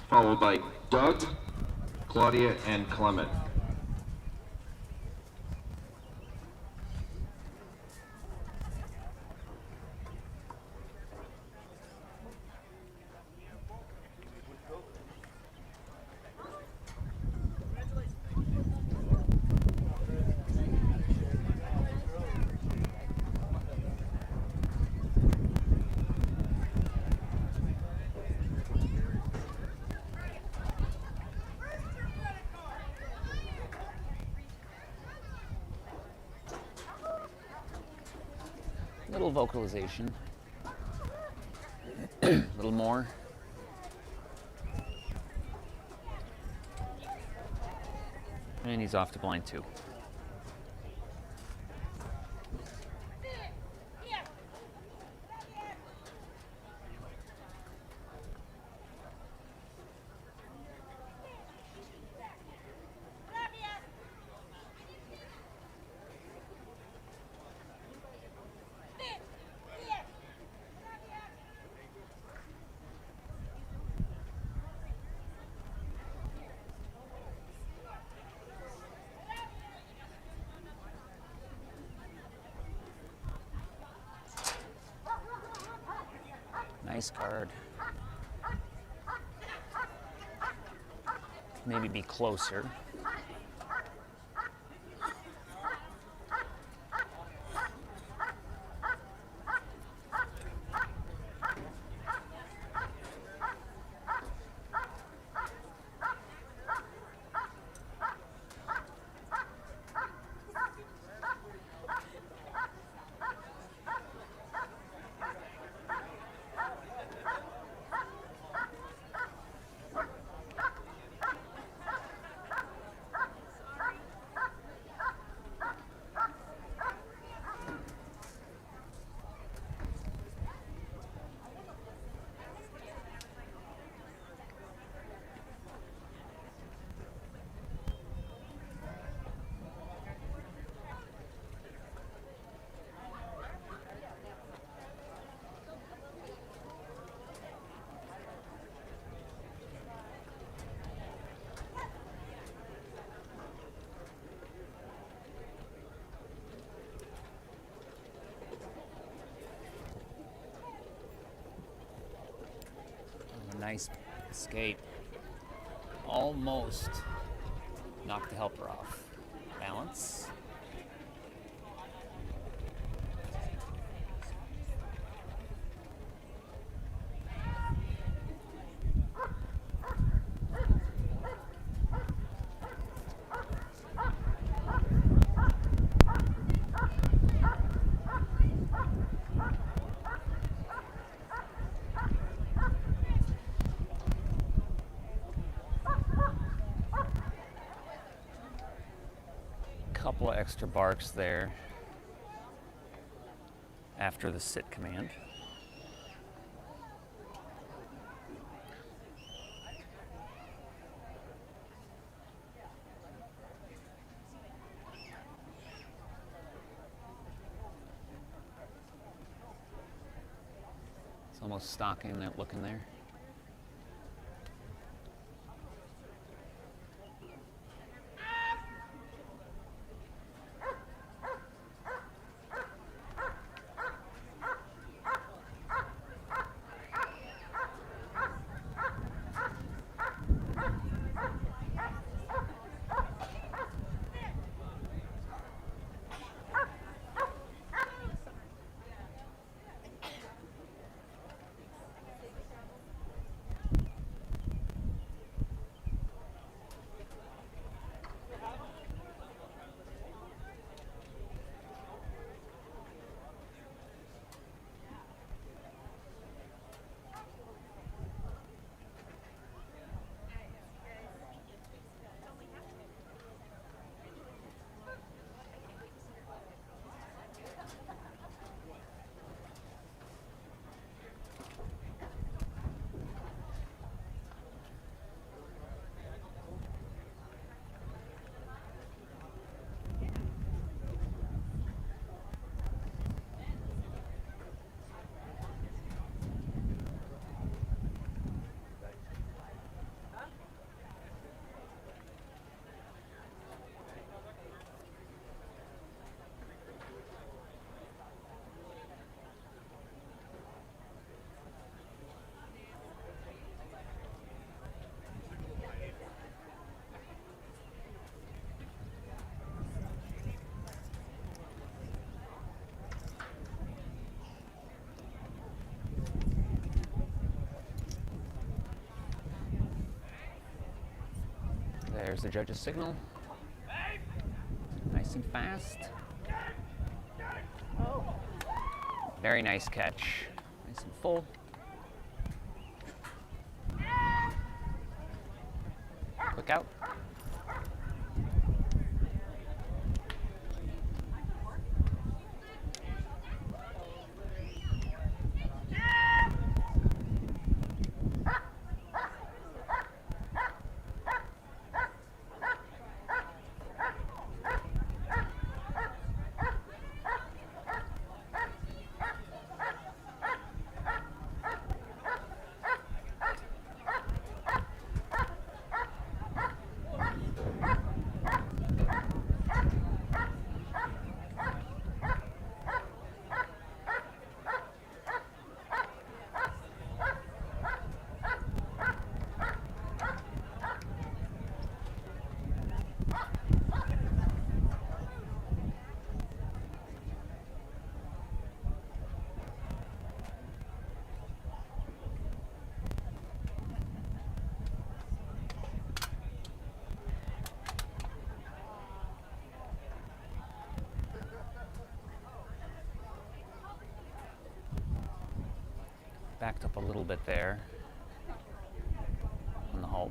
followed by Doug, Claudia, and Clement. Little vocalization. A little more. And he's off to blind 2. Nice card. Maybe be closer. Nice escape. Almost knocked the helper off. Balance. Couple of extra barks there after the sit command. It's almost stalking that look in there. There's the judge's signal. Nice and fast. Very nice catch. Nice and full. Look out. Backed up a little bit there on the halt.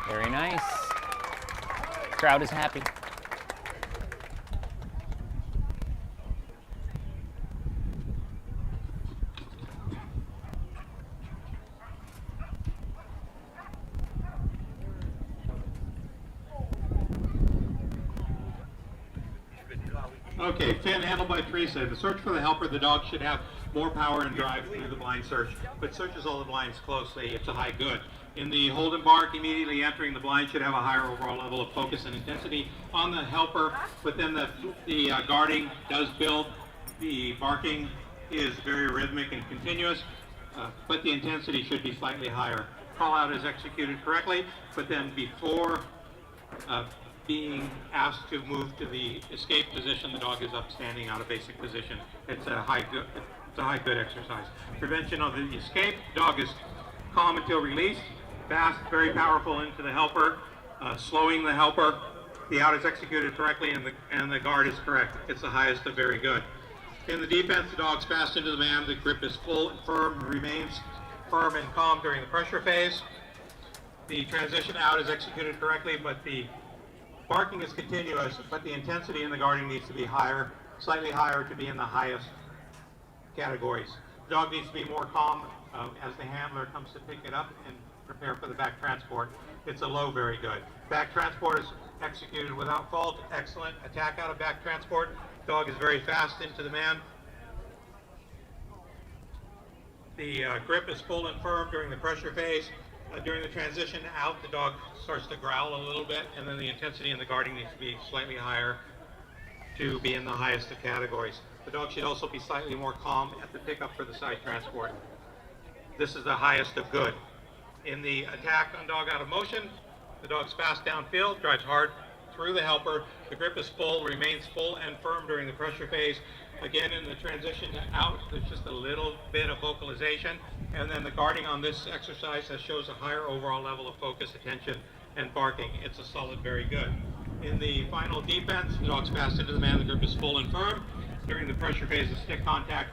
Very nice. Crowd is happy. Okay, fin handled by Teresa. The search for the helper, the dog should have more power and drive through the blind search, but searches all the blinds closely. It's a high good. In the hold and bark, immediately entering the blind should have a higher overall level of focus and intensity on the helper, but then the guarding does build. The barking is very rhythmic and continuous, but the intensity should be slightly higher. Call out is executed correctly, but then before being asked to move to the escape position, the dog is up standing out of basic position. It's a high good exercise. Prevention of the escape, dog is calm until released, fast, very powerful into the helper, slowing the helper. The out is executed correctly and the guard is correct. It's the highest of very good. In the defense, the dog's fast into the man, the grip is full and firm, remains firm and calm during the pressure phase. The transition out is executed correctly, but the barking is continuous, but the intensity in the guarding needs to be higher, slightly higher to be in the highest categories. The dog needs to be more calm as the handler comes to pick it up and prepare for the back transport. It's a low, very good. Back transport is executed without fault, excellent. Attack out of back transport. Dog is very fast into the man. The grip is full and firm during the pressure phase. During the transition out, the dog starts to growl a little bit, and then the intensity in the guarding needs to be slightly higher to be in the highest of categories. The dog should also be slightly more calm at the pickup for the side transport. This is the highest of good. In the attack on dog out of motion, the dog's fast downfield, drives hard through the helper. The grip is full, remains full and firm during the pressure phase. Again, in the transition out, there's just a little bit of vocalization. And then the guarding on this exercise shows a higher overall level of focus, attention, and barking. It's a solid, very good. In the final defense, the dog's fast into the man, the grip is full and firm. During the pressure phase of stick contact,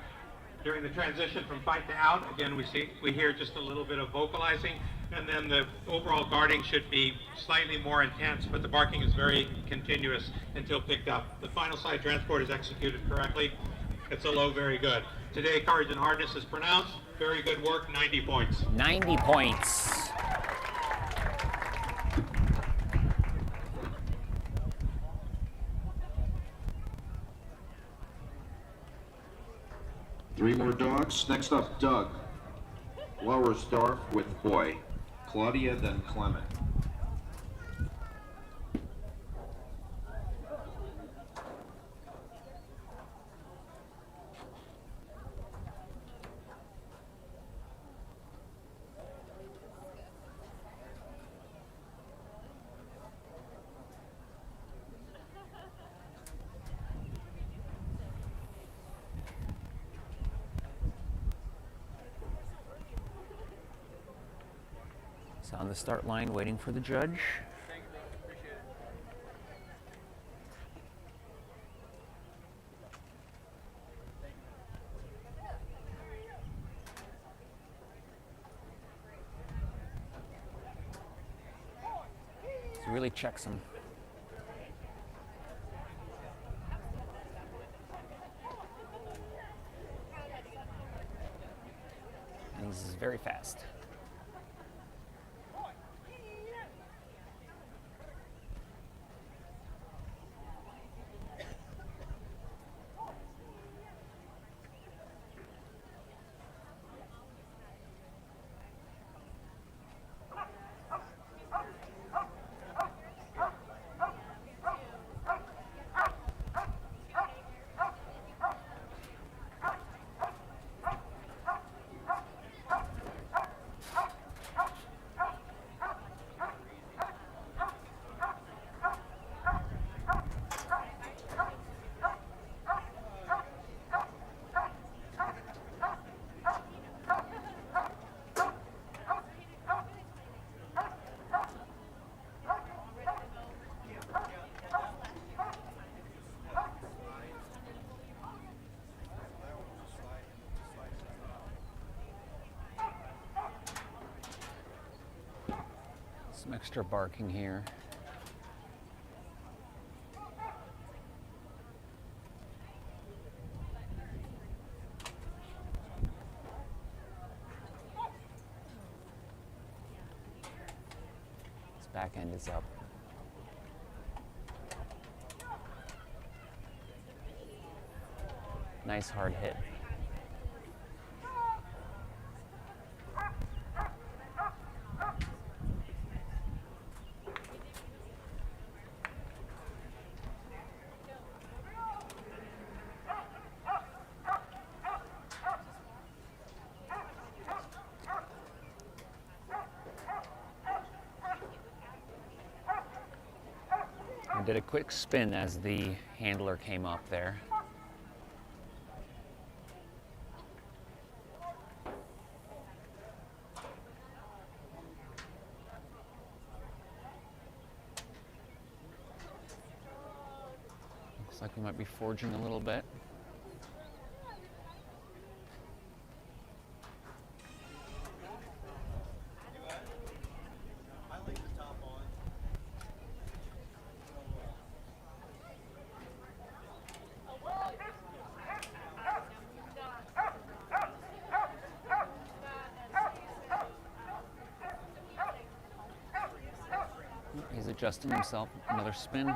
during the transition from fight to out, again, we hear just a little bit of vocalizing, and then the overall guarding should be slightly more intense, but the barking is very continuous until picked up. The final side transport is executed correctly. It's a low, very good. Today, courage and hardness is pronounced. Very good work, 90 points. 90 points. Three more dogs. Next up, Doug. Lauersdorf with Boy. Claudia, then Clement. He's on the start line waiting for the judge. Thank you, brother. Appreciate it. He really checks him. And he's very fast. Some extra barking here. His back end is up. Nice hard hit. I did a quick spin as the handler came up there. Looks like we might be forging a little bit. He's adjusting himself. Another spin.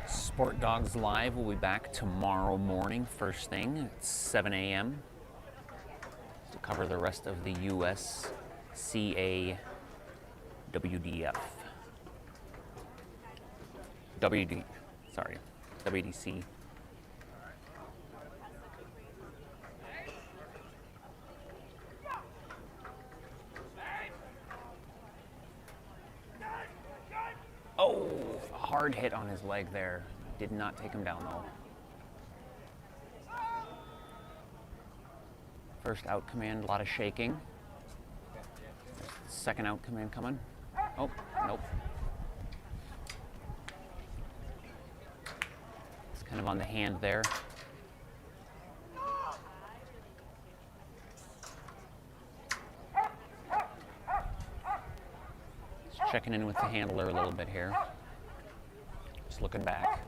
Sport Dogs Live will be back tomorrow morning, first thing at 7 a.m. to cover the rest of the USCA WDF. WDC. Oh, a hard hit on his leg there. Did not take him down though. First out command, a lot of shaking. Second out command coming. Oh, nope. It's kind of on the hand there. He's Checking in with the handler a little bit here. Just looking back.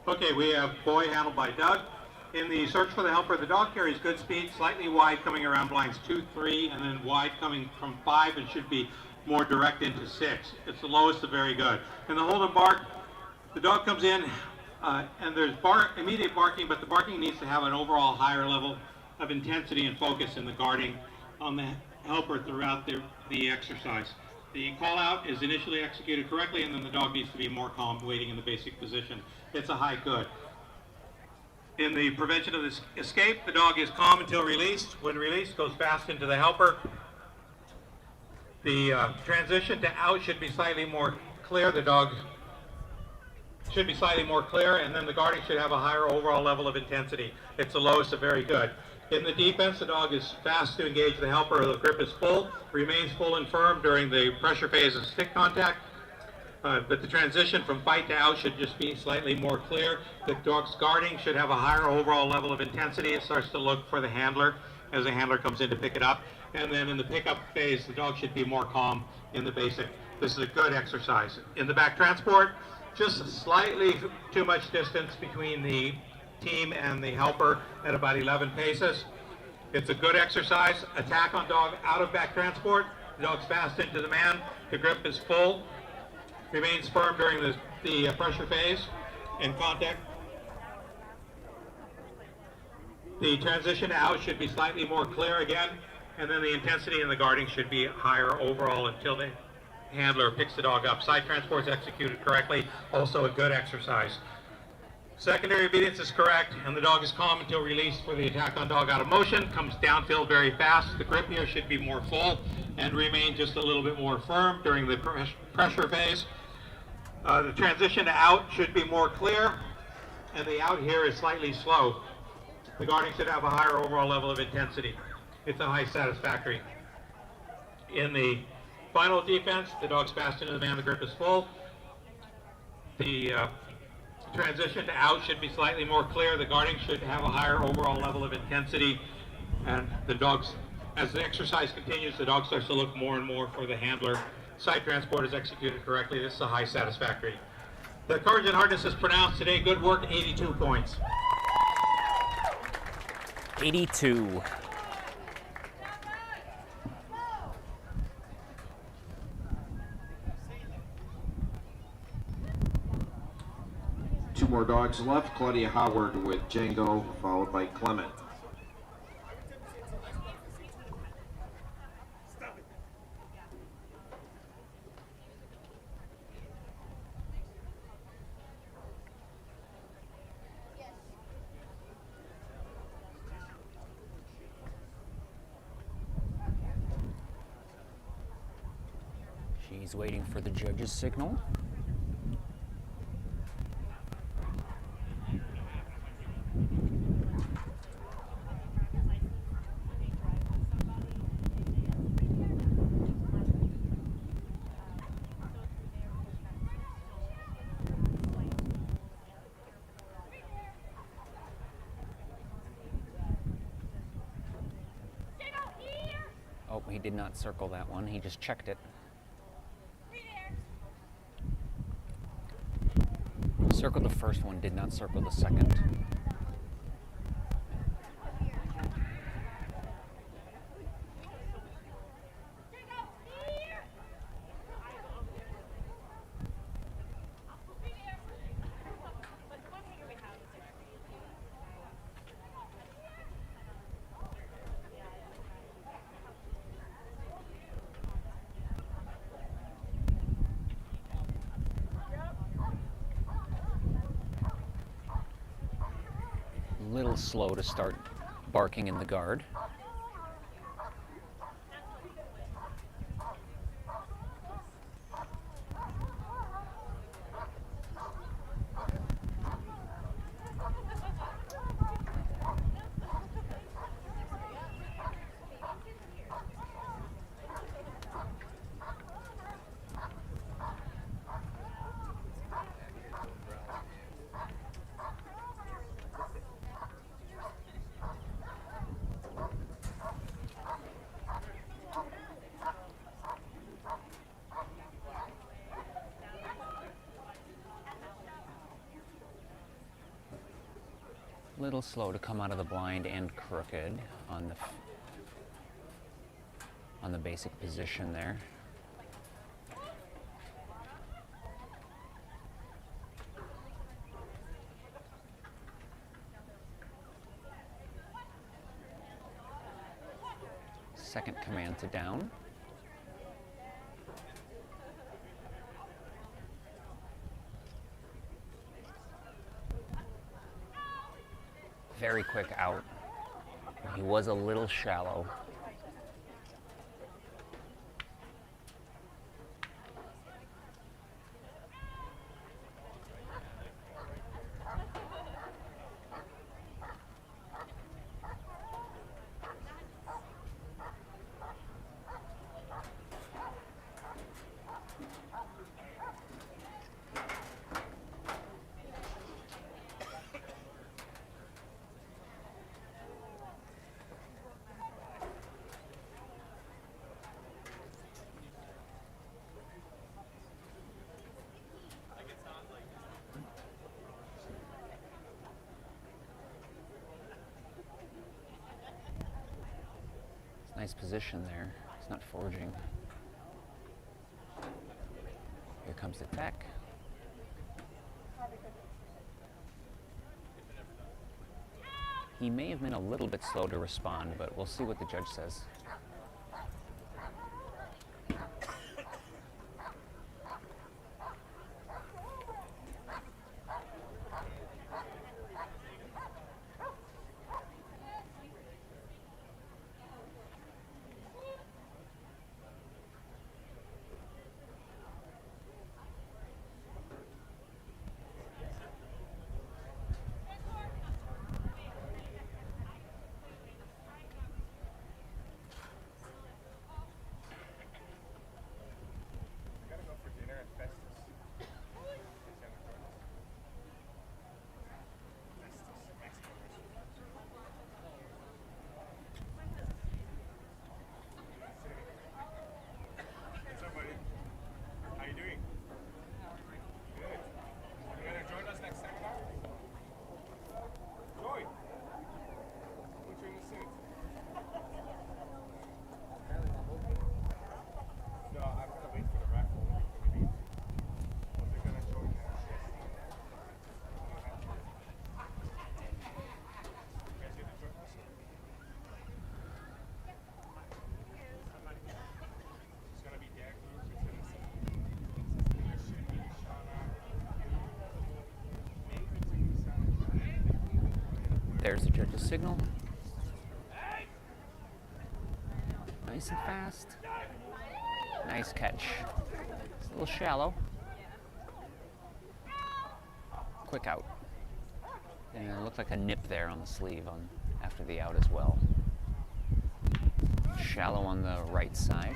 Okay, we have boy handled by Doug. In the search for the helper, the dog carries good speed, slightly wide coming around blinds 2, 3, and then wide coming from 5 and should be more direct into 6. It's the lowest of very good. In the hold and bark, the dog comes in and there's immediate barking, but the barking needs to have an overall higher level of intensity and focus in the guarding on the helper throughout the exercise. The call out is initially executed correctly, and then the dog needs to be more calm, waiting in the basic position. It's a high good. In the prevention of this escape, the dog is calm until released. When released, goes fast into the helper. The transition to out should be slightly more clear. The dog should be slightly more clear, and then the guarding should have a higher overall level of intensity. It's the lowest of very good. In the defense, the dog is fast to engage the helper. The grip is full, remains full and firm during the pressure phase of stick contact. But the transition from fight to out should just be slightly more clear. The dog's guarding should have a higher overall level of intensity. It starts to look for the handler as the handler comes in to pick it up. And then in the pickup phase, the dog should be more calm in the basic. This is a good exercise. In the back transport, just slightly too much distance between the team and the helper at about 11 paces. It's a good exercise. Attack on dog out of back transport. The dog's fast into the man. The grip is full. Remains firm during the pressure phase and contact. The transition to out should be slightly more clear again, and then the intensity in the guarding should be higher overall until the handler picks the dog up. Side transport is executed correctly, also a good exercise. Secondary obedience is correct, and the dog is calm until released for the attack on dog out of motion. Comes downfield very fast. The grip here should be more full and remain just a little bit more firm during the pressure phase. The transition to out should be more clear, and the out here is slightly slow. The guarding should have a higher overall level of intensity. It's a high satisfactory. In the final defense, the dog's fast into the man, the grip is full. The transition to out should be slightly more clear. The guarding should have a higher overall level of intensity, and the dogs, as the exercise continues, the dog starts to look more and more for the handler. Side transport is executed correctly. This is a high satisfactory. The courage and hardness is pronounced today. Good work, 82 points. 82. Two more dogs left. Claudia Howard with Django, followed by Clement. She's waiting for the judge's signal. he did not circle that one. He just checked it. Circled the first one, did not circle the second. Little slow to start barking in the guard. Little slow to come out of the blind and crooked on the basic position there. Second command to down. Very quick out. He was a little shallow. Nice position there. He's not forging. Here comes the tech. He may have been a little bit slow to respond, but we'll see what the judge says. There's the judge's signal. Nice and fast. Nice catch. It's a little shallow. Quick out. And it looked like a nip there on the sleeve after the out as well. Shallow on the right side.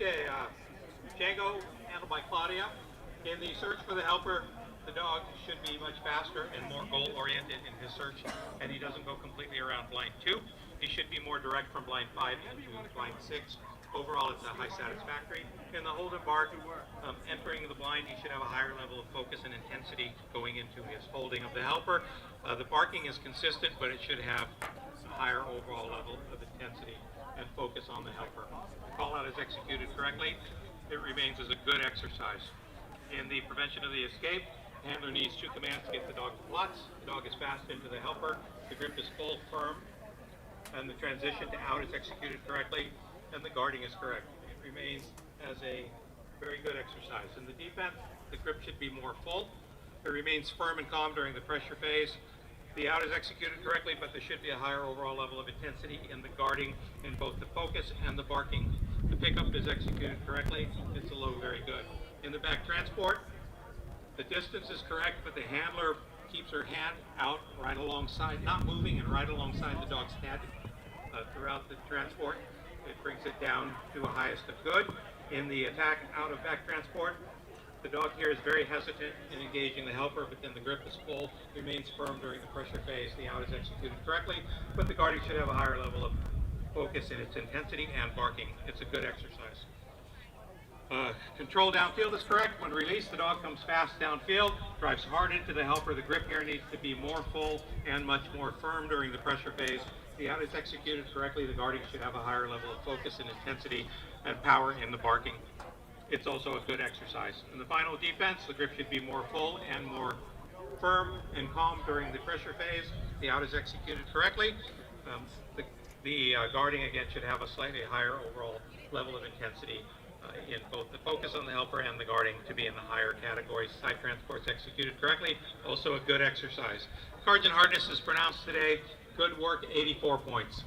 Okay, Django, handled by Claudia. In the search for the helper, the dog should be much faster and more goal-oriented in his search, and he doesn't go completely around blind 2. He should be more direct from blind 5 into blind 6. Overall, it's a high satisfactory. In the hold and bark, entering the blind, he should have a higher level of focus and intensity going into his holding of the helper. The barking is consistent, but it should have a higher overall level of intensity and focus on the helper. The call out is executed correctly. It remains as a good exercise. In the prevention of the escape, handler needs 2 commands to get the dog to plots. The dog is fast into the helper. The grip is full, firm, and the transition to out is executed correctly, and the guarding is correct. It remains as a very good exercise. In the defense, the grip should be more full. It remains firm and calm during the pressure phase. The out is executed correctly, but there should be a higher overall level of intensity in the guarding in both the focus and the barking. The pickup is executed correctly. It's a low, very good. In the back transport, the distance is correct, but the handler keeps her hand out right alongside, not moving, and right alongside the dog's head throughout the transport. It brings it down to a highest of good. In the attack out of back transport, the dog here is very hesitant in engaging the helper, but then the grip is full, remains firm during the pressure phase. The out is executed correctly, but the guarding should have a higher level of focus in its intensity and barking. It's a good exercise. Control downfield is correct. When released, the dog comes fast downfield, drives hard into the helper. The grip here needs to be more full and much more firm during the pressure phase. The out is executed correctly. The guarding should have a higher level of focus and intensity and power in the barking. It's also a good exercise. In the final defense, the grip should be more full and more firm and calm during the pressure phase. The out is executed correctly. The guarding, again, should have a slightly higher overall level of intensity in both the focus on the helper and the guarding to be in the higher categories. Side transports executed correctly, also a good exercise. Cards and hardness is pronounced today. Good work, 84 points.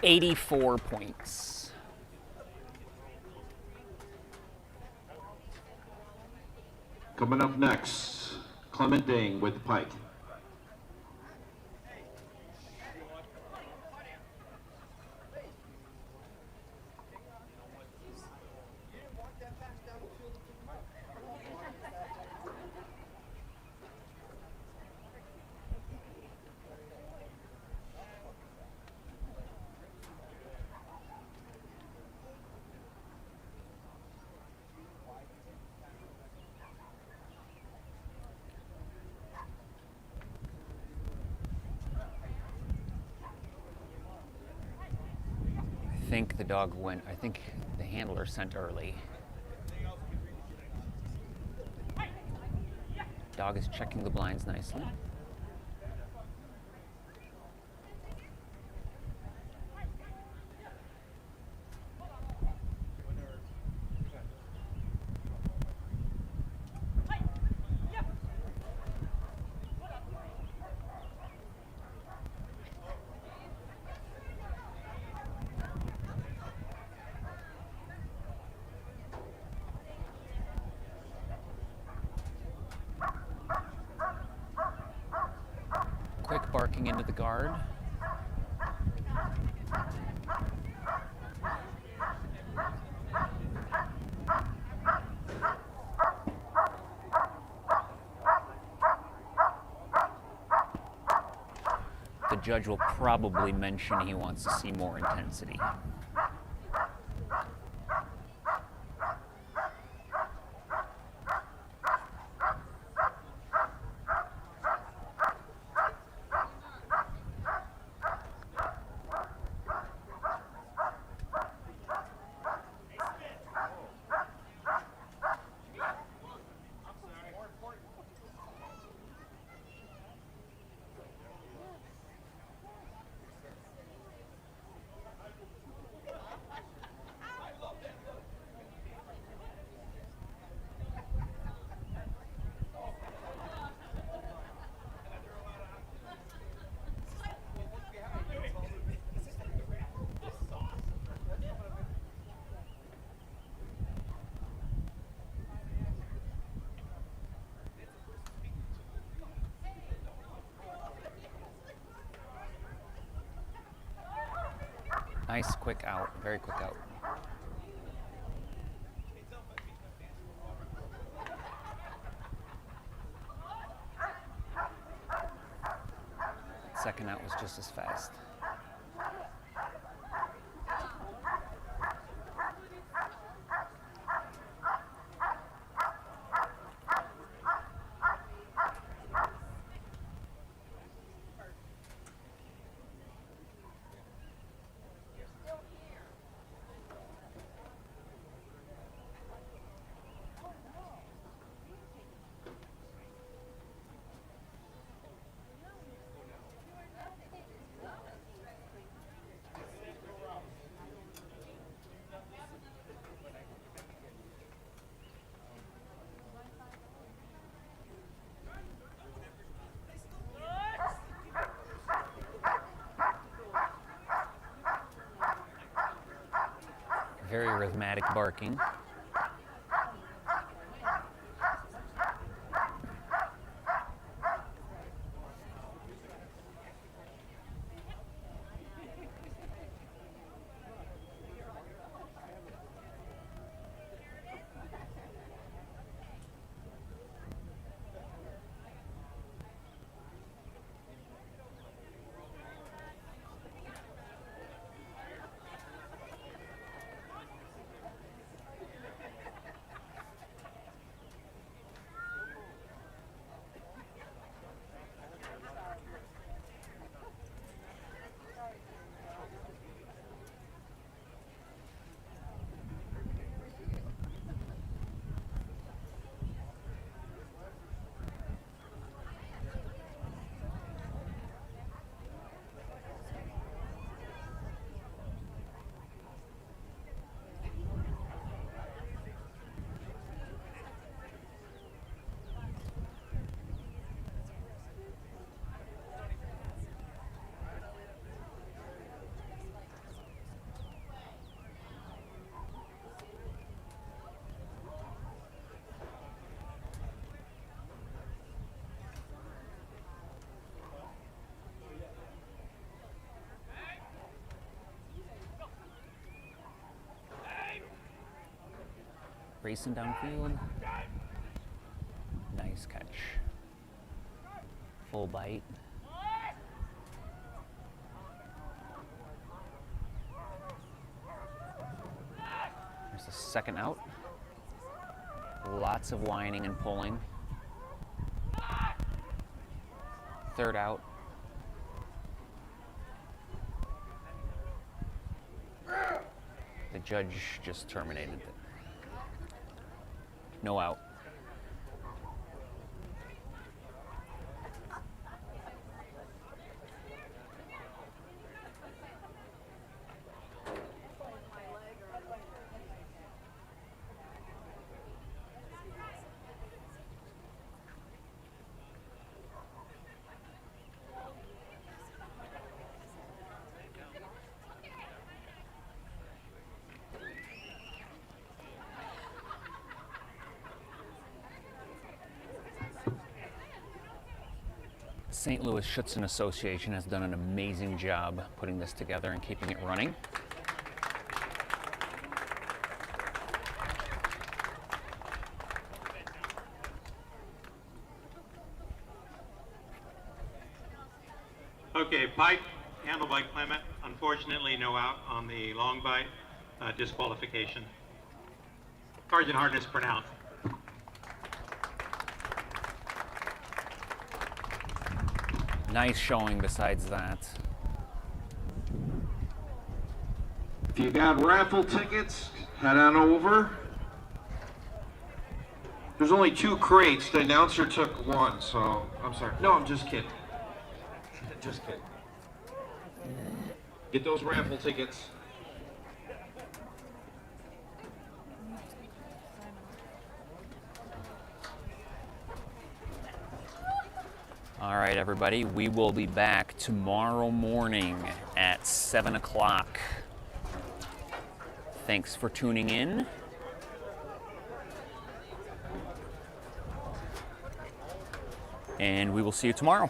84 points. Coming up next, Clement Ding with the pike. I think the handler sent early. Dog is checking the blinds nicely. Quick barking into the guard. The judge will probably mention he wants to see more intensity. Nice quick out, very quick out. Second out was just as fast. Very rhythmic barking. Racing downfield. Nice catch. Full bite. There's the second out. Lots of whining and pulling. Third out. The judge just terminated it. No out. St. Louis Schutzen Association has done an amazing job putting this together and keeping it running. Okay, bite, handle by Clement. Unfortunately, no out on the long bite. Disqualification. Sergeant Hardness pronounced. Nice showing besides that. If you got raffle tickets, head on over. There's only 2 crates. The announcer took 1, so I'm sorry. No, I'm just kidding. Just kidding. Get those raffle tickets. All right, everybody, we will be back tomorrow morning at 7 o'clock. Thanks for tuning in. And we will see you tomorrow.